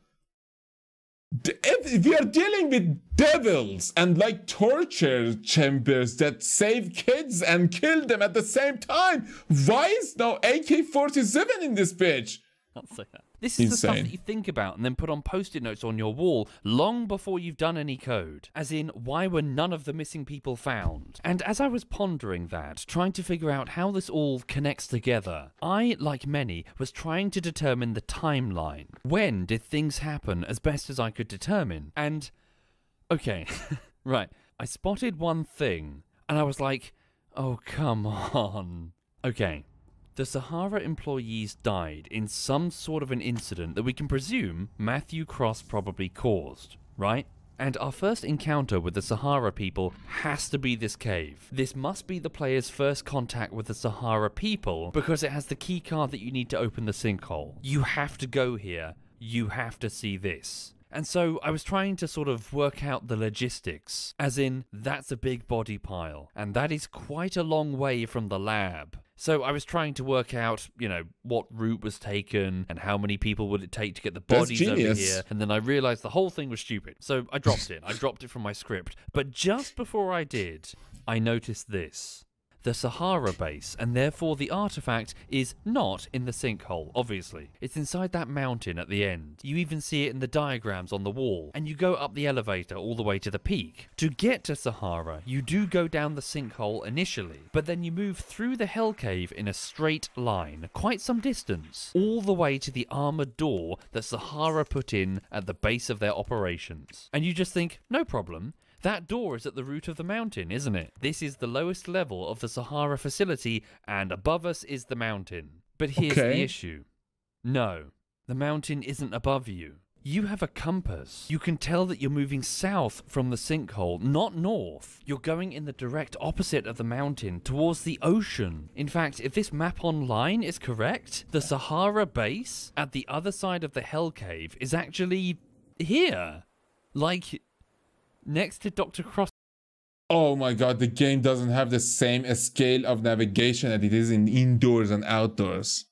we are dealing with devils and like torture chambers that save kids and kill them at the same time. Why is no AK-47 in this bitch? Can't say that. This is the stuff Insane. that you think about and then put on post-it notes on your wall long before you've done any code. As in, why were none of the missing people found? And as I was pondering that, trying to figure out how this all connects together, I, like many, was trying to determine the timeline. When did things happen as best as I could determine? And, okay, right, I spotted one thing, and I was like, oh, come on. Okay. The Sahara employees died in some sort of an incident that we can presume Matthew Cross probably caused, right? And our first encounter with the Sahara people has to be this cave. This must be the player's first contact with the Sahara people because it has the key card that you need to open the sinkhole. You have to go here. You have to see this. And so I was trying to sort of work out the logistics, as in, that's a big body pile, and that is quite a long way from the lab. So I was trying to work out, you know, what route was taken and how many people would it take to get the bodies over here. And then I realized the whole thing was stupid. So I dropped it. I dropped it from my script. But just before I did, I noticed this. The Sahara base, and therefore the artifact, is not in the sinkhole, obviously. It's inside that mountain at the end. You even see it in the diagrams on the wall, and you go up the elevator all the way to the peak. To get to Sahara, you do go down the sinkhole initially, but then you move through the hell cave in a straight line, quite some distance, all the way to the armored door that Sahara put in at the base of their operations. And you just think, no problem. That door is at the root of the mountain, isn't it? This is the lowest level of the Sahara facility, and above us is the mountain. But here's the issue. No, the mountain isn't above you. You have a compass. You can tell that you're moving south from the sinkhole, not north. You're going in the direct opposite of the mountain, towards the ocean. In fact, if this map online is correct, the Sahara base at the other side of the Hell Cave is actually here. Like, next to Dr. Cross. Oh my god, the game doesn't have the same scale of navigation that it is in indoors and outdoors.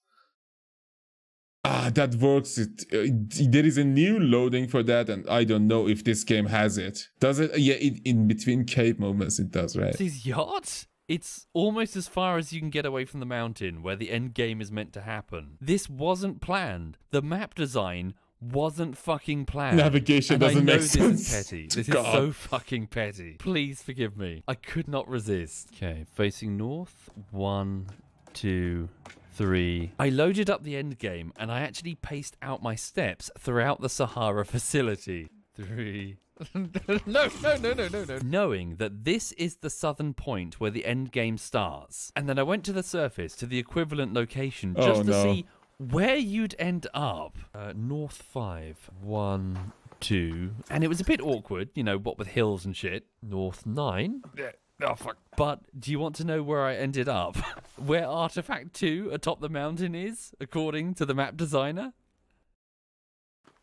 Ah, that works. There is a new loading for that, and I don't know if this game has it. Does it? Yeah, in between cave movements it does, right? His yacht? It's almost as far as you can get away from the mountain, where the end game is meant to happen. This wasn't planned. The map design wasn't fucking planned. Navigation doesn't make sense. This is petty. This is so fucking petty. Please forgive me. I could not resist. Okay, facing north. 1, 2, 3. I loaded up the end game and I actually paced out my steps throughout the Sahara facility. 3. No. Knowing that this is the southern point where the end game starts. And then I went to the surface, to the equivalent location, just to see where you'd end up. North 5. 1, 2. And it was a bit awkward, you know, what with hills and shit. North 9. Oh, fuck. But do you want to know where I ended up? Where Artifact 2 atop the mountain is, according to the map designer?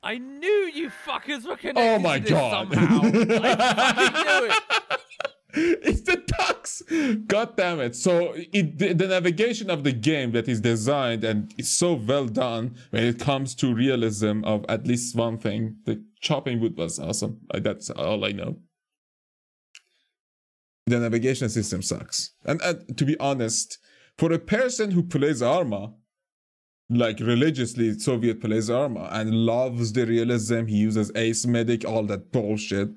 I knew you fuckers were connected to this somehow. I fucking knew it. It's the ducks! God damn it. So the navigation of the game that is designed and is so well done when it comes to realism of at least one thing. The chopping wood was awesome. That's all I know. The navigation system sucks. And to be honest, for a person who plays Arma, like religiously Soviet plays Arma and loves the realism, he uses Ace Medic, all that bullshit.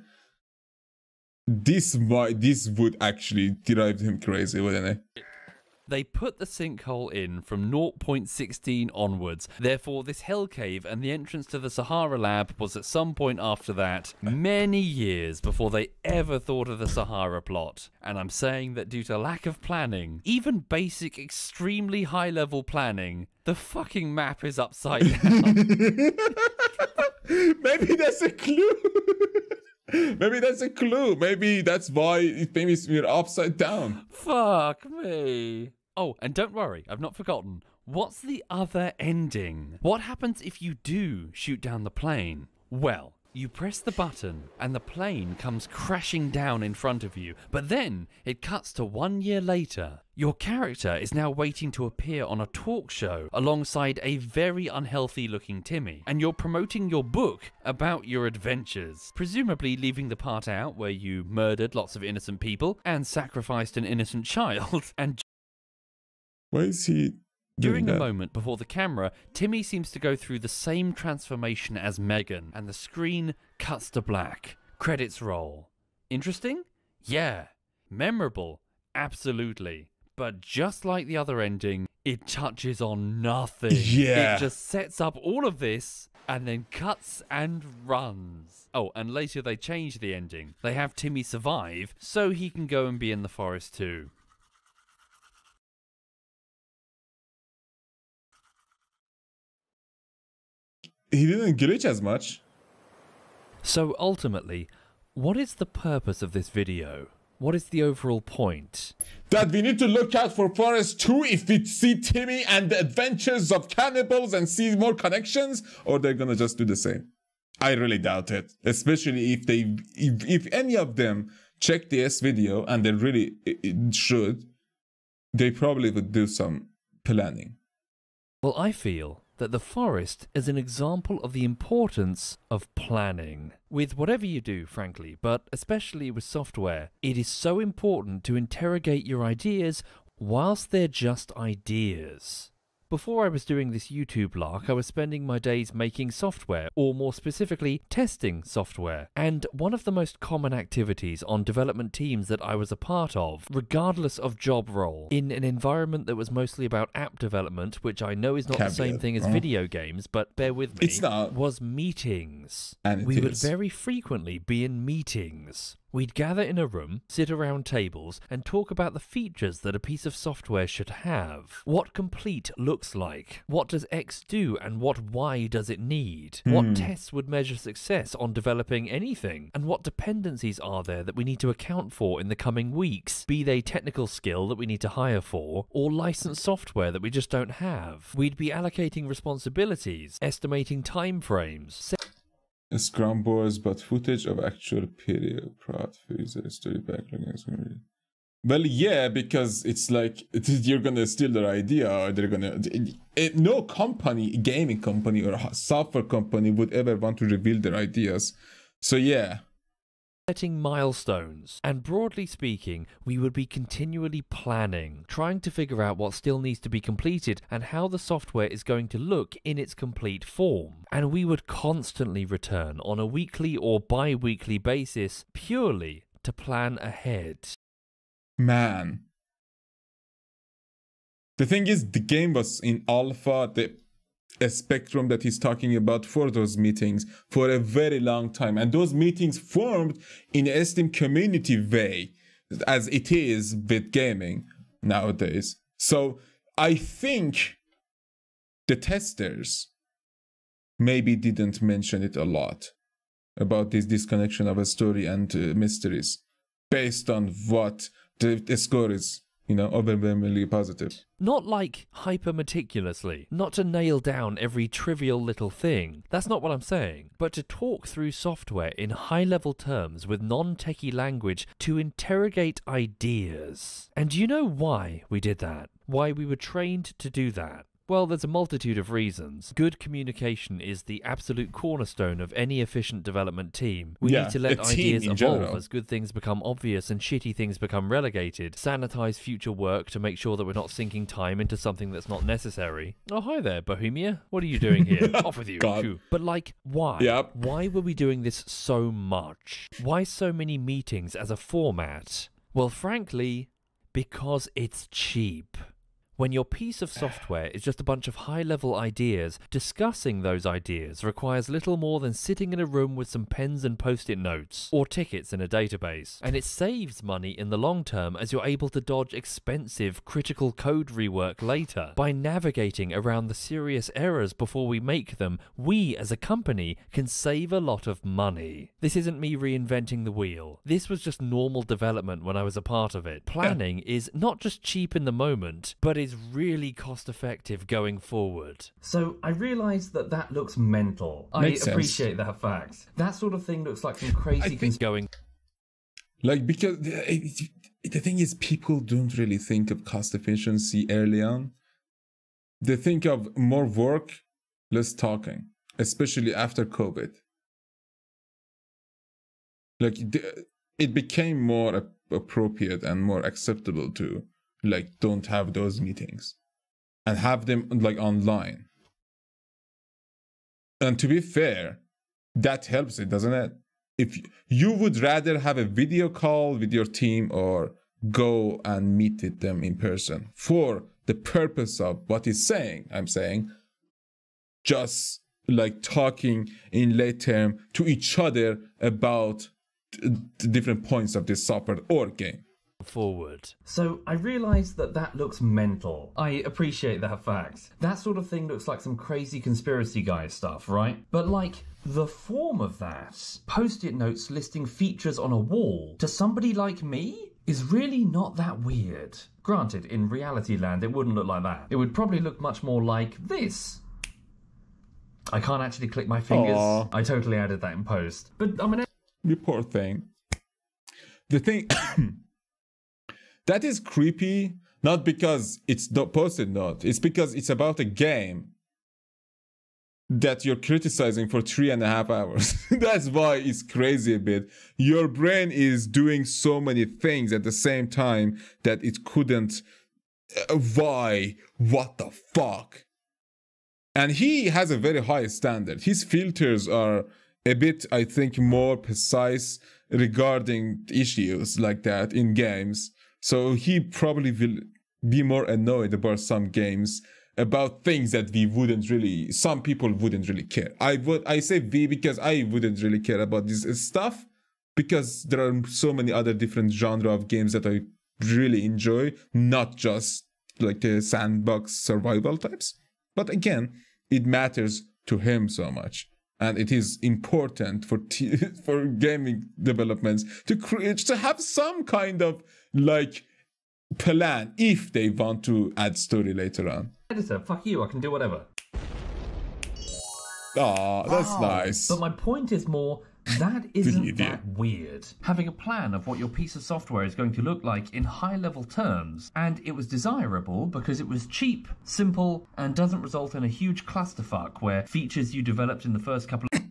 This would actually drive him crazy, wouldn't it? They put the sinkhole in from 0.16 onwards. Therefore, this hell cave and the entrance to the Sahara lab was at some point after that, many years before they ever thought of the Sahara plot. And I'm saying that due to lack of planning, even basic, extremely high-level planning, the fucking map is upside down. Maybe that's a clue. Maybe that's a clue. Maybe that's why we're upside down. Fuck me. Oh, and don't worry, I've not forgotten. What's the other ending? What happens if you do shoot down the plane? Well, you press the button and the plane comes crashing down in front of you, but then it cuts to 1 year later. Your character is now waiting to appear on a talk show alongside a very unhealthy looking Timmy, and you're promoting your book about your adventures, presumably leaving the part out where you murdered lots of innocent people and sacrificed an innocent child and... Why is he During the moment before the camera, Timmy seems to go through the same transformation as Megan, and the screen cuts to black. Credits roll. Interesting? Yeah. Memorable? Absolutely. But just like the other ending, it touches on nothing. Yeah. It just sets up all of this and then cuts and runs. Oh, and later they change the ending. They have Timmy survive so he can go and be in the forest too. He didn't glitch as much. So ultimately, what is the purpose of this video? What is the overall point? That we need to look out for Forest 2 if we see Timmy and the adventures of cannibals and see more connections, or they're gonna just do the same. I really doubt it. Especially if any of them check the S video, and they really should, they probably would do some planning. Well, I feel that the forest is an example of the importance of planning. With whatever you do, frankly, but especially with software, it is so important to interrogate your ideas whilst they're just ideas. Before I was doing this YouTube lark, I was spending my days making software, or more specifically, testing software. And one of the most common activities on development teams that I was a part of, regardless of job role, in an environment that was mostly about app development, which I know is not the same thing as video games, but bear with me, it's not. Was meetings. And we would very frequently be in meetings. We'd gather in a room, sit around tables, and talk about the features that a piece of software should have. What complete looks like. What does X do and what Y does it need? What tests would measure success on developing anything? And what dependencies are there that we need to account for in the coming weeks? Be they technical skill that we need to hire for, or licensed software that we just don't have. We'd be allocating responsibilities, estimating timeframes, Scrum boards, but footage of actual period, prod, user story backlog is gonna be... Well, yeah, because it's like you're gonna steal their idea, or they're gonna. No company, gaming company or software company would ever want to reveal their ideas. So yeah. Setting milestones, and broadly speaking, we would be continually planning, trying to figure out what still needs to be completed and how the software is going to look in its complete form. And we would constantly return on a weekly or bi-weekly basis purely to plan ahead. Man. The thing is, the game was in alpha, a spectrum that he's talking about for those meetings for a very long time, and those meetings formed in a Steam community way, as it is with gaming nowadays. So I think the testers maybe didn't mention it a lot about this disconnection of a story and mysteries, based on what the score is, you know, overwhelmingly positive. Not like hyper meticulously, not to nail down every trivial little thing. That's not what I'm saying. But to talk through software in high-level terms with non-techie language to interrogate ideas. And do you know why we did that? Why we were trained to do that? Well, there's a multitude of reasons. Good communication is the absolute cornerstone of any efficient development team. We need to let ideas evolve as good things become obvious and shitty things become relegated. Sanitize future work to make sure that we're not sinking time into something that's not necessary. Oh, hi there, Bohemia. What are you doing here? Off with you. But like, why? Yep. Why were we doing this so much? Why so many meetings as a format? Well, frankly, because it's cheap. When your piece of software is just a bunch of high-level ideas, discussing those ideas requires little more than sitting in a room with some pens and post-it notes, or tickets in a database. And it saves money in the long term as you're able to dodge expensive, critical code rework later. By navigating around the serious errors before we make them, we as a company can save a lot of money. This isn't me reinventing the wheel. This was just normal development when I was a part of it. Planning is not just cheap in the moment, but is really cost effective going forward. So I realise that looks mental. Makes I appreciate that fact. That sort of thing looks like some crazy going. Like, because the thing is, people don't really think of cost efficiency early on. They think of more work, less talking, especially after COVID. Like, it became more appropriate and more acceptable to, like, don't have those meetings. and have them like online. And to be fair, that helps it, doesn't it? If you would rather have a video call with your team or go and meet with them in person for the purpose of what he's saying, I'm saying, just like talking in late term to each other about the different points of this software or game. Forward. So I realise that looks mental. I appreciate that fact. That sort of thing looks like some crazy conspiracy guy stuff, right? But like, the form of that, post-it notes listing features on a wall, to somebody like me, is really not that weird. Granted, in reality land, it wouldn't look like that. It would probably look much more like this. I can't actually click my fingers. Aww. I totally added that in post. But I mean... You poor thing. The thing... that is creepy, not because it's the post-it note. It's because it's about a game that you're criticizing for 3.5 hours. That's why it's crazy a bit. Your brain is doing so many things at the same time that it couldn't... why? What the fuck? And he has a very high standard. His filters are a bit, I think, more precise regarding issues like that in games. So he probably will be more annoyed about some games, about things that we wouldn't really, some people wouldn't really care. I say we because I wouldn't really care about this stuff, because there are so many other different genre of games that I really enjoy, not just like the sandbox survival types. But again, it matters to him so much. And it is important for for gaming developments to have some kind of like plan if they want to add story later on. Editor, fuck you, I can do whatever. Ah, that's nice. But my point is more, that isn't that weird. Having a plan of what your piece of software is going to look like in high-level terms, and it was desirable because it was cheap, simple, and doesn't result in a huge clusterfuck where features you developed in the first couple of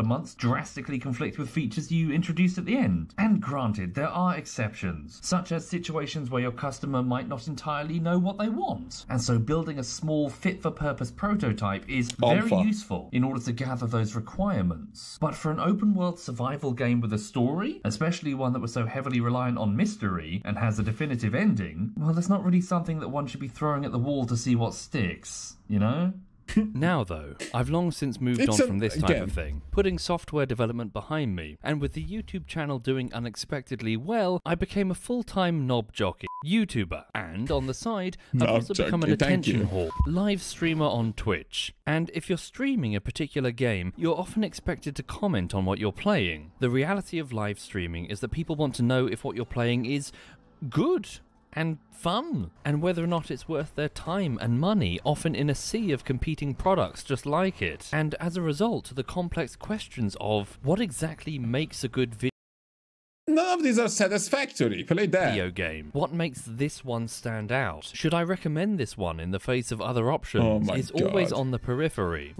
months drastically conflict with features you introduced at the end. And granted, there are exceptions, such as situations where your customer might not entirely know what they want. And so building a small fit-for-purpose prototype is very useful in order to gather those requirements. But for an open-world survival game with a story, especially one that was so heavily reliant on mystery and has a definitive ending, well, that's not really something that one should be throwing at the wall to see what sticks, you know? Now, though, I've long since moved on from this type of thing, putting software development behind me, and with the YouTube channel doing unexpectedly well, I became a full-time knob jockey, YouTuber, and on the side, I've also become an attention whore, live streamer on Twitch. And if you're streaming a particular game, you're often expected to comment on what you're playing. The reality of live streaming is that people want to know if what you're playing is good and fun, and whether or not it's worth their time and money, often in a sea of competing products just like it. And as a result, the complex questions of what exactly makes a good video None of these are satisfactory. Play that. Video game. What makes this one stand out? Should I recommend this one in the face of other options? Oh my It's God. always on the periphery.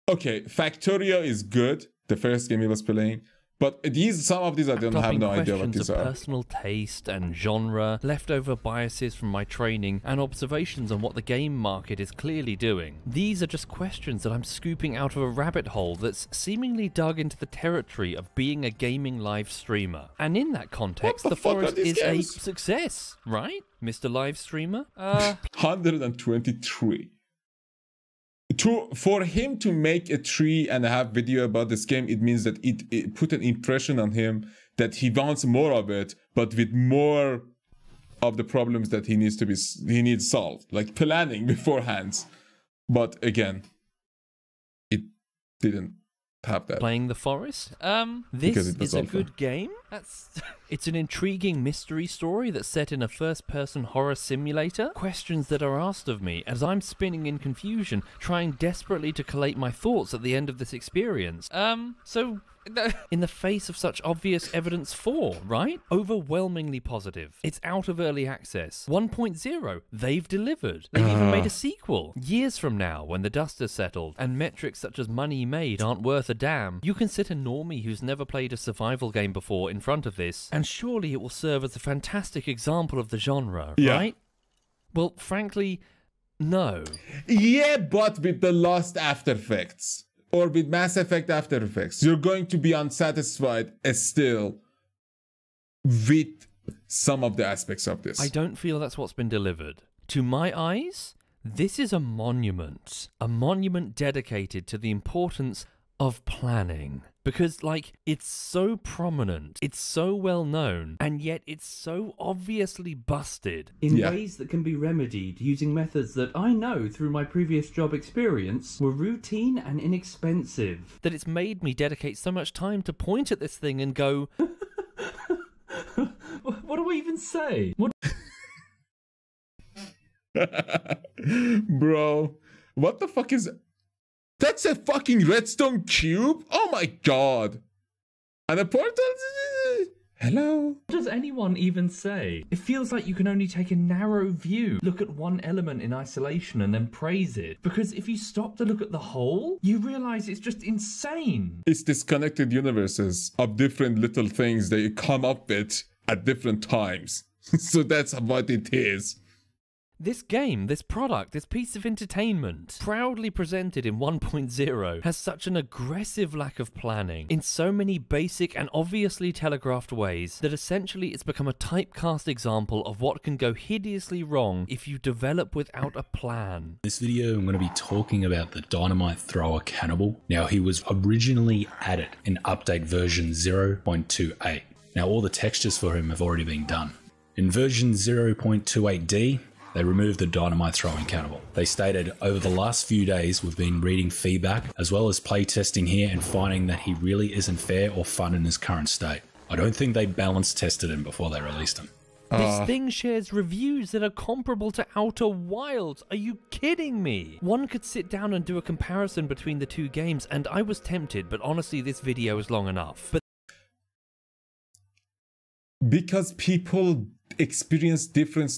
Okay, Factorio is good. The first game he was playing. But some of these I don't have no idea what these are. Personal taste and genre, leftover biases from my training, and observations on what the game market is clearly doing. These are just questions that I'm scooping out of a rabbit hole that's seemingly dug into the territory of being a gaming live streamer. And in that context, the Forest is a success, right, Mr. Live Streamer? 123. For him to make a 3.5 video about this game, it means that it put an impression on him that he wants more of it, but with more of the problems that he needs solved, like planning beforehand. But again, it didn't have that. Playing the Forest? This is a good game? It's an intriguing mystery story that's set in a first-person horror simulator. Questions that are asked of me as I'm spinning in confusion, trying desperately to collate my thoughts at the end of this experience. In the face of such obvious evidence right? Overwhelmingly positive. It's out of early access. 1.0. They've delivered. They've even made a sequel. Years from now, when the dust has settled, and metrics such as money made aren't worth a damn, you can sit a normie who's never played a survival game before in front of this, and surely it will serve as a fantastic example of the genre, right? Well, frankly, no. Yeah, but with the Lost After Effects or with Mass Effect After Effects, you're going to be unsatisfied still with some of the aspects of this. I don't feel that's what's been delivered. To my eyes, this is a monument dedicated to the importance of planning. Because, like, it's so prominent, it's so well known, and yet it's so obviously busted. In ways that can be remedied using methods that I know through my previous job experience were routine and inexpensive. That it's made me dedicate so much time to point at this thing and go... What do I even say? What? Bro, what the fuck is... That's a fucking redstone cube? Oh my god. And a portal? Hello? What does anyone even say? It feels like you can only take a narrow view, look at one element in isolation and then praise it. Because if you stop to look at the whole, you realize it's just insane. It's disconnected universes of different little things that you come up with at different times. So that's what it is. This game, this product, this piece of entertainment, proudly presented in 1.0, has such an aggressive lack of planning in so many basic and obviously telegraphed ways that essentially it's become a typecast example of what can go hideously wrong if you develop without a plan. In this video, I'm going to be talking about the dynamite thrower cannibal. Now, he was originally added in update version 0.28. Now, all the textures for him have already been done. In version 0.28D, they removed the dynamite throwing cannibal. They stated, over the last few days, we've been reading feedback as well as playtesting here and finding that he really isn't fair or fun in his current state. I don't think they balance tested him before they released him. This thing shares reviews that are comparable to Outer Wilds. Are you kidding me? One could sit down and do a comparison between the two games, and I was tempted, but honestly this video is long enough. But because people experience different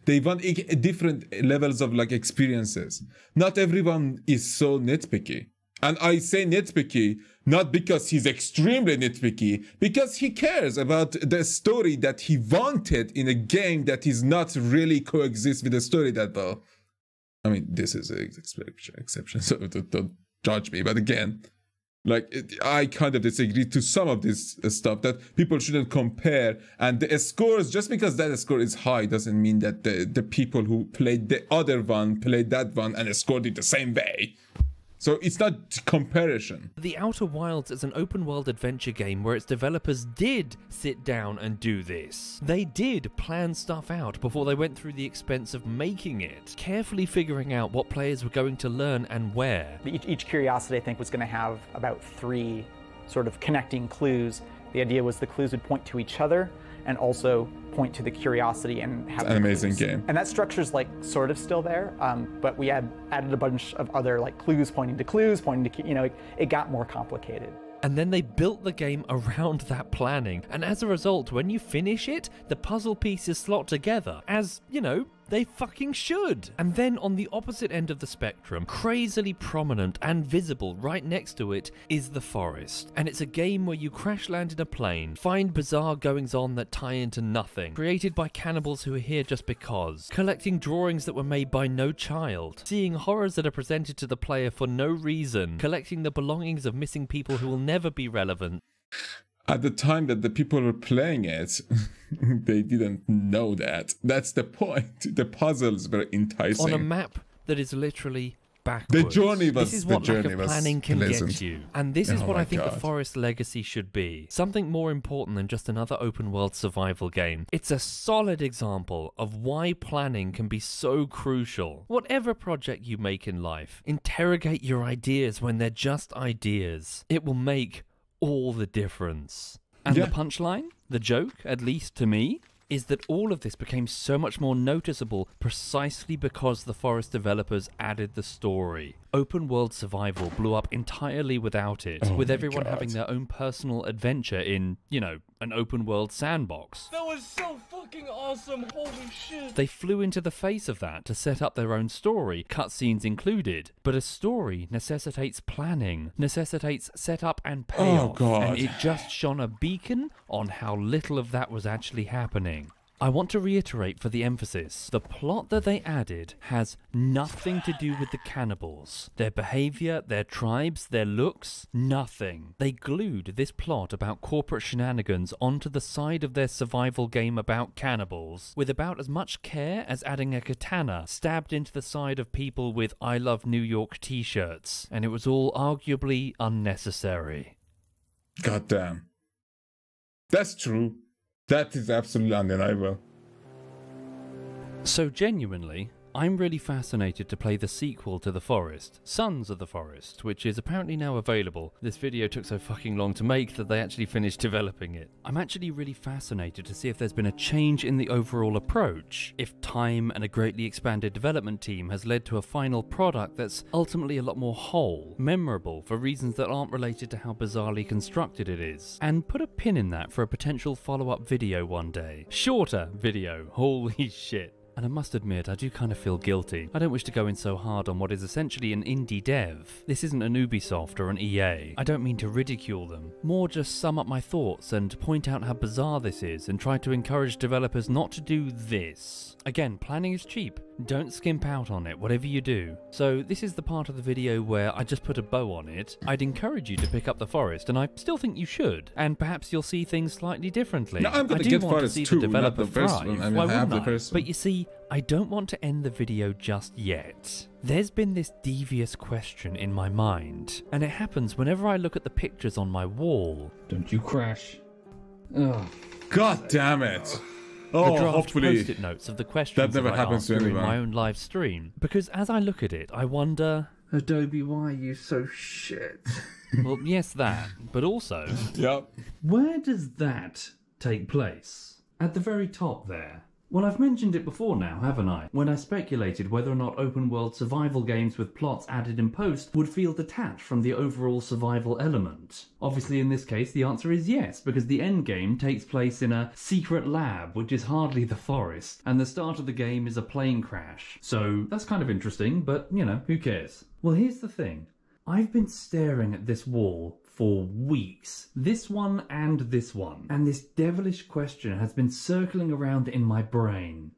they want different levels of like experiences. Not everyone is so nitpicky, and I say nitpicky not because he's extremely nitpicky, because he cares about the story that he wanted in a game that is not really coexist with the story that well. I mean, this is an exception, so don't judge me, but again, like, I kind of disagree to some of this stuff that people shouldn't compare. And the scores, just because that score is high, doesn't mean that the people who played the other one played that one and scored it the same way. So it's not comparison. The Outer Wilds is an open world adventure game where its developers did sit down and do this. They did plan stuff out before they went through the expense of making it, carefully figuring out what players were going to learn and where. Each curiosity, I think, was going to have about 3 sort of connecting clues. The idea was the clues would point to each other and also point to the curiosity and have an amazing game. And that structure's like sort of still there, but we added a bunch of other like clues pointing to, you know, it got more complicated. And then they built the game around that planning, and as a result, when you finish it, the puzzle pieces slot together, as, you know, they fucking should. And then on the opposite end of the spectrum, crazily prominent and visible right next to it, is The Forest. And it's a game where you crash land in a plane, find bizarre goings-on that tie into nothing, created by cannibals who are here just because, collecting drawings that were made by no child, seeing horrors that are presented to the player for no reason, collecting the belongings of missing people who will never be relevant. At the time that the people were playing it, they didn't know that. That's the point. The puzzles were enticing. On a map that is literally backwards. The journey was, this is what lack of planning can get you. And this is what I think God. The Forest legacy should be. Something more important than just another open world survival game. It's a solid example of why planning can be so crucial. Whatever project you make in life, interrogate your ideas when they're just ideas. It will make all the difference. And the punchline, the joke, at least to me, is that all of this became so much more noticeable precisely because the Forest developers added the story. Open world survival blew up entirely without it, with everyone having their own personal adventure in, you know, an open world sandbox. That was so fucking awesome, holy shit! They flew into the face of that to set up their own story, cutscenes included. But a story necessitates planning, necessitates setup and payoff, and it just shone a beacon on how little of that was actually happening. I want to reiterate for the emphasis, the plot that they added has nothing to do with the cannibals. Their behaviour, their tribes, their looks, nothing. They glued this plot about corporate shenanigans onto the side of their survival game about cannibals, with about as much care as adding a katana stabbed into the side of people with I Love New York t-shirts, and it was all arguably unnecessary. God damn. That's true. That is absolutely undeniable. So genuinely, I'm really fascinated to play the sequel to The Forest, Sons of the Forest, which is apparently now available. This video took so fucking long to make that they actually finished developing it. I'm actually really fascinated to see if there's been a change in the overall approach, if time and a greatly expanded development team has led to a final product that's ultimately a lot more whole, memorable for reasons that aren't related to how bizarrely constructed it is, and put a pin in that for a potential follow-up video one day. Shorter video, holy shit. And I must admit, I do kind of feel guilty. I don't wish to go in so hard on what is essentially an indie dev. This isn't an Ubisoft or an EA. I don't mean to ridicule them. More just sum up my thoughts and point out how bizarre this is and try to encourage developers not to do this. Again, planning is cheap. Don't skimp out on it, whatever you do. So this is the part of the video where I just put a bow on it. I'd encourage you to pick up The Forest, and I still think you should. And perhaps you'll see things slightly differently. No, I'm gonna get Forest to see too, the developer not the first thrive. one. I mean, Why I have wouldn't the first one. But you see, I don't want to end the video just yet. There's been this devious question in my mind, and it happens whenever I look at the pictures on my wall. Don't you crash. Oh. God damn it. The Oh, draft hopefully post-it notes of the questions that never I happens asked to during anyone. my own live stream. Because as I look at it, I wonder... Adobe, why are you so shit? Well, yes, that. But also... Yep. Where does that take place? At the very top there. Well, I've mentioned it before now, haven't I? When I speculated whether or not open-world survival games with plots added in post would feel detached from the overall survival element. Obviously, in this case, the answer is yes, because the end game takes place in a secret lab, which is hardly the forest, and the start of the game is a plane crash. So, that's kind of interesting, but, you know, who cares? Well, here's the thing. I've been staring at this wall for weeks. This one and this one. And this devilish question has been circling around in my brain.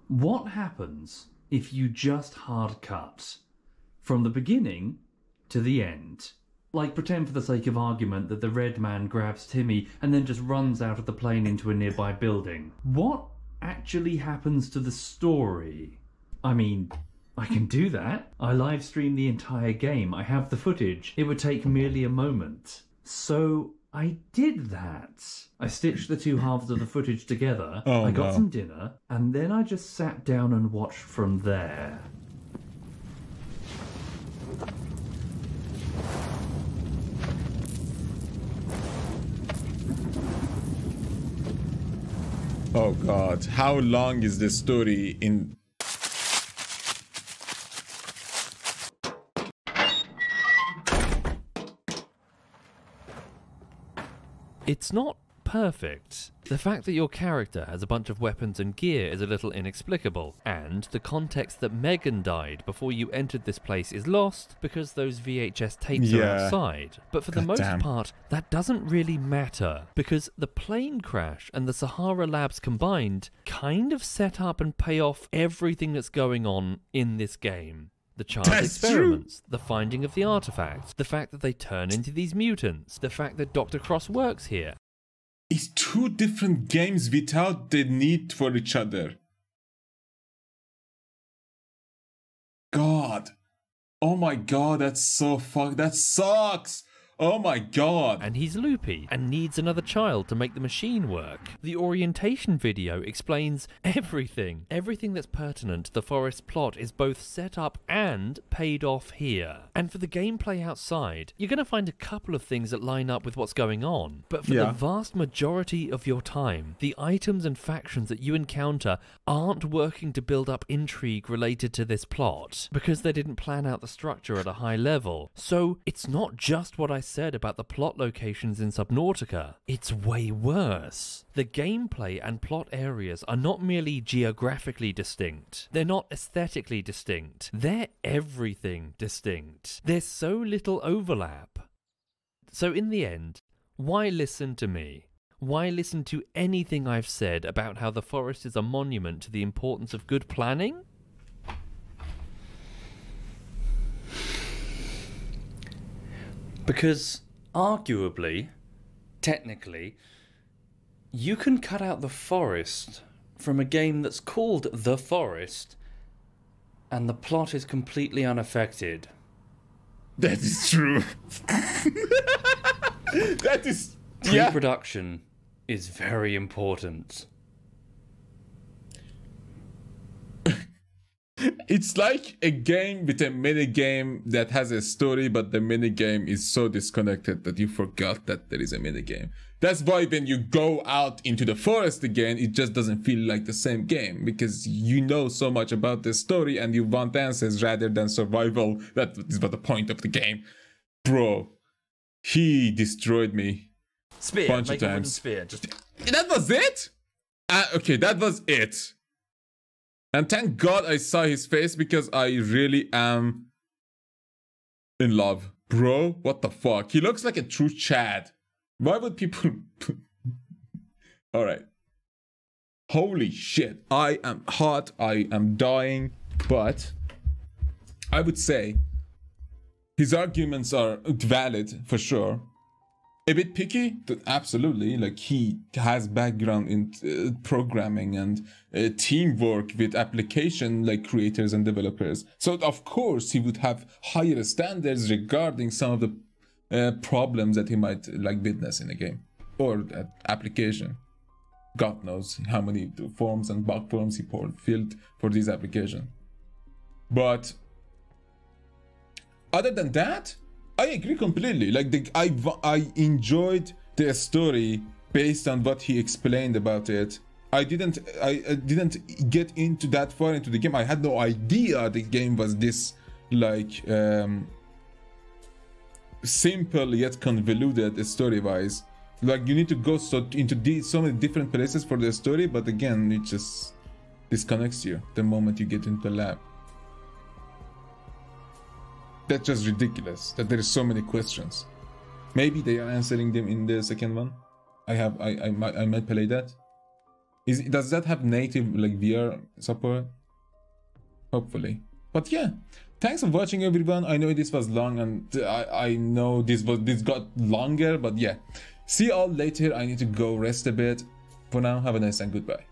What happens if you just hard cut? From the beginning to the end. Like pretend for the sake of argument that the red man grabs Timmy and then just runs out of the plane into a nearby building. What actually happens to the story? I mean... I can do that. I live stream the entire game. I have the footage. It would take merely a moment. So I did that. I stitched the two halves of the footage together. Oh, I got no. some dinner, and then I just sat down and watched from there. Oh god. How long is this story in... It's not perfect. The fact that your character has a bunch of weapons and gear is a little inexplicable, and the context that Megan died before you entered this place is lost because those VHS tapes are outside. But for the most part, that doesn't really matter, because the plane crash and the Sahara Labs combined kind of set up and pay off everything that's going on in this game. The child experiments, the finding of the artifacts, the fact that they turn into these mutants, the fact that Dr. Cross works here. It's two different games without the need for each other. God. Oh my god, that's so that sucks! Oh my god! And he's loopy and needs another child to make the machine work. The orientation video explains everything. Everything that's pertinent to the Forest plot is both set up and paid off here. And for the gameplay outside, you're going to find a couple of things that line up with what's going on. But for the vast majority of your time, the items and factions that you encounter aren't working to build up intrigue related to this plot, because they didn't plan out the structure at a high level. So it's not just what I said about the plot locations in Subnautica. It's way worse. The gameplay and plot areas are not merely geographically distinct. They're not aesthetically distinct. They're everything distinct. There's so little overlap. So in the end, why listen to me? Why listen to anything I've said about how the forest is a monument to the importance of good planning? Because, arguably, technically, you can cut out the forest from a game that's called The Forest, and the plot is completely unaffected. That is true. That is... Pre-production is very important. It's like a game with a mini game that has a story, but the mini game is so disconnected that you forgot that there is a mini game. That's why when you go out into the forest again, it just doesn't feel like the same game, because you know so much about the story and you want answers rather than survival. That is what the point of the game. Bro, he destroyed me. Spear, bunch make of a wooden times. spear. Just... That was it? Okay, that was it. And thank God I saw his face, because I really am in love. Bro, what the fuck? He looks like a true Chad. Why would people... Alright. Holy shit. I am hot. I am dying. But I would say his arguments are valid for sure. A bit picky, absolutely. Like, he has background in programming and teamwork with application like creators and developers. So of course he would have higher standards regarding some of the problems that he might like witness in a game or application. God knows how many forms and bug forms he filled for this application. But other than that, I agree completely. Like, I enjoyed the story based on what he explained about it. I didn't get into that far into the game. I had no idea the game was this like simple yet convoluted story-wise. Like, you need to go into so many different places for the story, but again, it just disconnects you the moment you get into the lab. That's just ridiculous that there is so many questions. Maybe they are answering them in the second one. I might play that. Does that have native like VR support? Hopefully. But yeah, thanks for watching everyone. I know this was long, and I know this got longer, but yeah. See you all later. I need to go rest a bit. For now, have a nice and goodbye.